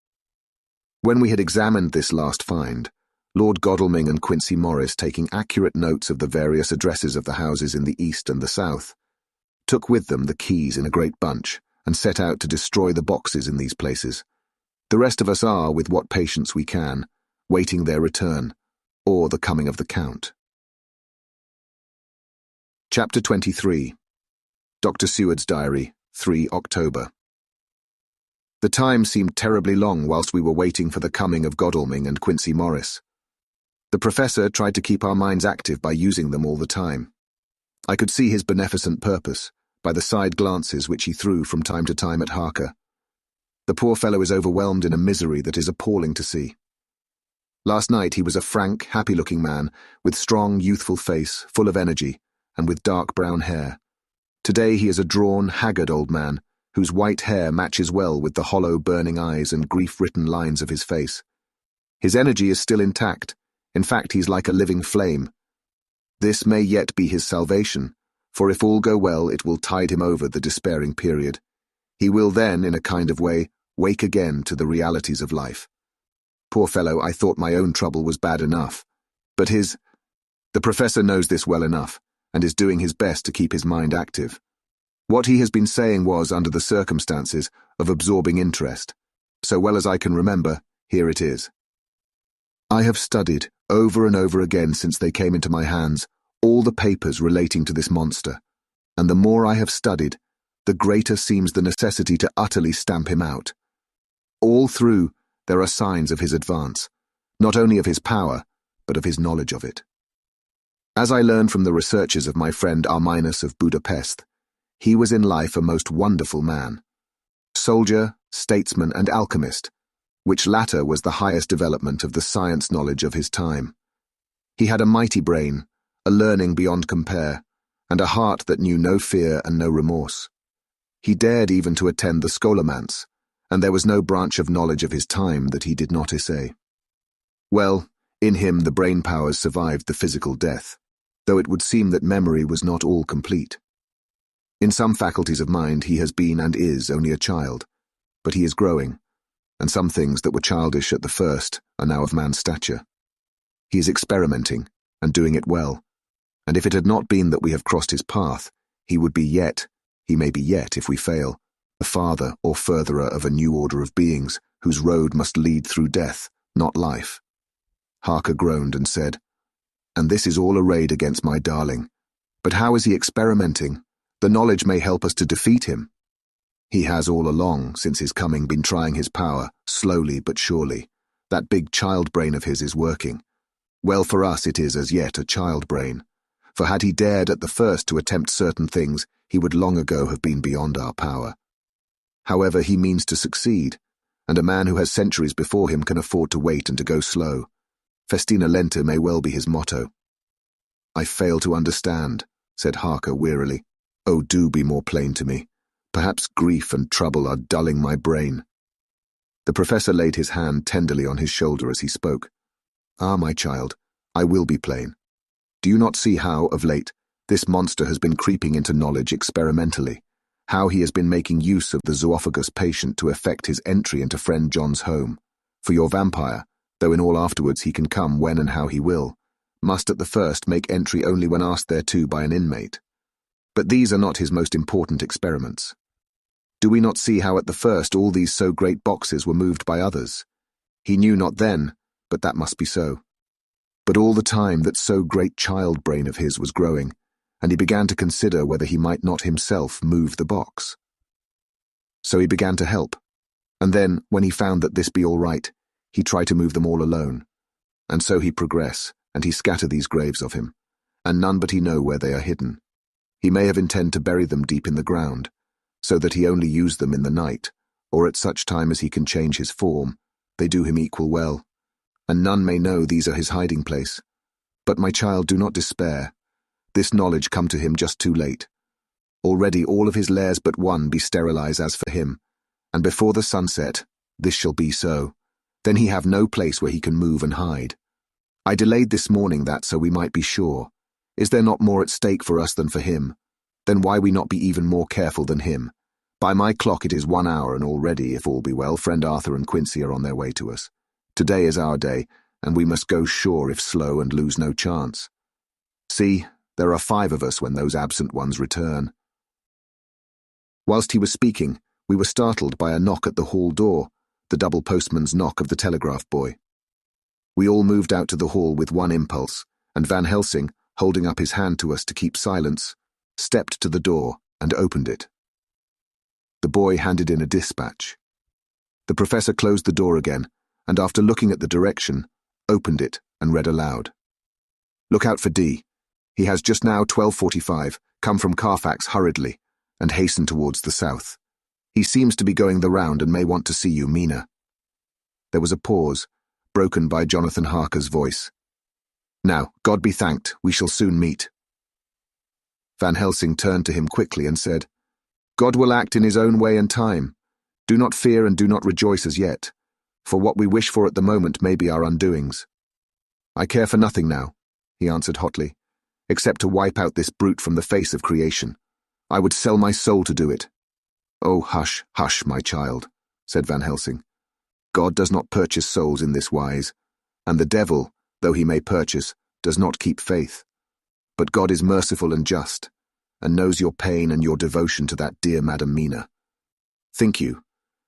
A: When we had examined this last find, Lord Godalming and Quincy Morris, taking accurate notes of the various addresses of the houses in the east and the south, took with them the keys in a great bunch, and set out to destroy the boxes in these places. The rest of us are, with what patience we can, waiting their return, or the coming of the Count. Chapter 23. Dr. Seward's Diary, 3 October. The time seemed terribly long whilst we were waiting for the coming of Godalming and Quincy Morris. The Professor tried to keep our minds active by using them all the time. I could see his beneficent purpose, by the side glances which he threw from time to time at Harker. The poor fellow is overwhelmed in a misery that is appalling to see. Last night he was a frank, happy-looking man, with strong, youthful face, full of energy, and with dark brown hair. Today he is a drawn, haggard old man, whose white hair matches well with the hollow, burning eyes and grief-written lines of his face. His energy is still intact. In fact, he's like a living flame. This may yet be his salvation, for if all go well, it will tide him over the despairing period. He will then, in a kind of way, wake again to the realities of life. Poor fellow, I thought my own trouble was bad enough. But the Professor knows this well enough, and is doing his best to keep his mind active. What he has been saying was, under the circumstances, of absorbing interest. So well as I can remember, here it is. I have studied, over and over again since they came into my hands, all the papers relating to this monster, and the more I have studied, the greater seems the necessity to utterly stamp him out. All through, there are signs of his advance, not only of his power, but of his knowledge of it. As I learned from the researches of my friend Arminus of Budapest, he was in life a most wonderful man. Soldier, statesman, and alchemist, which latter was the highest development of the science knowledge of his time. He had a mighty brain, a learning beyond compare, and a heart that knew no fear and no remorse. He dared even to attend the scholomance, and there was no branch of knowledge of his time that he did not essay. Well, in him the brain powers survived the physical death, though it would seem that memory was not all complete. In some faculties of mind he has been and is only a child, but he is growing, and some things that were childish at the first are now of man's stature. He is experimenting, and doing it well, and if it had not been that we have crossed his path, he may be yet, if we fail, the father or furtherer of a new order of beings, whose road must lead through death, not life. Harker groaned and said, "And this is all arrayed against my darling. But how is he experimenting? The knowledge may help us to defeat him." "He has all along, since his coming, been trying his power, slowly but surely. That big child brain of his is working. Well, for us it is as yet a child brain. For had he dared at the first to attempt certain things, he would long ago have been beyond our power. However, he means to succeed, and a man who has centuries before him can afford to wait and to go slow. Festina lente may well be his motto." "I fail to understand," said Harker wearily. "Oh, do be more plain to me. Perhaps grief and trouble are dulling my brain." The professor laid his hand tenderly on his shoulder as he spoke. "Ah, my child, I will be plain. Do you not see how, of late, this monster has been creeping into knowledge experimentally? How he has been making use of the zoophagous patient to effect his entry into friend John's home? For your vampire, though in all afterwards he can come when and how he will, must at the first make entry only when asked thereto by an inmate. But these are not his most important experiments. Do we not see how at the first all these so great boxes were moved by others? He knew not then, but that must be so. But all the time that so great child brain of his was growing, and he began to consider whether he might not himself move the box. So he began to help, and then, when he found that this be all right, he tried to move them all alone. And so he progress, and he scatter these graves of him, and none but he know where they are hidden. He may have intend to bury them deep in the ground, so that he only use them in the night, or at such time as he can change his form. They do him equal well, and none may know these are his hiding place. But my child, do not despair. This knowledge come to him just too late. Already all of his lairs but one be sterilized as for him, and before the sunset, this shall be so. Then he have no place where he can move and hide. I delayed this morning that so we might be sure. Is there not more at stake for us than for him? Then why we not be even more careful than him? By my clock it is 1 hour, and already, if all be well, friend Arthur and Quincy are on their way to us. Today is our day, and we must go sure if slow and lose no chance. See, there are 5 of us when those absent ones return." Whilst he was speaking, we were startled by a knock at the hall door, the double postman's knock of the telegraph boy. We all moved out to the hall with one impulse, and Van Helsing, holding up his hand to us to keep silence, stepped to the door and opened it. The boy handed in a dispatch. The professor closed the door again, and after looking at the direction, opened it and read aloud. "Look out for D. He has just now 12:45, come from Carfax hurriedly, and hastened towards the south. He seems to be going the round and may want to see you, Mina." There was a pause, broken by Jonathan Harker's voice. "Now, God be thanked, we shall soon meet." Van Helsing turned to him quickly and said, "God will act in his own way and time. Do not fear and do not rejoice as yet, for what we wish for at the moment may be our undoings." "I care for nothing now," he answered hotly, "except to wipe out this brute from the face of creation. I would sell my soul to do it." "Oh, hush, hush, my child," said Van Helsing. "God does not purchase souls in this wise, and the devil, though he may purchase, does not keep faith. But God is merciful and just, and knows your pain and your devotion to that dear Madam Mina. Think you,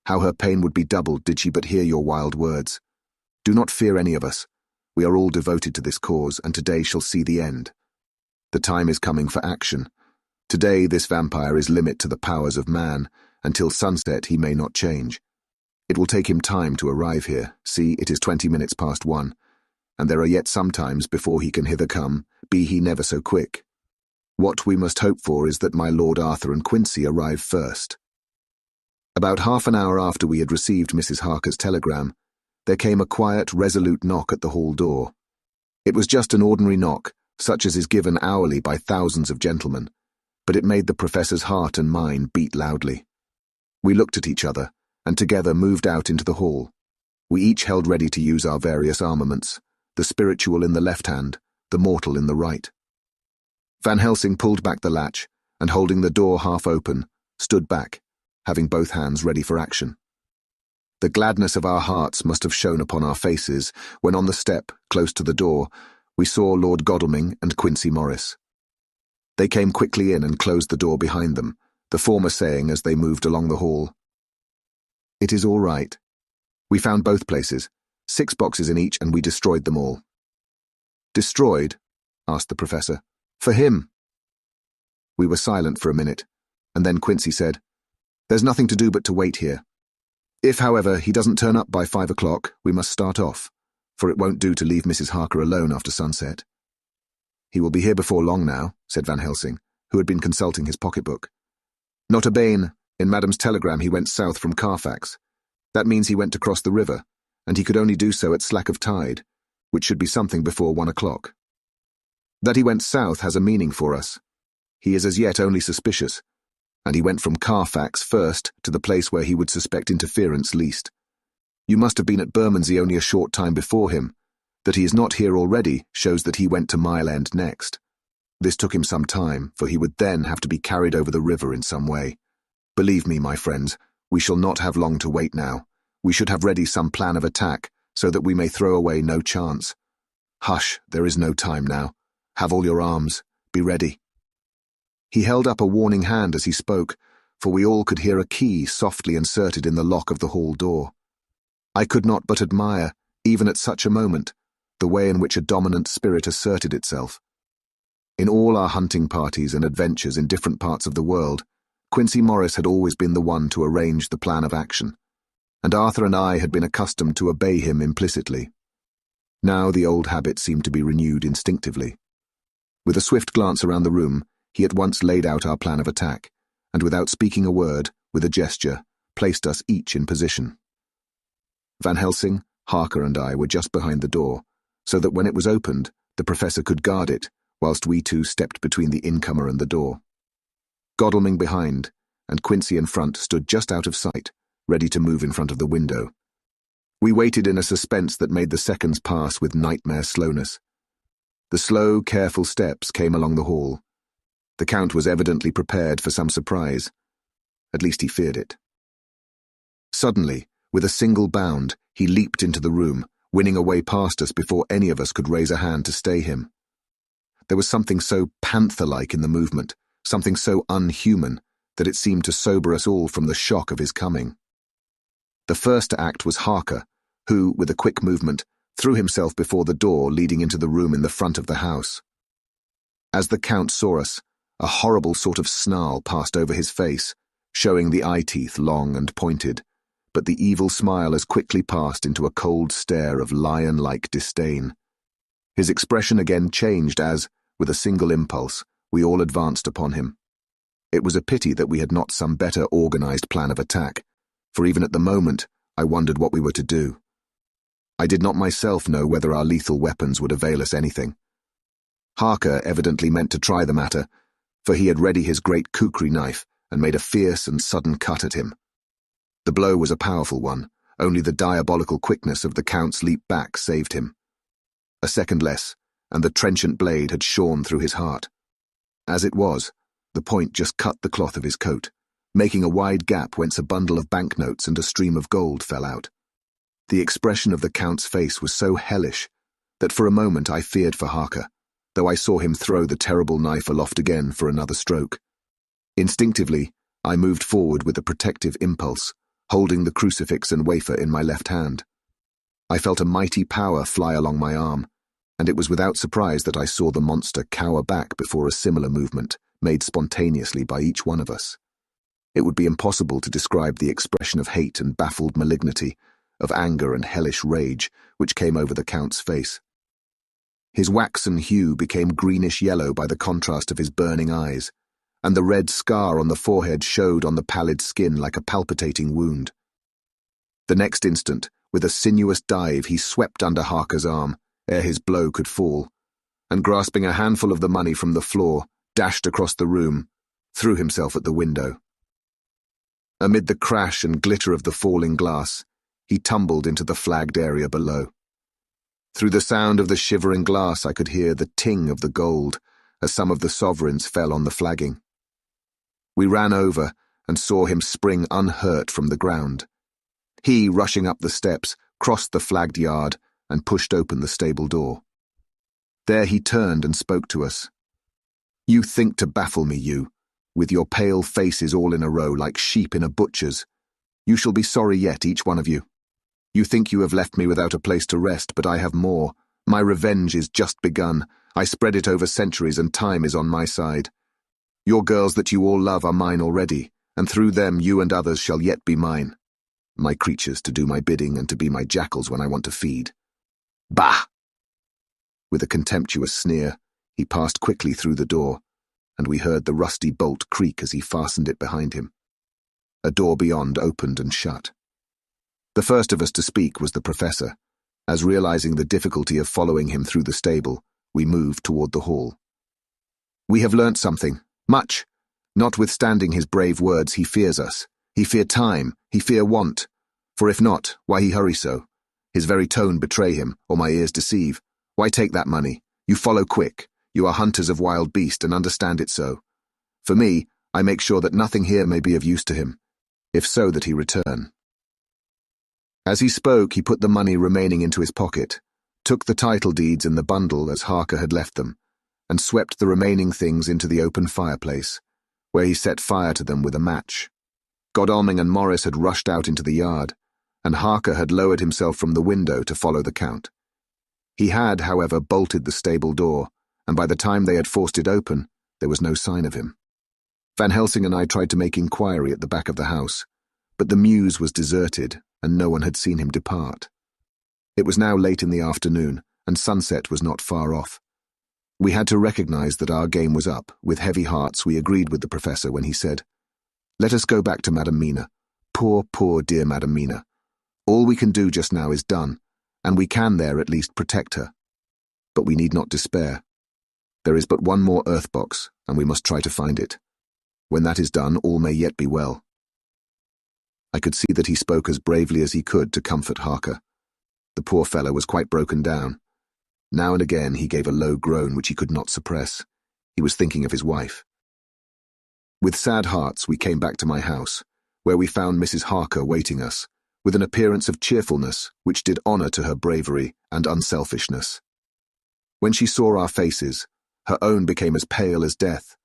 A: how her pain would be doubled did she but hear your wild words. Do not fear any of us. We are all devoted to this cause, and today shall see the end. The time is coming for action. Today this vampire is limit to the powers of man. Until sunset he may not change. It will take him time to arrive here. See, it is 20 minutes past 1, and there are yet some times before he can hither come, be he never so quick. What we must hope for is that my Lord Arthur and Quincy arrive first." About half an hour after we had received Mrs. Harker's telegram, there came a quiet, resolute knock at the hall door. It was just an ordinary knock, such as is given hourly by thousands of gentlemen, but it made the professor's heart and mine beat loudly. We looked at each other, and together moved out into the hall. We each held ready to use our various armaments, the spiritual in the left hand, the mortal in the right. Van Helsing pulled back the latch, and holding the door half open, stood back, having both hands ready for action. The gladness of our hearts must have shone upon our faces when on the step, close to the door, we saw Lord Godalming and Quincy Morris. They came quickly in and closed the door behind them, the former saying as they moved along the hall, "It is all right. We found both places, 6 boxes in each, and we destroyed them all. Destroyed? Asked the professor. For him. We were silent for a minute, and then Quincy said, There's nothing to do but to wait here. If, however, he doesn't turn up by 5 o'clock, we must start off, for it won't do to leave Mrs. Harker alone after sunset. He will be here before long now, said Van Helsing, who had been consulting his pocketbook. Nota bene, in Madam's telegram he went south from Carfax. That means he went to cross the river, and he could only do so at slack of tide, which should be something before 1 o'clock. That he went south has a meaning for us. He is as yet only suspicious, and he went from Carfax first to the place where he would suspect interference least. You must have been at Bermondsey only a short time before him. That he is not here already shows that he went to Mile End next. This took him some time, for he would then have to be carried over the river in some way. Believe me, my friends, we shall not have long to wait now. We should have ready some plan of attack, so that we may throw away no chance. Hush, there is no time now. Have all your arms. Be ready. He held up a warning hand as he spoke, for we all could hear a key softly inserted in the lock of the hall door. I could not but admire, even at such a moment, the way in which a dominant spirit asserted itself. In all our hunting parties and adventures in different parts of the world, Quincy Morris had always been the one to arrange the plan of action, and Arthur and I had been accustomed to obey him implicitly. Now the old habit seemed to be renewed instinctively. With a swift glance around the room, he at once laid out our plan of attack, and without speaking a word, with a gesture, placed us each in position. Van Helsing, Harker and I were just behind the door, so that when it was opened, the professor could guard it, whilst we two stepped between the incomer and the door. Godalming behind, and Quincy in front stood just out of sight, ready to move in front of the window. We waited in a suspense that made the seconds pass with nightmare slowness. The slow, careful steps came along the hall. The Count was evidently prepared for some surprise. At least he feared it. Suddenly, with a single bound, he leaped into the room, winning a way past us before any of us could raise a hand to stay him. There was something so panther-like in the movement, something so unhuman, that it seemed to sober us all from the shock of his coming. The first to act was Harker, who, with a quick movement, threw himself before the door leading into the room in the front of the house. As the Count saw us, a horrible sort of snarl passed over his face, showing the eye-teeth long and pointed, but the evil smile as quickly passed into a cold stare of lion-like disdain. His expression again changed as, with a single impulse, we all advanced upon him. It was a pity that we had not some better organized plan of attack, for even at the moment I wondered what we were to do. I did not myself know whether our lethal weapons would avail us anything. Harker evidently meant to try the matter, for he had ready his great kukri knife and made a fierce and sudden cut at him. The blow was a powerful one, only the diabolical quickness of the Count's leap back saved him. A second less, and the trenchant blade had shorn through his heart. As it was, the point just cut the cloth of his coat, making a wide gap whence a bundle of banknotes and a stream of gold fell out. The expression of the Count's face was so hellish that for a moment I feared for Harker, though I saw him throw the terrible knife aloft again for another stroke. Instinctively, I moved forward with a protective impulse, holding the crucifix and wafer in my left hand. I felt a mighty power fly along my arm, and it was without surprise that I saw the monster cower back before a similar movement, made spontaneously by each one of us. It would be impossible to describe the expression of hate and baffled malignity, of anger and hellish rage, which came over the Count's face. His waxen hue became greenish-yellow by the contrast of his burning eyes, and the red scar on the forehead showed on the pallid skin like a palpitating wound. The next instant, with a sinuous dive, he swept under Harker's arm, ere his blow could fall, and grasping a handful of the money from the floor, dashed across the room, threw himself at the window. Amid the crash and glitter of the falling glass, he tumbled into the flagged area below. Through the sound of the shivering glass I could hear the ting of the gold as some of the sovereigns fell on the flagging. We ran over and saw him spring unhurt from the ground. He, rushing up the steps, crossed the flagged yard and pushed open the stable door. There he turned and spoke to us. "You think to baffle me, you, with your pale faces all in a row like sheep in a butcher's. You shall be sorry yet, each one of you." You think you have left me without a place to rest, but I have more. My revenge is just begun. I spread it over centuries, and time is on my side. Your girls that you all love are mine already, and through them you and others shall yet be mine. My creatures to do my bidding and to be my jackals when I want to feed. Bah! With a contemptuous sneer, he passed quickly through the door, and we heard the rusty bolt creak as he fastened it behind him. A door beyond opened and shut. The first of us to speak was the professor, as realizing the difficulty of following him through the stable, we moved toward the hall. We have learnt something, much. Notwithstanding his brave words, he fears us. He fear time, he fear want. For if not, why he hurry so? His very tone betray him, or my ears deceive. Why take that money? You follow quick. You are hunters of wild beast and understand it so. For me, I make sure that nothing here may be of use to him, if so that he return. As he spoke, he put the money remaining into his pocket, took the title deeds in the bundle as Harker had left them, and swept the remaining things into the open fireplace, where he set fire to them with a match. Godalming and Morris had rushed out into the yard, and Harker had lowered himself from the window to follow the Count. He had, however, bolted the stable door, and by the time they had forced it open, there was no sign of him. Van Helsing and I tried to make inquiry at the back of the house, but the mews was deserted, and no one had seen him depart. It was now late in the afternoon, and sunset was not far off. We had to recognize that our game was up. With heavy hearts, we agreed with the professor when he said, "Let us go back to Madam Mina. Poor, poor dear Madam Mina. All we can do just now is done, and we can there at least protect her. But we need not despair. There is but one more earth box, and we must try to find it. When that is done, all may yet be well." I could see that he spoke as bravely as he could to comfort Harker. The poor fellow was quite broken down. Now and again he gave a low groan which he could not suppress. He was thinking of his wife. With sad hearts we came back to my house, where we found Mrs. Harker waiting us, with an appearance of cheerfulness which did honour to her bravery and unselfishness. When she saw our faces, her own became as pale as death.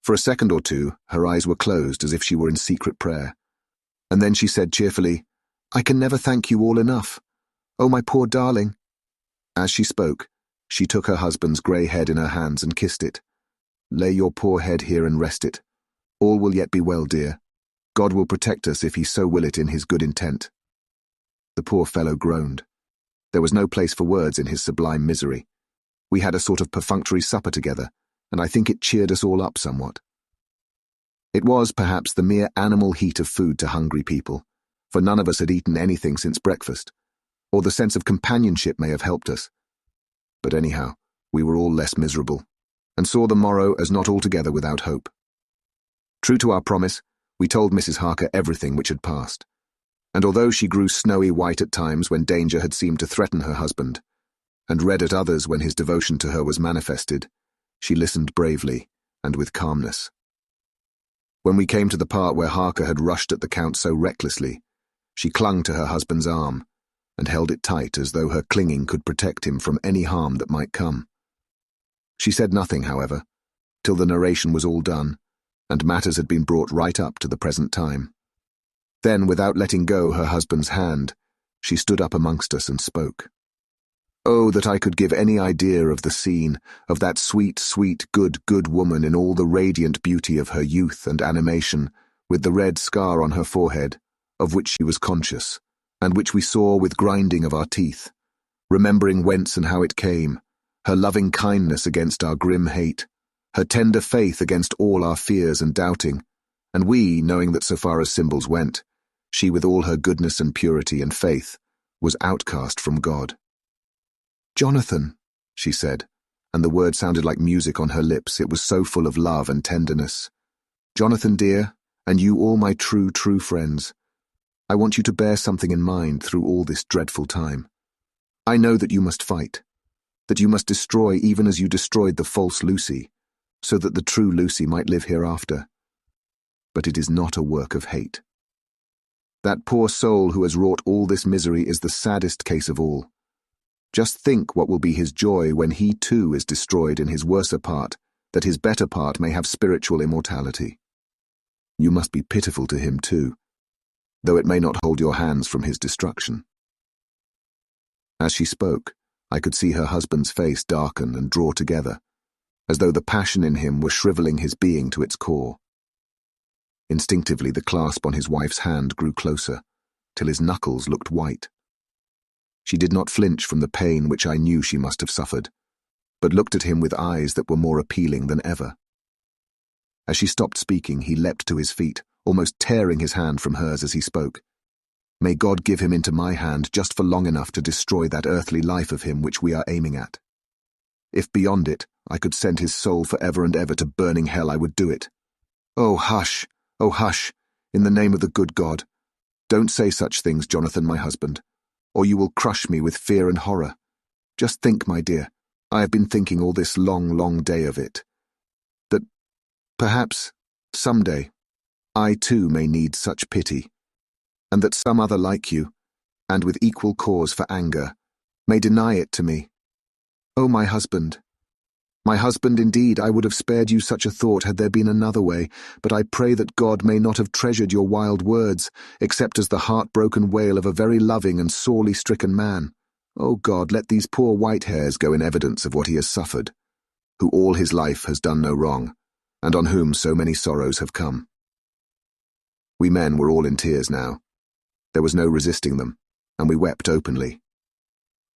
A: For a second or two her eyes were closed as if she were in secret prayer. And then she said cheerfully, "I can never thank you all enough. Oh, my poor darling." As she spoke, she took her husband's grey head in her hands and kissed it. "Lay your poor head here and rest it. All will yet be well, dear. God will protect us if he so will it in his good intent." The poor fellow groaned. There was no place for words in his sublime misery. We had a sort of perfunctory supper together, and I think it cheered us all up somewhat. It was, perhaps, the mere animal heat of food to hungry people, for none of us had eaten anything since breakfast, or the sense of companionship may have helped us. But anyhow, we were all less miserable, and saw the morrow as not altogether without hope. True to our promise, we told Mrs. Harker everything which had passed, and although she grew snowy white at times when danger had seemed to threaten her husband, and red at others when his devotion to her was manifested, she listened bravely and with calmness. When we came to the part where Harker had rushed at the Count so recklessly, she clung to her husband's arm and held it tight as though her clinging could protect him from any harm that might come. She said nothing, however, till the narration was all done, and matters had been brought right up to the present time. Then, without letting go her husband's hand, she stood up amongst us and spoke. Oh, that I could give any idea of the scene, of that sweet, sweet, good, good woman in all the radiant beauty of her youth and animation, with the red scar on her forehead, of which she was conscious, and which we saw with grinding of our teeth, remembering whence and how it came, her loving kindness against our grim hate, her tender faith against all our fears and doubting, and we, knowing that so far as symbols went, she with all her goodness and purity and faith, was outcast from God. "Jonathan," she said, and the word sounded like music on her lips, it was so full of love and tenderness. "Jonathan, dear, and you all my true, true friends, I want you to bear something in mind through all this dreadful time. I know that you must fight, that you must destroy even as you destroyed the false Lucy, so that the true Lucy might live hereafter. But it is not a work of hate. That poor soul who has wrought all this misery is the saddest case of all. Just think what will be his joy when he too is destroyed in his worser part, that his better part may have spiritual immortality. You must be pitiful to him too, though it may not hold your hands from his destruction." As she spoke, I could see her husband's face darken and draw together, as though the passion in him were shriveling his being to its core. Instinctively, the clasp on his wife's hand grew closer, till his knuckles looked white. She did not flinch from the pain which I knew she must have suffered, but looked at him with eyes that were more appealing than ever. As she stopped speaking, he leapt to his feet, almost tearing his hand from hers as he spoke. May God give him into my hand just for long enough to destroy that earthly life of him which we are aiming at. If beyond it, I could send his soul for ever and ever to burning hell, I would do it. Oh, hush! Oh, hush! In the name of the good God. Don't say such things, Jonathan, my husband, or you will crush me with fear and horror. Just think, my dear, I have been thinking all this long, long day of it. That perhaps, some day, I too may need such pity, and that some other like you, and with equal cause for anger, may deny it to me. Oh, my husband, indeed, I would have spared you such a thought had there been another way, but I pray that God may not have treasured your wild words, except as the heartbroken wail of a very loving and sorely stricken man. Oh God, let these poor white hairs go in evidence of what he has suffered, who all his life has done no wrong, and on whom so many sorrows have come. We men were all in tears now. There was no resisting them, and we wept openly.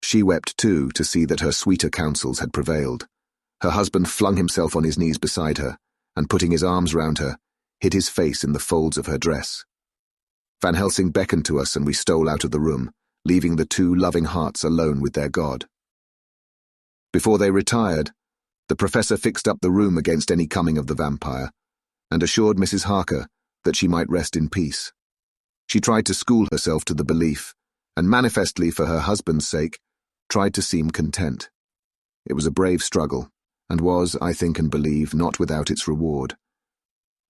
A: She wept too, to see that her sweeter counsels had prevailed. Her husband flung himself on his knees beside her, and putting his arms round her, hid his face in the folds of her dress. Van Helsing beckoned to us, and we stole out of the room, leaving the two loving hearts alone with their God. Before they retired, the professor fixed up the room against any coming of the vampire, and assured Mrs. Harker that she might rest in peace. She tried to school herself to the belief, and manifestly for her husband's sake, tried to seem content. It was a brave struggle, and was, I think and believe, not without its reward.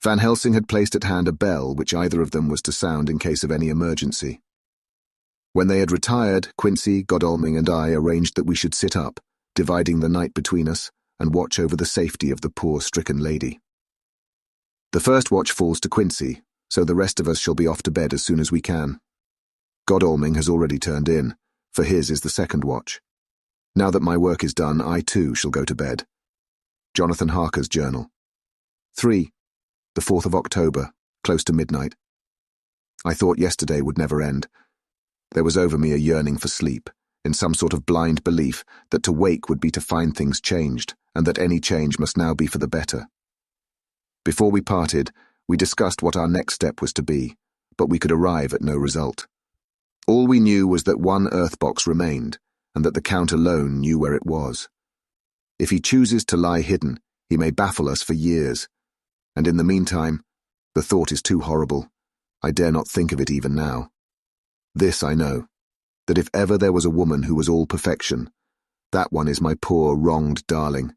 A: Van Helsing had placed at hand a bell which either of them was to sound in case of any emergency. When they had retired, Quincy, Godalming, and I arranged that we should sit up, dividing the night between us, and watch over the safety of the poor stricken lady. The first watch falls to Quincy, so the rest of us shall be off to bed as soon as we can. Godalming has already turned in, for his is the second watch. Now that my work is done, I too shall go to bed. Jonathan Harker's journal. 3. The 4th of October, close to midnight. I thought yesterday would never end. There was over me a yearning for sleep, in some sort of blind belief that to wake would be to find things changed, and that any change must now be for the better. Before we parted, we discussed what our next step was to be, but we could arrive at no result. All we knew was that one earth box remained, and that the Count alone knew where it was. If he chooses to lie hidden, he may baffle us for years, and in the meantime, the thought is too horrible. I dare not think of it even now. This I know, that if ever there was a woman who was all perfection, that one is my poor, wronged darling.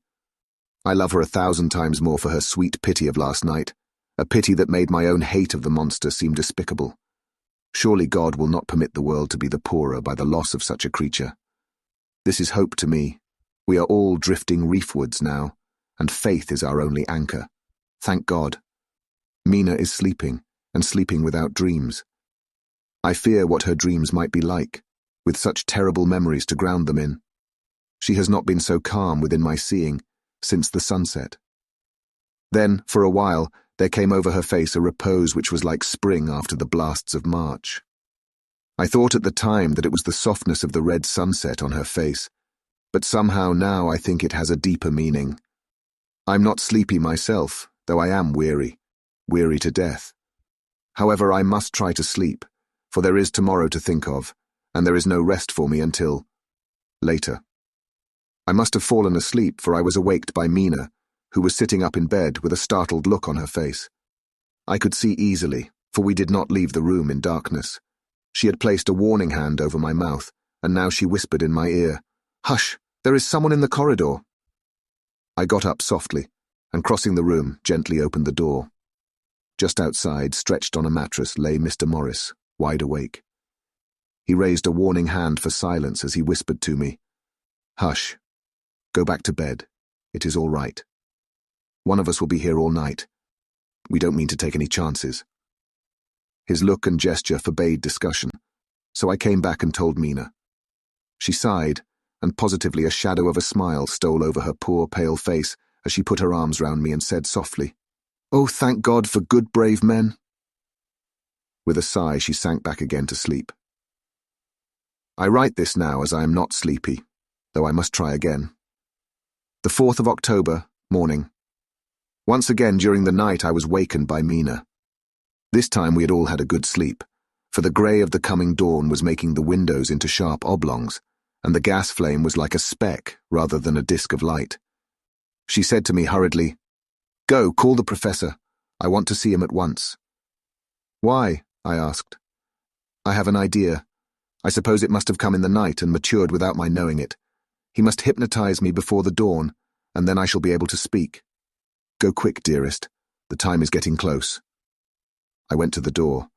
A: I love her 1,000 times more for her sweet pity of last night, a pity that made my own hate of the monster seem despicable. Surely God will not permit the world to be the poorer by the loss of such a creature. This is hope to me. We are all drifting reefwards now, and faith is our only anchor. Thank God. Mina is sleeping, and sleeping without dreams. I fear what her dreams might be like, with such terrible memories to ground them in. She has not been so calm within my seeing since the sunset. Then, for a while, there came over her face a repose which was like spring after the blasts of March. I thought at the time that it was the softness of the red sunset on her face, but somehow now I think it has a deeper meaning. I'm not sleepy myself, though I am weary to death. However, I must try to sleep, for there is tomorrow to think of, and there is no rest for me until later. I must have fallen asleep, for I was awaked by Mina, who was sitting up in bed with a startled look on her face. I could see easily, for we did not leave the room in darkness. She had placed a warning hand over my mouth, and now she whispered in my ear, "Hush, there is someone in the corridor." I got up softly, and crossing the room, gently opened the door. Just outside, stretched on a mattress, lay Mr. Morris, wide awake. He raised a warning hand for silence as he whispered to me, "Hush. Go back to bed. It is all right. One of us will be here all night. We don't mean to take any chances." His look and gesture forbade discussion, so I came back and told Mina. She sighed, and positively a shadow of a smile stole over her poor, pale face as she put her arms round me and said softly, "Oh, thank God for good, brave men." With a sigh, she sank back again to sleep. I write this now as I am not sleepy, though I must try again. The 4th of October, morning. Once again during the night I was wakened by Mina. This time we had all had a good sleep, for the grey of the coming dawn was making the windows into sharp oblongs, and the gas flame was like a speck rather than a disk of light. She said to me hurriedly, "Go, call the professor. I want to see him at once." "Why?" I asked. "I have an idea. I suppose it must have come in the night and matured without my knowing it. He must hypnotize me before the dawn, and then I shall be able to speak. Go quick, dearest. The time is getting close." I went to the door.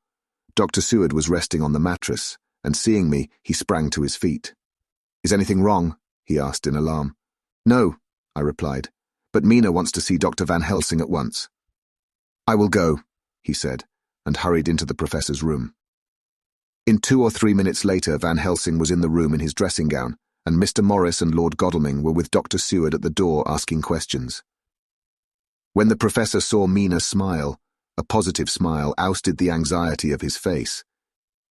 A: Dr. Seward was resting on the mattress, and seeing me, he sprang to his feet. "Is anything wrong?" he asked in alarm. "No," I replied, "but Mina wants to see Dr. Van Helsing at once." "I will go," he said, and hurried into the professor's room. In 2 or 3 minutes later, Van Helsing was in the room in his dressing gown, and Mr. Morris and Lord Godalming were with Dr. Seward at the door asking questions. When the professor saw Mina smile, a positive smile ousted the anxiety of his face.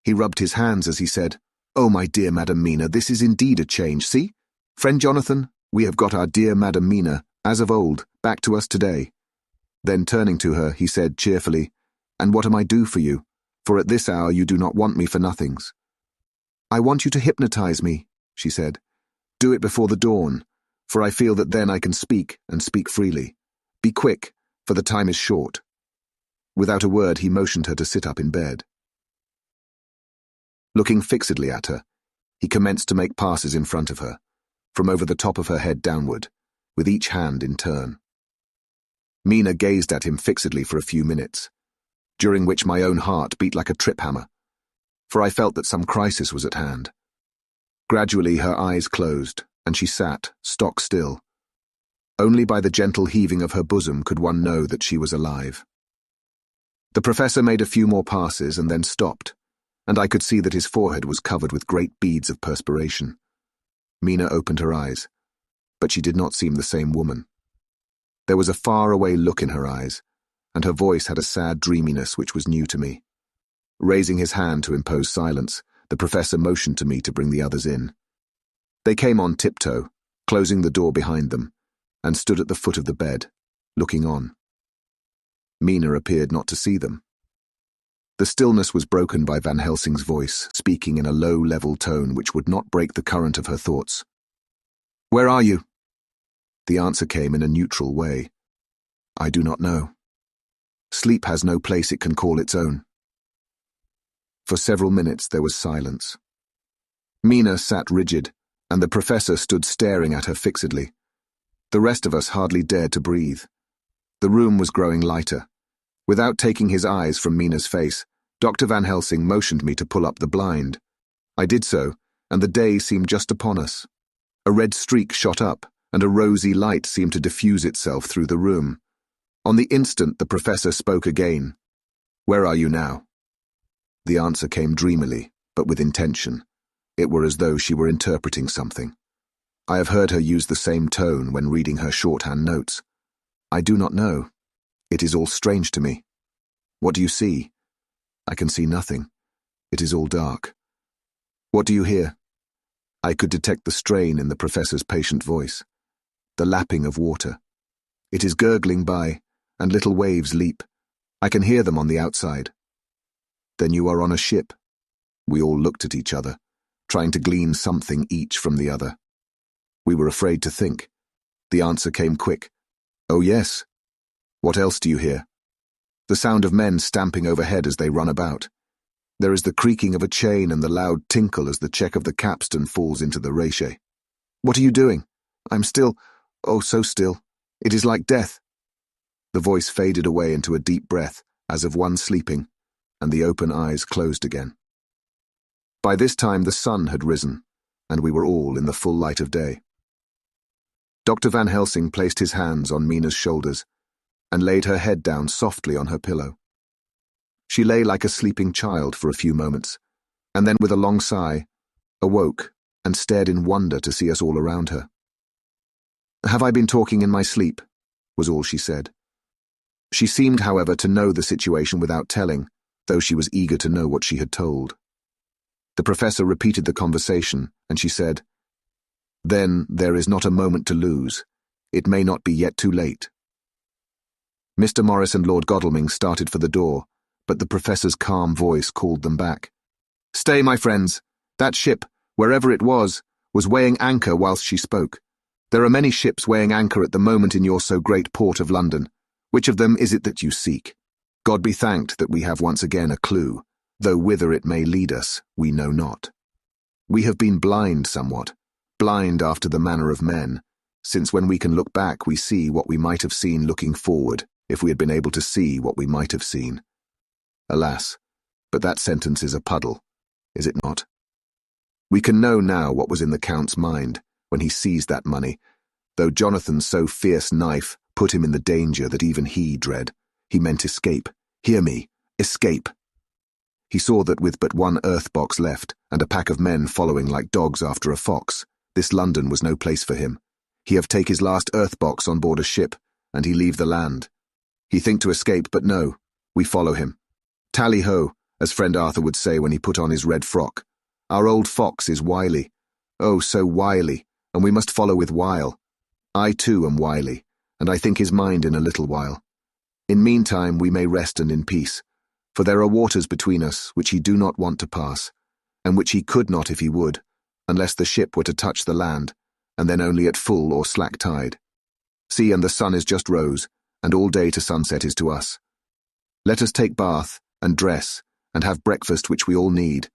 A: He rubbed his hands as he said, "Oh, my dear Madam Mina, this is indeed a change. See? Friend Jonathan, we have got our dear Madam Mina, as of old, back to us today." Then turning to her, he said cheerfully, "And what am I do for you? For at this hour you do not want me for nothings." "I want you to hypnotize me," she said. "Do it before the dawn, for I feel that then I can speak, and speak freely. Be quick, for the time is short." Without a word, he motioned her to sit up in bed. Looking fixedly at her, he commenced to make passes in front of her, from over the top of her head downward, with each hand in turn. Mina gazed at him fixedly for a few minutes, during which my own heart beat like a trip hammer, for I felt that some crisis was at hand. Gradually her eyes closed, and she sat, stock still. Only by the gentle heaving of her bosom could one know that she was alive. The professor made a few more passes and then stopped, and I could see that his forehead was covered with great beads of perspiration. Mina opened her eyes, but she did not seem the same woman. There was a far-away look in her eyes, and her voice had a sad dreaminess which was new to me. Raising his hand to impose silence, the professor motioned to me to bring the others in. They came on tiptoe, closing the door behind them, and stood at the foot of the bed, looking on. Mina appeared not to see them. The stillness was broken by Van Helsing's voice, speaking in a low, level tone which would not break the current of her thoughts. "Where are you?" The answer came in a neutral way. "I do not know. Sleep has no place it can call its own." For several minutes there was silence. Mina sat rigid, and the professor stood staring at her fixedly. The rest of us hardly dared to breathe. The room was growing lighter. Without taking his eyes from Mina's face, Dr. Van Helsing motioned me to pull up the blind. I did so, and the day seemed just upon us. A red streak shot up, and a rosy light seemed to diffuse itself through the room. On the instant the professor spoke again. "Where are you now?" The answer came dreamily, but with intention. It were as though she were interpreting something. I have heard her use the same tone when reading her shorthand notes. "I do not know. It is all strange to me." "What do you see?" "I can see nothing. It is all dark." "What do you hear?" I could detect the strain in the professor's patient voice. The lapping of water. "It is gurgling by, and little waves leap. I can hear them on the outside." "Then you are on a ship." We all looked at each other, trying to glean something each from the other. We were afraid to think. The answer came quick. "Oh, yes." "What else do you hear?" "The sound of men stamping overhead as they run about. There is the creaking of a chain and the loud tinkle as the check of the capstan falls into the rachet." "What are you doing?" "I'm still. Oh, so still. It is like death." The voice faded away into a deep breath, as of one sleeping, and the open eyes closed again. By this time the sun had risen, and we were all in the full light of day. Dr. Van Helsing placed his hands on Mina's shoulders and laid her head down softly on her pillow. She lay like a sleeping child for a few moments, and then with a long sigh, awoke and stared in wonder to see us all around her. "Have I been talking in my sleep?" was all she said. She seemed, however, to know the situation without telling, though she was eager to know what she had told. The professor repeated the conversation, and she said, "Then there is not a moment to lose. It may not be yet too late." Mr. Morris and Lord Godalming started for the door, but the professor's calm voice called them back. "Stay, my friends. That ship, wherever it was weighing anchor whilst she spoke. There are many ships weighing anchor at the moment in your so great port of London. Which of them is it that you seek? God be thanked that we have once again a clue, though whither it may lead us, we know not. We have been blind somewhat, blind after the manner of men, since when we can look back we see what we might have seen looking forward, if we had been able to see what we might have seen. Alas, but that sentence is a puddle, is it not? We can know now what was in the Count's mind when he seized that money, though Jonathan's so fierce knife put him in the danger that even he dread. He meant escape. Hear me, escape. He saw that with but one earth box left, and a pack of men following like dogs after a fox, this London was no place for him. He have take his last earth box on board a ship, and he leave the land. He think to escape, but no, we follow him. Tally-ho, as friend Arthur would say when he put on his red frock. Our old fox is wily. Oh, so wily, and we must follow with wile. I too am wily, and I think his mind in a little while. In meantime we may rest and in peace, for there are waters between us which he do not want to pass, and which he could not if he would, unless the ship were to touch the land, and then only at full or slack tide. See, and the sun is just rose, and all day to sunset is to us. Let us take bath, and dress, and have breakfast which we all need,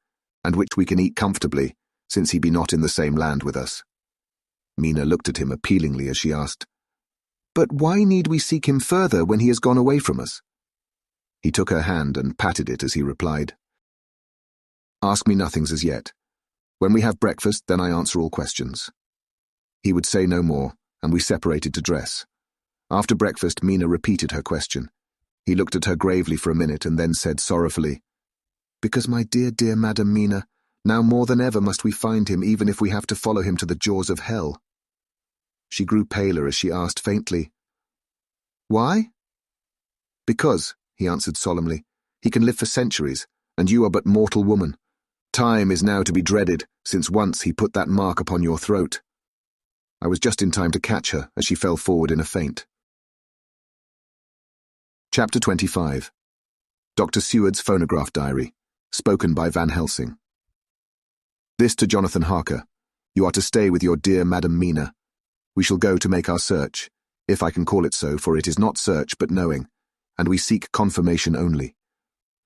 A: and which we can eat comfortably, since he be not in the same land with us." Mina looked at him appealingly as she asked, "But why need we seek him further when he has gone away from us?" He took her hand and patted it as he replied, "Ask me nothings as yet. When we have breakfast, then I answer all questions." He would say no more, and we separated to dress. After breakfast, Mina repeated her question. He looked at her gravely for a minute and then said sorrowfully, "Because, my dear, dear Madam Mina, now more than ever must we find him, even if we have to follow him to the jaws of hell." She grew paler as she asked faintly, "Why?" "Because," he answered solemnly, "he can live for centuries, and you are but mortal woman. Time is now to be dreaded, since once he put that mark upon your throat." I was just in time to catch her as she fell forward in a faint. Chapter 25. Dr. Seward's Phonograph Diary, spoken by Van Helsing. This to Jonathan Harker. You are to stay with your dear Madam Mina. We shall go to make our search, if I can call it so, for it is not search but knowing, and we seek confirmation only.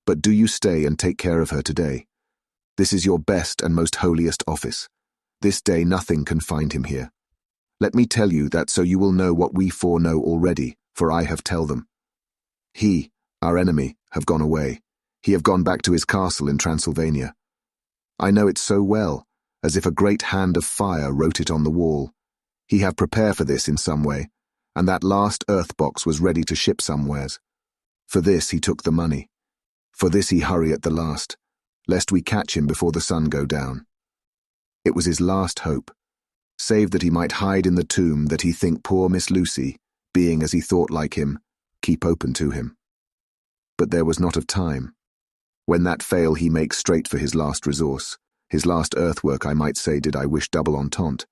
A: But do you stay and take care of her today. This is your best and most holiest office. This day nothing can find him here. Let me tell you that so you will know what we four know already, for I have tell them. He, our enemy, have gone away. He have gone back to his castle in Transylvania. I know it so well, as if a great hand of fire wrote it on the wall. He have prepared for this in some way, and that last earth box was ready to ship somewheres. For this he took the money. For this he hurry at the last, lest we catch him before the sun go down. It was his last hope, save that he might hide in the tomb that he think poor Miss Lucy, being as he thought like him, keep open to him. But there was not of time. When that fail he makes straight for his last resource, his last earthwork I might say did I wish double entente.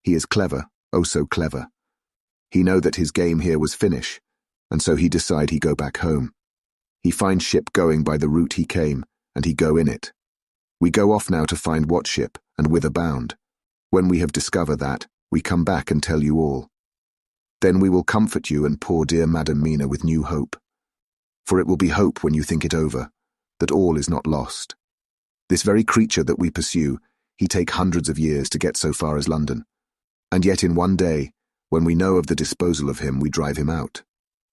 A: He is clever, oh so clever. He know that his game here was finish, and so he decide he go back home. He find ship going by the route he came, and he go in it. We go off now to find what ship, and whither bound. When we have discovered that, we come back and tell you all. Then we will comfort you and poor dear Madam Mina with new hope. For it will be hope when you think it over, that all is not lost. This very creature that we pursue, he take hundreds of years to get so far as London. And yet in one day, when we know of the disposal of him, we drive him out.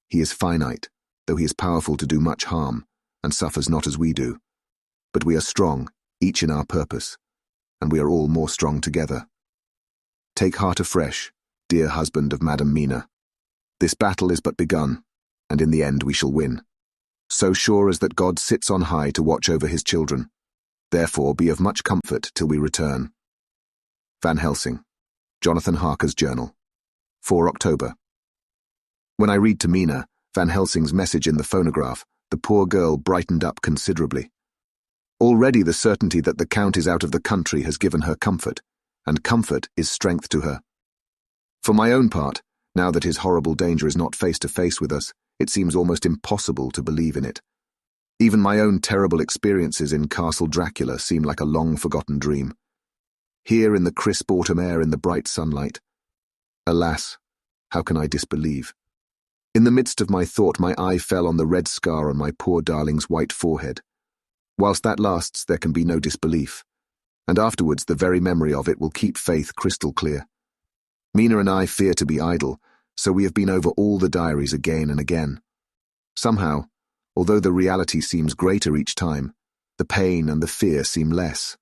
A: He is finite, though he is powerful to do much harm, and suffers not as we do. But we are strong, each in our purpose, and we are all more strong together. Take heart afresh, dear husband of Madam Mina. This battle is but begun, and in the end we shall win. So sure as that God sits on high to watch over his children. Therefore be of much comfort till we return. Van Helsing, Jonathan Harker's journal, 4 October. When I read to Mina Van Helsing's message in the phonograph, the poor girl brightened up considerably. Already the certainty that the Count is out of the country has given her comfort, and comfort is strength to her. For my own part, now that his horrible danger is not face to face with us, it seems almost impossible to believe in it. Even my own terrible experiences in Castle Dracula seem like a long-forgotten dream. Here in the crisp autumn air in the bright sunlight. Alas, how can I disbelieve? In the midst of my thought, my eye fell on the red scar on my poor darling's white forehead. Whilst that lasts, there can be no disbelief, and afterwards the very memory of it will keep faith crystal clear. Mina and I fear to be idle, so we have been over all the diaries again and again. Somehow, although the reality seems greater each time, the pain and the fear seem less.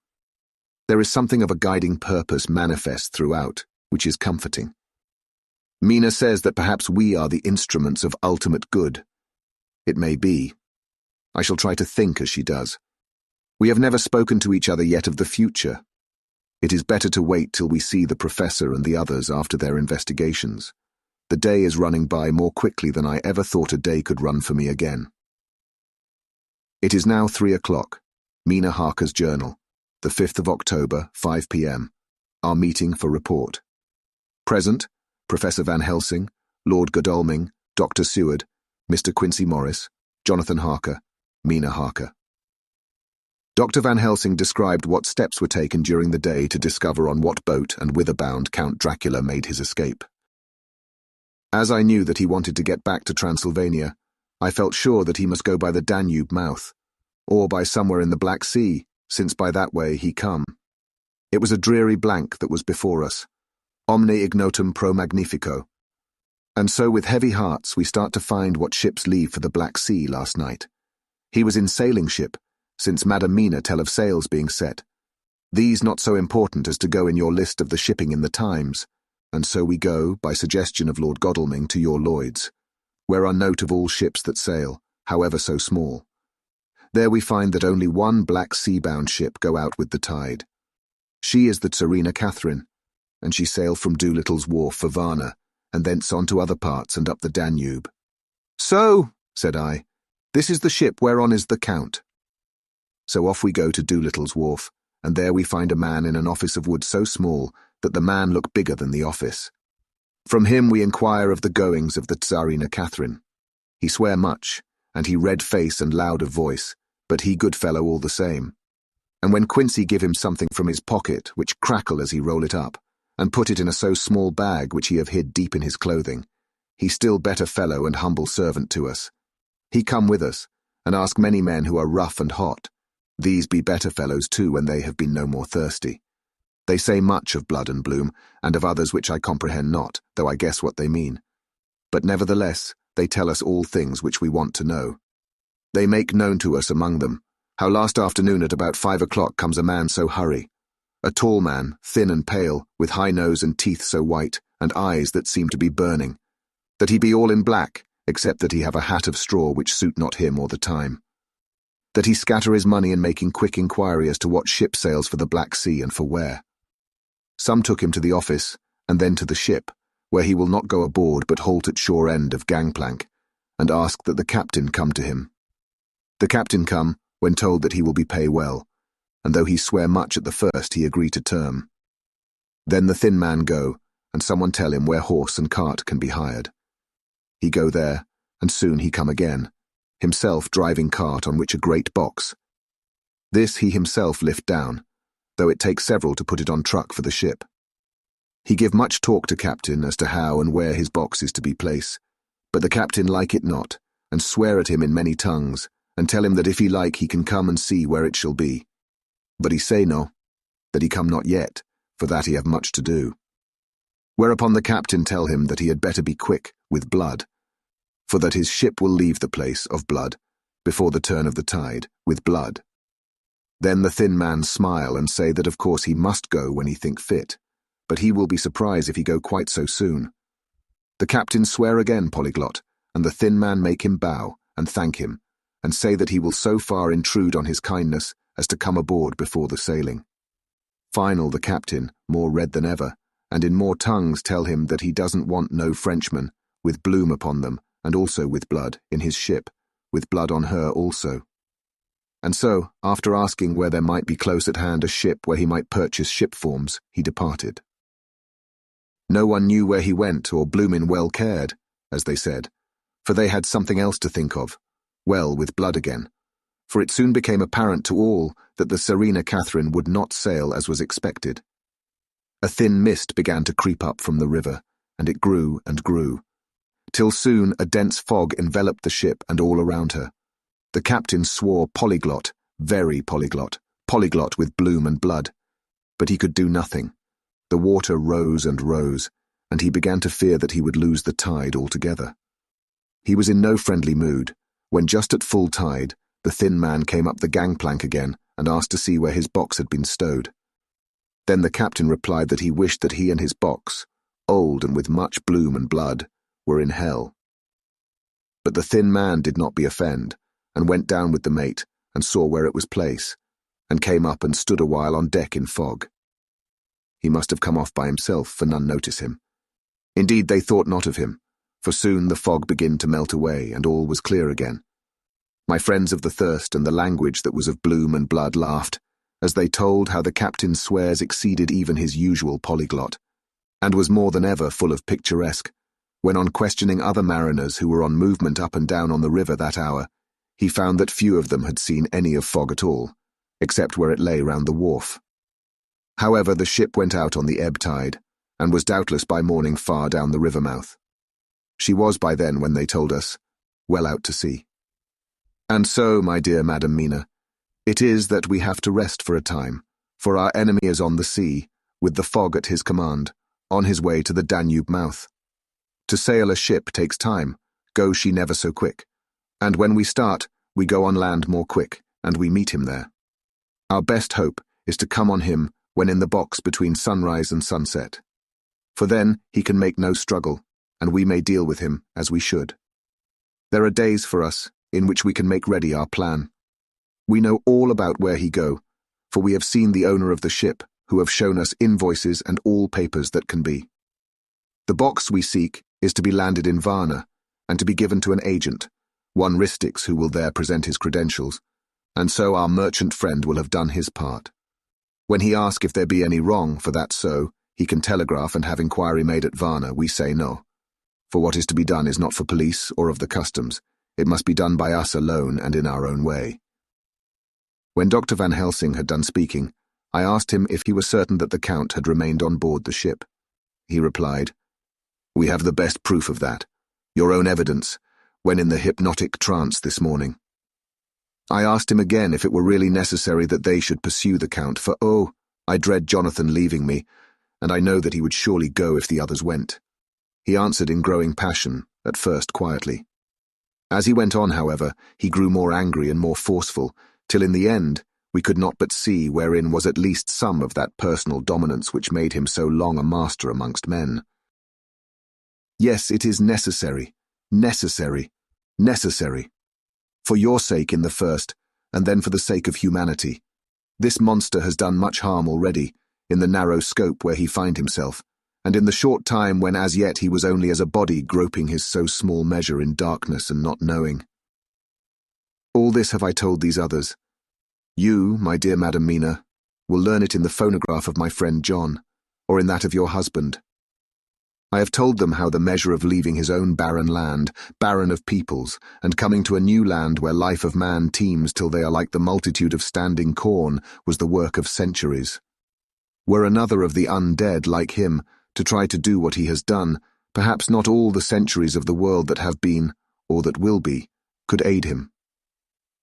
A: There is something of a guiding purpose manifest throughout, which is comforting. Mina says that perhaps we are the instruments of ultimate good. It may be. I shall try to think as she does. We have never spoken to each other yet of the future. It is better to wait till we see the professor and the others after their investigations. The day is running by more quickly than I ever thought a day could run for me again. It is now 3 o'clock. Mina Harker's journal, the 5th of October, 5 p.m. Our meeting for report. Present, Professor Van Helsing, Lord Godalming, Dr. Seward, Mr. Quincy Morris, Jonathan Harker, Mina Harker. Dr. Van Helsing described what steps were taken during the day to discover on what boat and whither-bound Count Dracula made his escape. As I knew that he wanted to get back to Transylvania, I felt sure that he must go by the Danube mouth, or by somewhere in the Black Sea, since by that way he come. It was a dreary blank that was before us, omne ignotum pro magnifico. And so with heavy hearts we start to find what ships leave for the Black Sea last night. He was in sailing ship, since Madam Mina tell of sails being set. These not so important as to go in your list of the shipping in the Times, and so we go, by suggestion of Lord Godalming, to your Lloyd's, where are note of all ships that sail, however so small. There we find that only one Black Sea-bound ship go out with the tide. She is the Tsarina Catherine, and she sailed from Doolittle's wharf for Varna, and thence on to other parts and up the Danube. "So," said I, "this is the ship whereon is the Count." So off we go to Doolittle's wharf, and there we find a man in an office of wood so small that the man looked bigger than the office. From him we inquire of the goings of the Tsarina Catherine. He swear much, and he red face and loud of voice, but he good fellow all the same. And when Quincy give him something from his pocket, which crackle as he roll it up, and put it in a so small bag which he have hid deep in his clothing, he still better fellow and humble servant to us. He come with us, and ask many men who are rough and hot. These be better fellows too when they have been no more thirsty. They say much of Blood and Bloom, and of others which I comprehend not, though I guess what they mean. But nevertheless, they tell us all things which we want to know. They make known to us among them, how last afternoon at about 5 o'clock comes a man so hurry, a tall man, thin and pale, with high nose and teeth so white, and eyes that seem to be burning, that he be all in black, except that he have a hat of straw which suit not him or the time. That he scatter his money in making quick inquiry as to what ship sails for the Black Sea and for where. Some took him to the office, and then to the ship, where he will not go aboard but halt at shore end of gangplank, and ask that the captain come to him. The captain come, when told that he will be pay well, and though he swear much at the first, he agree to term. Then the thin man go, and someone tell him where horse and cart can be hired. He go there, and soon he come again, himself driving cart on which a great box. This he himself lift down, though it takes several to put it on truck for the ship. He give much talk to captain as to how and where his box is to be placed, but the captain like it not, and swear at him in many tongues, and tell him that if he like he can come and see where it shall be. But he say no, that he come not yet, for that he have much to do. Whereupon the captain tell him that he had better be quick, with blood, for that his ship will leave the place of blood, before the turn of the tide, with blood. Then the thin man smile and say that of course he must go when he think fit, but he will be surprised if he go quite so soon. The captain swear again polyglot, and the thin man make him bow, and thank him, and say that he will so far intrude on his kindness as to come aboard before the sailing. Final, the captain, more red than ever, and in more tongues tell him that he doesn't want no Frenchmen, with bloom upon them, and also with blood, in his ship, with blood on her also. And so, after asking where there might be close at hand a ship where he might purchase ship forms, he departed. No one knew where he went, or bloomin' well cared, as they said, for they had something else to think of, well with blood again. For it soon became apparent to all that the Serena Catherine would not sail as was expected. A thin mist began to creep up from the river, and it grew and grew, till soon a dense fog enveloped the ship and all around her. The captain swore polyglot, very polyglot, polyglot with bloom and blood, but he could do nothing. The water rose and rose, and he began to fear that he would lose the tide altogether. He was in no friendly mood, when just at full tide, the thin man came up the gangplank again and asked to see where his box had been stowed. Then the captain replied that he wished that he and his box, old and with much bloom and blood, were in hell. But the thin man did not be offend, and went down with the mate, and saw where it was placed, and came up and stood a while on deck in fog. He must have come off by himself, for none notice him. Indeed, they thought not of him, for soon the fog began to melt away, and all was clear again. My friends of the thirst and the language that was of bloom and blood laughed, as they told how the captain's swears exceeded even his usual polyglot, and was more than ever full of picturesque, when on questioning other mariners who were on movement up and down on the river that hour, he found that few of them had seen any of fog at all, except where it lay round the wharf. However, the ship went out on the ebb tide, and was doubtless by morning far down the river mouth. She was by then, when they told us, well out to sea. And so, my dear Madam Mina, it is that we have to rest for a time, for our enemy is on the sea, with the fog at his command, on his way to the Danube mouth. To sail a ship takes time, go she never so quick, and when we start, we go on land more quick, and we meet him there. Our best hope is to come on him when in the box between sunrise and sunset, for then he can make no struggle, and we may deal with him as we should. There are days for us in which we can make ready our plan. We know all about where he go, for we have seen the owner of the ship, who have shown us invoices and all papers that can be. The box we seek is to be landed in Varna, and to be given to an agent, one Ristix, who will there present his credentials, and so our merchant friend will have done his part. When he asks if there be any wrong, for that so, he can telegraph and have inquiry made at Varna, we say no. For what is to be done is not for police or of the customs. It must be done by us alone and in our own way. When Dr. Van Helsing had done speaking, I asked him if he was certain that the Count had remained on board the ship. He replied, "We have the best proof of that, your own evidence, when in the hypnotic trance this morning." I asked him again if it were really necessary that they should pursue the Count, for I dread Jonathan leaving me, and I know that he would surely go if the others went. He answered in growing passion, at first quietly. As he went on, however, he grew more angry and more forceful, till in the end we could not but see wherein was at least some of that personal dominance which made him so long a master amongst men. Yes, it is necessary, necessary, necessary. For your sake in the first, and then for the sake of humanity. This monster has done much harm already, in the narrow scope where he find himself, and in the short time when as yet he was only as a body groping his so small measure in darkness and not knowing. All this have I told these others. You, my dear Madam Mina, will learn it in the phonograph of my friend John, or in that of your husband. I have told them how the measure of leaving his own barren land, barren of peoples, and coming to a new land where life of man teems till they are like the multitude of standing corn, was the work of centuries. Were another of the undead like him to try to do what he has done, perhaps not all the centuries of the world that have been, or that will be, could aid him.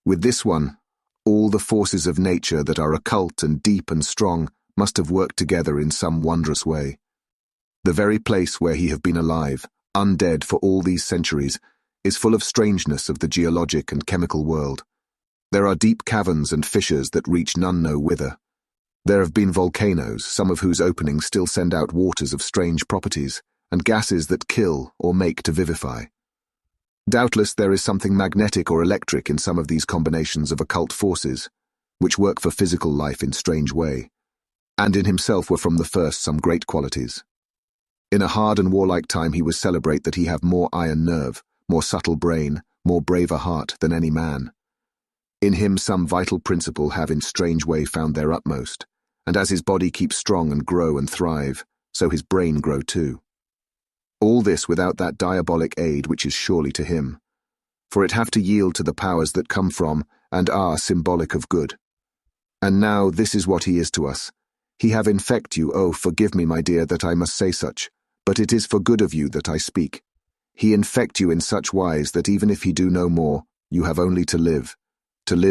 A: With this one, all the forces of nature that are occult and deep and strong must have worked together in some wondrous way. The very place where he have been alive, undead for all these centuries, is full of strangeness of the geologic and chemical world. There are deep caverns and fissures that reach none know whither. There have been volcanoes, some of whose openings still send out waters of strange properties, and gases that kill or make to vivify. Doubtless there is something magnetic or electric in some of these combinations of occult forces, which work for physical life in strange way. and in himself were from the first some great qualities. In a hard and warlike time he was celebrate that he have more iron nerve, more subtle brain, more braver heart than any man. In him some vital principle have in strange way found their utmost, and as his body keeps strong and grow and thrive, so his brain grow too. All this without that diabolic aid which is surely to him, for it have to yield to the powers that come from and are symbolic of good. And now this is what he is to us. He have infect you, oh, forgive me, my dear, that I must say such, but it is for good of you that I speak. He infect you in such wise that even if he do no more, you have only to live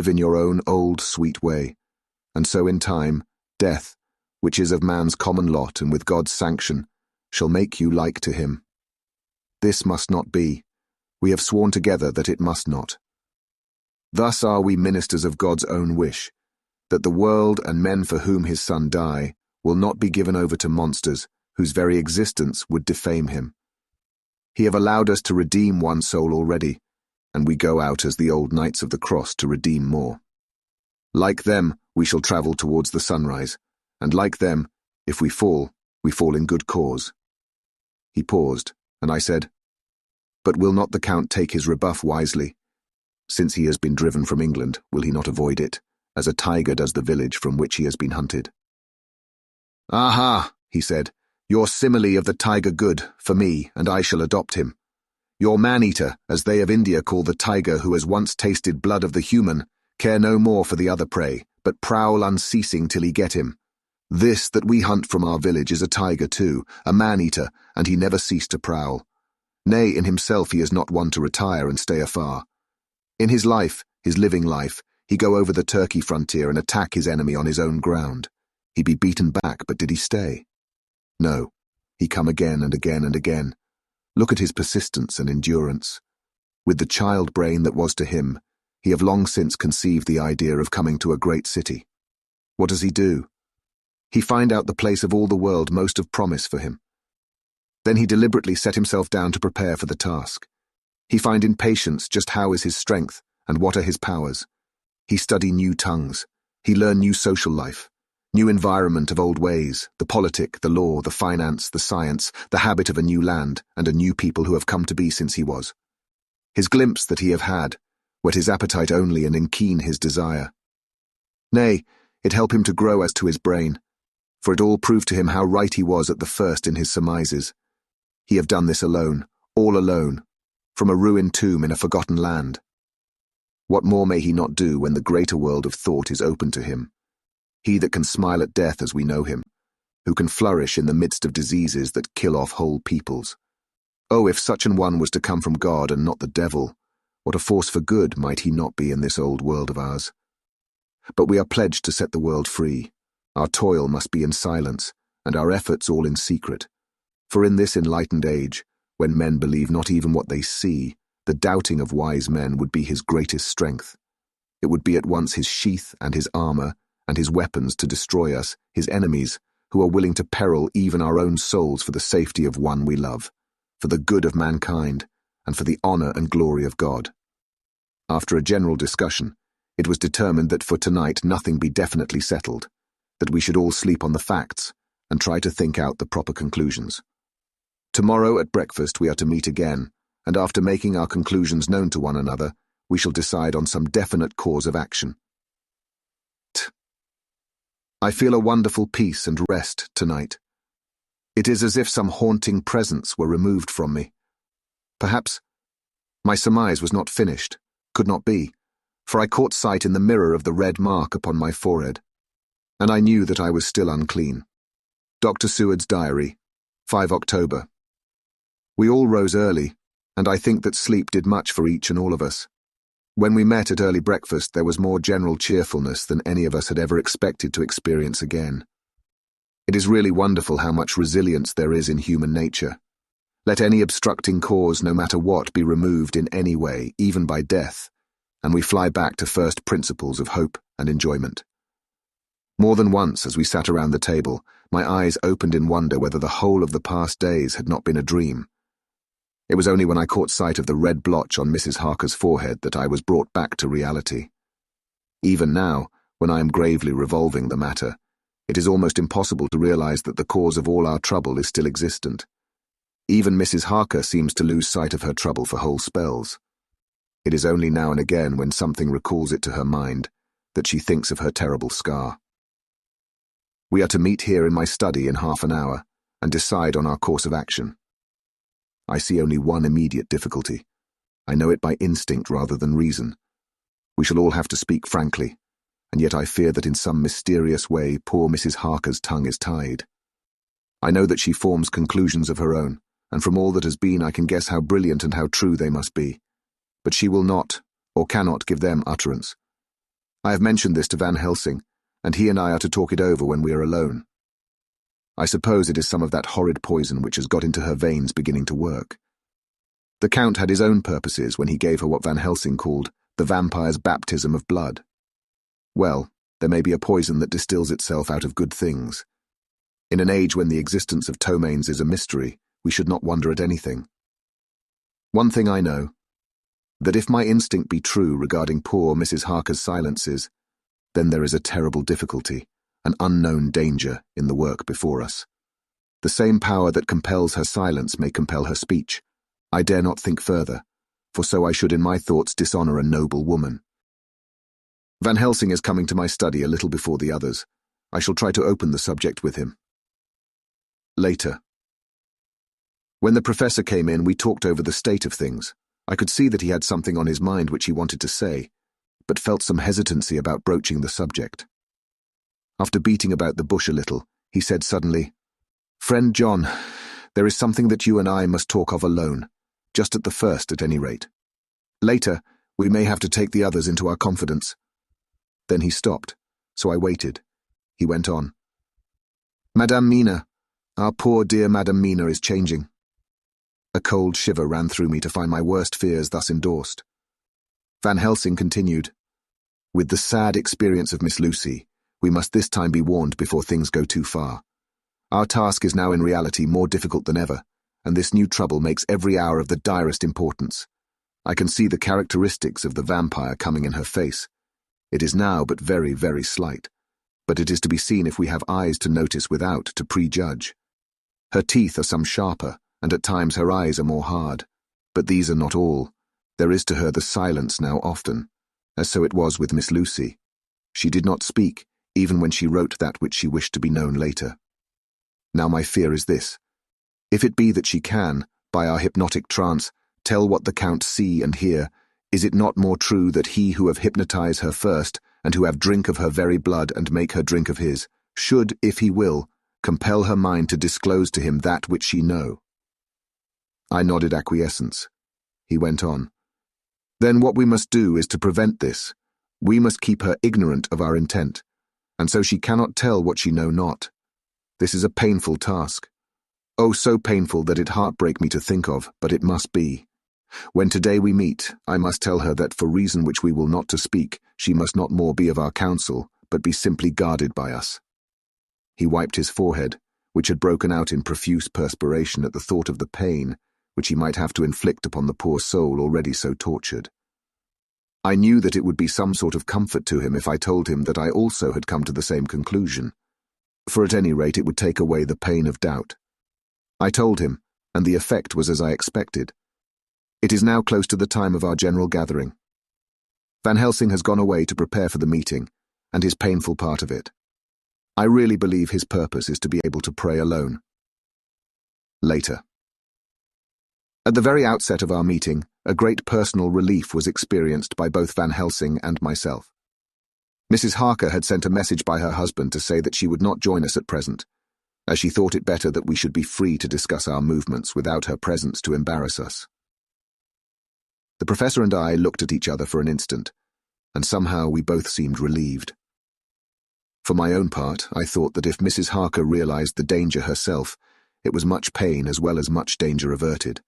A: in your own old sweet way, and so in time, death, which is of man's common lot and with God's sanction, shall make you like to him. This must not be. We have sworn together that it must not. Thus are we ministers of God's own wish, that the world and men for whom his Son die will not be given over to monsters whose very existence would defame him. He have allowed us to redeem one soul already, and we go out as the old knights of the cross to redeem more. Like them, we shall travel towards the sunrise, and like them, if we fall in good cause. He paused, and I said, But will not the Count take his rebuff wisely? Since he has been driven from England, will he not avoid it, as a tiger does the village from which he has been hunted? Aha, he said, your simile of the tiger good, for me, and I shall adopt him. Your man-eater, as they of India call the tiger who has once tasted blood of the human, care no more for the other prey, but prowl unceasing till he get him. This that we hunt from our village is a tiger too, a man-eater, and he never ceased to prowl. Nay, in himself he is not one to retire and stay afar. In his life, his living life, he go over the Turkey frontier and attack his enemy on his own ground. He be beaten back, but did he stay? No, he come again and again and again. Look at his persistence and endurance. With the child brain that was to him, he have long since conceived the idea of coming to a great city. What does he do? He find out the place of all the world most of promise for him. Then he deliberately set himself down to prepare for the task. He find in patience just how is his strength and what are his powers. He study new tongues. He learn new social life, new environment of old ways, the politic, the law, the finance, the science, the habit of a new land and a new people who have come to be since he was. His glimpse that he have had, whet his appetite only and enkeen his desire. Nay, it help him to grow as to his brain, for it all proved to him how right he was at the first in his surmises. He have done this alone, all alone, from a ruined tomb in a forgotten land. What more may he not do when the greater world of thought is open to him? He that can smile at death as we know him, who can flourish in the midst of diseases that kill off whole peoples. Oh, if such an one was to come from God and not the devil, what a force for good might he not be in this old world of ours? But we are pledged to set the world free. Our toil must be in silence, and our efforts all in secret. For in this enlightened age, when men believe not even what they see, the doubting of wise men would be his greatest strength. It would be at once his sheath and his armor, and his weapons to destroy us, his enemies, who are willing to peril even our own souls for the safety of one we love, for the good of mankind, and for the honor and glory of God. After a general discussion, it was determined that for tonight nothing be definitely settled, that we should all sleep on the facts, and try to think out the proper conclusions. Tomorrow at breakfast we are to meet again, and after making our conclusions known to one another, we shall decide on some definite course of action. I feel a wonderful peace and rest tonight. It is as if some haunting presence were removed from me. Perhaps my surmise was not finished, could not be, for I caught sight in the mirror of the red mark upon my forehead, and I knew that I was still unclean. Dr. Seward's Diary, 5 October. We all rose early, and I think that sleep did much for each and all of us. When we met at early breakfast, there was more general cheerfulness than any of us had ever expected to experience again. It is really wonderful how much resilience there is in human nature. Let any obstructing cause, no matter what, be removed in any way, even by death, and we fly back to first principles of hope and enjoyment. More than once, as we sat around the table, my eyes opened in wonder whether the whole of the past days had not been a dream. It was only when I caught sight of the red blotch on Mrs. Harker's forehead that I was brought back to reality. Even now, when I am gravely revolving the matter, It is almost impossible to realize that the cause of all our trouble is still existent. Even Mrs. Harker seems to lose sight of her trouble for whole spells. It is only now and again, when something recalls it to her mind, that she thinks of her terrible scar. We are to meet here in my study in half an hour and decide on our course of action. I see only one immediate difficulty. I know it by instinct rather than reason. We shall all have to speak frankly, and yet I fear that in some mysterious way poor Mrs. Harker's tongue is tied. I know that she forms conclusions of her own, and from all that has been I can guess how brilliant and how true they must be. But she will not, or cannot, give them utterance. I have mentioned this to Van Helsing, and he and I are to talk it over when we are alone. I suppose it is some of that horrid poison which has got into her veins beginning to work. The Count had his own purposes when he gave her what Van Helsing called the vampire's baptism of blood. Well, there may be a poison that distills itself out of good things. In an age when the existence of ptomaines is a mystery, we should not wonder at anything. One thing I know, that if my instinct be true regarding poor Mrs. Harker's silences, then there is a terrible difficulty, an unknown danger in the work before us. The same power that compels her silence may compel her speech. I dare not think further, for so I should in my thoughts dishonor a noble woman. Van Helsing is coming to my study a little before the others. I shall try to open the subject with him. Later. When the professor came in, we talked over the state of things. I could see that he had something on his mind which he wanted to say, but felt some hesitancy about broaching the subject. After beating about the bush a little, he said suddenly, "Friend John, there is something that you and I must talk of alone, just at the first at any rate. Later, we may have to take the others into our confidence." Then he stopped, so I waited. He went on. "Madame Mina, our poor dear Madame Mina is changing." A cold shiver ran through me to find my worst fears thus endorsed. Van Helsing continued, "With the sad experience of Miss Lucy, we must this time be warned before things go too far. Our task is now in reality more difficult than ever, and this new trouble makes every hour of the direst importance. I can see the characteristics of the vampire coming in her face. It is now but very, very slight, but it is to be seen if we have eyes to notice without to prejudge. Her teeth are some sharper, and at times her eyes are more hard. But these are not all. There is to her the silence now often, as so it was with Miss Lucy. She did not speak, even when she wrote that which she wished to be known later. Now my fear is this. If it be that she can, by our hypnotic trance, tell what the Count see and hear, is it not more true that he who have hypnotized her first, and who have drink of her very blood and make her drink of his, should, if he will, compel her mind to disclose to him that which she know?" I nodded acquiescence. He went on. "Then what we must do is to prevent this. We must keep her ignorant of our intent, and so she cannot tell what she know not. This is a painful task. Oh, so painful that it heartbreak me to think of, but it must be. When today we meet, I must tell her that for reason which we will not to speak, she must not more be of our counsel, but be simply guarded by us." He wiped his forehead, which had broken out in profuse perspiration at the thought of the pain which he might have to inflict upon the poor soul already so tortured. I knew that it would be some sort of comfort to him if I told him that I also had come to the same conclusion, for at any rate it would take away the pain of doubt. I told him, and the effect was as I expected. It is now close to the time of our general gathering. Van Helsing has gone away to prepare for the meeting, and his painful part of it. I really believe his purpose is to be able to pray alone. Later. At the very outset of our meeting, a great personal relief was experienced by both Van Helsing and myself. Mrs. Harker had sent a message by her husband to say that she would not join us at present, as she thought it better that we should be free to discuss our movements without her presence to embarrass us. The professor and I looked at each other for an instant, and somehow we both seemed relieved. For my own part, I thought that if Mrs. Harker realized the danger herself, it was much pain as well as much danger averted.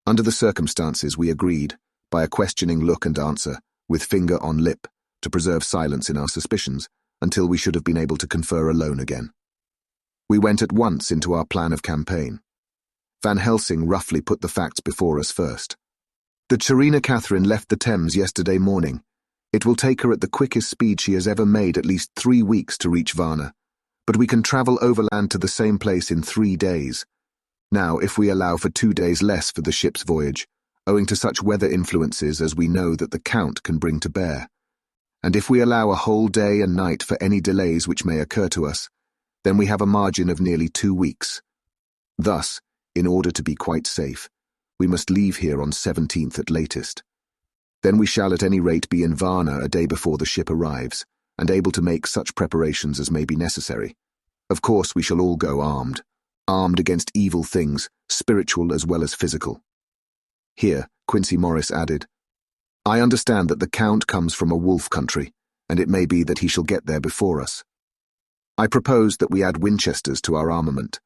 A: Under the circumstances, we agreed, by a questioning look and answer, with finger on lip, to preserve silence in our suspicions until we should have been able to confer alone again. We went at once into our plan of campaign. Van Helsing roughly put the facts before us first. "The Tsarina Catherine left the Thames yesterday morning. It will take her at the quickest speed she has ever made at least 3 weeks to reach Varna, but we can travel overland to the same place in 3 days. Now, if we allow for 2 days less for the ship's voyage, owing to such weather influences as we know that the Count can bring to bear, and if we allow a whole day and night for any delays which may occur to us, then we have a margin of nearly 2 weeks. Thus, in order to be quite safe, we must leave here on 17th at latest. Then we shall at any rate be in Varna a day before the ship arrives, and able to make such preparations as may be necessary. Of course we shall all go armed against evil things, spiritual as well as physical. Here, Quincy Morris added, I understand that the Count comes from a wolf country, and it may be that he shall get there before us. I propose that we add Winchesters to our armament.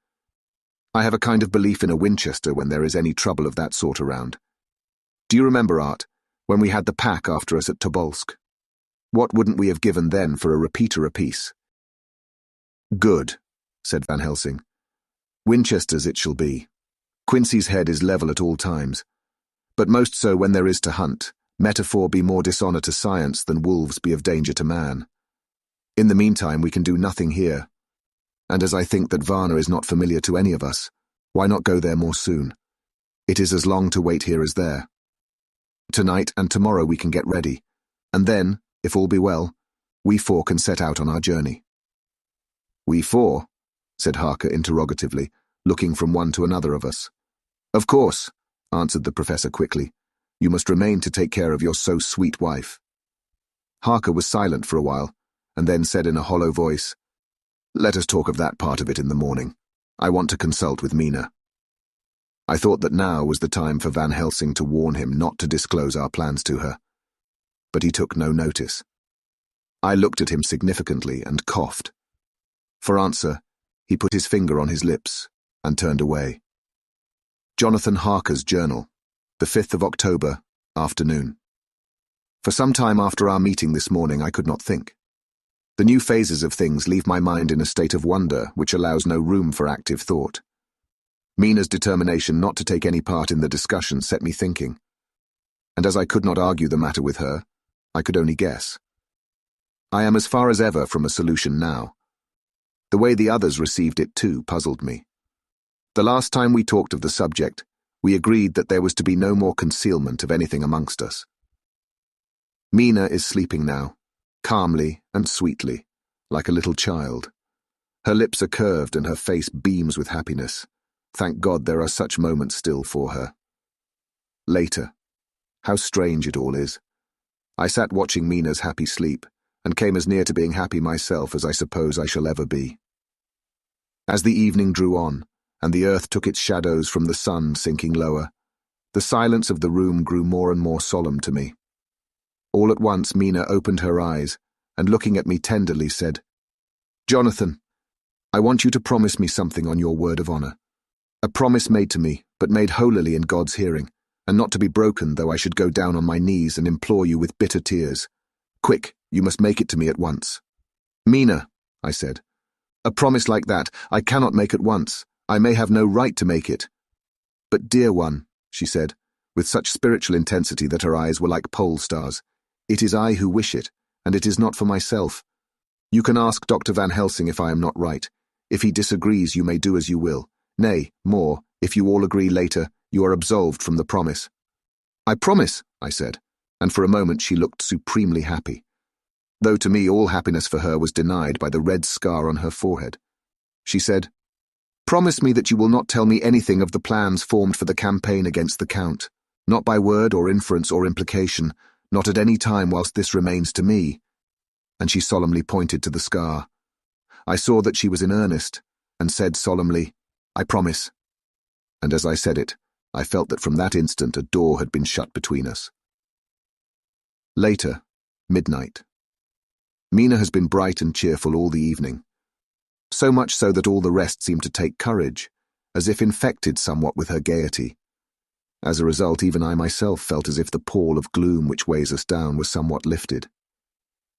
A: I have a kind of belief in a Winchester when there is any trouble of that sort around. Do you remember, Art, when we had the pack after us at Tobolsk? What wouldn't we have given then for a repeater apiece? Good, said Van Helsing. Winchesters it shall be. Quincy's head is level at all times, but most so when there is to hunt, metaphor be more dishonour to science than wolves be of danger to man. In the meantime we can do nothing here, and as I think that Varna is not familiar to any of us, why not go there more soon? It is as long to wait here as there. Tonight and tomorrow we can get ready, and then, if all be well, we 4 can set out on our journey. We 4? Said Harker interrogatively, looking from one to another of us. Of course, answered the professor quickly. You must remain to take care of your so sweet wife. Harker was silent for a while, and then said in a hollow voice, Let us talk of that part of it in the morning. I want to consult with Mina. I thought that now was the time for Van Helsing to warn him not to disclose our plans to her. But he took no notice. I looked at him significantly and coughed. For answer, he put his finger on his lips and turned away. Jonathan Harker's Journal, the 5th of October, afternoon. For some time after our meeting this morning I could not think. The new phases of things leave my mind in a state of wonder which allows no room for active thought. Mina's determination not to take any part in the discussion set me thinking, and as I could not argue the matter with her, I could only guess. I am as far as ever from a solution now. The way the others received it too puzzled me. The last time we talked of the subject, we agreed that there was to be no more concealment of anything amongst us. Mina is sleeping now, calmly and sweetly, like a little child. Her lips are curved and her face beams with happiness. Thank God there are such moments still for her. Later. How strange it all is. I sat watching Mina's happy sleep, and came as near to being happy myself as I suppose I shall ever be. As the evening drew on, and the earth took its shadows from the sun sinking lower, the silence of the room grew more and more solemn to me. All at once Mina opened her eyes, and looking at me tenderly said, Jonathan, I want you to promise me something on your word of honour. A promise made to me, but made holily in God's hearing, and not to be broken though I should go down on my knees and implore you with bitter tears. Quick, you must make it to me at once. Mina, I said, a promise like that I cannot make at once. I may have no right to make it. But dear one, she said, with such spiritual intensity that her eyes were like pole stars, it is I who wish it, and it is not for myself. You can ask Dr. Van Helsing if I am not right. If he disagrees, you may do as you will. Nay, more, if you all agree later, you are absolved from the promise. I promise, I said, and for a moment she looked supremely happy, though to me all happiness for her was denied by the red scar on her forehead. She said, Promise me that you will not tell me anything of the plans formed for the campaign against the Count, not by word or inference or implication, not at any time whilst this remains to me. And she solemnly pointed to the scar. I saw that she was in earnest, and said solemnly, I promise. And as I said it, I felt that from that instant a door had been shut between us. Later, midnight. Mina has been bright and cheerful all the evening, so much so that all the rest seemed to take courage, as if infected somewhat with her gaiety. As a result, even I myself felt as if the pall of gloom which weighs us down was somewhat lifted.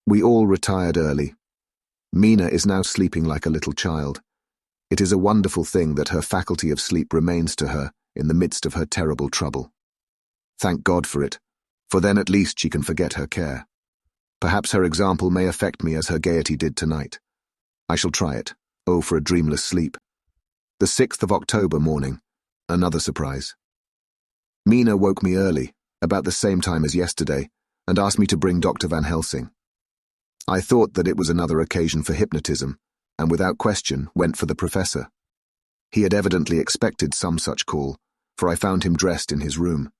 A: We all retired early. Mina is now sleeping like a little child. It is a wonderful thing that her faculty of sleep remains to her in the midst of her terrible trouble. Thank God for it, for then at least she can forget her care. Perhaps her example may affect me as her gaiety did tonight. I shall try it. Oh, for a dreamless sleep. The 6th of October morning. Another surprise. Mina woke me early, about the same time as yesterday, and asked me to bring Dr. Van Helsing. I thought that it was another occasion for hypnotism, and without question went for the professor. He had evidently expected some such call, for I found him dressed in his room.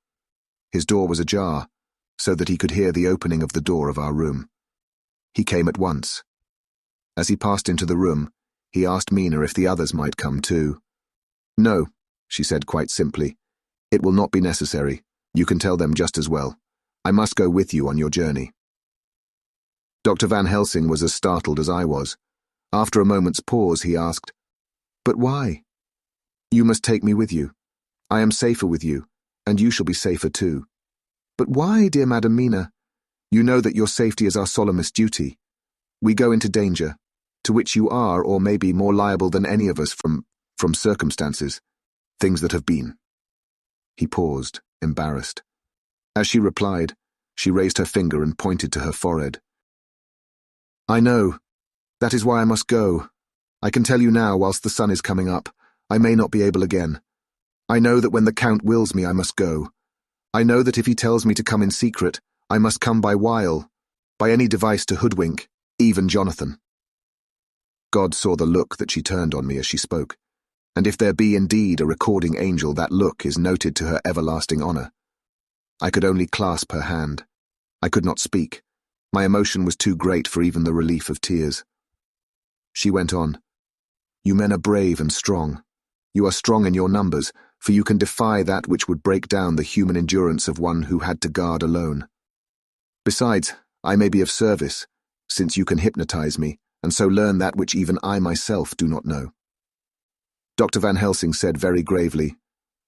A: His door was ajar, so that he could hear the opening of the door of our room. He came at once. As he passed into the room, he asked Mina if the others might come too. "No," she said quite simply. "It will not be necessary. You can tell them just as well. I must go with you on your journey." Dr. Van Helsing was as startled as I was. After a moment's pause, he asked, "But why?" "You must take me with you. I am safer with you, and you shall be safer too." "But why, dear Madam Mina? You know that your safety is our solemnest duty. We go into danger, to which you are, or may be, more liable than any of us from circumstances, things that have been." He paused, embarrassed. As she replied, she raised her finger and pointed to her forehead. "I know. That is why I must go. I can tell you now, whilst the sun is coming up, I may not be able again. I know that when the Count wills me, I must go. I know that if he tells me to come in secret, I must come by wile, by any device to hoodwink, even Jonathan." God saw the look that she turned on me as she spoke, and if there be indeed a recording angel, that look is noted to her everlasting honour. I could only clasp her hand. I could not speak. My emotion was too great for even the relief of tears. She went on, "You men are brave and strong. You are strong in your numbers, for you can defy that which would break down the human endurance of one who had to guard alone. Besides, I may be of service, since you can hypnotize me, and so learn that which even I myself do not know." Dr. Van Helsing said very gravely,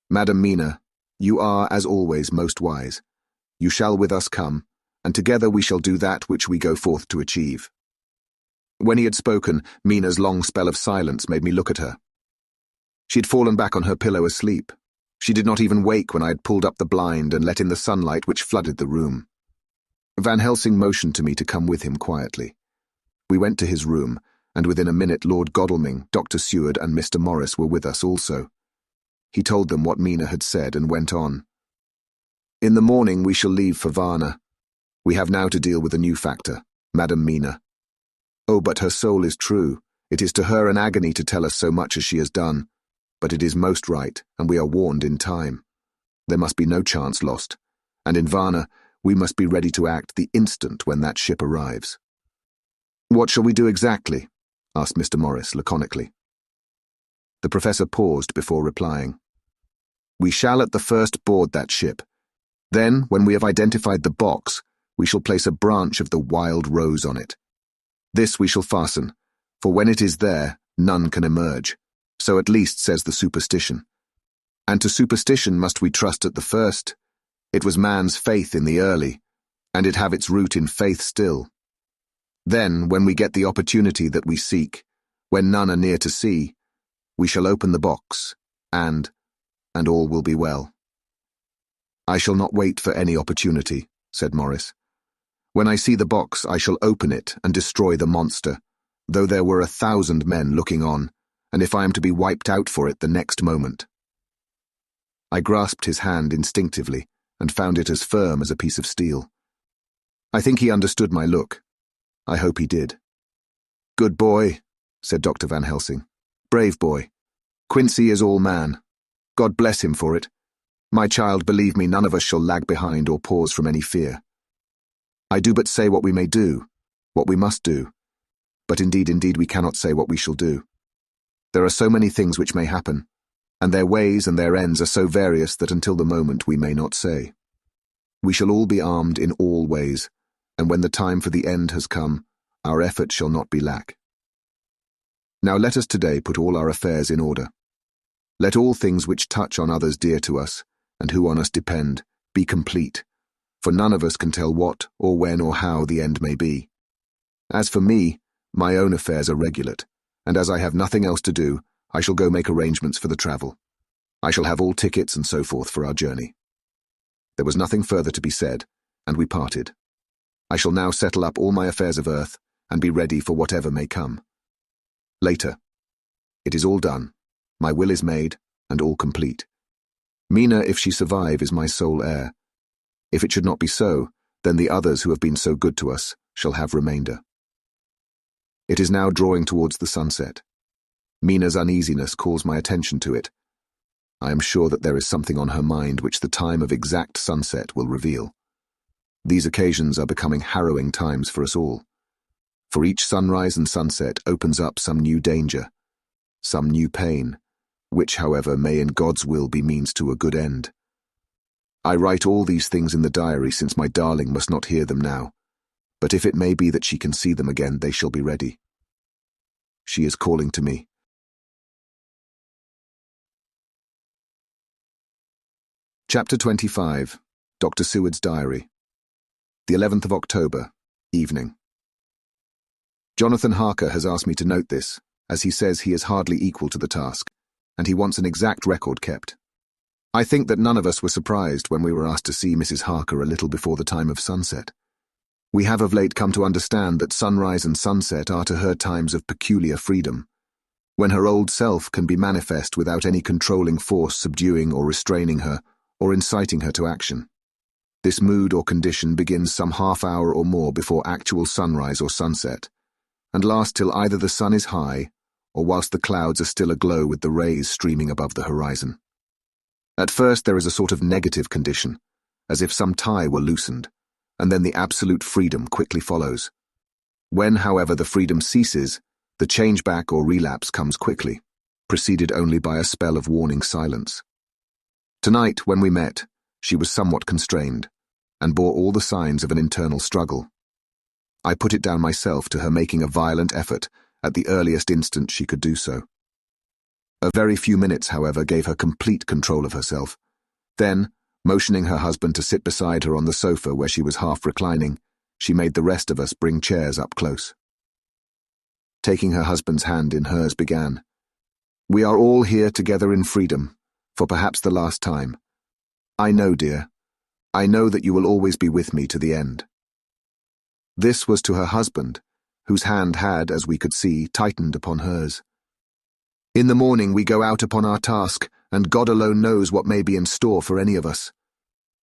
A: "Madam Mina, you are, as always, most wise. You shall with us come, and together we shall do that which we go forth to achieve." When he had spoken, Mina's long spell of silence made me look at her. She had fallen back on her pillow asleep. She did not even wake when I had pulled up the blind and let in the sunlight which flooded the room. Van Helsing motioned to me to come with him quietly. We went to his room, and within a minute Lord Godalming, Dr. Seward, and Mr. Morris were with us also. He told them what Mina had said and went on. "In the morning we shall leave for Varna. We have now to deal with a new factor, Madam Mina. Oh, but her soul is true. It is to her an agony to tell us so much as she has done, but it is most right, and we are warned in time. There must be no chance lost, and in Varna we must be ready to act the instant when that ship arrives." "What shall we do exactly?" asked Mr. Morris laconically. The professor paused before replying. "We shall at the first board that ship. Then, when we have identified the box, we shall place a branch of the wild rose on it. This we shall fasten, for when it is there, none can emerge. So at least says the superstition. And to superstition must we trust at the first. It was man's faith in the early, and it have its root in faith still. Then, when we get the opportunity that we seek, when none are near to see, we shall open the box, and all will be well." "I shall not wait for any opportunity," said Morris. "When I see the box, I shall open it and destroy the monster, though there were 1,000 men looking on, and if I am to be wiped out for it the next moment." I grasped his hand instinctively and found it as firm as a piece of steel. I think he understood my look. I hope he did. "Good boy," said Dr. Van Helsing. "Brave boy. Quincy is all man. God bless him for it. My child, believe me, none of us shall lag behind or pause from any fear. I do but say what we may do, what we must do, but indeed we cannot say what we shall do. There are so many things which may happen, and their ways and their ends are so various that until the moment we may not say. We shall all be armed in all ways, and when the time for the end has come, our effort shall not be lack. Now let us today put all our affairs in order. Let all things which touch on others dear to us, and who on us depend, be complete, for none of us can tell what, or when, or how the end may be. As for me, my own affairs are regulate, and as I have nothing else to do, I shall go make arrangements for the travel. I shall have all tickets and so forth for our journey." There was nothing further to be said, and we parted. I shall now settle up all my affairs of earth, and be ready for whatever may come. Later, It is all done. My will is made, and all complete. Mina, if she survive, is my sole heir. If it should not be so, then the others who have been so good to us shall have remainder. It is now drawing towards the sunset. Mina's uneasiness calls my attention to it. I am sure that there is something on her mind which the time of exact sunset will reveal. These occasions are becoming harrowing times for us all. For each sunrise and sunset opens up some new danger, some new pain, which, however, may in God's will be means to a good end. I write all these things in the diary since my darling must not hear them now, but if it may be that she can see them again, they shall be ready. She is calling to me. Chapter 25. Dr. Seward's Diary. The 11th of October, evening. Jonathan Harker has asked me to note this, as he says he is hardly equal to the task, and he wants an exact record kept. I think that none of us were surprised when we were asked to see Mrs. Harker a little before the time of sunset. We have of late come to understand that sunrise and sunset are to her times of peculiar freedom, when her old self can be manifest without any controlling force subduing or restraining her, or inciting her to action. This mood or condition begins some half hour or more before actual sunrise or sunset, and lasts till either the sun is high, or whilst the clouds are still aglow with the rays streaming above the horizon. At first there is a sort of negative condition, as if some tie were loosened, and then the absolute freedom quickly follows. When, however, the freedom ceases, the change back or relapse comes quickly, preceded only by a spell of warning silence. Tonight, when we met, she was somewhat constrained, and bore all the signs of an internal struggle. I put it down myself to her making a violent effort at the earliest instant she could do so. A very few minutes, however, gave her complete control of herself. Then, motioning her husband to sit beside her on the sofa where she was half reclining, she made the rest of us bring chairs up close. Taking her husband's hand in hers, began, "We are all here together in freedom, for perhaps the last time. I know, dear, I know that you will always be with me to the end." This was to her husband, whose hand had, as we could see, tightened upon hers. "In the morning we go out upon our task, and God alone knows what may be in store for any of us.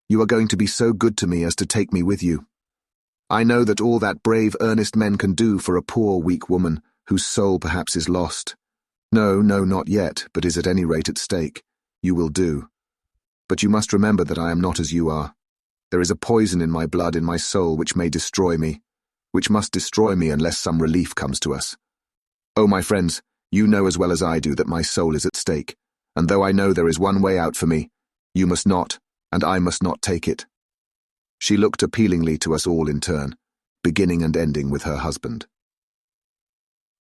A: You are going to be so good to me as to take me with you. I know that all that brave, earnest men can do for a poor, weak woman, whose soul perhaps is lost. No, not yet, but is at any rate at stake. You will do. But you must remember that I am not as you are. There is a poison in my blood, in my soul, which may destroy me, which must destroy me unless some relief comes to us. Oh, my friends, you know as well as I do that my soul is at stake, and though I know there is one way out for me, you must not, and I must not take it." She looked appealingly to us all in turn, beginning and ending with her husband.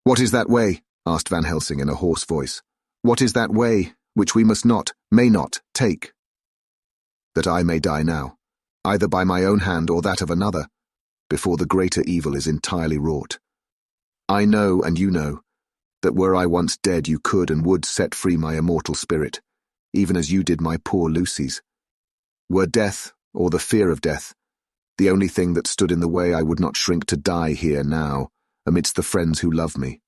A: "What is that way?" asked Van Helsing in a hoarse voice. "What is that way which we must not, may not, take?" "That I may die now, either by my own hand or that of another, before the greater evil is entirely wrought. I know, and you know, that were I once dead you could and would set free my immortal spirit, even as you did my poor Lucy's. Were death, or the fear of death, the only thing that stood in the way, I would not shrink to die here now, amidst the friends who love me.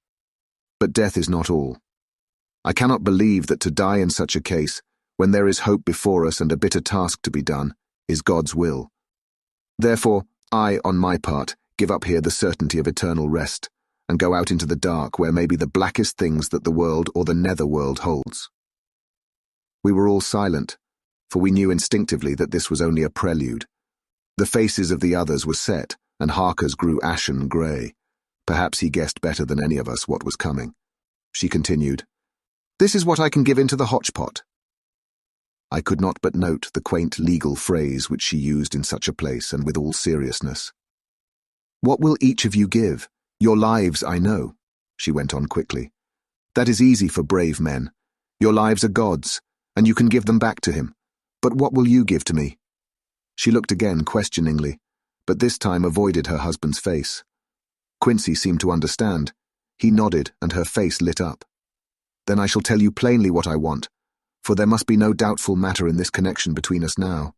A: But death is not all. I cannot believe that to die in such a case, when there is hope before us and a bitter task to be done, is God's will. Therefore, I, on my part, give up here the certainty of eternal rest, and go out into the dark where may be the blackest things that the world or the nether world holds." We were all silent, for we knew instinctively that this was only a prelude. The faces of the others were set, and Harker's grew ashen grey. Perhaps he guessed better than any of us what was coming. She continued, "This is what I can give into the hotchpot." I could not but note the quaint legal phrase which she used in such a place, and with all seriousness. "What will each of you give? Your lives, I know," she went on quickly. "That is easy for brave men. Your lives are God's, and you can give them back to him. But what will you give to me?" She looked again questioningly, but this time avoided her husband's face. Quincy seemed to understand. He nodded, and her face lit up. "Then I shall tell you plainly what I want, for there must be no doubtful matter in this connection between us now.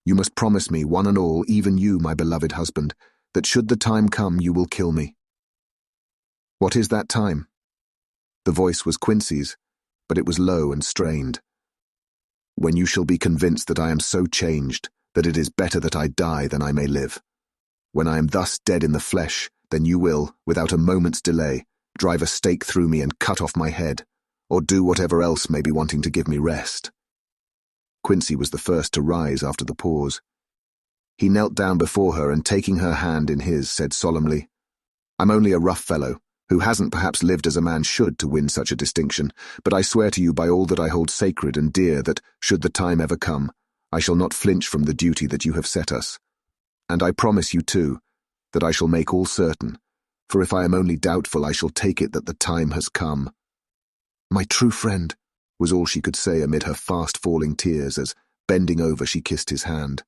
A: You must promise me, one and all, even you, my beloved husband, that should the time come you will kill me." "What is that time?" The voice was Quincy's, but it was low and strained. "When you shall be convinced that I am so changed that it is better that I die than I may live. When I am thus dead in the flesh, then you will, without a moment's delay, drive a stake through me and cut off my head, or do whatever else may be wanting to give me rest." Quincy was the first to rise after the pause. He knelt down before her and, taking her hand in his, said solemnly, "I'm only a rough fellow, who hasn't perhaps lived as a man should to win such a distinction, but I swear to you by all that I hold sacred and dear that, should the time ever come, I shall not flinch from the duty that you have set us. And I promise you, too, that I shall make all certain, for if I am only doubtful I shall take it that the time has come." "My true friend," was all she could say amid her fast-falling tears as, bending over, she kissed his hand.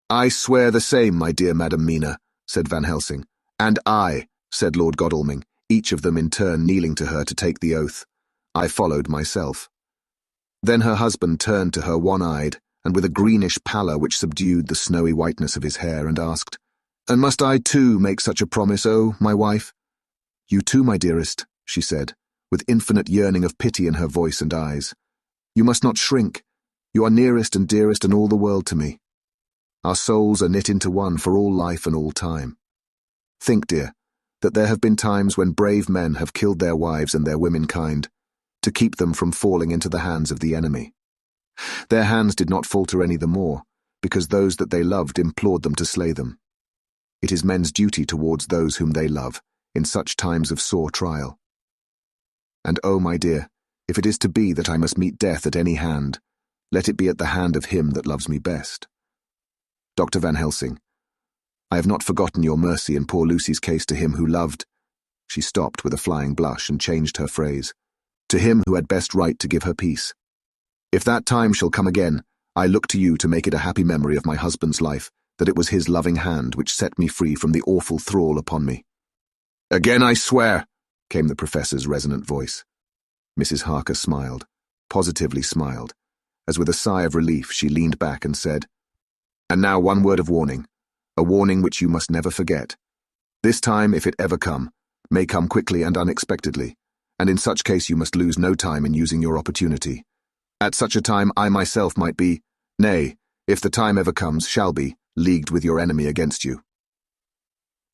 A: "I swear the same, my dear Madam Mina," said Van Helsing. "And I," said Lord Godalming, each of them in turn kneeling to her to take the oath. I followed myself. Then her husband turned to her one-eyed, and with a greenish pallor which subdued the snowy whiteness of his hair, and asked, "And must I too make such a promise, oh, my wife?" "You too, my dearest," she said, with infinite yearning of pity in her voice and eyes. "You must not shrink. You are nearest and dearest and all the world to me. Our souls are knit into one for all life and all time. Think, dear, that there have been times when brave men have killed their wives and their womenkind, to keep them from falling into the hands of the enemy. Their hands did not falter any the more, because those that they loved implored them to slay them. It is men's duty towards those whom they love, in such times of sore trial. And oh, my dear, if it is to be that I must meet death at any hand, let it be at the hand of him that loves me best. Dr. Van Helsing, I have not forgotten your mercy in poor Lucy's case to him who loved—" She stopped with a flying blush and changed her phrase. "To him who had best right to give her peace. If that time shall come again, I look to you to make it a happy memory of my husband's life, that it was his loving hand which set me free from the awful thrall upon me." "Again I swear," came the professor's resonant voice. Mrs. Harker smiled, positively smiled, as with a sigh of relief she leaned back and said, "And now one word of warning, a warning which you must never forget. This time, if it ever come, may come quickly and unexpectedly, and in such case you must lose no time in using your opportunity. At such a time I myself might be, nay, if the time ever comes, shall be, leagued with your enemy against you.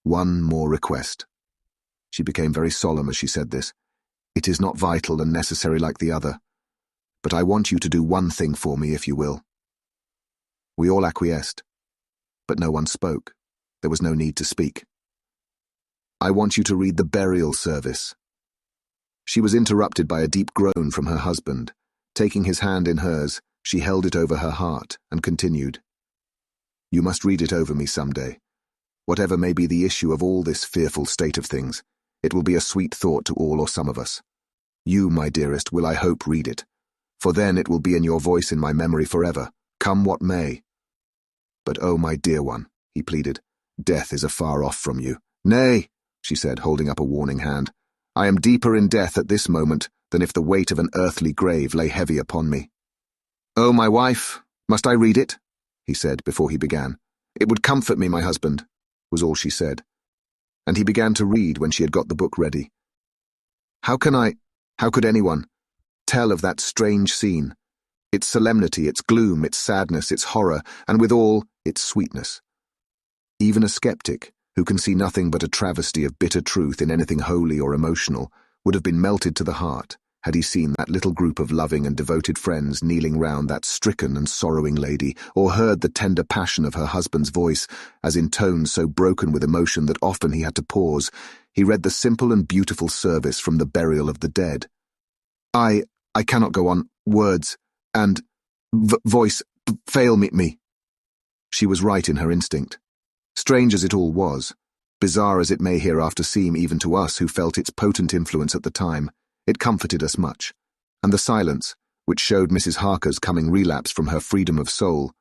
A: One more request." She became very solemn as she said this. "It is not vital and necessary like the other, but I want you to do one thing for me, if you will." We all acquiesced, but no one spoke. There was no need to speak. "I want you to read the burial service." She was interrupted by a deep groan from her husband. Taking his hand in hers, she held it over her heart and continued, "You must read it over me some day. Whatever may be the issue of all this fearful state of things, it will be a sweet thought to all or some of us. You, my dearest, will I hope read it, for then it will be in your voice in my memory forever, come what may. But oh, my dear one," he pleaded, "death is afar off from you." "Nay," she said, holding up a warning hand, "I am deeper in death at this moment than if the weight of an earthly grave lay heavy upon me." "Oh, my wife, must I read it?" he said before he began. "It would comfort me, my husband," was all she said. And he began to read when she had got the book ready. How could anyone tell of that strange scene, its solemnity, its gloom, its sadness, its horror, and withal its sweetness? Even a skeptic, who can see nothing but a travesty of bitter truth in anything holy or emotional, would have been melted to the heart had he seen that little group of loving and devoted friends kneeling round that stricken and sorrowing lady, or heard the tender passion of her husband's voice, as in tones so broken with emotion that often he had to pause, he read the simple and beautiful service from the burial of the dead. I cannot go on. Words and voice fail me. She was right in her instinct. Strange as it all was, bizarre as it may hereafter seem even to us who felt its potent influence at the time, it comforted us much, and the silence, which showed Mrs. Harker's coming relapse from her freedom of soul,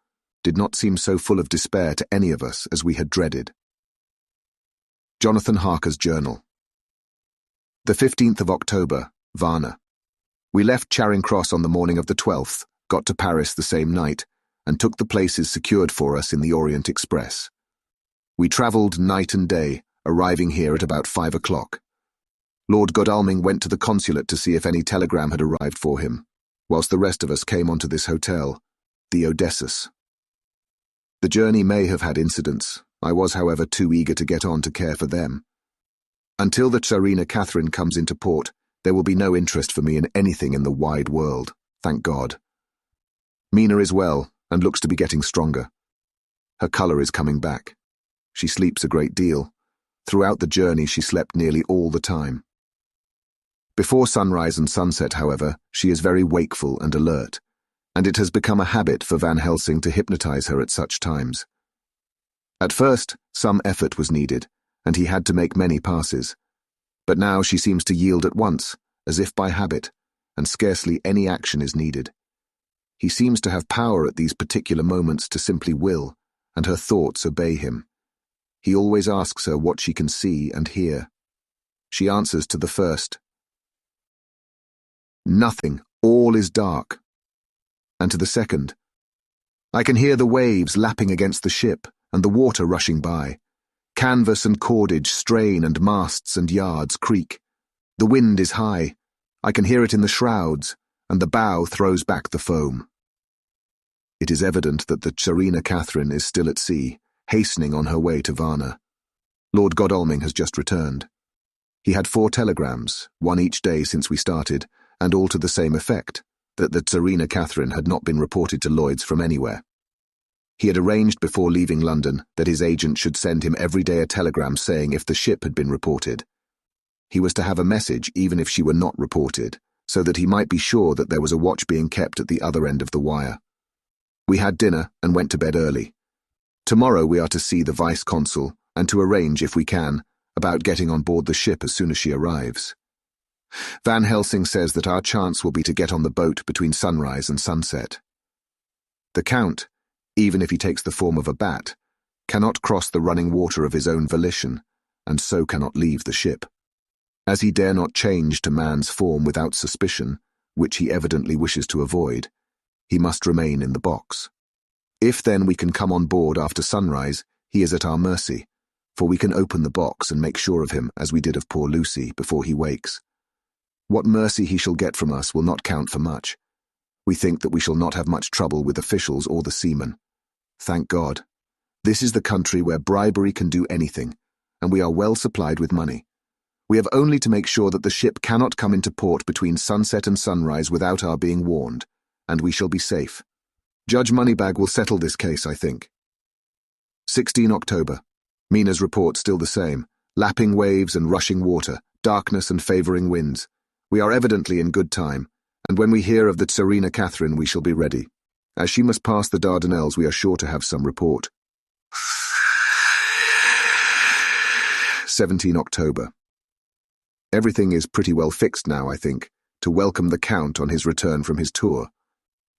A: did not seem so full of despair to any of us as we had dreaded. Jonathan Harker's Journal. The 15th of October, Varna. We left Charing Cross on the morning of the 12th, got to Paris the same night, and took the places secured for us in the Orient Express. We travelled night and day, arriving here at about 5 o'clock. Lord Godalming went to the consulate to see if any telegram had arrived for him, whilst the rest of us came onto this hotel, the Odysseus. The journey may have had incidents. I was, however, too eager to get on to care for them. Until the Tsarina Catherine comes into port, there will be no interest for me in anything in the wide world, thank God. Mina is well and looks to be getting stronger. Her colour is coming back. She sleeps a great deal. Throughout the journey she slept nearly all the time. Before sunrise and sunset, however, she is very wakeful and alert, and it has become a habit for Van Helsing to hypnotize her at such times. At first, some effort was needed, and he had to make many passes, but now she seems to yield at once, as if by habit, and scarcely any action is needed. He seems to have power at these particular moments to simply will, and her thoughts obey him. He always asks her what she can see and hear. She answers to the first, "Nothing, all is dark." And to the second, "I can hear the waves lapping against the ship and the water rushing by. Canvas and cordage strain and masts and yards creak. The wind is high. I can hear it in the shrouds, and the bow throws back the foam." It is evident that the Tsarina Catherine is still at sea, hastening on her way to Varna. Lord Godalming has just returned. He had 4 telegrams, one each day since we started, and all to the same effect, that the Tsarina Catherine had not been reported to Lloyd's from anywhere. He had arranged before leaving London that his agent should send him every day a telegram saying if the ship had been reported. He was to have a message even if she were not reported, so that he might be sure that there was a watch being kept at the other end of the wire. We had dinner and went to bed early. Tomorrow we are to see the vice-consul and to arrange, if we can, about getting on board the ship as soon as she arrives. Van Helsing says that our chance will be to get on the boat between sunrise and sunset. The Count, even if he takes the form of a bat, cannot cross the running water of his own volition, and so cannot leave the ship. As he dare not change to man's form without suspicion, which he evidently wishes to avoid, he must remain in the box. If then we can come on board after sunrise, he is at our mercy, for we can open the box and make sure of him as we did of poor Lucy before he wakes. What mercy he shall get from us will not count for much. We think that we shall not have much trouble with officials or the seamen. Thank God. This is the country where bribery can do anything, and we are well supplied with money. We have only to make sure that the ship cannot come into port between sunset and sunrise without our being warned, and we shall be safe. Judge Moneybag will settle this case, I think. 16 October. Mina's report still the same. Lapping waves and rushing water, darkness and favouring winds. We are evidently in good time, and when we hear of the Tsarina Catherine we shall be ready. As she must pass the Dardanelles, we are sure to have some report. 17 October. Everything is pretty well fixed now, I think, to welcome the Count on his return from his tour.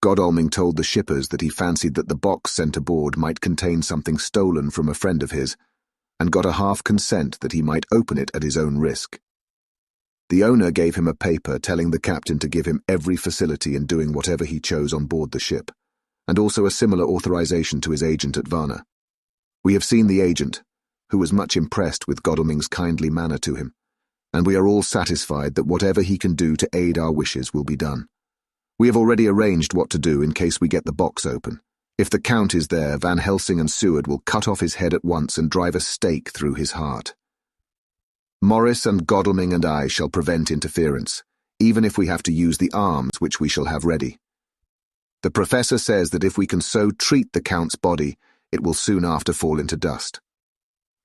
A: Godalming told the shippers that he fancied that the box sent aboard might contain something stolen from a friend of his, and got a half consent that he might open it at his own risk. The owner gave him a paper telling the captain to give him every facility in doing whatever he chose on board the ship, and also a similar authorization to his agent at Varna. We have seen the agent, who was much impressed with Godalming's kindly manner to him, and we are all satisfied that whatever he can do to aid our wishes will be done. We have already arranged what to do in case we get the box open. If the Count is there, Van Helsing and Seward will cut off his head at once and drive a stake through his heart. Morris and Godalming and I shall prevent interference, even if we have to use the arms which we shall have ready. The Professor says that if we can so treat the Count's body, it will soon after fall into dust.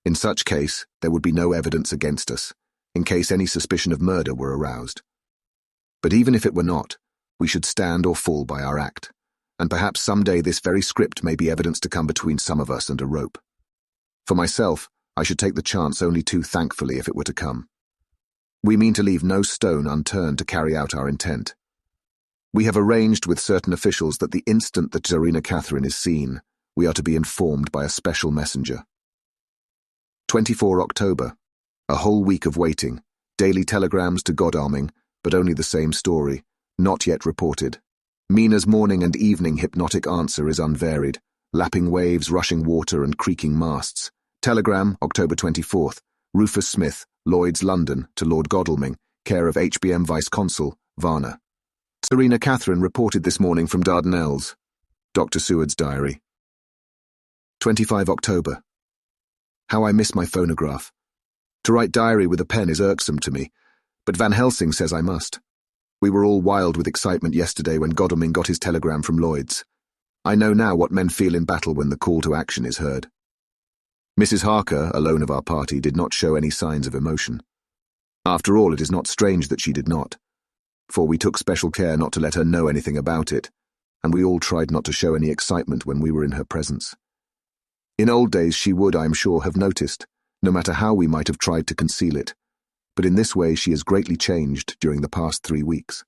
A: In such case, there would be no evidence against us, in case any suspicion of murder were aroused. But even if it were not, we should stand or fall by our act, and perhaps some day this very script may be evidence to come between some of us and a rope. For myself, I should take the chance only too thankfully if it were to come. We mean to leave no stone unturned to carry out our intent. We have arranged with certain officials that the instant that Tsarina Catherine is seen, we are to be informed by a special messenger. 24 October. A whole week of waiting, daily telegrams to Godalming, but only the same story, not yet reported. Mina's morning and evening hypnotic answer is unvaried, lapping waves, rushing water and creaking masts. Telegram, October 24th. Rufus Smith, Lloyd's, London, to Lord Godalming, care of HBM Vice-Consul, Varna. Serena Catherine reported this morning from Dardanelles. Dr. Seward's diary. 25 October. How I miss my phonograph. To write diary with a pen is irksome to me, but Van Helsing says I must. We were all wild with excitement yesterday when Godalming got his telegram from Lloyd's. I know now what men feel in battle when the call to action is heard. Mrs. Harker, alone of our party, did not show any signs of emotion. After all, it is not strange that she did not, for we took special care not to let her know anything about it, and we all tried not to show any excitement when we were in her presence. In old days she would, I am sure, have noticed, no matter how we might have tried to conceal it, but in this way she has greatly changed during the past 3 weeks.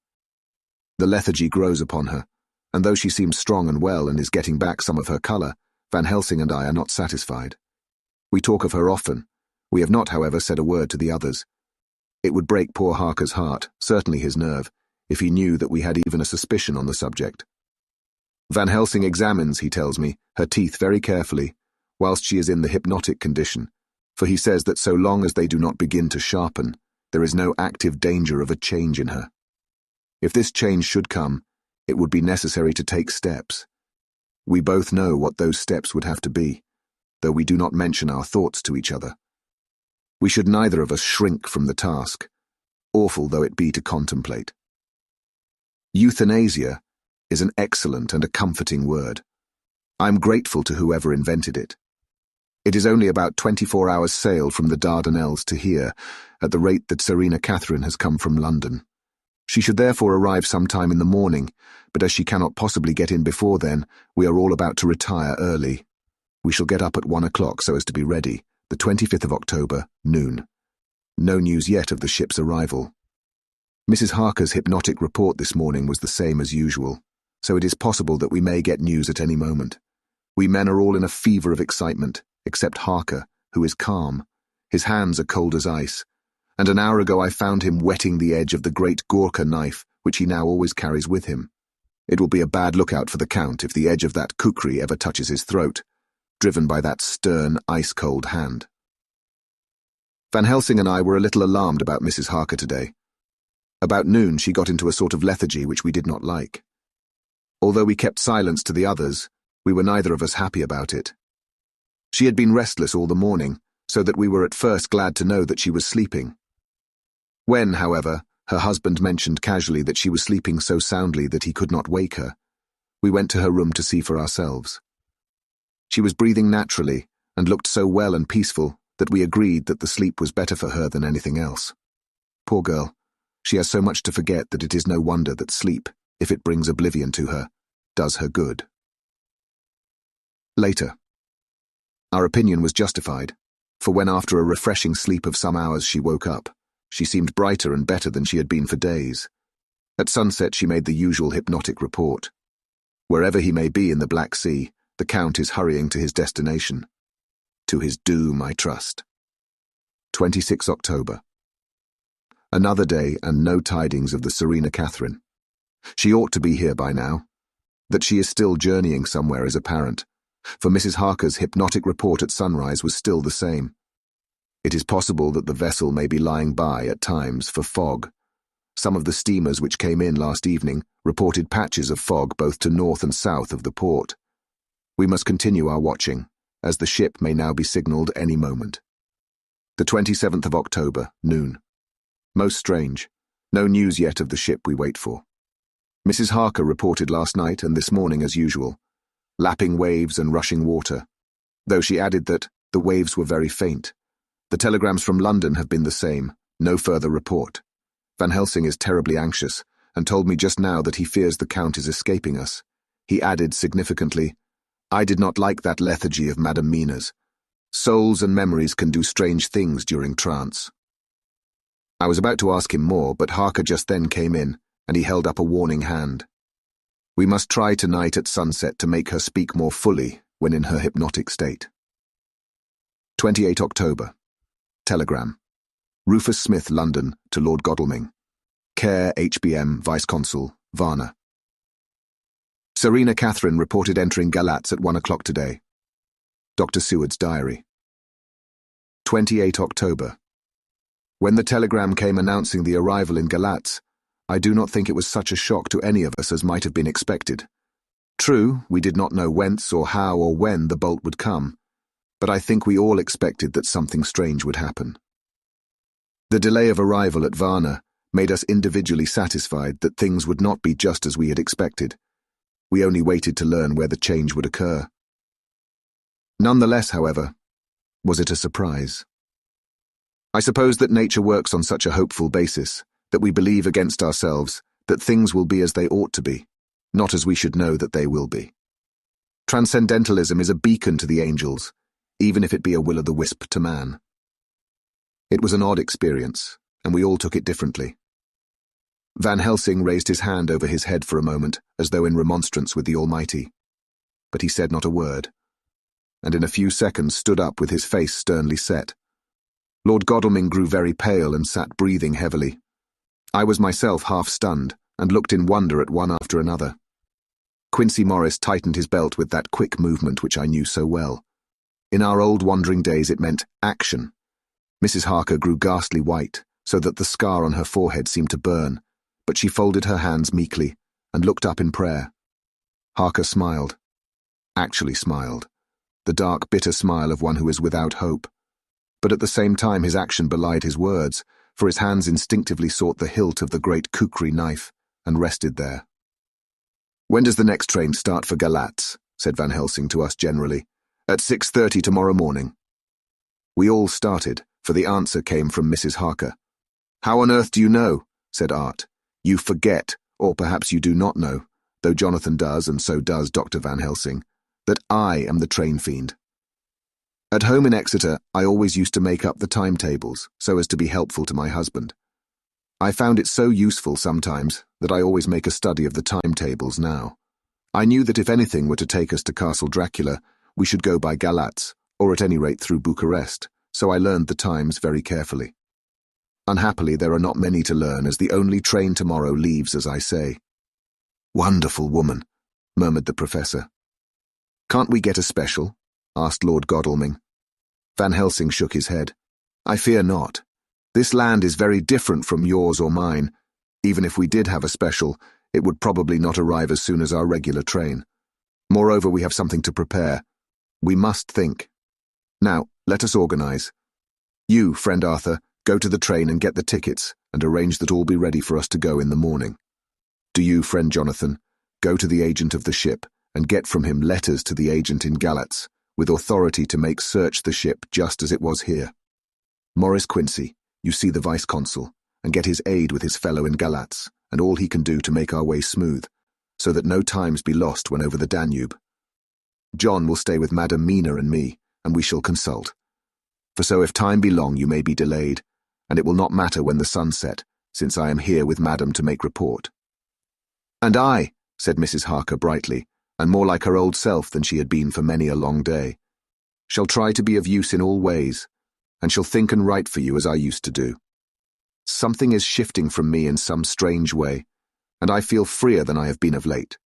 A: The lethargy grows upon her, and though she seems strong and well and is getting back some of her colour, Van Helsing and I are not satisfied. We talk of her often. We have not, however, said a word to the others. It would break poor Harker's heart, certainly his nerve, if he knew that we had even a suspicion on the subject. Van Helsing examines, he tells me, her teeth very carefully, whilst she is in the hypnotic condition, for he says that so long as they do not begin to sharpen, there is no active danger of a change in her. If this change should come, it would be necessary to take steps. We both know what those steps would have to be, though we do not mention our thoughts to each other. We should neither of us shrink from the task, awful though it be to contemplate. Euthanasia is an excellent and a comforting word. I am grateful to whoever invented it. It is only about 24 hours' sail from the Dardanelles to here, at the rate that Serena Catherine has come from London. She should therefore arrive sometime in the morning, but as she cannot possibly get in before then, we are all about to retire early. We shall get up at 1 o'clock so as to be ready, the 25th of October, noon. No news yet of the ship's arrival. Mrs. Harker's hypnotic report this morning was the same as usual, so it is possible that we may get news at any moment. We men are all in a fever of excitement, except Harker, who is calm. His hands are cold as ice, and an hour ago I found him wetting the edge of the great Gurkha knife, which he now always carries with him. It will be a bad lookout for the Count if the edge of that kukri ever touches his throat, driven by that stern, ice-cold hand. Van Helsing and I were a little alarmed about Mrs. Harker today. About noon she got into a sort of lethargy which we did not like. Although we kept silence to the others, we were neither of us happy about it. She had been restless all the morning, so that we were at first glad to know that she was sleeping. When, however, her husband mentioned casually that she was sleeping so soundly that he could not wake her, we went to her room to see for ourselves. She was breathing naturally and looked so well and peaceful that we agreed that the sleep was better for her than anything else. Poor girl, she has so much to forget that it is no wonder that sleep, if it brings oblivion to her, does her good. Later. Our opinion was justified, for when after a refreshing sleep of some hours she woke up, she seemed brighter and better than she had been for days. At sunset she made the usual hypnotic report. Wherever he may be in the Black Sea, the Count is hurrying to his destination. To his doom, I trust. 26 October. Another day and no tidings of the Serena Catherine. She ought to be here by now. That she is still journeying somewhere is apparent, for Mrs. Harker's hypnotic report at sunrise was still the same. It is possible that the vessel may be lying by at times for fog. Some of the steamers which came in last evening reported patches of fog both to north and south of the port. We must continue our watching, as the ship may now be signalled any moment. The 27th of October, noon. Most strange. No news yet of the ship we wait for. Mrs. Harker reported last night and this morning as usual, lapping waves and rushing water, though she added that the waves were very faint. The telegrams from London have been the same, no further report. Van Helsing is terribly anxious, and told me just now that he fears the Count is escaping us. He added significantly, "I did not like that lethargy of Madame Mina's. Souls and memories can do strange things during trance." I was about to ask him more, but Harker just then came in, and he held up a warning hand. We must try tonight at sunset to make her speak more fully when in her hypnotic state. 28 October. Telegram. Rufus Smith, London, to Lord Godalming. Care HBM Vice-Consul, Varna. Serena Catherine reported entering Galatz at 1 o'clock today. Dr. Seward's diary. 28 October. When the telegram came announcing the arrival in Galatz, I do not think it was such a shock to any of us as might have been expected. True, we did not know whence or how or when the bolt would come, but I think we all expected that something strange would happen. The delay of arrival at Varna made us individually satisfied that things would not be just as we had expected. We only waited to learn where the change would occur. Nonetheless, however, was it a surprise? I suppose that nature works on such a hopeful basis that we believe against ourselves that things will be as they ought to be, not as we should know that they will be. Transcendentalism is a beacon to the angels, even if it be a will-o'-the-wisp to man. It was an odd experience, and we all took it differently. Van Helsing raised his hand over his head for a moment, as though in remonstrance with the Almighty. But he said not a word, and in a few seconds stood up with his face sternly set. Lord Godalming grew very pale and sat breathing heavily. I was myself half stunned, and looked in wonder at one after another. Quincy Morris tightened his belt with that quick movement which I knew so well. In our old wandering days it meant action. Mrs. Harker grew ghastly white, so that the scar on her forehead seemed to burn, but she folded her hands meekly and looked up in prayer. Harker smiled. Actually smiled. The dark, bitter smile of one who is without hope. But at the same time his action belied his words, for his hands instinctively sought the hilt of the great kukri knife and rested there. "When does the next train start for Galatz?" said Van Helsing to us generally. "At 6:30 tomorrow morning." We all started, for the answer came from Mrs. Harker. "How on earth do you know?" said Art. "You forget, or perhaps you do not know, though Jonathan does, and so does Dr. Van Helsing, that I am the train fiend. At home in Exeter, I always used to make up the timetables, so as to be helpful to my husband. I found it so useful sometimes that I always make a study of the timetables now. I knew that if anything were to take us to Castle Dracula, we should go by Galatz, or at any rate through Bucharest, so I learned the times very carefully. Unhappily, there are not many to learn, as the only train tomorrow leaves as I say." "Wonderful woman," murmured the professor. "Can't we get a special?" asked Lord Godalming. Van Helsing shook his head. "I fear not. This land is very different from yours or mine. Even if we did have a special, it would probably not arrive as soon as our regular train. Moreover, we have something to prepare. We must think. Now, let us organize. You, friend Arthur, go to the train and get the tickets, and arrange that all be ready for us to go in the morning. Do you, friend Jonathan, go to the agent of the ship, and get from him letters to the agent in Galatz, with authority to make search the ship just as it was here. Morris Quincy, you see the vice-consul, and get his aid with his fellow in Galatz, and all he can do to make our way smooth, so that no times be lost when over the Danube. John will stay with Madam Mina and me, and we shall consult. For so if time be long you may be delayed, and it will not matter when the sun set, since I am here with Madam to make report." "And I," said Mrs. Harker brightly, and more like her old self than she had been for many a long day, "shall try to be of use in all ways, and shall think and write for you as I used to do. Something is shifting from me in some strange way, and I feel freer than I have been of late."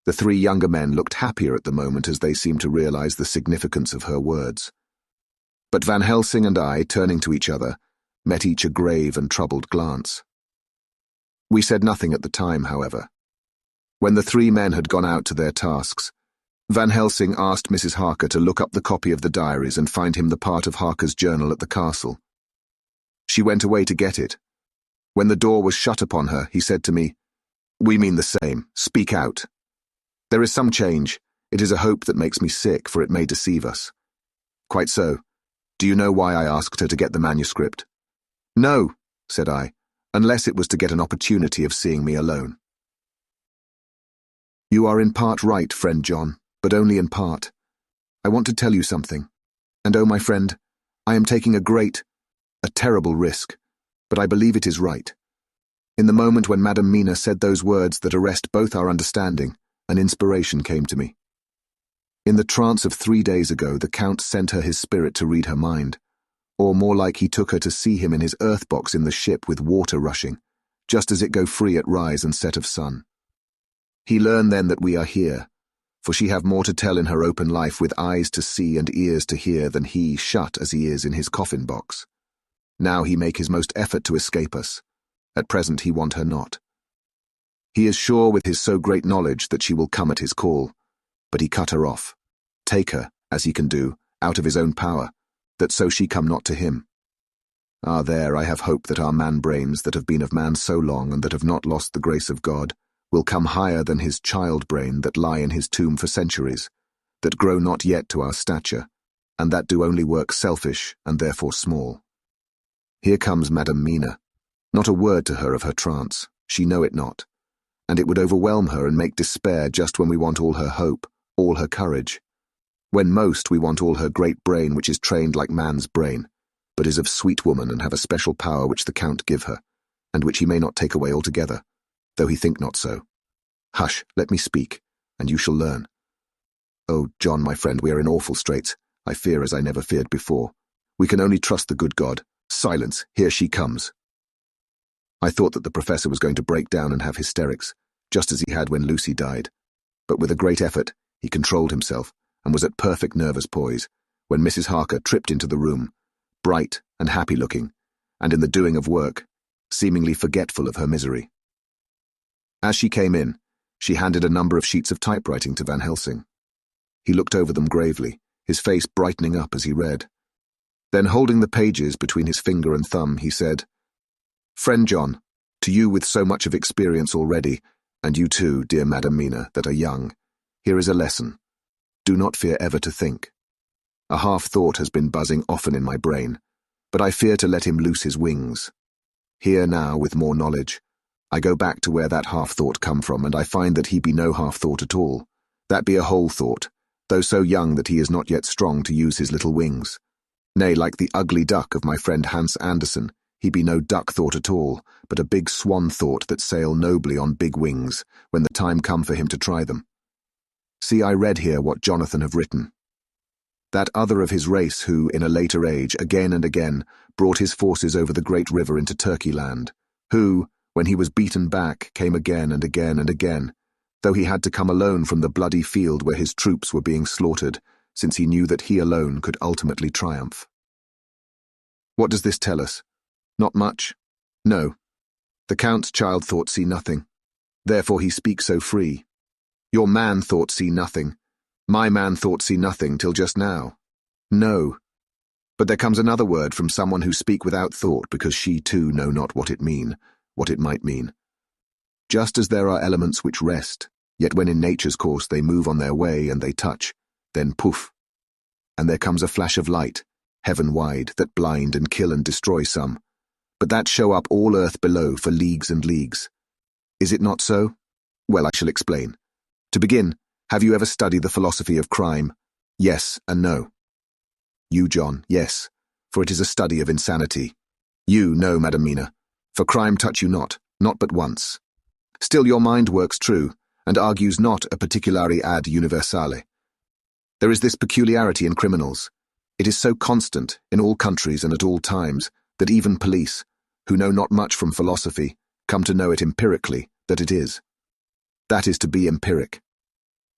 A: The three younger men looked happier at the moment as they seemed to realize the significance of her words. But Van Helsing and I, turning to each other, met each a grave and troubled glance. We said nothing at the time, however. When the three men had gone out to their tasks, Van Helsing asked Mrs. Harker to look up the copy of the diaries and find him the part of Harker's journal at the castle. She went away to get it. When the door was shut upon her, he said to me, "We mean the same. Speak out. There is some change. It is a hope that makes me sick, for it may deceive us." "Quite so. Do you know why I asked her to get the manuscript?" "No," said I, "unless it was to get an opportunity of seeing me alone." "You are in part right, friend John, but only in part. I want to tell you something. And oh, my friend, I am taking a terrible risk, but I believe it is right. In the moment when Madam Mina said those words that arrest both our understanding, an inspiration came to me. In the trance of 3 days ago, the Count sent her his spirit to read her mind, or more like he took her to see him in his earth box in the ship with water rushing, just as it go free at rise and set of sun. He learned then that we are here, for she have more to tell in her open life with eyes to see and ears to hear than he shut as he is in his coffin box. Now he make his most effort to escape us. At present he want her not. He is sure with his so great knowledge that she will come at his call, but he cut her off, take her, as he can do, out of his own power, that so she come not to him. Ah, there I have hope that our man-brains that have been of man so long and that have not lost the grace of God will come higher than his child-brain that lie in his tomb for centuries, that grow not yet to our stature, and that do only work selfish and therefore small. Here comes Madam Mina. Not a word to her of her trance, she know it not, and it would overwhelm her and make despair just when we want all her hope, all her courage. When most we want all her great brain which is trained like man's brain, but is of sweet woman and have a special power which the Count give her, and which he may not take away altogether, though he think not so. Hush, let me speak, and you shall learn. Oh, John, my friend, we are in awful straits. I fear as I never feared before. We can only trust the good God. Silence, here she comes. I thought that the professor was going to break down and have hysterics, just as he had when Lucy died. But with a great effort, he controlled himself, and was at perfect nervous poise, when Mrs. Harker tripped into the room, bright and happy-looking, and in the doing of work, seemingly forgetful of her misery. As she came in, she handed a number of sheets of typewriting to Van Helsing. He looked over them gravely, his face brightening up as he read. Then, holding the pages between his finger and thumb, he said, "Friend John, to you with so much of experience already, and you too, dear Madam Mina, that are young, here is a lesson. Do not fear ever to think. A half-thought has been buzzing often in my brain, but I fear to let him loose his wings. Here now, with more knowledge, I go back to where that half-thought come from, and I find that he be no half-thought at all. That be a whole thought, though so young that he is not yet strong to use his little wings. Nay, like the ugly duck of my friend Hans Andersen, he be no duck-thought at all, but a big swan-thought that sail nobly on big wings, when the time come for him to try them. See, I read here what Jonathan have written. That other of his race who, in a later age, again and again, brought his forces over the great river into Turkey land, who, when he was beaten back, came again and again and again, though he had to come alone from the bloody field where his troops were being slaughtered, since he knew that he alone could ultimately triumph. What does this tell us? Not much. No. The Count's child thought see nothing. Therefore he speaks so free. Your man thought see nothing. My man thought see nothing till just now. No. But there comes another word from someone who speak without thought, because she too know not what it might mean. Just as there are elements which rest, yet when in nature's course they move on their way and they touch, then poof, and there comes a flash of light, heaven-wide, that blind and kill and destroy some, but that show up all earth below for leagues and leagues. Is it not so? Well, I shall explain. To begin, have you ever studied the philosophy of crime? Yes and no. You, John, yes, for it is a study of insanity. You, no, Madam Mina, for crime touch you not but once. Still your mind works true, and argues not a particulari ad universale. There is this peculiarity in criminals. It is so constant, in all countries and at all times, that even police, who know not much from philosophy, come to know it empirically, that it is. That is to be empiric.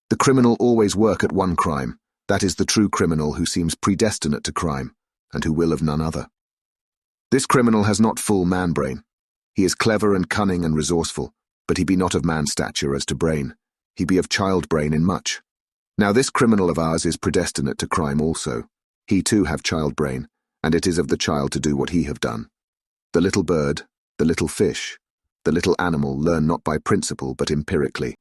A: The criminal always work at one crime. That is the true criminal who seems predestinate to crime, and who will of none other. This criminal has not full man-brain. He is clever and cunning and resourceful, but he be not of man stature as to brain. He be of child-brain in much. Now this criminal of ours is predestinate to crime also. He too have child-brain, and it is of the child to do what he have done. The little bird, the little fish, the little animal learn not by principle but empirically.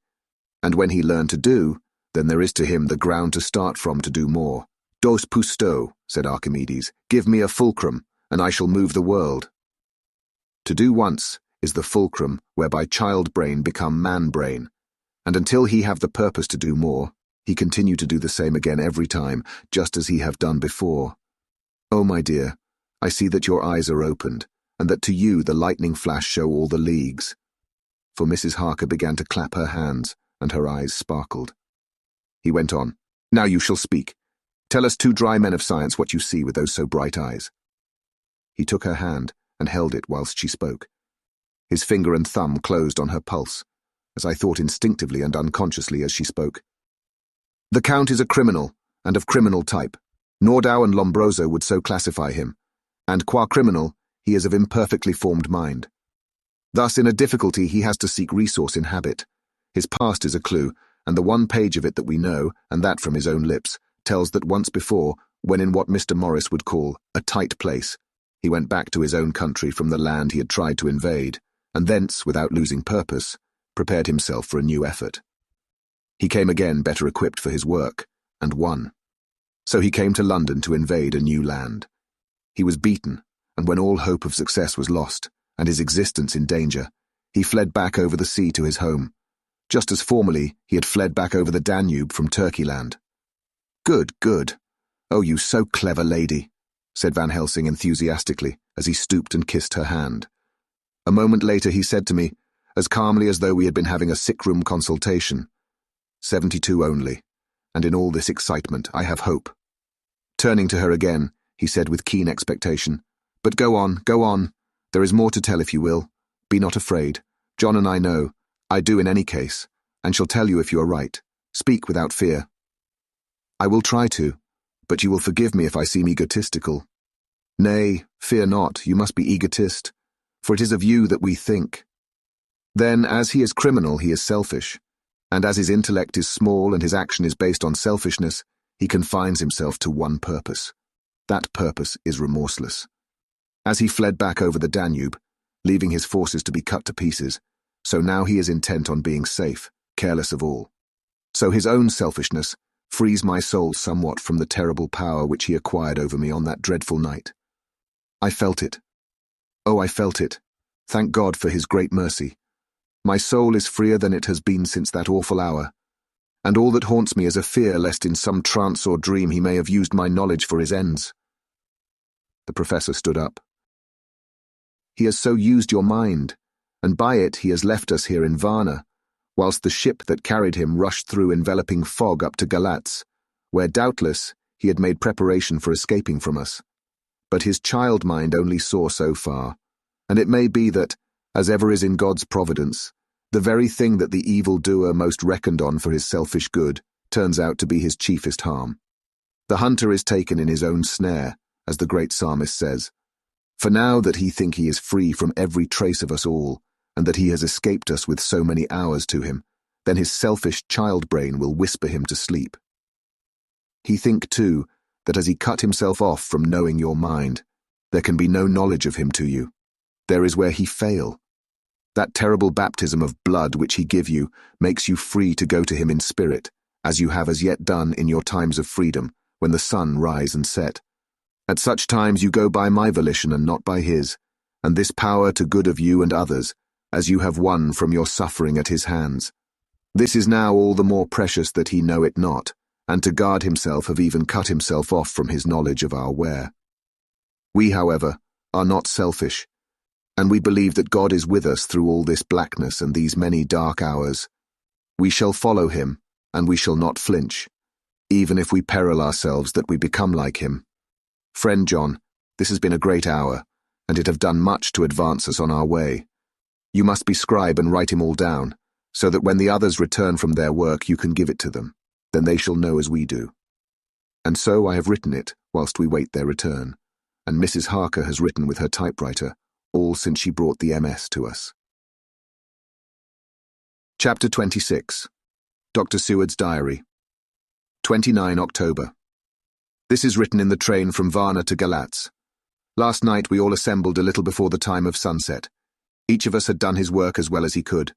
A: And when he learn to do, then there is to him the ground to start from to do more. Dos pusto, said Archimedes, give me a fulcrum, and I shall move the world. To do once is the fulcrum whereby child-brain become man-brain, and until he have the purpose to do more, he continue to do the same again every time, just as he have done before. Oh, my dear, I see that your eyes are opened, and that to you the lightning flash show all the leagues. For Mrs. Harker began to clap her hands, and her eyes sparkled. He went on, Now you shall speak. Tell us two dry men of science what you see with those so bright eyes. He took her hand, and held it whilst she spoke. His finger and thumb closed on her pulse, as I thought instinctively and unconsciously as she spoke. The Count is a criminal, and of criminal type. Nordau and Lombroso would so classify him, and qua criminal, he is of imperfectly formed mind. Thus, in a difficulty, he has to seek resource in habit. His past is a clue, and the one page of it that we know, and that from his own lips, tells that once before, when in what Mr. Morris would call a tight place, he went back to his own country from the land he had tried to invade, and thence, without losing purpose, prepared himself for a new effort. He came again better equipped for his work, and won. So he came to London to invade a new land. He was beaten, and when all hope of success was lost, and his existence in danger, he fled back over the sea to his home, just as formerly he had fled back over the Danube from Turkeyland. Good, good. Oh, you so clever lady, said Van Helsing enthusiastically as he stooped and kissed her hand. A moment later he said to me, as calmly as though we had been having a sick-room consultation, 72 only, and in all this excitement I have hope. Turning to her again, he said with keen expectation, but go on, there is more to tell if you will. Be not afraid. John and I know. I do in any case, and shall tell you if you are right. Speak without fear. I will try to, but you will forgive me if I seem egotistical. Nay, fear not, you must be egotist, for it is of you that we think. Then, as he is criminal, he is selfish, and as his intellect is small and his action is based on selfishness, he confines himself to one purpose. That purpose is remorseless. As he fled back over the Danube, leaving his forces to be cut to pieces, so now he is intent on being safe, careless of all. So his own selfishness frees my soul somewhat from the terrible power which he acquired over me on that dreadful night. I felt it. Oh, I felt it. Thank God for his great mercy. My soul is freer than it has been since that awful hour, and all that haunts me is a fear lest in some trance or dream he may have used my knowledge for his ends. The professor stood up. He has so used your mind, and by it he has left us here in Varna, whilst the ship that carried him rushed through enveloping fog up to Galatz, where doubtless he had made preparation for escaping from us. But his child mind only saw so far, and it may be that, as ever is in God's providence, the very thing that the evil-doer most reckoned on for his selfish good turns out to be his chiefest harm. The hunter is taken in his own snare, as the great psalmist says. For now that he think he is free from every trace of us all, and that he has escaped us with so many hours to him, then his selfish child brain will whisper him to sleep. He think, too, that as he cut himself off from knowing your mind, there can be no knowledge of him to you. There is where he fail. That terrible baptism of blood which he give you makes you free to go to him in spirit, as you have as yet done in your times of freedom, when the sun rise and set. At such times you go by my volition and not by his, and this power to good of you and others, as you have won from your suffering at his hands. This is now all the more precious that he know it not, and to guard himself have even cut himself off from his knowledge of our where. We, however, are not selfish, and we believe that God is with us through all this blackness and these many dark hours. We shall follow him, and we shall not flinch, even if we peril ourselves that we become like him. Friend John, this has been a great hour, and it have done much to advance us on our way. You must be scribe and write him all down, so that when the others return from their work you can give it to them. Then they shall know as we do. And so I have written it whilst we wait their return, and Mrs. Harker has written with her typewriter, all since she brought the MS to us. Chapter 26. Dr. Seward's Diary. 29 October. This is written in the train from Varna to Galatz. Last night we all assembled a little before the time of sunset. Each of us had done his work as well as he could.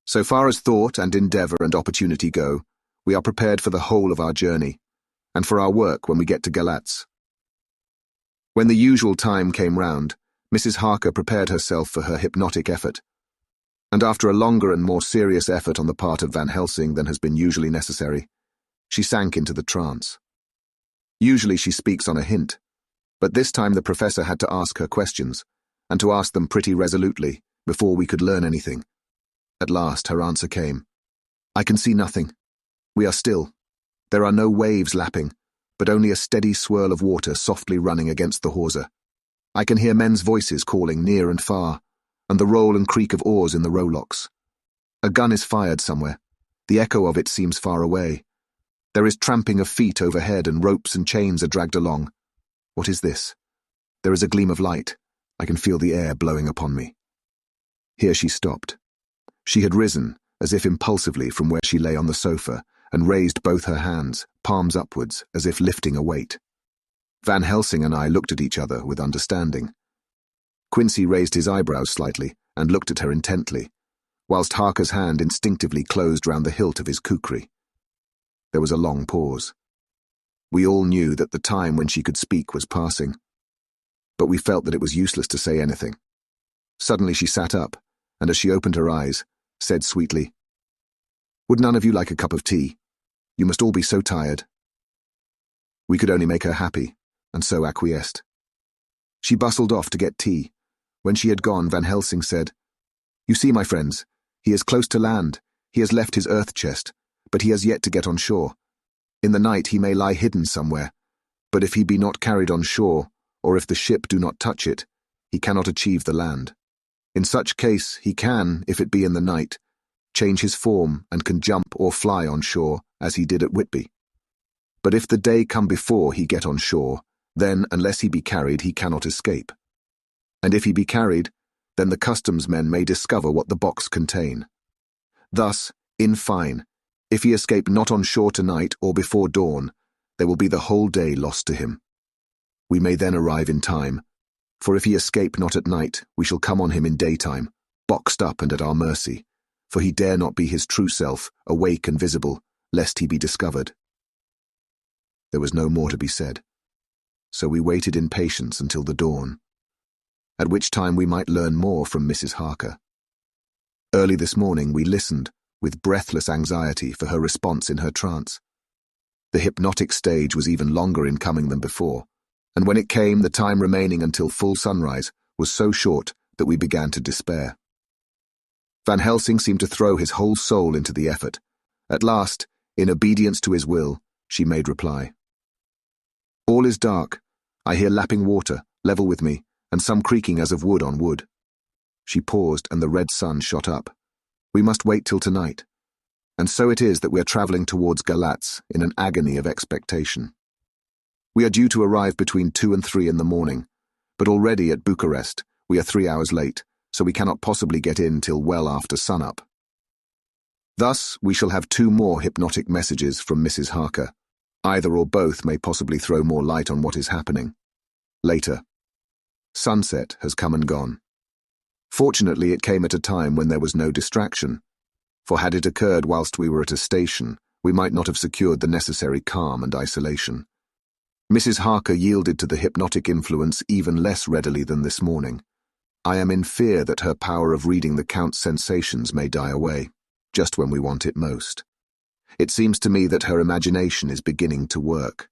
A: So far as thought and endeavour and opportunity go, we are prepared for the whole of our journey, and for our work when we get to Galatz. When the usual time came round, Mrs. Harker prepared herself for her hypnotic effort, and after a longer and more serious effort on the part of Van Helsing than has been usually necessary, she sank into the trance. Usually she speaks on a hint, but this time the professor had to ask her questions, and to ask them pretty resolutely, before we could learn anything. At last her answer came. I can see nothing. We are still. There are no waves lapping, but only a steady swirl of water softly running against the hawser. I can hear men's voices calling near and far, and the roll and creak of oars in the rowlocks. A gun is fired somewhere. The echo of it seems far away. There is tramping of feet overhead, and ropes and chains are dragged along. What is this? There is a gleam of light, I can feel the air blowing upon me. Here she stopped. She had risen, as if impulsively from where she lay on the sofa, and raised both her hands, palms upwards, as if lifting a weight. Van Helsing and I looked at each other with understanding. Quincy raised his eyebrows slightly and looked at her intently, whilst Harker's hand instinctively closed round the hilt of his kukri. There was a long pause. We all knew that the time when she could speak was passing, but we felt that it was useless to say anything. Suddenly she sat up, and as she opened her eyes, said sweetly, "Would none of you like a cup of tea? You must all be so tired." We could only make her happy, and so acquiesced. She bustled off to get tea. When she had gone, Van Helsing said, "You see, my friends, he is close to land. He has left his earth chest, but he has yet to get on shore. In the night he may lie hidden somewhere, but if he be not carried on shore, or if the ship do not touch it, he cannot achieve the land. In such case he can, if it be in the night, change his form and can jump or fly on shore, as he did at Whitby. But if the day come before he get on shore, then, unless he be carried, he cannot escape. And if he be carried, then the customs men may discover what the box contain. Thus, in fine, if he escape not on shore tonight or before dawn, there will be the whole day lost to him. We may then arrive in time, for if he escape not at night, we shall come on him in daytime, boxed up and at our mercy, for he dare not be his true self, awake and visible, lest he be discovered." There was no more to be said, so we waited in patience until the dawn, at which time we might learn more from Mrs. Harker. Early this morning we listened, with breathless anxiety, for her response in her trance. The hypnotic stage was even longer in coming than before, and when it came, the time remaining until full sunrise was so short that we began to despair. Van Helsing seemed to throw his whole soul into the effort. At last, in obedience to his will, she made reply. "All is dark. I hear lapping water, level with me, and some creaking as of wood on wood." She paused, and the red sun shot up. "We must wait till tonight. And so it is that we are travelling towards Galatz in an agony of expectation. We are due to arrive between 2 and 3 in the morning, but already at Bucharest we are 3 hours late, so we cannot possibly get in till well after sunup. Thus we shall have 2 more hypnotic messages from Mrs. Harker. Either or both may possibly throw more light on what is happening. Later. Sunset has come and gone. Fortunately, it came at a time when there was no distraction, for had it occurred whilst we were at a station, we might not have secured the necessary calm and isolation. Mrs. Harker yielded to the hypnotic influence even less readily than this morning. I am in fear that her power of reading the Count's sensations may die away, just when we want it most. It seems to me that her imagination is beginning to work.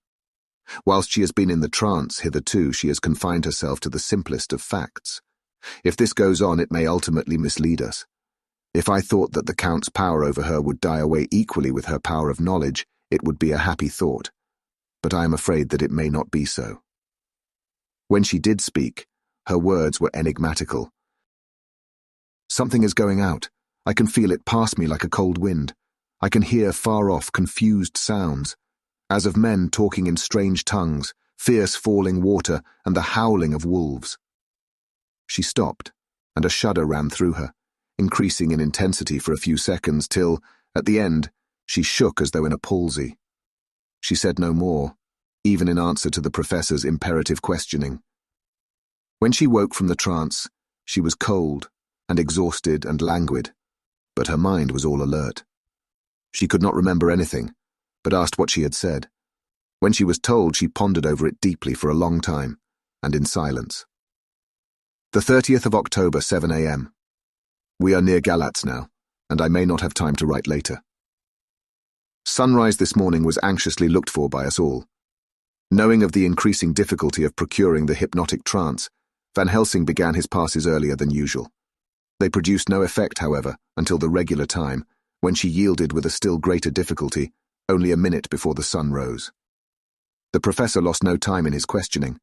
A: Whilst she has been in the trance hitherto, she has confined herself to the simplest of facts. If this goes on, it may ultimately mislead us. If I thought that the Count's power over her would die away equally with her power of knowledge, it would be a happy thought, but I am afraid that it may not be so. When she did speak, her words were enigmatical. "Something is going out. I can feel it pass me like a cold wind. I can hear far-off confused sounds, as of men talking in strange tongues, fierce falling water, and the howling of wolves." She stopped, and a shudder ran through her, increasing in intensity for a few seconds till, at the end, she shook as though in a palsy. She said no more, even in answer to the professor's imperative questioning. When she woke from the trance, she was cold and exhausted and languid, but her mind was all alert. She could not remember anything, but asked what she had said. When she was told, she pondered over it deeply for a long time, and in silence. The 30th of October, 7 a.m. We are near Galatz now, and I may not have time to write later. Sunrise this morning was anxiously looked for by us all. Knowing of the increasing difficulty of procuring the hypnotic trance, Van Helsing began his passes earlier than usual. They produced no effect, however, until the regular time, when she yielded with a still greater difficulty, only a minute before the sun rose. The professor lost no time in his questioning.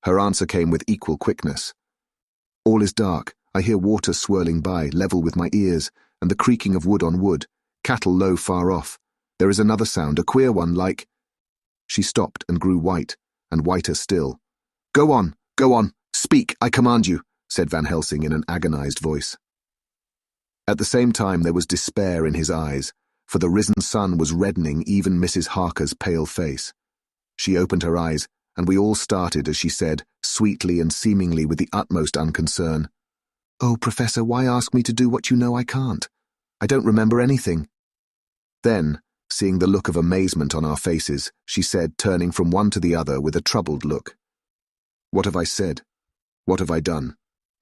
A: Her answer came with equal quickness. "All is dark. I hear water swirling by, level with my ears, and the creaking of wood on wood, cattle low far off. There is another sound, a queer one, like—" She stopped and grew white, and whiter still. Go on, "Speak, I command you," said Van Helsing in an agonized voice. At the same time there was despair in his eyes, for the risen sun was reddening even Mrs. Harker's pale face. She opened her eyes, and we all started as she said, sweetly and seemingly with the utmost unconcern, "Oh, Professor, why ask me to do what you know I can't? I don't remember anything." Then, seeing the look of amazement on our faces, she said, turning from one to the other with a troubled look, "What have I said? What have I done?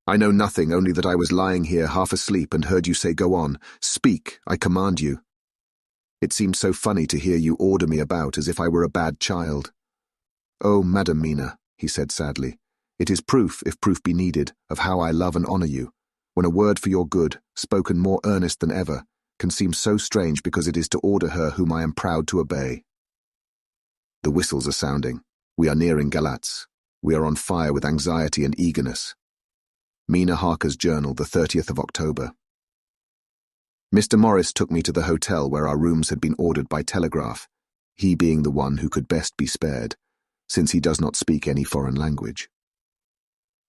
A: I know nothing, only that I was lying here half asleep and heard you say go on. Speak, I command you." It seemed so funny to hear you order me about as if I were a bad child. "Oh, Madam Mina," he said sadly, "it is proof, if proof be needed, of how I love and honour you, when a word for your good, spoken more earnest than ever, can seem so strange because it is to order her whom I am proud to obey. The whistles are sounding. We are nearing Galatz. We are on fire with anxiety and eagerness. Mina Harker's journal, the 30th of October. Mr. Morris took me to the hotel where our rooms had been ordered by telegraph, he being the one who could best be spared, since he does not speak any foreign language.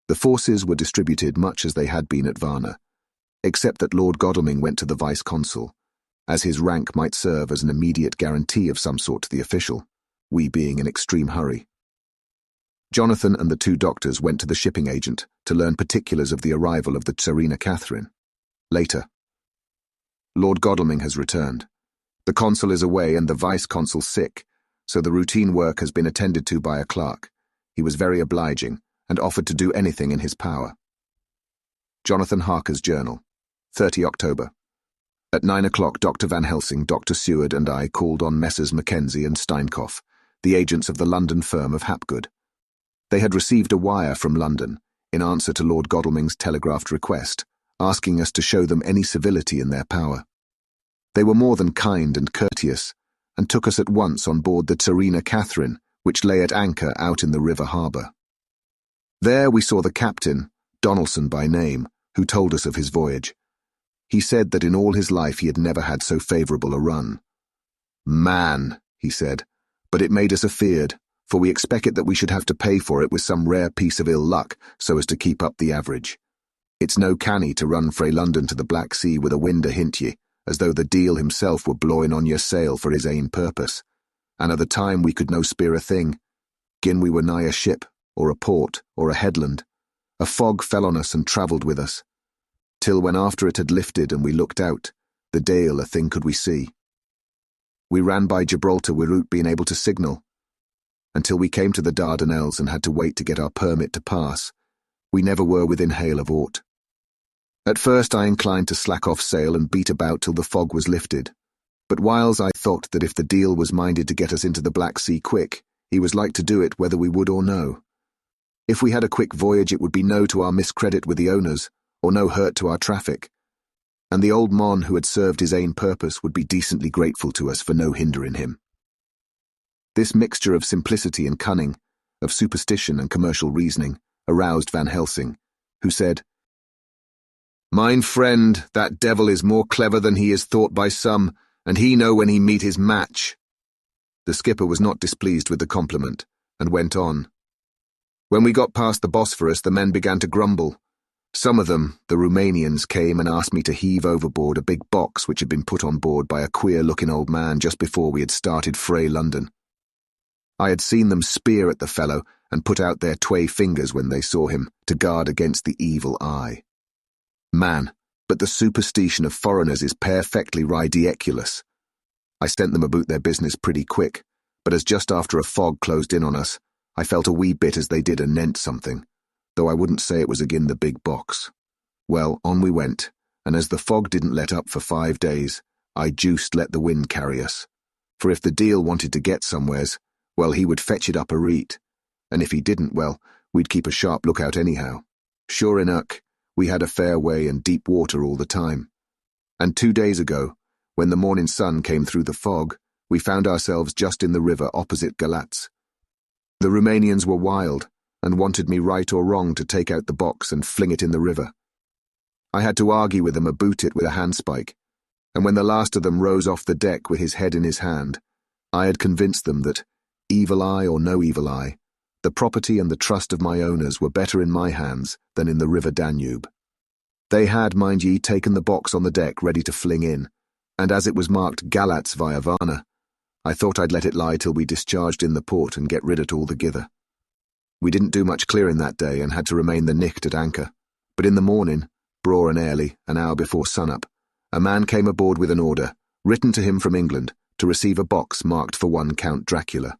A: The forces were distributed much as they had been at Varna, except that Lord Godalming went to the vice-consul, as his rank might serve as an immediate guarantee of some sort to the official, we being in extreme hurry. Jonathan and the two doctors went to the shipping agent to learn particulars of the arrival of the Tsarina Catherine. Later. Lord Godalming has returned. The consul is away and the vice-consul sick, so the routine work has been attended to by a clerk. He was very obliging and offered to do anything in his power. Jonathan Harker's journal, 30 October. At 9 o'clock, Dr. Van Helsing, Dr. Seward and I called on Messrs. Mackenzie and Steinkopf, the agents of the London firm of Hapgood. They had received a wire from London, in answer to Lord Godalming's telegraphed request, asking us to show them any civility in their power. They were more than kind and courteous, and took us at once on board the Tsarina Catherine, which lay at anchor out in the river harbour. There we saw the captain, Donaldson by name, who told us of his voyage. He said that in all his life he had never had so favourable a run. "Man," he said, "but it made us afeard, for we expected that we should have to pay for it with some rare piece of ill luck so as to keep up the average. It's no canny to run frae London to the Black Sea with a wind ahint ye, as though the deil himself were blowing on your sail for his ain purpose, and at the time we could no speer a thing. Gin we were nigh a ship, or a port, or a headland, a fog fell on us and travelled with us, till when after it had lifted and we looked out, the dale a thing could we see. We ran by Gibraltar without being able to signal, until we came to the Dardanelles and had to wait to get our permit to pass. We never were within hail of aught. At first I inclined to slack off sail and beat about till the fog was lifted, but whiles I thought that if the deal was minded to get us into the Black Sea quick, he was like to do it whether we would or no. If we had a quick voyage it would be no to our miscredit with the owners, or no hurt to our traffic, and the old mon who had served his ain purpose would be decently grateful to us for no hindering him. This mixture of simplicity and cunning, of superstition and commercial reasoning, aroused Van Helsing, who said, "Mine friend, that devil is more clever than he is thought by some, and he know when he meet his match." The skipper was not displeased with the compliment, and went on. "When we got past the Bosphorus, the men began to grumble. Some of them, the Romanians, came and asked me to heave overboard a big box which had been put on board by a queer-looking old man just before we had started frae London. I had seen them speer at the fellow and put out their twa fingers when they saw him, to guard against the evil eye. Man, but the superstition of foreigners is perfectly ridiculous. I sent them about their business pretty quick, but as just after a fog closed in on us, I felt a wee bit as they did anent something, though I wouldn't say it was agin the big box. Well, on we went, and as the fog didn't let up for 5 days, I juiced let the wind carry us. For if the deal wanted to get somewheres, well, he would fetch it up a reet, and if he didn't, well, we'd keep a sharp lookout anyhow. Sure enough, we had a fair way and deep water all the time. And 2 days ago, when the morning sun came through the fog, we found ourselves just in the river opposite Galatz. The Romanians were wild, and wanted me right or wrong to take out the box and fling it in the river. I had to argue with them about it with a handspike, and when the last of them rose off the deck with his head in his hand, I had convinced them that, evil eye or no evil eye, The property and the trust of my owners were better in my hands than in the river Danube. They had, mind ye, taken the box on the deck ready to fling in, and as it was marked Galatz via Varna, I thought I'd let it lie till we discharged in the port and get rid of it altogether. We didn't do much clearing that day and had to remain the nicht at anchor, but in the morning, braw and early, an hour before sunup, a man came aboard with an order, written to him from England, to receive a box marked for one Count Dracula.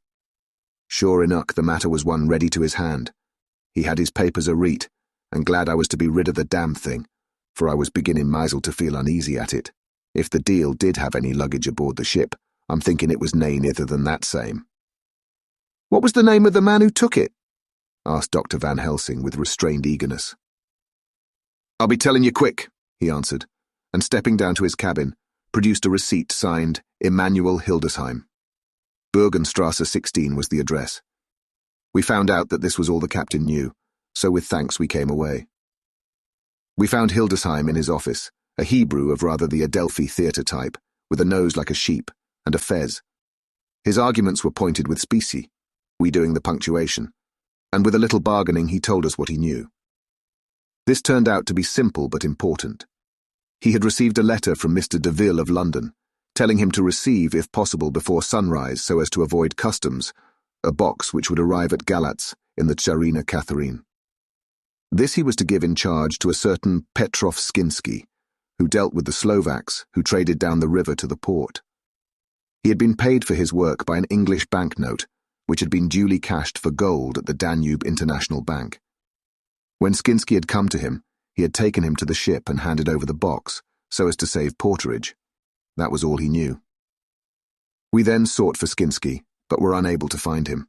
A: Sure enough, the matter was one ready to his hand. He had his papers a-reet, and glad I was to be rid of the damn thing, for I was beginning miserly to feel uneasy at it. If the deal did have any luggage aboard the ship, I'm thinking it was nay nither than that same. "What was the name of the man who took it?" asked Dr. Van Helsing with restrained eagerness. "I'll be telling you quick," he answered, and stepping down to his cabin, produced a receipt signed Emanuel Hildesheim. Bergenstrasse 16 was the address. We found out that this was all the captain knew, so with thanks we came away. We found Hildesheim in his office, a Hebrew of rather the Adelphi theatre type, with a nose like a sheep, and a fez. His arguments were pointed with specie, we doing the punctuation, and with a little bargaining he told us what he knew. This turned out to be simple but important. He had received a letter from Mr. de Ville of London, telling him to receive, if possible before sunrise so as to avoid customs, a box which would arrive at Galatz in the Tsarina Catherine. This he was to give in charge to a certain Petrov Skinsky, who dealt with the Slovaks who traded down the river to the port. He had been paid for his work by an English banknote, which had been duly cashed for gold at the Danube International Bank. When Skinsky had come to him, he had taken him to the ship and handed over the box, so as to save porterage. That was all he knew. We then sought for Skinsky, but were unable to find him.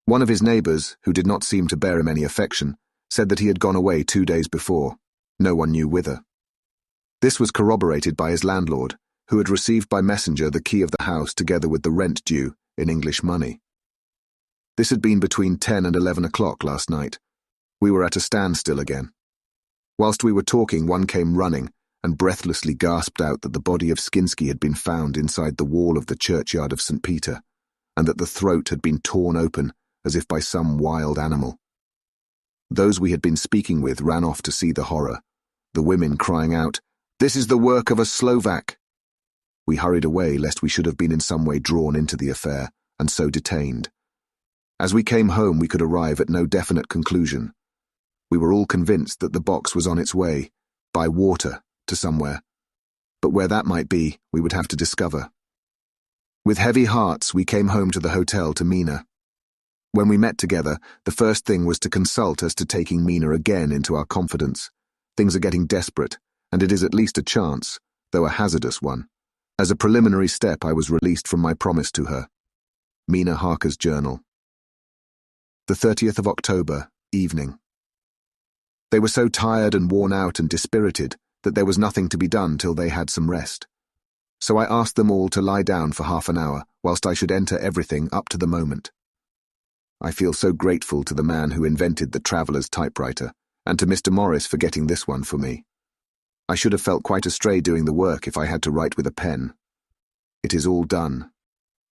A: One of his neighbours, who did not seem to bear him any affection, said that he had gone away 2 days before, no one knew whither. This was corroborated by his landlord, who had received by messenger the key of the house together with the rent due in English money. This had been between 10 and 11 o'clock last night. We were at a standstill again. Whilst we were talking, one came running and breathlessly gasped out that the body of Skinsky had been found inside the wall of the churchyard of St. Peter, and that the throat had been torn open as if by some wild animal. Those we had been speaking with ran off to see the horror, the women crying out, "This is the work of a Slovak!" We hurried away lest we should have been in some way drawn into the affair, and so detained. As we came home we could arrive at no definite conclusion. We were all convinced that the box was on its way, by water, to somewhere, but where that might be we would have to discover. With heavy hearts we came home to the hotel to Mina. When we met together, the first thing was to consult as to taking Mina again into our confidence. Things are getting desperate, and it is at least a chance, though a hazardous one. As a preliminary step I was released from my promise to her. Mina Harker's journal. The 30th of October, evening. They were so tired and worn out and dispirited that there was nothing to be done till they had some rest. So I asked them all to lie down for half an hour, whilst I should enter everything up to the moment. I feel so grateful to the man who invented the traveller's typewriter, and to Mr. Morris for getting this one for me. I should have felt quite astray doing the work if I had to write with a pen. It is all done.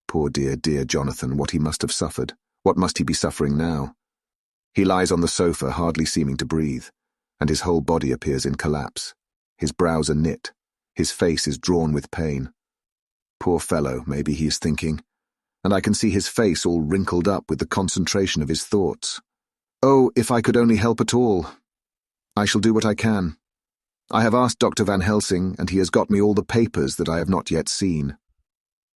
A: Poor dear, dear Jonathan, what he must have suffered. What must he be suffering now? He lies on the sofa, hardly seeming to breathe, and his whole body appears in collapse. His brows are knit. His face is drawn with pain. Poor fellow, maybe he is thinking, and I can see his face all wrinkled up with the concentration of his thoughts. Oh, if I could only help at all! I shall do what I can. I have asked Dr. Van Helsing, and he has got me all the papers that I have not yet seen.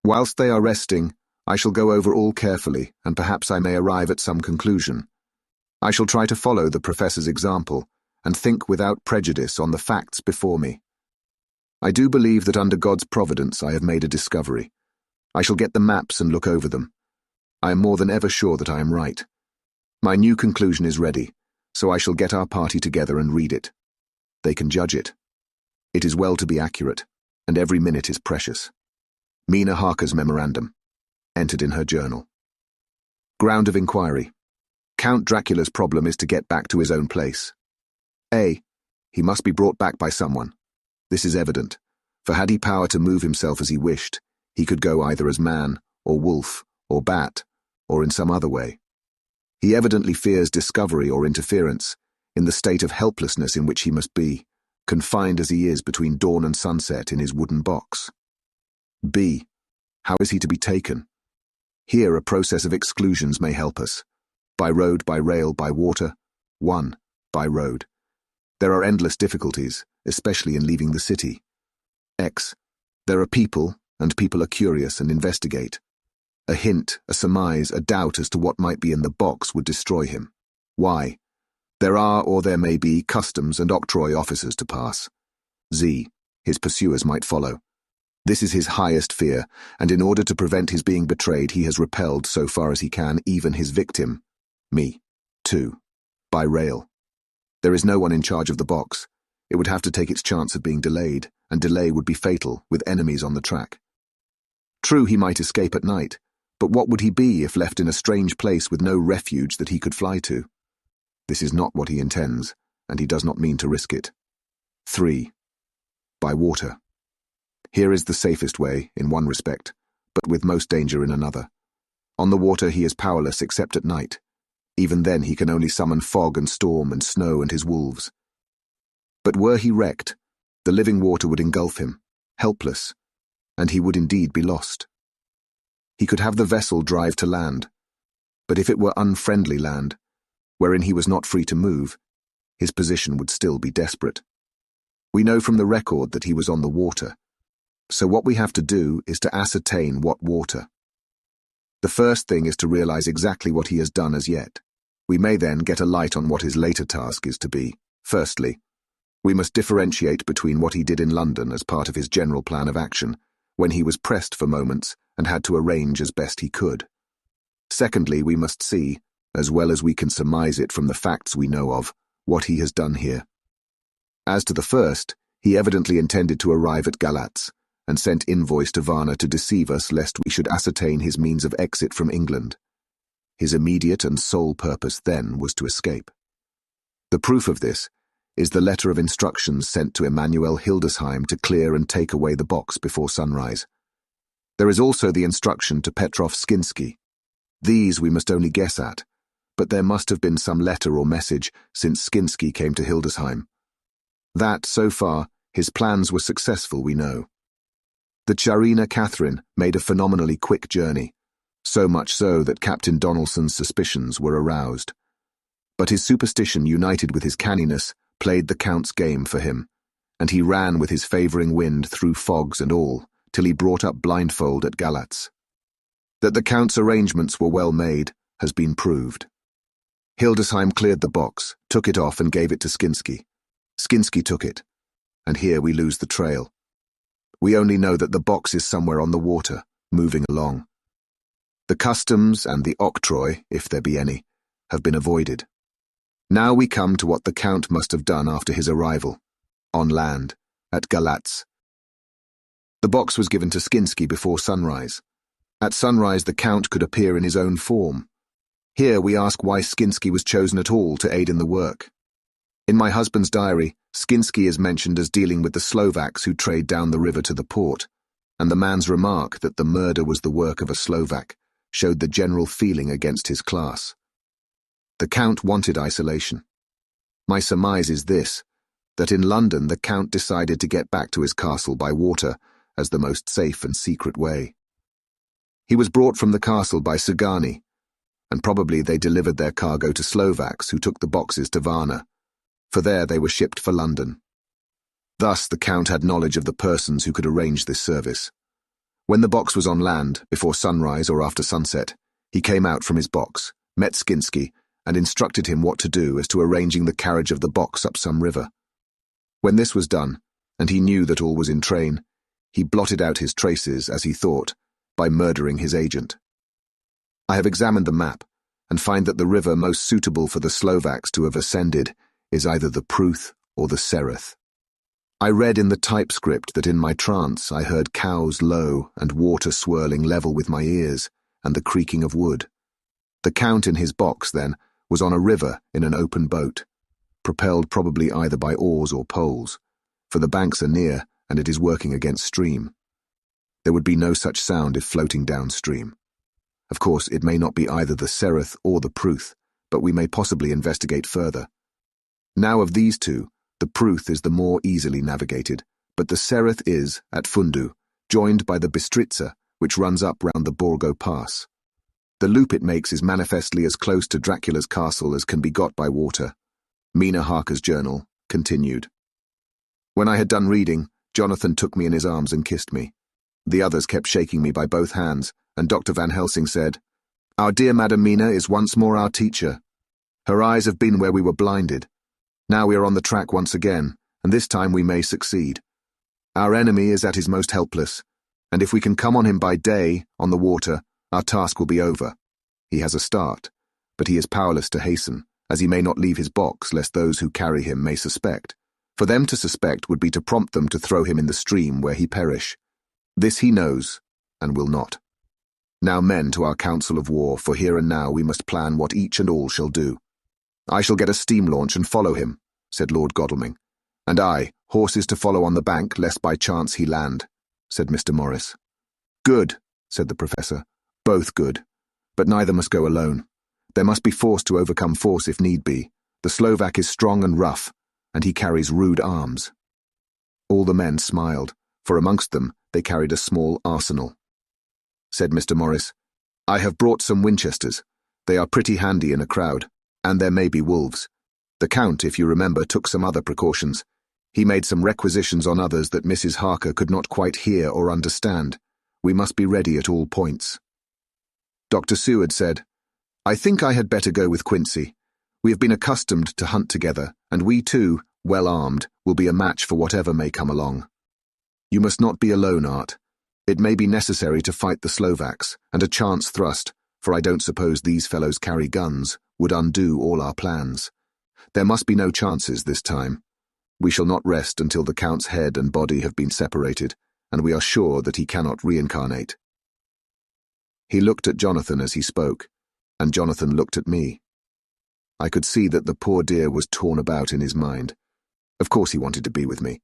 A: Whilst they are resting, I shall go over all carefully, and perhaps I may arrive at some conclusion. I shall try to follow the professor's example, and think without prejudice on the facts before me. I do believe that under God's providence I have made a discovery. I shall get the maps and look over them. I am more than ever sure that I am right. My new conclusion is ready, so I shall get our party together and read it. They can judge it. It is well to be accurate, and every minute is precious. Mina Harker's memorandum, entered in her journal. Ground of inquiry. Count Dracula's problem is to get back to his own place. A. He must be brought back by someone. This is evident, for had he power to move himself as he wished, he could go either as man, or wolf, or bat, or in some other way. He evidently fears discovery or interference, in the state of helplessness in which he must be, confined as he is between dawn and sunset in his wooden box. B. How is he to be taken? Here a process of exclusions may help us. By road, by rail, by water. 1. By road. There are endless difficulties, especially in leaving the city. X. There are people, and people are curious and investigate. A hint, a surmise, a doubt as to what might be in the box would destroy him. Y. There are, or there may be, customs and octroi officers to pass. Z. His pursuers might follow. This is his highest fear, and in order to prevent his being betrayed, he has repelled, so far as he can, even his victim, me. 2. By rail. There is no one in charge of the box. It would have to take its chance of being delayed, and delay would be fatal, with enemies on the track. True, he might escape at night, but what would he be if left in a strange place with no refuge that he could fly to? This is not what he intends, and he does not mean to risk it. 3. By water. Here is the safest way, in one respect, but with most danger in another. On the water he is powerless except at night. Even then he can only summon fog and storm and snow and his wolves. But were he wrecked, the living water would engulf him, helpless, and he would indeed be lost. He could have the vessel drive to land, but if it were unfriendly land, wherein he was not free to move, his position would still be desperate. We know from the record that he was on the water, so what we have to do is to ascertain what water. The first thing is to realize exactly what he has done as yet. We may then get a light on what his later task is to be. Firstly, we must differentiate between what he did in London as part of his general plan of action, when he was pressed for moments and had to arrange as best he could. Secondly, we must see, as well as we can surmise it from the facts we know of, what he has done here. As to the first, he evidently intended to arrive at Galatz, and sent envoys to Varna to deceive us lest we should ascertain his means of exit from England. His immediate and sole purpose then was to escape. The proof of this is the letter of instructions sent to Emanuel Hildesheim to clear and take away the box before sunrise. There is also the instruction to Petrov Skinsky. These we must only guess at, but there must have been some letter or message since Skinsky came to Hildesheim. That, so far, his plans were successful, we know. The Tsarina Catherine made a phenomenally quick journey, so much so that Captain Donaldson's suspicions were aroused. But his superstition united with his canniness played the Count's game for him, and he ran with his favouring wind through fogs and all, till he brought up blindfold at Galatz. That the Count's arrangements were well made has been proved. Hildesheim cleared the box, took it off and gave it to Skinsky. Skinsky took it, and here we lose the trail. We only know that the box is somewhere on the water, moving along. The customs and the octroi, if there be any, have been avoided. Now we come to what the Count must have done after his arrival, on land, at Galatz. The box was given to Skinsky before sunrise. At sunrise the Count could appear in his own form. Here we ask why Skinsky was chosen at all to aid in the work. In my husband's diary, Skinsky is mentioned as dealing with the Slovaks who trade down the river to the port, and the man's remark that the murder was the work of a Slovak showed the general feeling against his class. The Count wanted isolation. My surmise is this, that in London the Count decided to get back to his castle by water as the most safe and secret way. He was brought from the castle by Sagani, and probably they delivered their cargo to Slovaks who took the boxes to Varna, for there they were shipped for London. Thus the Count had knowledge of the persons who could arrange this service. When the box was on land, before sunrise or after sunset, he came out from his box, met Skinsky, and instructed him what to do as to arranging the carriage of the box up some river. When this was done, and he knew that all was in train, he blotted out his traces, as he thought, by murdering his agent. I have examined the map, and find that the river most suitable for the Slovaks to have ascended is either the Pruth or the Sereth. I read in the typescript that in my trance I heard cows low and water swirling level with my ears, and the creaking of wood. The Count in his box, then, was on a river in an open boat, propelled probably either by oars or poles, for the banks are near and it is working against stream. There would be no such sound if floating downstream. Of course, it may not be either the Sereth or the Pruth, but we may possibly investigate further. Now of these two, the Pruth is the more easily navigated, but the Sereth is, at Fundu, joined by the Bistritza, which runs up round the Borgo Pass. The loop it makes is manifestly as close to Dracula's castle as can be got by water. Mina Harker's journal continued. When I had done reading, Jonathan took me in his arms and kissed me. The others kept shaking me by both hands, and Dr. Van Helsing said, "Our dear Madam Mina is once more our teacher. Her eyes have been where we were blinded. Now we are on the track once again, and this time we may succeed. Our enemy is at his most helpless, and if we can come on him by day, on the water, our task will be over. He has a start, but he is powerless to hasten, as he may not leave his box lest those who carry him may suspect. For them to suspect would be to prompt them to throw him in the stream where he perish. This he knows, and will not. Now men to our council of war, for here and now we must plan what each and all shall do." "I shall get a steam launch and follow him," said Lord Godalming. "And I, horses to follow on the bank, lest by chance he land," said Mr. Morris. "Good," said the Professor. "Both good. But neither must go alone. There must be force to overcome force if need be. The Slovak is strong and rough, and he carries rude arms." All the men smiled, for amongst them they carried a small arsenal. Said Mr. Morris, "I have brought some Winchesters. They are pretty handy in a crowd, and there may be wolves. The Count, if you remember, took some other precautions. He made some requisitions on others that Mrs. Harker could not quite hear or understand. We must be ready at all points." Dr. Seward said, "I think I had better go with Quincy. We have been accustomed to hunt together, and we too, well armed, will be a match for whatever may come along. You must not be alone, Art. It may be necessary to fight the Slovaks, and a chance thrust, for I don't suppose these fellows carry guns, would undo all our plans. There must be no chances this time. We shall not rest until the Count's head and body have been separated, and we are sure that he cannot reincarnate." He looked at Jonathan as he spoke, and Jonathan looked at me. I could see that the poor dear was torn about in his mind. Of course he wanted to be with me,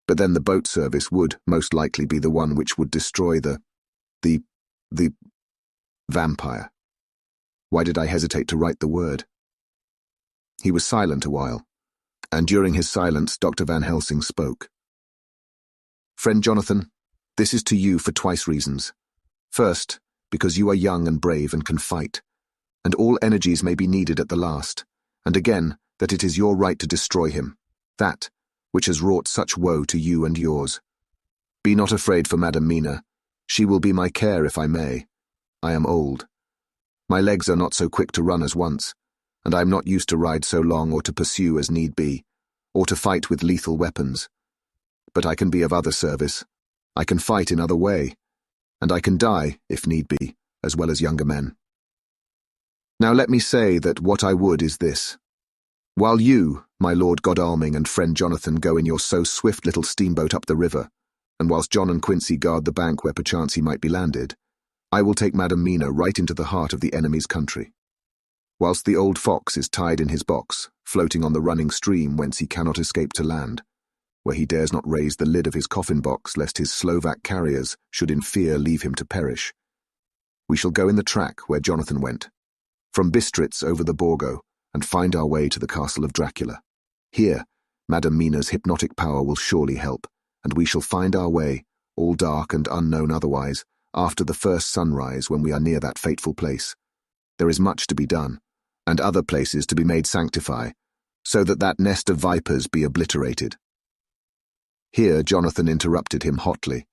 A: but then the boat service would most likely be the one which would destroy the vampire. Why did I hesitate to write the word? He was silent a while, and during his silence Dr. Van Helsing spoke. "Friend Jonathan, this is to you for twice reasons. First, because you are young and brave and can fight, and all energies may be needed at the last, and again, that it is your right to destroy him, that which has wrought such woe to you and yours. Be not afraid for Madam Mina. She will be my care if I may. I am old. My legs are not so quick to run as once, and I am not used to ride so long or to pursue as need be, or to fight with lethal weapons. But I can be of other service. I can fight in other way, and I can die, if need be, as well as younger men. Now let me say that what I would is this. While you, my Lord Godalming and friend Jonathan, go in your so swift little steamboat up the river, and whilst John and Quincy guard the bank where perchance he might be landed, I will take Madam Mina right into the heart of the enemy's country. Whilst the old fox is tied in his box, floating on the running stream whence he cannot escape to land, where he dares not raise the lid of his coffin box lest his Slovak carriers should in fear leave him to perish, we shall go in the track where Jonathan went, from Bistritz over the Borgo, and find our way to the castle of Dracula. Here, Madam Mina's hypnotic power will surely help, and we shall find our way, all dark and unknown otherwise, after the first sunrise when we are near that fateful place. There is much to be done, and other places to be made sanctify, so that that nest of vipers be obliterated. Here Jonathan interrupted him hotly.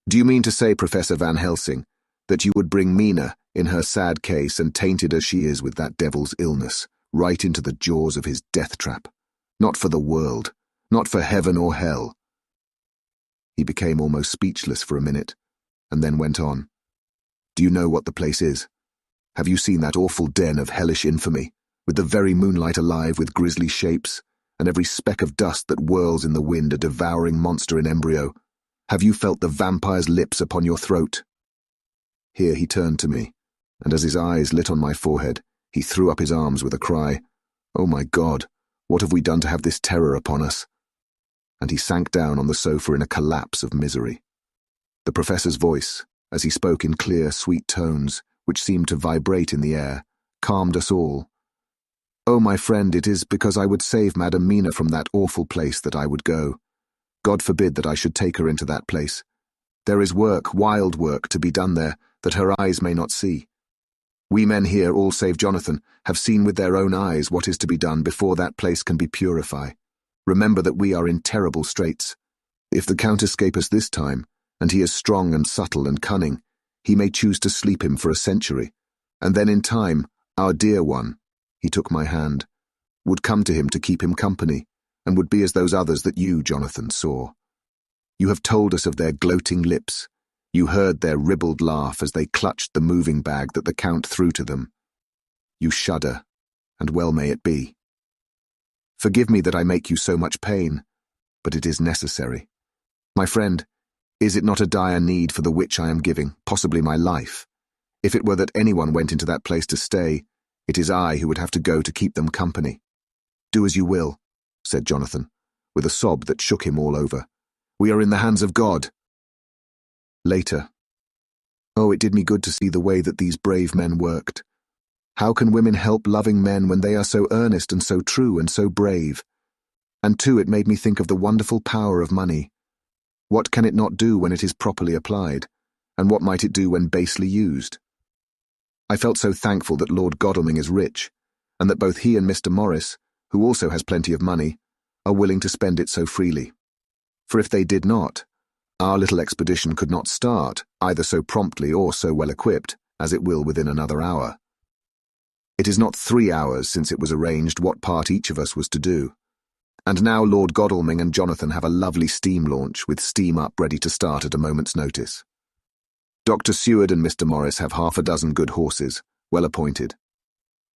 A: Do you mean to say, Professor Van Helsing, that you would bring Mina, in her sad case and tainted as she is with that devil's illness, right into the jaws of his death trap? Not for the world, not for heaven or hell. He became almost speechless for a minute, and then went on. Do you know what the place is? Have you seen that awful den of hellish infamy, with the very moonlight alive with grisly shapes, and every speck of dust that whirls in the wind a devouring monster in embryo? Have you felt the vampire's lips upon your throat? Here he turned to me, and as his eyes lit on my forehead, he threw up his arms with a cry, Oh my God, what have we done to have this terror upon us? And he sank down on the sofa in a collapse of misery. The professor's voice, as he spoke in clear, sweet tones, which seemed to vibrate in the air, calmed us all, Oh, my friend, it is because I would save Madam Mina from that awful place that I would go. God forbid that I should take her into that place. There is work, wild work, to be done there, that her eyes may not see. We men here, all save Jonathan, have seen with their own eyes what is to be done before that place can be purified. Remember that we are in terrible straits. If the Count escape us this time, and he is strong and subtle and cunning, he may choose to sleep him for a century, and then in time, our dear one, he took my hand, would come to him to keep him company, and would be as those others that you, Jonathan, saw. You have told us of their gloating lips. You heard their ribald laugh as they clutched the moving bag that the Count threw to them. You shudder, and well may it be. Forgive me that I make you so much pain, but it is necessary. My friend, is it not a dire need for the which I am giving, possibly my life? If it were that anyone went into that place to stay, it is I who would have to go to keep them company. Do as you will, said Jonathan, with a sob that shook him all over. We are in the hands of God. Later. Oh, it did me good to see the way that these brave men worked. How can women help loving men when they are so earnest and so true and so brave? And too, it made me think of the wonderful power of money. What can it not do when it is properly applied? And what might it do when basely used? I felt so thankful that Lord Godalming is rich, and that both he and Mr. Morris, who also has plenty of money, are willing to spend it so freely. For if they did not, our little expedition could not start, either so promptly or so well equipped, as it will within another hour. It is not 3 hours since it was arranged what part each of us was to do. And now Lord Godalming and Jonathan have a lovely steam launch with steam up ready to start at a moment's notice. Dr. Seward and Mr. Morris have 6 good horses, well appointed.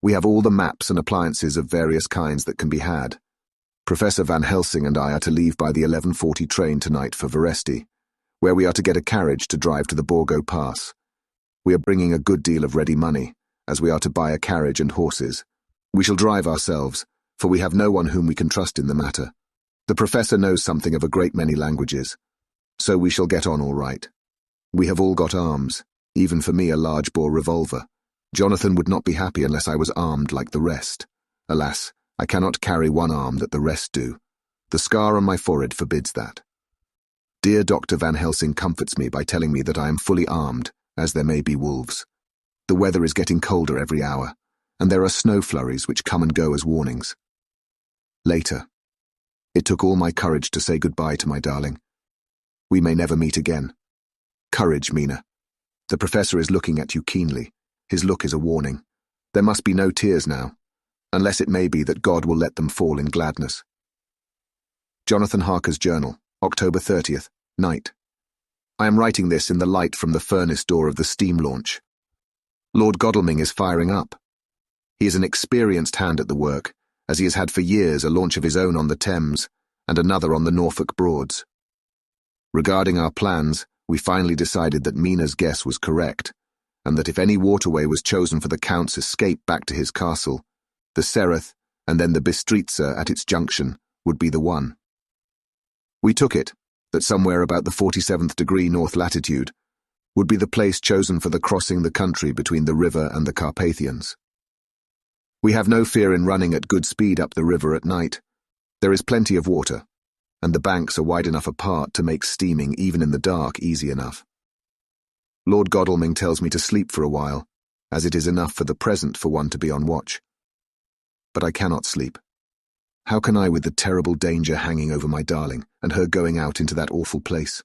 A: We have all the maps and appliances of various kinds that can be had. Professor Van Helsing and I are to leave by the 11:40 train tonight for Veresti, where we are to get a carriage to drive to the Borgo Pass. We are bringing a good deal of ready money, as we are to buy a carriage and horses. We shall drive ourselves, for we have no one whom we can trust in the matter. The professor knows something of a great many languages, so we shall get on all right. We have all got arms, even for me a large-bore revolver. Jonathan would not be happy unless I was armed like the rest. Alas, I cannot carry one arm that the rest do. The scar on my forehead forbids that. Dear Dr. Van Helsing comforts me by telling me that I am fully armed, as there may be wolves. The weather is getting colder every hour, and there are snow flurries which come and go as warnings. Later. It took all my courage to say goodbye to my darling. We may never meet again. Courage, Mina. The professor is looking at you keenly. His look is a warning. There must be no tears now, unless it may be that God will let them fall in gladness. Jonathan Harker's Journal, October 30th, night. I am writing this in the light from the furnace door of the steam launch. Lord Godalming is firing up. He is an experienced hand at the work, as he has had for years a launch of his own on the Thames and another on the Norfolk Broads. Regarding our plans, we finally decided that Mina's guess was correct, and that if any waterway was chosen for the Count's escape back to his castle, the Sereth and then the Bistritza at its junction would be the one. We took it, that somewhere about the 47th degree north latitude would be the place chosen for the crossing the country between the river and the Carpathians. We have no fear in running at good speed up the river at night. There is plenty of water, and the banks are wide enough apart to make steaming even in the dark easy enough. Lord Godalming tells me to sleep for a while, as it is enough for the present for one to be on watch. But I cannot sleep. How can I with the terrible danger hanging over my darling, and her going out into that awful place?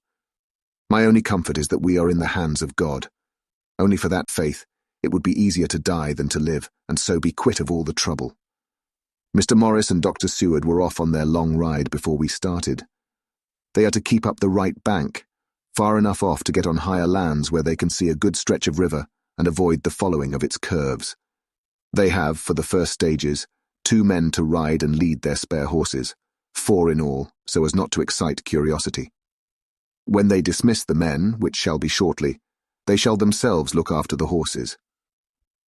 A: My only comfort is that we are in the hands of God. Only for that faith, it would be easier to die than to live, and so be quit of all the trouble. Mr. Morris and Dr. Seward were off on their long ride before we started. They are to keep up the right bank, far enough off to get on higher lands where they can see a good stretch of river and avoid the following of its curves. They have, for the first stages, 2 men to ride and lead their spare horses, 4 in all, so as not to excite curiosity. When they dismiss the men, which shall be shortly, they shall themselves look after the horses.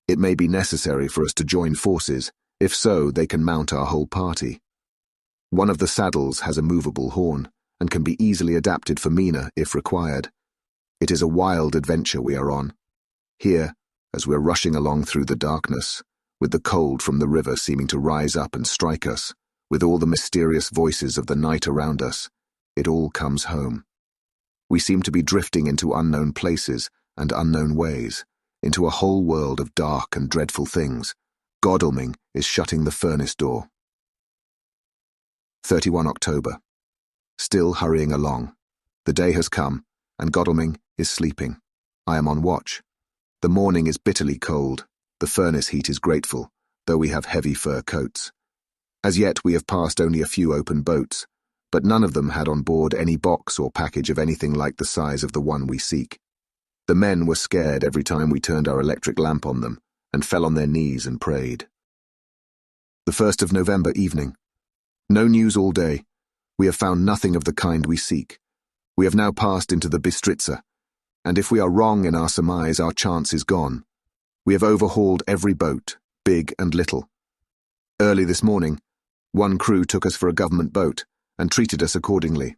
A: It may be necessary for us to join forces. If so, they can mount our whole party. One of the saddles has a movable horn, and can be easily adapted for Mina if required. It is a wild adventure we are on. Here, as we're rushing along through the darkness, with the cold from the river seeming to rise up and strike us, with all the mysterious voices of the night around us. It all comes home. We seem to be drifting into unknown places and unknown ways, into a whole world of dark and dreadful things. Godalming is shutting the furnace door. 31 October. Still hurrying along. The day has come, and Godalming is sleeping. I am on watch. The morning is bitterly cold. The furnace heat is grateful, though we have heavy fur coats. As yet we have passed only a few open boats, but none of them had on board any box or package of anything like the size of the one we seek. The men were scared every time we turned our electric lamp on them, and fell on their knees and prayed. The 1st of November evening. No news all day. We have found nothing of the kind we seek. We have now passed into the Bistritza, and if we are wrong in our surmise, our chance is gone. We have overhauled every boat, big and little. Early this morning, one crew took us for a government boat and treated us accordingly.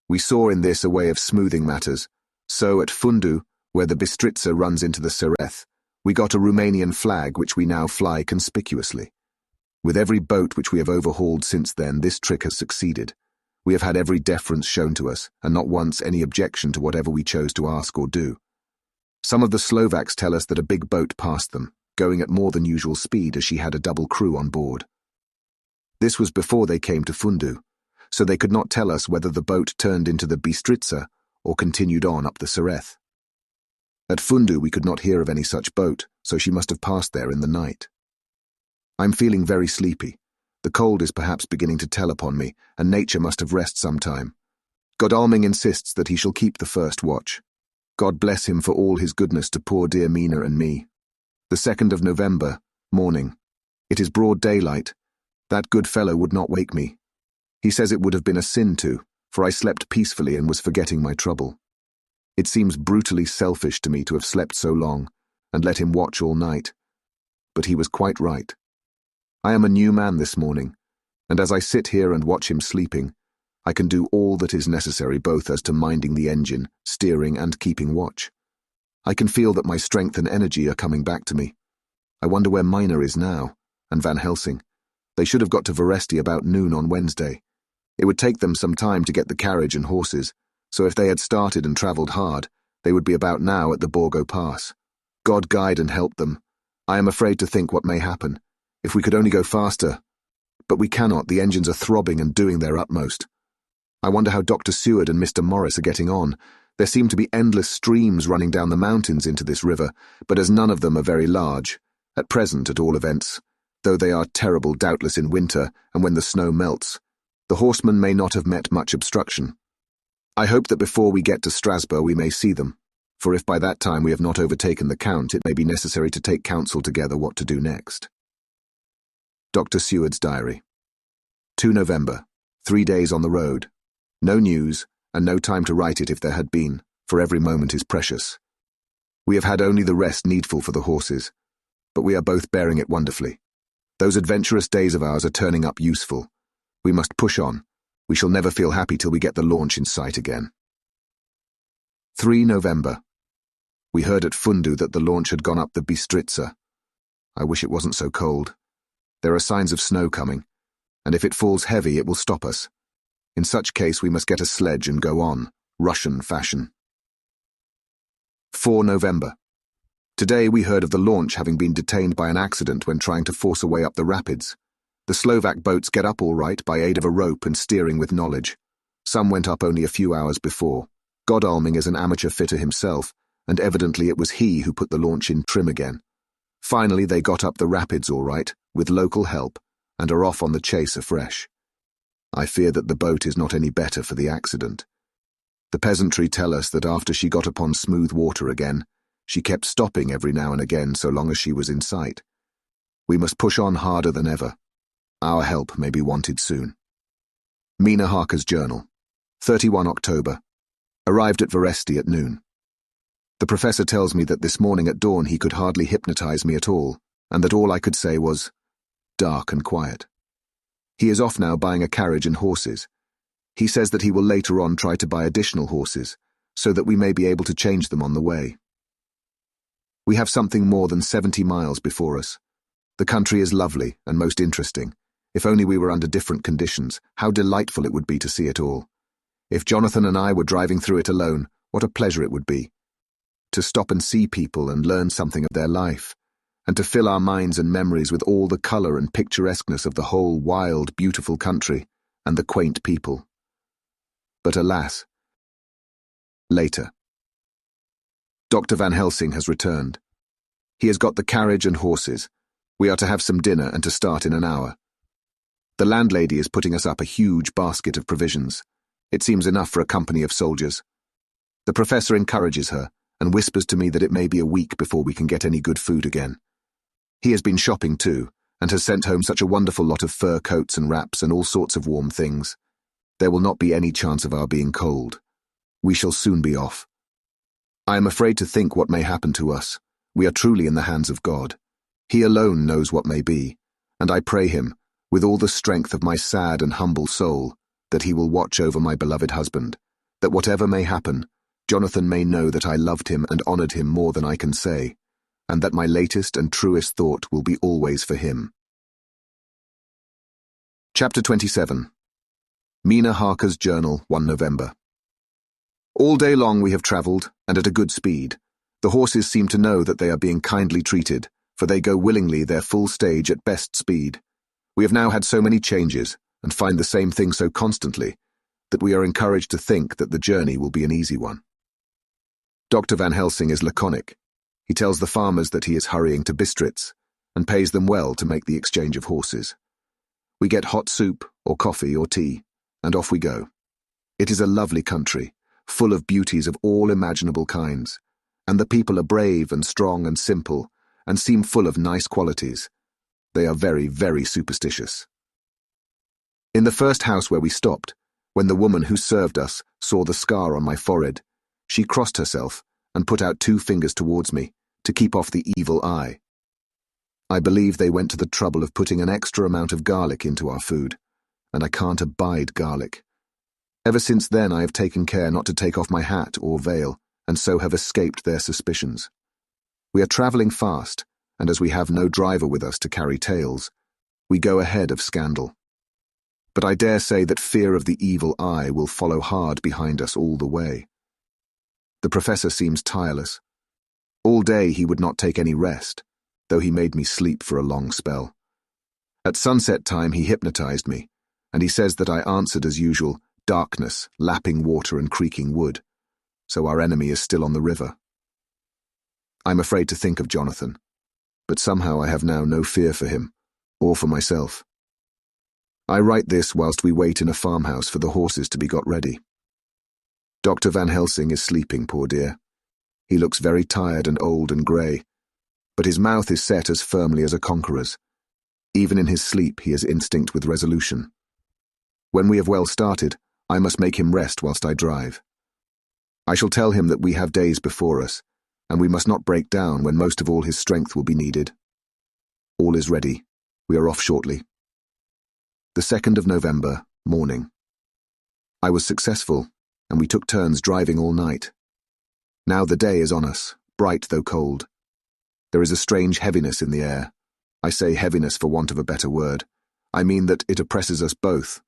A: We saw in this a way of smoothing matters, so at Fundu, where the Bistritza runs into the Sereth, we got a Romanian flag which we now fly conspicuously. With every boat which we have overhauled since then, this trick has succeeded. We have had every deference shown to us, and not once any objection to whatever we chose to ask or do. Some of the Slovaks tell us that a big boat passed them, going at more than usual speed as she had a double crew on board. This was before they came to Fundu, so they could not tell us whether the boat turned into the Bistritza or continued on up the Sereth. At Fundu we could not hear of any such boat, so she must have passed there in the night. I'm feeling very sleepy. The cold is perhaps beginning to tell upon me, and nature must have rest some time. Godalming insists that he shall keep the first watch. God bless him for all his goodness to poor dear Mina and me. The 2nd of November, morning. It is broad daylight. That good fellow would not wake me. He says it would have been a sin to, for I slept peacefully and was forgetting my trouble. It seems brutally selfish to me to have slept so long, and let him watch all night. But he was quite right. I am a new man this morning, and as I sit here and watch him sleeping, I can do all that is necessary both as to minding the engine, steering, and keeping watch. I can feel that my strength and energy are coming back to me. I wonder where Mina is now, and Van Helsing. They should have got to Veresti about noon on Wednesday. It would take them some time to get the carriage and horses, so if they had started and travelled hard, they would be about now at the Borgo Pass. God guide and help them. I am afraid to think what may happen. If we could only go faster. But we cannot, the engines are throbbing and doing their utmost. I wonder how Dr. Seward and Mr. Morris are getting on. There seem to be endless streams running down the mountains into this river, but as none of them are very large, at present at all events, though they are terrible doubtless in winter and when the snow melts, the horsemen may not have met much obstruction. I hope that before we get to Strasbourg we may see them, for if by that time we have not overtaken the Count, it may be necessary to take counsel together what to do next. Dr. Seward's diary. 2 November. 3 days on the road. No news, and no time to write it if there had been, for every moment is precious. We have had only the rest needful for the horses, but we are both bearing it wonderfully. Those adventurous days of ours are turning up useful. We must push on. We shall never feel happy till we get the launch in sight again. 3 November. We heard at Fundu that the launch had gone up the Bistritza. I wish it wasn't so cold. There are signs of snow coming, and if it falls heavy it will stop us. In such case we must get a sledge and go on, Russian fashion. 4 November. Today we heard of the launch having been detained by an accident when trying to force a way up the rapids. The Slovak boats get up all right by aid of a rope and steering with knowledge. Some went up only a few hours before. Godalming is an amateur fitter himself, and evidently it was he who put the launch in trim again. Finally they got up the rapids all right, with local help, and are off on the chase afresh. I fear that the boat is not any better for the accident. The peasantry tell us that after she got upon smooth water again, she kept stopping every now and again so long as she was in sight. We must push on harder than ever. Our help may be wanted soon. Mina Harker's Journal. 31 October. Arrived at Veresti at noon. The professor tells me that this morning at dawn he could hardly hypnotize me at all, and that all I could say was, dark and quiet. He is off now buying a carriage and horses. He says that he will later on try to buy additional horses, so that we may be able to change them on the way. We have something more than 70 miles before us. The country is lovely and most interesting. If only we were under different conditions, how delightful it would be to see it all. If Jonathan and I were driving through it alone, what a pleasure it would be. To stop and see people and learn something of their life, and to fill our minds and memories with all the colour and picturesqueness of the whole wild, beautiful country and the quaint people. But alas, later. Dr. Van Helsing has returned. He has got the carriage and horses. We are to have some dinner and to start in an hour. The landlady is putting us up a huge basket of provisions. It seems enough for a company of soldiers. The professor encourages her and whispers to me that it may be a week before we can get any good food again. He has been shopping too, and has sent home such a wonderful lot of fur coats and wraps and all sorts of warm things. There will not be any chance of our being cold. We shall soon be off. I am afraid to think what may happen to us. We are truly in the hands of God. He alone knows what may be, and I pray him, with all the strength of my sad and humble soul, that he will watch over my beloved husband, that whatever may happen, Jonathan may know that I loved him and honoured him more than I can say, and that my latest and truest thought will be always for him. Chapter 27. Mina Harker's Journal, 1 November. All day long we have travelled, and at a good speed. The horses seem to know that they are being kindly treated, for they go willingly their full stage at best speed. We have now had so many changes, and find the same thing so constantly, that we are encouraged to think that the journey will be an easy one. Dr. Van Helsing is laconic. He tells the farmers that he is hurrying to Bistritz, and pays them well to make the exchange of horses. We get hot soup, or coffee, or tea, and off we go. It is a lovely country, full of beauties of all imaginable kinds, and the people are brave and strong and simple, and seem full of nice qualities. They are very, very superstitious. In the first house where we stopped, when the woman who served us saw the scar on my forehead, she crossed herself and put out 2 fingers towards me to keep off the evil eye. I believe they went to the trouble of putting an extra amount of garlic into our food, and I can't abide garlic. Ever since then I have taken care not to take off my hat or veil, and so have escaped their suspicions. We are travelling fast, and as we have no driver with us to carry tales, we go ahead of scandal. But I dare say that fear of the evil eye will follow hard behind us all the way. The professor seems tireless. All day he would not take any rest, though he made me sleep for a long spell. At sunset time he hypnotized me, and he says that I answered as usual, darkness, lapping water and creaking wood, so our enemy is still on the river. I'm afraid to think of Jonathan, but somehow I have now no fear for him, or for myself. I write this whilst we wait in a farmhouse for the horses to be got ready. Dr. Van Helsing is sleeping, poor dear. He looks very tired and old and grey, but his mouth is set as firmly as a conqueror's. Even in his sleep he is instinct with resolution. When we have well started, I must make him rest whilst I drive. I shall tell him that we have days before us, and we must not break down when most of all his strength will be needed. All is ready. We are off shortly. The 2nd of November, morning. I was successful, and we took turns driving all night. Now the day is on us, bright though cold. There is a strange heaviness in the air. I say heaviness for want of a better word. I mean that it oppresses us both.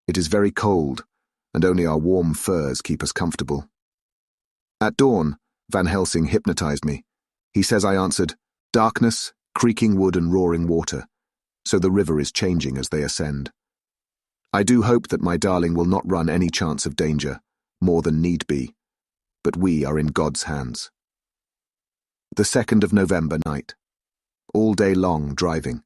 A: It is very cold, and only our warm furs keep us comfortable. At dawn, Van Helsing hypnotized me. He says I answered, darkness, creaking wood and roaring water, so the river is changing as they ascend. I do hope that my darling will not run any chance of danger, more than need be, but we are in God's hands. The 2nd of November night. All day long driving.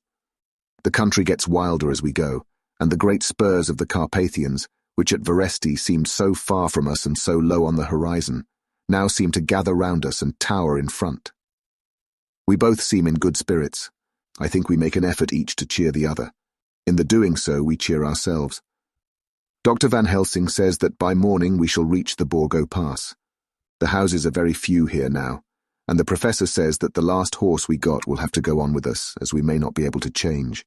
A: The country gets wilder as we go, and the great spurs of the Carpathians, which at Veresti seemed so far from us and so low on the horizon, now seem to gather round us and tower in front. We both seem in good spirits. I think we make an effort each to cheer the other. In the doing so, we cheer ourselves. Dr. Van Helsing says that by morning we shall reach the Borgo Pass. The houses are very few here now, and the professor says that the last horse we got will have to go on with us, as we may not be able to change.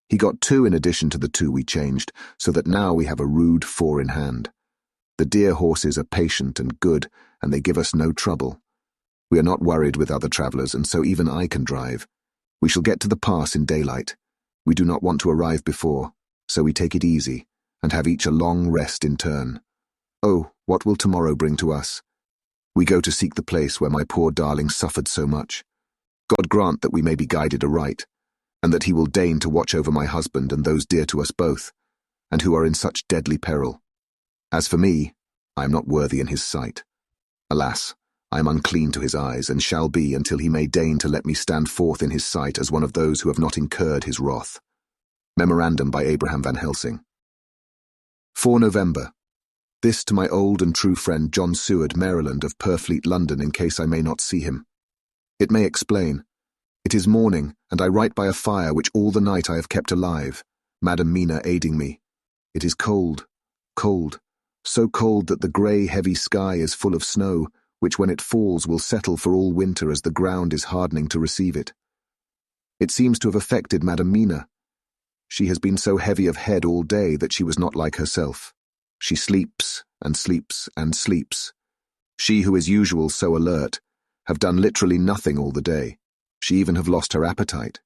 A: He got 2 in addition to the 2 we changed, so that now we have a rude 4 in hand. The dear horses are patient and good, and they give us no trouble. We are not worried with other travellers, and so even I can drive. We shall get to the pass in daylight. We do not want to arrive before, so we take it easy, and have each a long rest in turn. Oh, what will tomorrow bring to us? We go to seek the place where my poor darling suffered so much. God grant that we may be guided aright, and that he will deign to watch over my husband and those dear to us both, and who are in such deadly peril. As for me, I am not worthy in his sight. Alas, I am unclean to his eyes, and shall be until he may deign to let me stand forth in his sight as one of those who have not incurred his wrath. Memorandum by Abraham Van Helsing. 4 November. This to my old and true friend John Seward, Maryland, of Purfleet, London, in case I may not see him. It may explain. It is morning, and I write by a fire which all the night I have kept alive, Madam Mina aiding me. It is cold, cold, so cold that the grey, heavy sky is full of snow, which when it falls will settle for all winter as the ground is hardening to receive it. It seems to have affected Madam Mina. She has been so heavy of head all day that she was not like herself. She sleeps and sleeps and sleeps. She who is usual so alert, have done literally nothing all the day. She even have lost her appetite.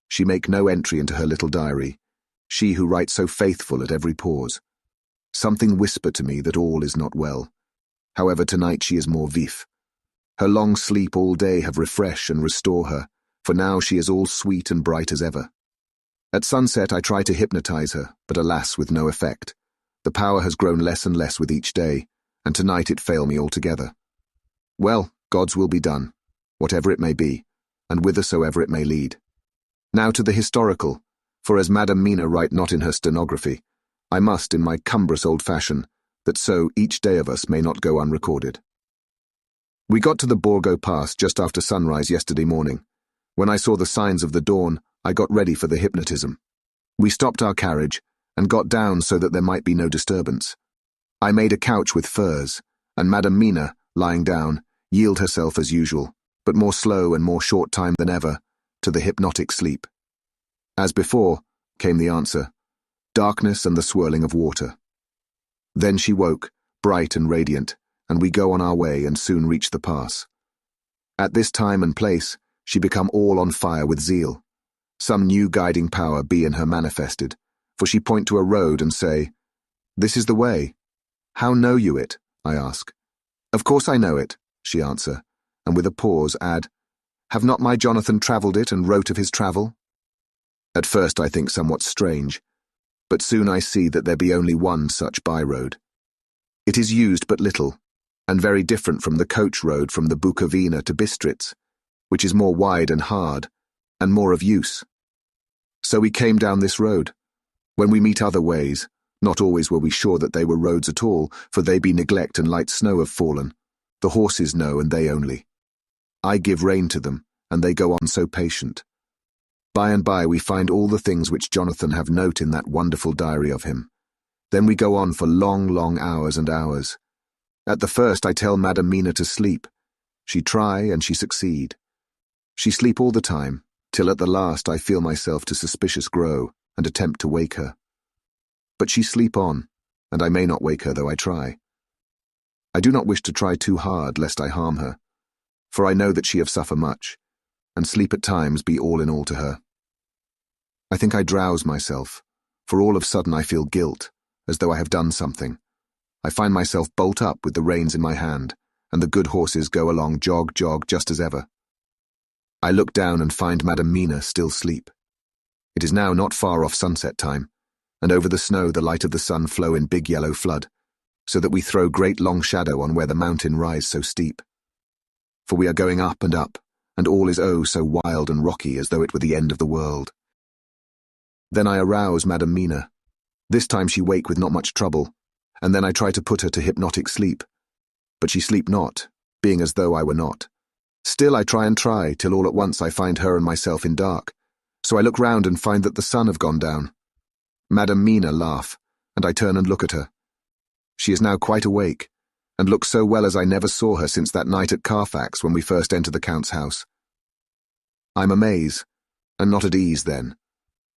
A: She make no entry into her little diary, she who writes so faithful at every pause. Something whisper to me that all is not well. However, tonight she is more vif. Her long sleep all day have refresh and restore her, for now she is all sweet and bright as ever. At sunset I try to hypnotize her, but alas, with no effect. The power has grown less and less with each day, and tonight it failed me altogether. Well, God's will be done, whatever it may be, and whithersoever it may lead. Now to the historical, for as Madam Mina write not in her stenography, I must, in my cumbrous old fashion, that so each day of us may not go unrecorded. We got to the Borgo Pass just after sunrise yesterday morning. When I saw the signs of the dawn, I got ready for the hypnotism. We stopped our carriage, and got down so that there might be no disturbance. I made a couch with furs, and Madam Mina, lying down, yield herself as usual, but more slow and more short time than ever, to the hypnotic sleep. As before, came the answer, darkness and the swirling of water. Then she woke, bright and radiant, and we go on our way and soon reach the pass. At this time and place, she become all on fire with zeal. Some new guiding power be in her manifested, for she point to a road and say, "This is the way." "How know you it?" I ask. "Of course I know it," she answer, and with a pause add, "Have not my Jonathan travelled it and wrote of his travel?" At first I think somewhat strange, but soon I see that there be only one such by-road. It is used but little, and very different from the coach road from the Bukovina to Bistritz, which is more wide and hard, and more of use. So we came down this road. When we meet other ways, not always were we sure that they were roads at all, for they be neglect and light snow have fallen. The horses know, and they only. I give rein to them, and they go on so patient. By and by we find all the things which Jonathan have note in that wonderful diary of him. Then we go on for long, long hours and hours. At the first I tell Madam Mina to sleep. She try, and she succeed. She sleep all the time, till at the last I feel myself to suspicious grow, and attempt to wake her. But she sleep on, and I may not wake her though I try. I do not wish to try too hard, lest I harm her, for I know that she have suffer much, and sleep at times be all in all to her. I think I drowse myself, for all of sudden I feel guilt, as though I have done something. I find myself bolt up with the reins in my hand, and the good horses go along jog, jog, just as ever. I look down and find Madam Mina still sleep. It is now not far off sunset time, and over the snow the light of the sun flow in big yellow flood, so that we throw great long shadow on where the mountain rise so steep. For we are going up, and all is oh so wild and rocky as though it were the end of the world. Then I arouse Madam Mina. This time she wake with not much trouble, and then I try to put her to hypnotic sleep. But she sleep not, being as though I were not. Still I try, till all at once I find her and myself in dark. So I look round and find that the sun have gone down. Madam Mina laugh, and I turn and look at her. She is now quite awake, and looks so well as I never saw her since that night at Carfax when we first entered the Count's house. I'm amazed, and not at ease then,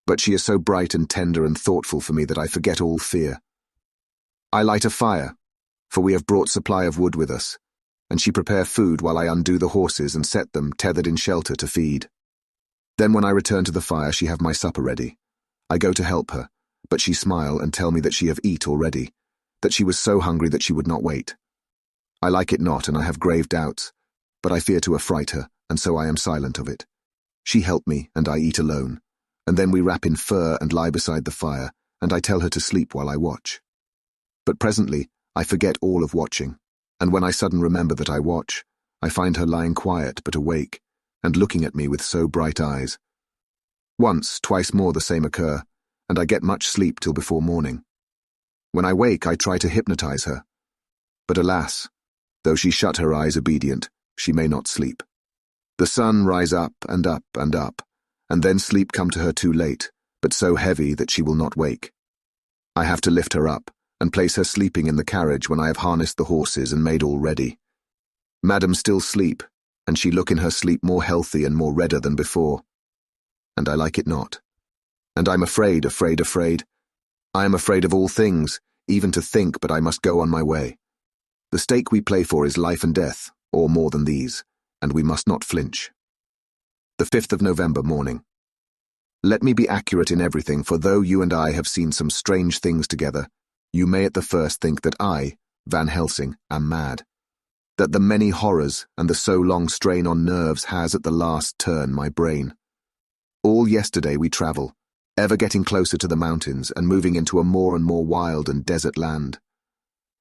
A: but she is so bright and tender and thoughtful for me that I forget all fear. I light a fire, for we have brought supply of wood with us, and she prepare food while I undo the horses and set them tethered in shelter to feed. Then when I return to the fire, she have my supper ready. I go to help her, but she smile and tell me that she have eat already, that she was so hungry that she would not wait. I like it not, and I have grave doubts, but I fear to affright her, and so I am silent of it. She help me, and I eat alone, and then we wrap in fur and lie beside the fire, and I tell her to sleep while I watch. But presently I forget all of watching, and when I sudden remember that I watch, I find her lying quiet but awake, and looking at me with so bright eyes. Once, twice more the same occur, and I get much sleep till before morning. When I wake, I try to hypnotize her, but alas, though she shut her eyes obedient, she may not sleep. The sun rise up and up and up, and then sleep come to her too late, but so heavy that she will not wake. I have to lift her up, and place her sleeping in the carriage when I have harnessed the horses and made all ready. Madam still sleep, and she look in her sleep more healthy and more redder than before. And I like it not. And I'm afraid. I am afraid of all things, even to think, but I must go on my way. The stake we play for is life and death, or more than these, and we must not flinch. The 5th of November morning. Let me be accurate in everything, for though you and I have seen some strange things together, you may at the first think that I, Van Helsing, am mad. That the many horrors and the so long strain on nerves has at the last turned my brain. All yesterday we travel, ever getting closer to the mountains and moving into a more and more wild and desert land.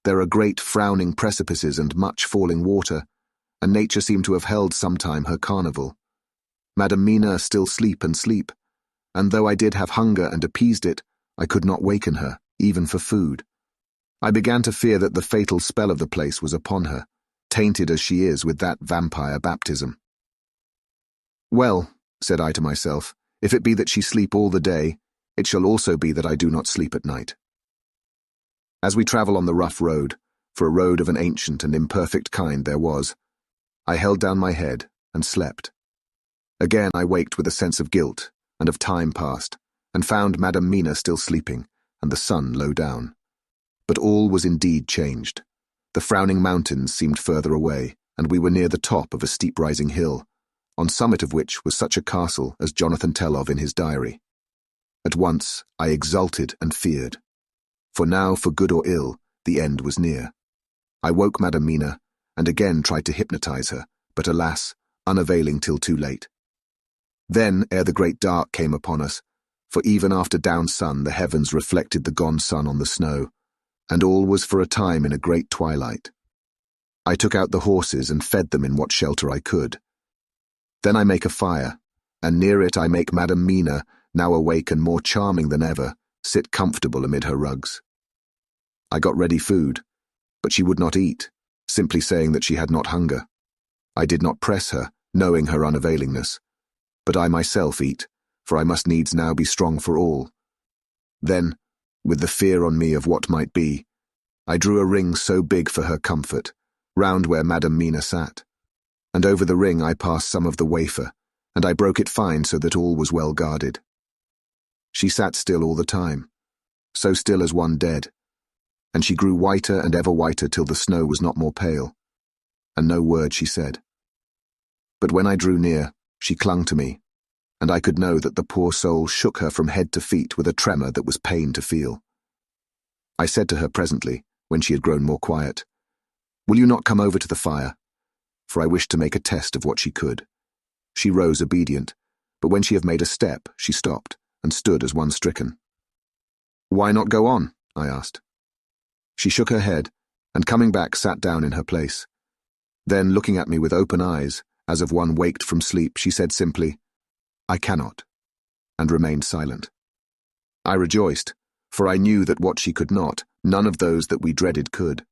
A: There are great frowning precipices and much falling water, and nature seemed to have held sometime her carnival. Madam Mina still sleep, and though I did have hunger and appeased it, I could not waken her, even for food. I began to fear that the fatal spell of the place was upon her, tainted as she is with that vampire baptism. Well, said I to myself, if it be that she sleep all the day, it shall also be that I do not sleep at night. As we travel on the rough road, for a road of an ancient and imperfect kind there was, I held down my head and slept. Again I waked with a sense of guilt and of time past, and found Madam Mina still sleeping, and the sun low down. But all was indeed changed. The frowning mountains seemed further away, and we were near the top of a steep-rising hill, on summit of which was such a castle as Jonathan tell of in his diary. At once I exulted and feared, for now, for good or ill, the end was near. I woke Madam Mina, and again tried to hypnotize her, but alas, unavailing till too late. Then, ere the great dark came upon us, for even after down sun the heavens reflected the gone sun on the snow, and all was for a time in a great twilight. I took out the horses and fed them in what shelter I could. Then I make a fire, and near it I make Madam Mina, now awake and more charming than ever, sit comfortable amid her rugs. I got ready food, but she would not eat, simply saying that she had not hunger. I did not press her, knowing her unavailingness, but I myself eat, for I must needs now be strong for all. Then, with the fear on me of what might be, I drew a ring so big for her comfort, round where Madam Mina sat, and over the ring I passed some of the wafer, and I broke it fine so that all was well guarded. She sat still all the time, so still as one dead, and she grew whiter and ever whiter till the snow was not more pale, and no word she said. But when I drew near, she clung to me, and I could know that the poor soul shook her from head to feet with a tremor that was pain to feel. I said to her presently, when she had grown more quiet, "Will you not come over to the fire?" For I wished to make a test of what she could. She rose obedient, but when she had made a step, she stopped, and stood as one stricken. "Why not go on?" I asked. She shook her head, and coming back sat down in her place. Then, looking at me with open eyes, as of one waked from sleep, she said simply, "I cannot," and remained silent. I rejoiced, for I knew that what she could not, none of those that we dreaded could.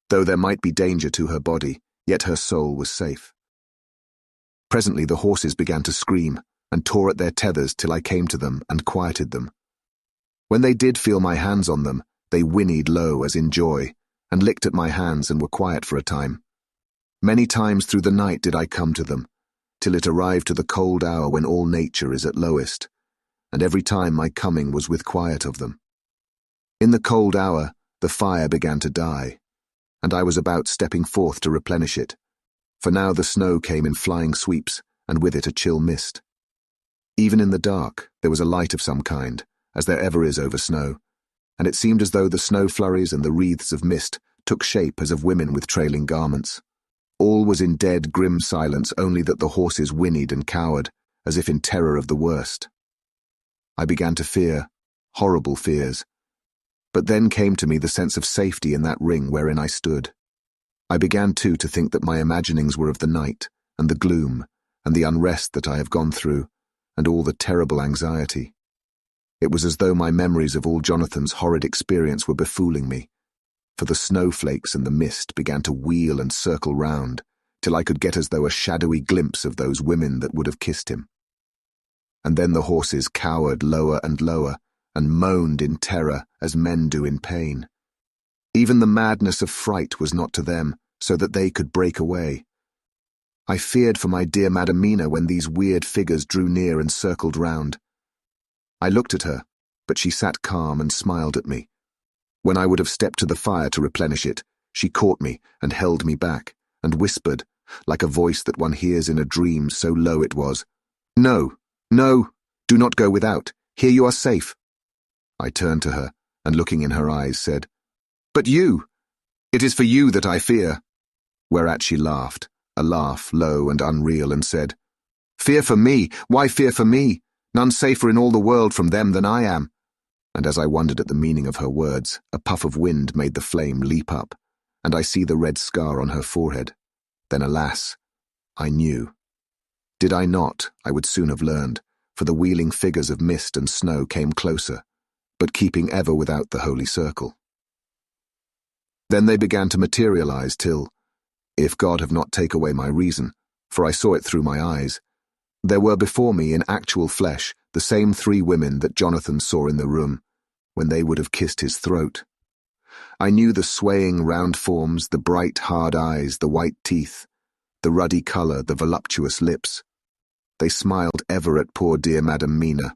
A: Though there might be danger to her body, yet her soul was safe. Presently the horses began to scream, and tore at their tethers till I came to them and quieted them. When they did feel my hands on them, they whinnied low as in joy, and licked at my hands and were quiet for a time. Many times through the night did I come to them, till it arrived to the cold hour when all nature is at lowest, and every time my coming was with quiet of them. In the cold hour the fire began to die, and I was about stepping forth to replenish it, for now the snow came in flying sweeps, and with it a chill mist. Even in the dark, there was a light of some kind, as there ever is over snow, and it seemed as though the snow flurries and the wreaths of mist took shape as of women with trailing garments. All was in dead, grim silence, only that the horses whinnied and cowered, as if in terror of the worst. I began to fear, horrible fears. But then came to me the sense of safety in that ring wherein I stood. I began too to think that my imaginings were of the night, and the gloom, and the unrest that I have gone through, and all the terrible anxiety. It was as though my memories of all Jonathan's horrid experience were befooling me, for the snowflakes and the mist began to wheel and circle round, till I could get as though a shadowy glimpse of those women that would have kissed him. And then the horses cowered lower and lower, and moaned in terror as men do in pain. Even the madness of fright was not to them, so that they could break away. I feared for my dear Madamina when these weird figures drew near and circled round. I looked at her, but she sat calm and smiled at me. When I would have stepped to the fire to replenish it, she caught me and held me back, and whispered, like a voice that one hears in a dream, so low it was, "No, no, do not go without. Here you are safe." I turned to her, and looking in her eyes said, "But you! It is for you that I fear." Whereat she laughed, a laugh low and unreal, and said, "Fear for me? Why fear for me? None safer in all the world from them than I am." And as I wondered at the meaning of her words, a puff of wind made the flame leap up, and I see the red scar on her forehead. Then, alas, I knew. Did I not, I would soon have learned, for the wheeling figures of mist and snow came closer, but keeping ever without the holy circle. Then they began to materialize till, if God have not taken away my reason, for I saw it through my eyes, there were before me in actual flesh the same 3 women that Jonathan saw in the room, when they would have kissed his throat. I knew the swaying round forms, the bright hard eyes, the white teeth, the ruddy colour, the voluptuous lips. They smiled ever at poor dear Madam Mina,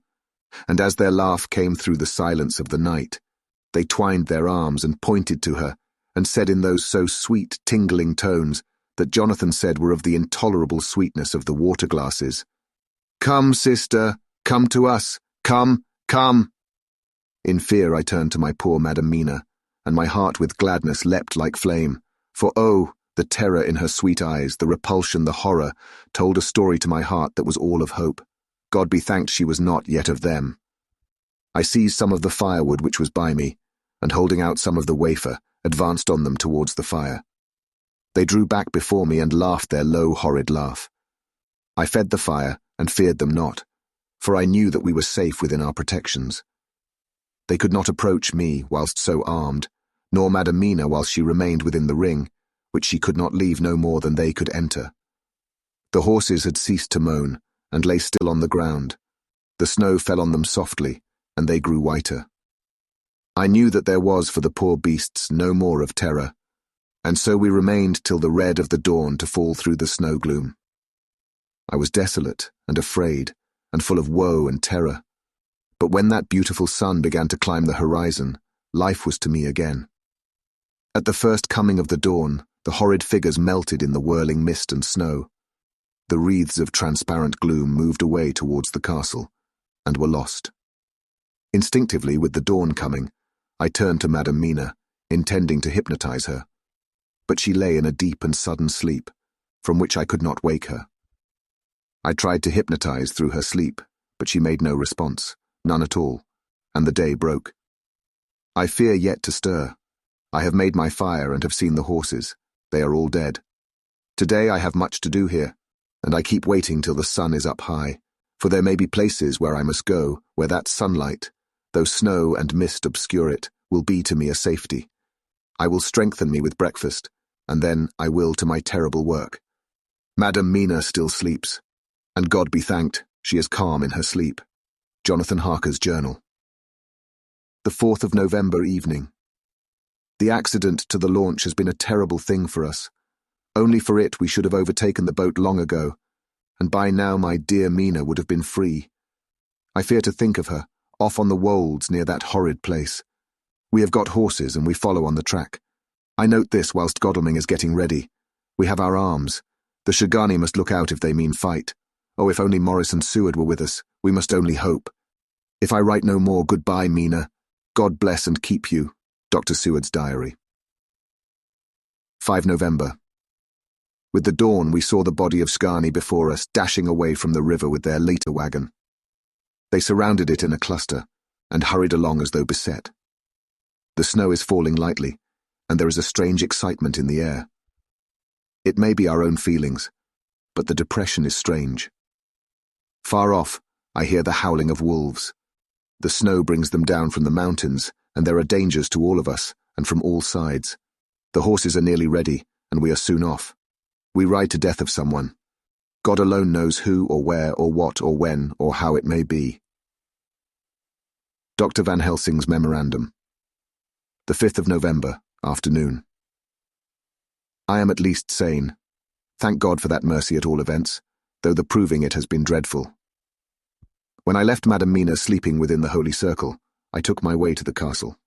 A: and as their laugh came through the silence of the night, they twined their arms and pointed to her, and said in those so sweet, tingling tones that Jonathan said were of the intolerable sweetness of the water glasses, "Come, sister, come to us, come, come." In fear I turned to my poor Madam Mina, and my heart with gladness leapt like flame, for oh, the terror in her sweet eyes, the repulsion, the horror, told a story to my heart that was all of hope. God be thanked she was not yet of them. I seized some of the firewood which was by me, and holding out some of the wafer, advanced on them towards the fire. They drew back before me and laughed their low, horrid laugh. I fed the fire and feared them not, for I knew that we were safe within our protections. They could not approach me whilst so armed, nor Madam Mina whilst she remained within the ring, which she could not leave no more than they could enter. The horses had ceased to moan, and lay still on the ground. The snow fell on them softly, and they grew whiter. I knew that there was for the poor beasts no more of terror, and so we remained till the red of the dawn to fall through the snow gloom. I was desolate and afraid, and full of woe and terror. But when that beautiful sun began to climb the horizon, life was to me again. At the first coming of the dawn, the horrid figures melted in the whirling mist and snow. The wreaths of transparent gloom moved away towards the castle, and were lost. Instinctively, with the dawn coming, I turned to Madam Mina, intending to hypnotize her. But she lay in a deep and sudden sleep, from which I could not wake her. I tried to hypnotize through her sleep, but she made no response, none at all, and the day broke. I fear yet to stir. I have made my fire and have seen the horses. They are all dead. Today I have much to do here, and I keep waiting till the sun is up high, for there may be places where I must go, where that sunlight, though snow and mist obscure it, will be to me a safety. I will strengthen me with breakfast, and then I will to my terrible work. Madam Mina still sleeps, and God be thanked, she is calm in her sleep. Jonathan Harker's Journal. The 4th of November evening. The accident to the launch has been a terrible thing for us. Only for it we should have overtaken the boat long ago, and by now my dear Mina would have been free. I fear to think of her, off on the wolds near that horrid place. We have got horses and we follow on the track. I note this whilst Godalming is getting ready. We have our arms. The Shagani must look out if they mean fight. Oh, if only Morris and Seward were with us. We must only hope. If I write no more, goodbye, Mina. God bless and keep you. Dr. Seward's diary. 5 November. With the dawn, we saw the body of Scarni before us, dashing away from the river with their later wagon. They surrounded it in a cluster and hurried along as though beset. The snow is falling lightly, and there is a strange excitement in the air. It may be our own feelings, but the depression is strange. Far off, I hear the howling of wolves. The snow brings them down from the mountains, and there are dangers to all of us, and from all sides. The horses are nearly ready, and we are soon off. We ride to death of someone. God alone knows who or where or what or when or how it may be. Dr. Van Helsing's memorandum. The 5th of November, afternoon. I am at least sane. Thank God for that mercy at all events, though the proving it has been dreadful. When I left Madam Mina sleeping within the holy circle, I took my way to the castle.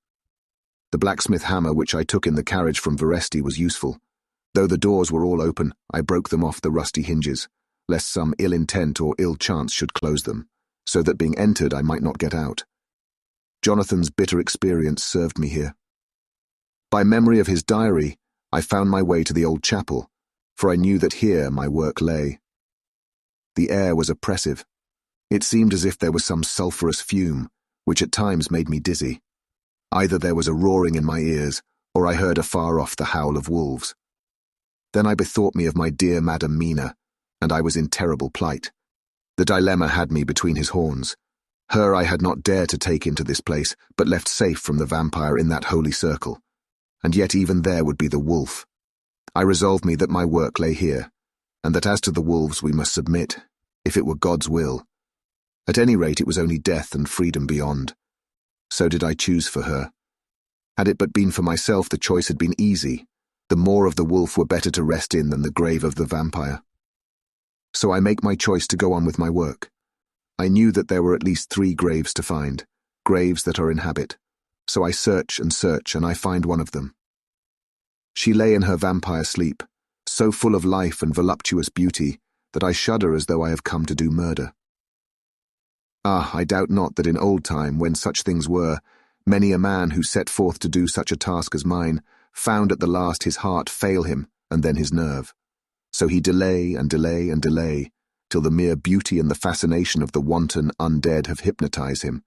A: The blacksmith hammer which I took in the carriage from Veresti was useful. Though the doors were all open, I broke them off the rusty hinges, lest some ill intent or ill chance should close them, so that being entered I might not get out. Jonathan's bitter experience served me here. By memory of his diary, I found my way to the old chapel, for I knew that here my work lay. The air was oppressive. It seemed as if there was some sulphurous fume, which at times made me dizzy. Either there was a roaring in my ears, or I heard afar off the howl of wolves. Then I bethought me of my dear Madam Mina, and I was in terrible plight. The dilemma had me between his horns. Her I had not dared to take into this place, but left safe from the vampire in that holy circle. And yet even there would be the wolf. I resolved me that my work lay here, and that as to the wolves we must submit, if it were God's will. At any rate, it was only death and freedom beyond. So did I choose for her. Had it but been for myself, the choice had been easy. The maw of the wolf were better to rest in than the grave of the vampire. So I make my choice to go on with my work. I knew that there were at least 3 graves to find, graves that are in habit. So I search, and I find one of them. She lay in her vampire sleep, so full of life and voluptuous beauty that I shudder as though I have come to do murder. Ah, I doubt not that in old time, when such things were, many a man who set forth to do such a task as mine found at the last his heart fail him and then his nerve. So he delay and delay and delay, till the mere beauty and the fascination of the wanton undead have hypnotized him,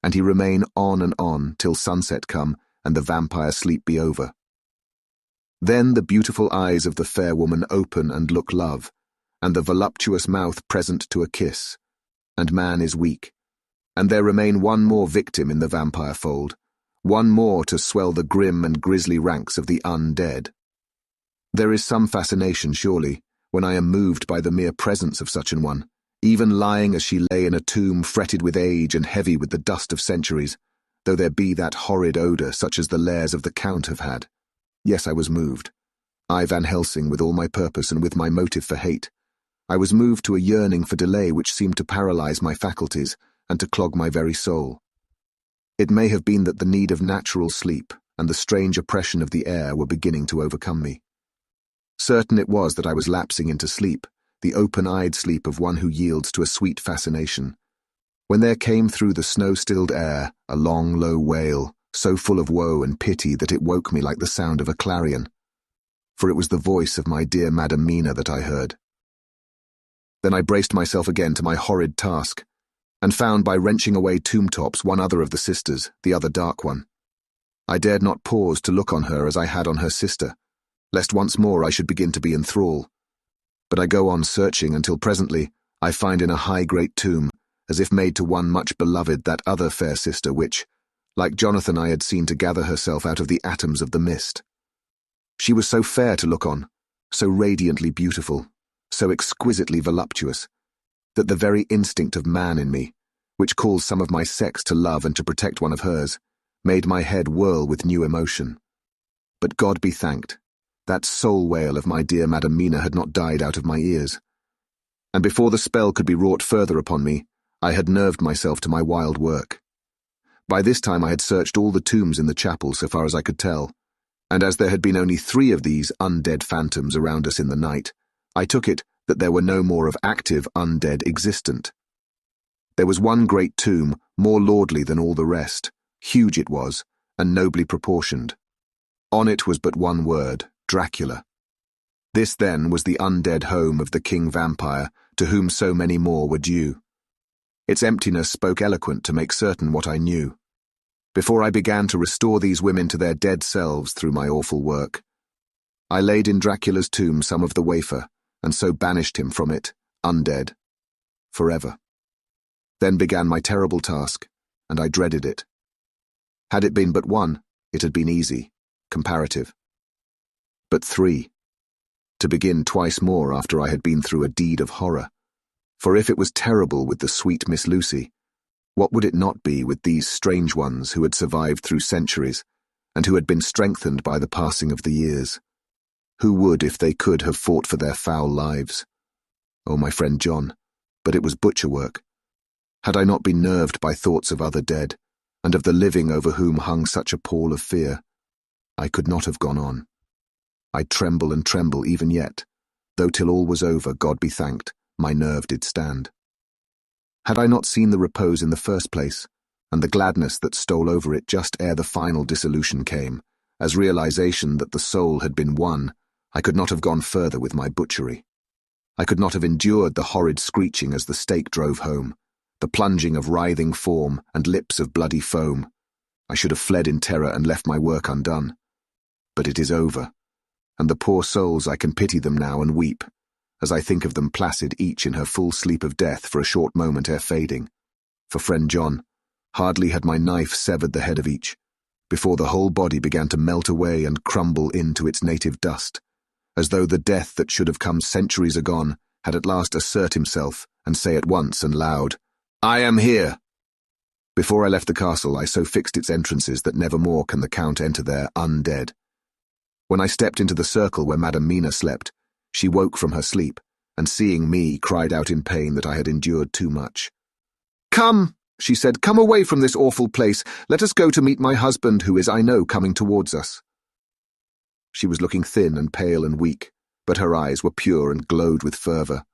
A: and he remain on and on till sunset come and the vampire sleep be over. Then the beautiful eyes of the fair woman open and look love, and the voluptuous mouth present to a kiss, and man is weak, and there remain one more victim in the vampire fold, one more to swell the grim and grisly ranks of the undead. There is some fascination, surely, when I am moved by the mere presence of such an one, even lying as she lay in a tomb fretted with age and heavy with the dust of centuries, though there be that horrid odour such as the lairs of the Count have had. Yes, I was moved. I, Van Helsing, with all my purpose and with my motive for hate. I was moved to a yearning for delay which seemed to paralyse my faculties and to clog my very soul. It may have been that the need of natural sleep and the strange oppression of the air were beginning to overcome me. Certain it was that I was lapsing into sleep, the open-eyed sleep of one who yields to a sweet fascination, when there came through the snow-stilled air a long, low wail, so full of woe and pity that it woke me like the sound of a clarion. For it was the voice of my dear Madam Mina that I heard. Then I braced myself again to my horrid task, and found by wrenching away tomb-tops one other of the sisters, the other dark one. I dared not pause to look on her as I had on her sister, lest once more I should begin to be in thrall. But I go on searching until presently I find in a high great tomb, as if made to one much beloved, that other fair sister which, like Jonathan, I had seen to gather herself out of the atoms of the mist. She was so fair to look on, so radiantly beautiful, so exquisitely voluptuous, that the very instinct of man in me, which calls some of my sex to love and to protect one of hers, made my head whirl with new emotion. But God be thanked, that soul wail of my dear Madam Mina had not died out of my ears. And before the spell could be wrought further upon me, I had nerved myself to my wild work. By this time I had searched all the tombs in the chapel so far as I could tell, and as there had been only 3 of these undead phantoms around us in the night, I took it that there were no more of active undead existent. There was one great tomb, more lordly than all the rest. Huge it was, and nobly proportioned. On it was but one word, Dracula. This, then, was the undead home of the king vampire, to whom so many more were due. Its emptiness spoke eloquent to make certain what I knew. Before I began to restore these women to their dead selves through my awful work, I laid in Dracula's tomb some of the wafer, and so banished him from it, undead, forever. Then began my terrible task, and I dreaded it. Had it been but one, it had been easy, comparative. But three. To begin twice more after I had been through a deed of horror. For if it was terrible with the sweet Miss Lucy, what would it not be with these strange ones who had survived through centuries, and who had been strengthened by the passing of the years? Who would, if they could, have fought for their foul lives? Oh, my friend John, but it was butcher work. Had I not been nerved by thoughts of other dead, and of the living over whom hung such a pall of fear, I could not have gone on. I tremble and tremble even yet, though till all was over, God be thanked, my nerve did stand. Had I not seen the repose in the first place, and the gladness that stole over it just ere the final dissolution came, as realization that the soul had been won, I could not have gone further with my butchery. I could not have endured the horrid screeching as the stake drove home, the plunging of writhing form and lips of bloody foam. I should have fled in terror and left my work undone. But it is over, and the poor souls, I can pity them now and weep, as I think of them placid each in her full sleep of death for a short moment ere fading. For friend John, hardly had my knife severed the head of each, before the whole body began to melt away and crumble into its native dust, as though the death that should have come centuries agone had at last assert himself and say at once and loud, "I am here!" Before I left the castle, I so fixed its entrances that never more can the Count enter there undead. When I stepped into the circle where Madame Mina slept, she woke from her sleep, and seeing me, cried out in pain that I had endured too much. "Come," she said, "come away from this awful place. Let us go to meet my husband, who is, I know, coming towards us." She was looking thin and pale and weak, but her eyes were pure and glowed with fervour.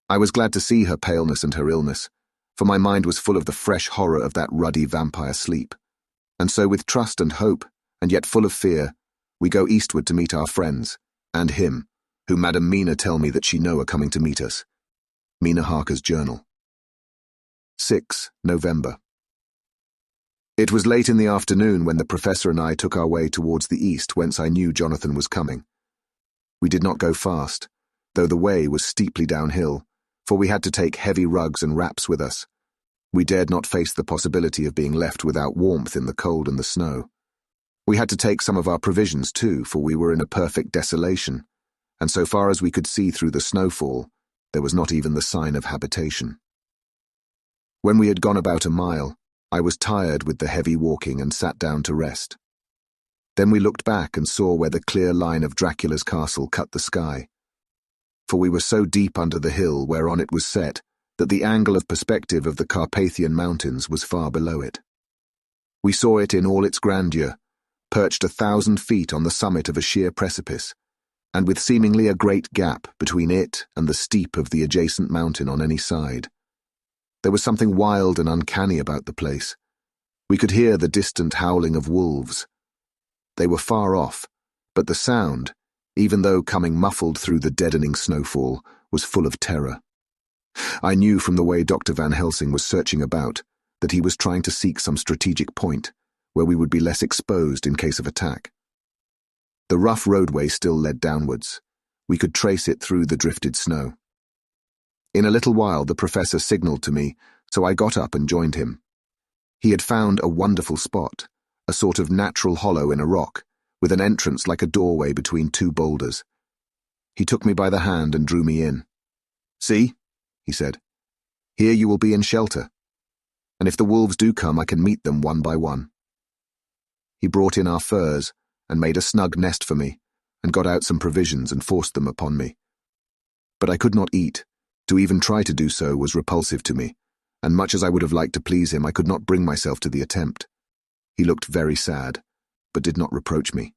A: I was glad to see her paleness and her illness, for my mind was full of the fresh horror of that ruddy vampire sleep. And so with trust and hope, and yet full of fear, we go eastward to meet our friends, and him, who Madame Mina tell me that she know are coming to meet us. Mina Harker's journal. 6 November. It was late in the afternoon when the professor and I took our way towards the east, whence I knew Jonathan was coming. We did not go fast, though the way was steeply downhill, for we had to take heavy rugs and wraps with us. We dared not face the possibility of being left without warmth in the cold and the snow. We had to take some of our provisions too, for we were in a perfect desolation, and so far as we could see through the snowfall, there was not even the sign of habitation. When we had gone about a mile, I was tired with the heavy walking and sat down to rest. Then we looked back and saw where the clear line of Dracula's castle cut the sky. For we were so deep under the hill whereon it was set that the angle of perspective of the Carpathian Mountains was far below it. We saw it in all its grandeur, perched 1,000 feet on the summit of a sheer precipice, and with seemingly a great gap between it and the steep of the adjacent mountain on any side. There was something wild and uncanny about the place. We could hear the distant howling of wolves. They were far off, but the sound, even though coming muffled through the deadening snowfall, was full of terror. I knew from the way Dr. Van Helsing was searching about that he was trying to seek some strategic point where we would be less exposed in case of attack. The rough roadway still led downwards. We could trace it through the drifted snow. In a little while the professor signalled to me, so I got up and joined him. He had found a wonderful spot, a sort of natural hollow in a rock, with an entrance like a doorway between two boulders. He took me by the hand and drew me in. "See," he said, "here you will be in shelter, and if the wolves do come I can meet them one by one." He brought in our furs and made a snug nest for me, and got out some provisions and forced them upon me. But I could not eat. To even try to do so was repulsive to me, and much as I would have liked to please him, I could not bring myself to the attempt. He looked very sad, but did not reproach me.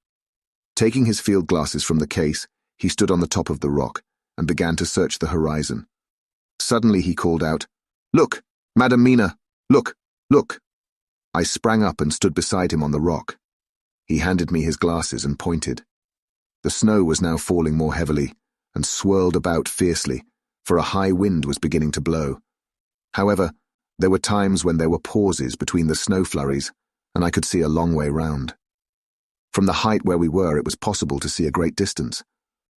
A: Taking his field glasses from the case, he stood on the top of the rock, and began to search the horizon. Suddenly he called out, "Look, Madam Mina, look, look!" I sprang up and stood beside him on the rock. He handed me his glasses and pointed. The snow was now falling more heavily and swirled about fiercely, for a high wind was beginning to blow. However, there were times when there were pauses between the snow flurries, and I could see a long way round. From the height where we were, it was possible to see a great distance,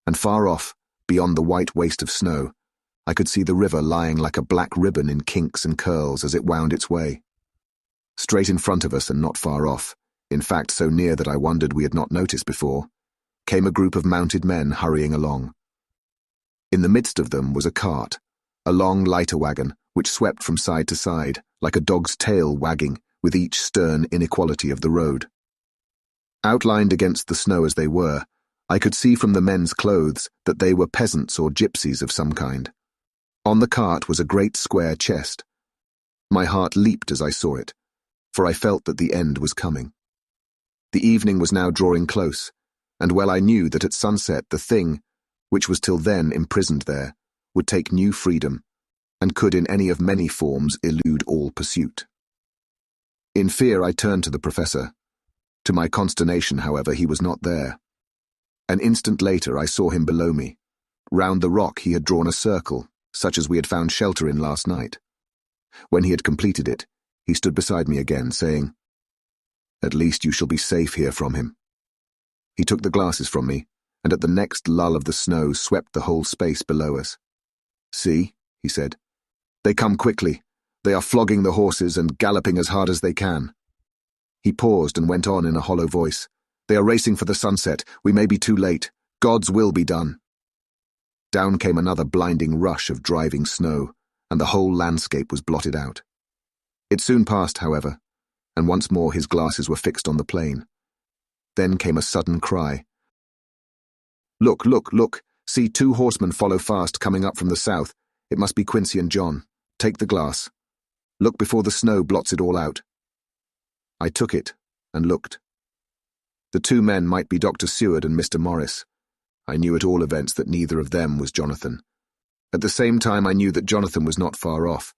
A: and far off, beyond the white waste of snow, I could see the river lying like a black ribbon in kinks and curls as it wound its way. Straight in front of us and not far off, in fact so near that I wondered we had not noticed before, came a group of mounted men hurrying along. In the midst of them was a cart, a long lighter wagon, which swept from side to side, like a dog's tail wagging with each stern inequality of the road. Outlined against the snow as they were, I could see from the men's clothes that they were peasants or gypsies of some kind. On the cart was a great square chest. My heart leaped as I saw it, for I felt that the end was coming. The evening was now drawing close, and well I knew that at sunset the thing, which was till then imprisoned there, would take new freedom, and could in any of many forms elude all pursuit. In fear I turned to the professor. To my consternation, however, he was not there. An instant later I saw him below me. Round the rock he had drawn a circle, such as we had found shelter in last night. When he had completed it, he stood beside me again, saying, "At least you shall be safe here from him." He took the glasses from me, and at the next lull of the snow swept the whole space below us. "See," he said, "they come quickly. They are flogging the horses and galloping as hard as they can." He paused and went on in a hollow voice, "They are racing for the sunset. We may be too late. God's will be done." Down came another blinding rush of driving snow, and the whole landscape was blotted out. It soon passed, however, and once more his glasses were fixed on the plain. Then came a sudden cry. "Look, look, look! See, 2 horsemen follow fast, coming up from the south. It must be Quincy and John. Take the glass. Look before the snow blots it all out." I took it and looked. The 2 men might be Dr. Seward and Mr. Morris. I knew at all events that neither of them was Jonathan. At the same time I knew that Jonathan was not far off.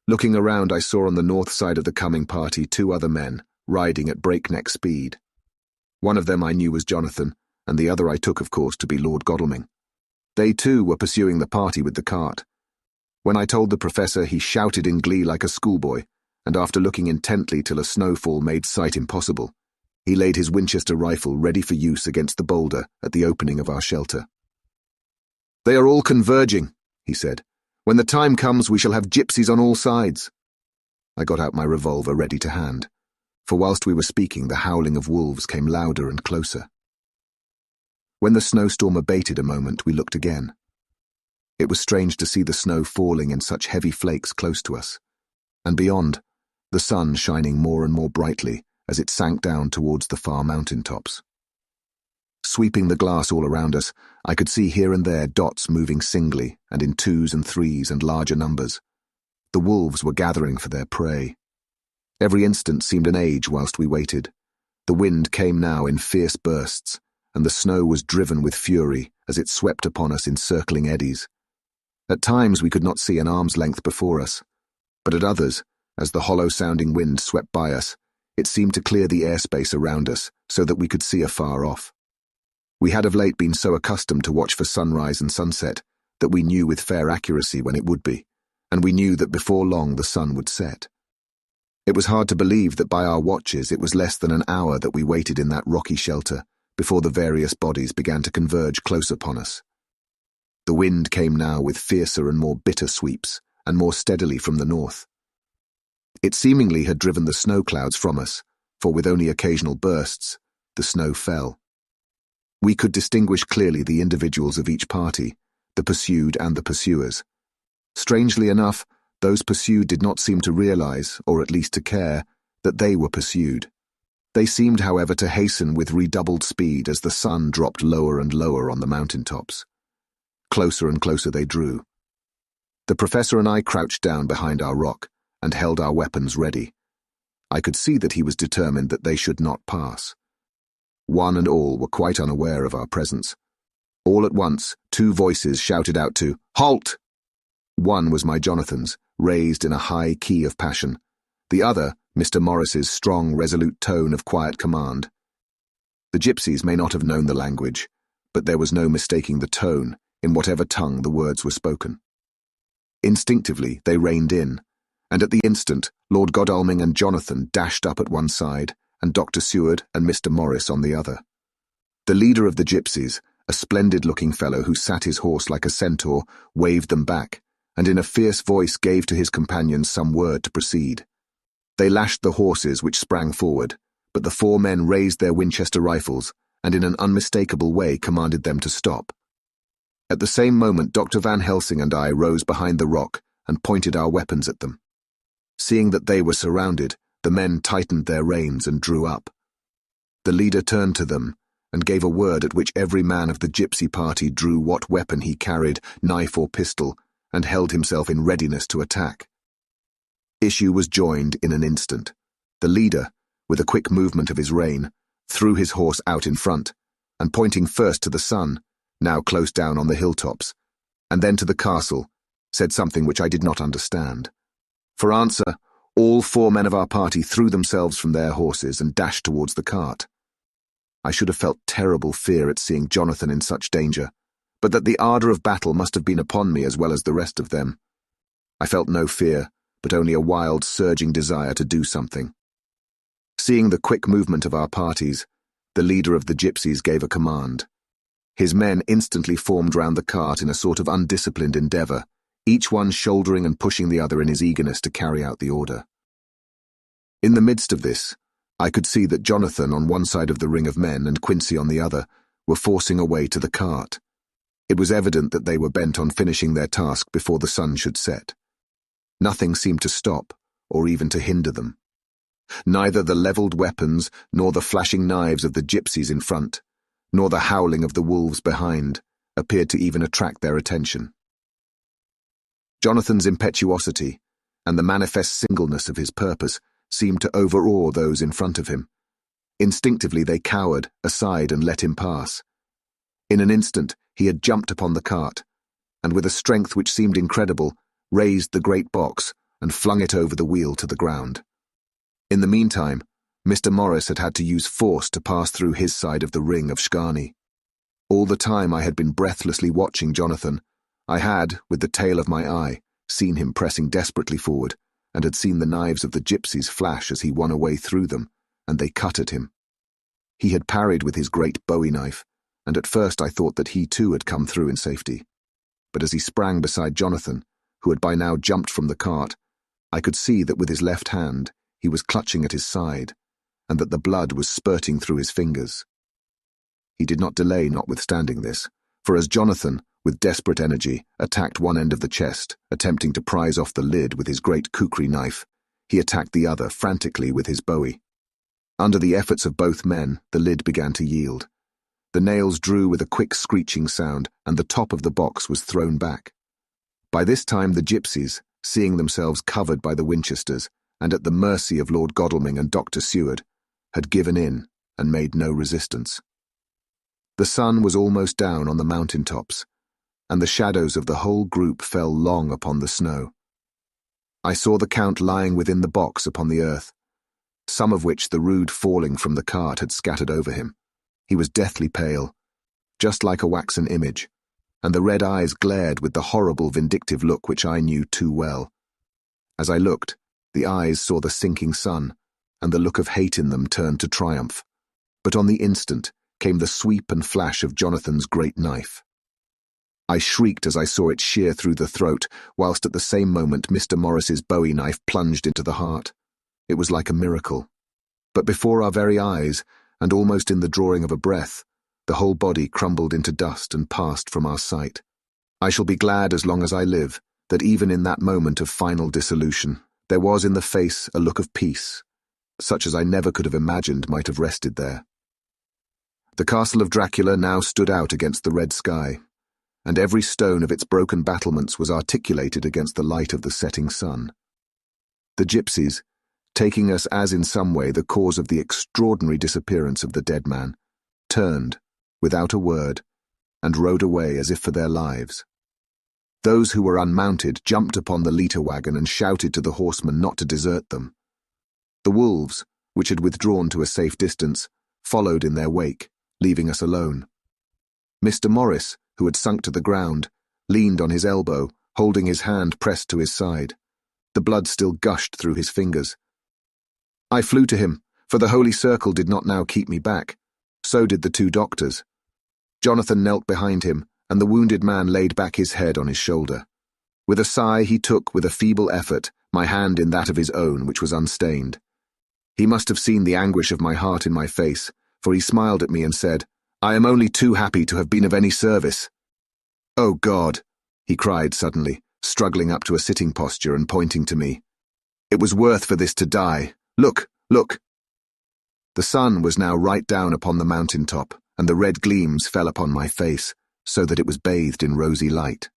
A: Looking around, I saw on the north side of the coming party 2 other men, riding at breakneck speed. One of them I knew was Jonathan, and the other I took, of course, to be Lord Godalming. They too were pursuing the party with the cart. When I told the professor, he shouted in glee like a schoolboy, and after looking intently till a snowfall made sight impossible, he laid his Winchester rifle ready for use against the boulder at the opening of our shelter. "They are all converging," he said. "When the time comes, we shall have gypsies on all sides." I got out my revolver ready to hand, for whilst we were speaking, the howling of wolves came louder and closer. When the snowstorm abated a moment, we looked again. It was strange to see the snow falling in such heavy flakes close to us, and beyond, the sun shining more and more brightly as it sank down towards the far mountain tops. Sweeping the glass all around us, I could see here and there dots moving singly and in 2s and 3s and larger numbers. The wolves were gathering for their prey. Every instant seemed an age whilst we waited. The wind came now in fierce bursts, and the snow was driven with fury as it swept upon us in circling eddies. At times we could not see an arm's length before us, but at others, as the hollow-sounding wind swept by us, it seemed to clear the airspace around us so that we could see afar off. We had of late been so accustomed to watch for sunrise and sunset that we knew with fair accuracy when it would be, and we knew that before long the sun would set. It was hard to believe that by our watches it was less than an hour that we waited in that rocky shelter before the various bodies began to converge close upon us. The wind came now with fiercer and more bitter sweeps, and more steadily from the north. It seemingly had driven the snow clouds from us, for with only occasional bursts, the snow fell. We could distinguish clearly the individuals of each party, the pursued and the pursuers. Strangely enough, those pursued did not seem to realize, or at least to care, that they were pursued. They seemed, however, to hasten with redoubled speed as the sun dropped lower and lower on the mountain tops. Closer and closer they drew. The professor and I crouched down behind our rock and held our weapons ready. I could see that he was determined that they should not pass. One and all were quite unaware of our presence. All at once, two voices shouted out to "Halt!" One was my Jonathan's, raised in a high key of passion. The other, Mr. Morris's strong, resolute tone of quiet command. The gypsies may not have known the language, but there was no mistaking the tone, in whatever tongue the words were spoken. Instinctively, they reined in, and at the instant, Lord Godalming and Jonathan dashed up at one side, and Dr. Seward and Mr. Morris on the other. The leader of the gypsies, a splendid-looking fellow who sat his horse like a centaur, waved them back, and in a fierce voice gave to his companions some word to proceed. They lashed the horses, which sprang forward, but the four men raised their Winchester rifles, and in an unmistakable way commanded them to stop. At the same moment Dr. Van Helsing and I rose behind the rock and pointed our weapons at them. Seeing that they were surrounded, the men tightened their reins and drew up. The leader turned to them and gave a word at which every man of the gypsy party drew what weapon he carried, knife or pistol, and held himself in readiness to attack. Issue was joined in an instant. The leader, with a quick movement of his rein, threw his horse out in front, and pointing first to the sun, now close down on the hilltops, and then to the castle, said something which I did not understand. For answer, all four men of our party threw themselves from their horses and dashed towards the cart. I should have felt terrible fear at seeing Jonathan in such danger, but that the ardour of battle must have been upon me as well as the rest of them. I felt no fear, but only a wild, surging desire to do something. Seeing the quick movement of our parties, the leader of the gypsies gave a command. His men instantly formed round the cart in a sort of undisciplined endeavour, each one shouldering and pushing the other in his eagerness to carry out the order. In the midst of this, I could see that Jonathan on one side of the ring of men and Quincy on the other were forcing a way to the cart. It was evident that they were bent on finishing their task before the sun should set. Nothing seemed to stop, or even to hinder them. Neither the levelled weapons, nor the flashing knives of the gypsies in front, nor the howling of the wolves behind, appeared to even attract their attention. Jonathan's impetuosity, and the manifest singleness of his purpose, seemed to overawe those in front of him. Instinctively they cowered aside and let him pass. In an instant he had jumped upon the cart, and with a strength which seemed incredible, raised the great box and flung it over the wheel to the ground. In the meantime, Mr. Morris had had to use force to pass through his side of the ring of Shkarni. All the time I had been breathlessly watching Jonathan. I had, with the tail of my eye, seen him pressing desperately forward, and had seen the knives of the gypsies flash as he won a way through them, and they cut at him. He had parried with his great bowie knife, and at first I thought that he too had come through in safety. But as he sprang beside Jonathan, who had by now jumped from the cart, I could see that with his left hand he was clutching at his side, and that the blood was spurting through his fingers. He did not delay notwithstanding this, for as Jonathan, with desperate energy, attacked one end of the chest, attempting to prise off the lid with his great kukri knife, he attacked the other frantically with his bowie. Under the efforts of both men, the lid began to yield. The nails drew with a quick screeching sound, and the top of the box was thrown back. By this time the gypsies, seeing themselves covered by the Winchesters, and at the mercy of Lord Godalming and Dr. Seward, had given in and made no resistance. The sun was almost down on the mountain tops, and the shadows of the whole group fell long upon the snow. I saw the Count lying within the box upon the earth, some of which the rude falling from the cart had scattered over him. He was deathly pale, just like a waxen image, and the red eyes glared with the horrible vindictive look which I knew too well. As I looked, the eyes saw the sinking sun, and the look of hate in them turned to triumph. But on the instant came the sweep and flash of Jonathan's great knife. I shrieked as I saw it shear through the throat, whilst at the same moment Mr. Morris's bowie knife plunged into the heart. It was like a miracle. But before our very eyes, and almost in the drawing of a breath, the whole body crumbled into dust and passed from our sight. I shall be glad as long as I live that even in that moment of final dissolution, there was in the face a look of peace, such as I never could have imagined might have rested there. The castle of Dracula now stood out against the red sky, and every stone of its broken battlements was articulated against the light of the setting sun. The gypsies, taking us as in some way the cause of the extraordinary disappearance of the dead man, turned, without a word, and rode away as if for their lives. Those who were unmounted jumped upon the litter wagon and shouted to the horsemen not to desert them. The wolves, which had withdrawn to a safe distance, followed in their wake, leaving us alone. Mr. Morris, who had sunk to the ground, leaned on his elbow, holding his hand pressed to his side. The blood still gushed through his fingers. I flew to him, for the holy circle did not now keep me back. So did the two doctors. Jonathan knelt behind him, and the wounded man laid back his head on his shoulder. With a sigh he took, with a feeble effort, my hand in that of his own, which was unstained. He must have seen the anguish of my heart in my face, for he smiled at me and said, "I am only too happy to have been of any service." "Oh God," he cried suddenly, struggling up to a sitting posture and pointing to me. "It was worth for this to die. Look, look." The sun was now right down upon the mountain top, and the red gleams fell upon my face, so that it was bathed in rosy light.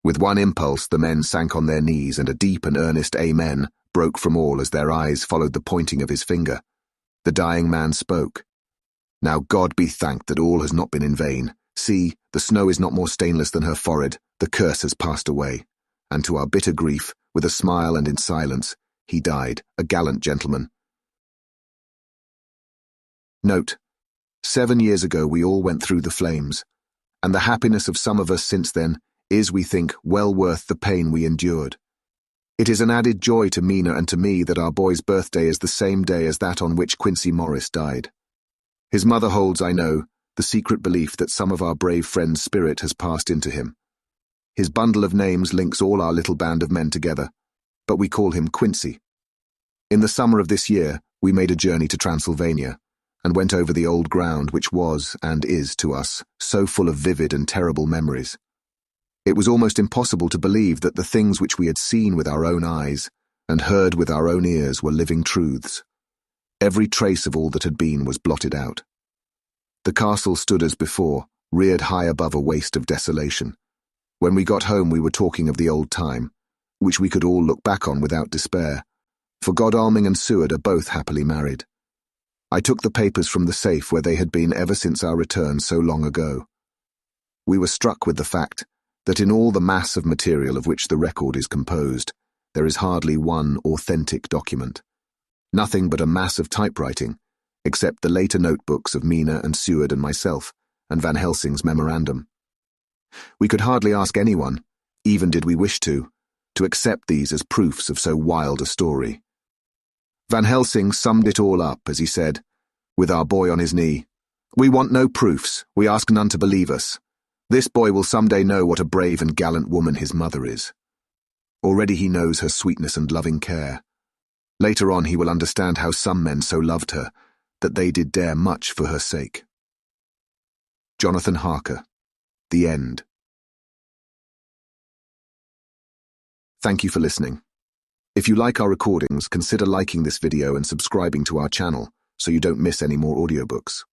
A: With one impulse the men sank on their knees, and a deep and earnest amen broke from all as their eyes followed the pointing of his finger. The dying man spoke. "Now God be thanked that all has not been in vain. See, the snow is not more stainless than her forehead, the curse has passed away." And to our bitter grief, with a smile and in silence, he died, a gallant gentleman. Note: 7 years ago we all went through the flames, and the happiness of some of us since then is, we think, well worth the pain we endured. It is an added joy to Mina and to me that our boy's birthday is the same day as that on which Quincy Morris died. His mother holds, I know, the secret belief that some of our brave friend's spirit has passed into him. His bundle of names links all our little band of men together, but we call him Quincy. In the summer of this year, we made a journey to Transylvania, and went over the old ground which was, and is to us, so full of vivid and terrible memories. It was almost impossible to believe that the things which we had seen with our own eyes and heard with our own ears were living truths. Every trace of all that had been was blotted out. The castle stood as before, reared high above a waste of desolation. When we got home we were talking of the old time, which we could all look back on without despair, for Godalming and Seward are both happily married. I took the papers from the safe where they had been ever since our return so long ago. We were struck with the fact that in all the mass of material of which the record is composed, there is hardly one authentic document. Nothing but a mass of typewriting, except the later notebooks of Mina and Seward and myself, and Van Helsing's memorandum. We could hardly ask anyone, even did we wish to accept these as proofs of so wild a story. Van Helsing summed it all up as he said, with our boy on his knee, "We want no proofs, we ask none to believe us. This boy will some day know what a brave and gallant woman his mother is. Already he knows her sweetness and loving care. Later on he will understand how some men so loved her, that they did dare much for her sake." Jonathan Harker. The End. Thank you for listening. If you like our recordings, consider liking this video and subscribing to our channel so you don't miss any more audiobooks.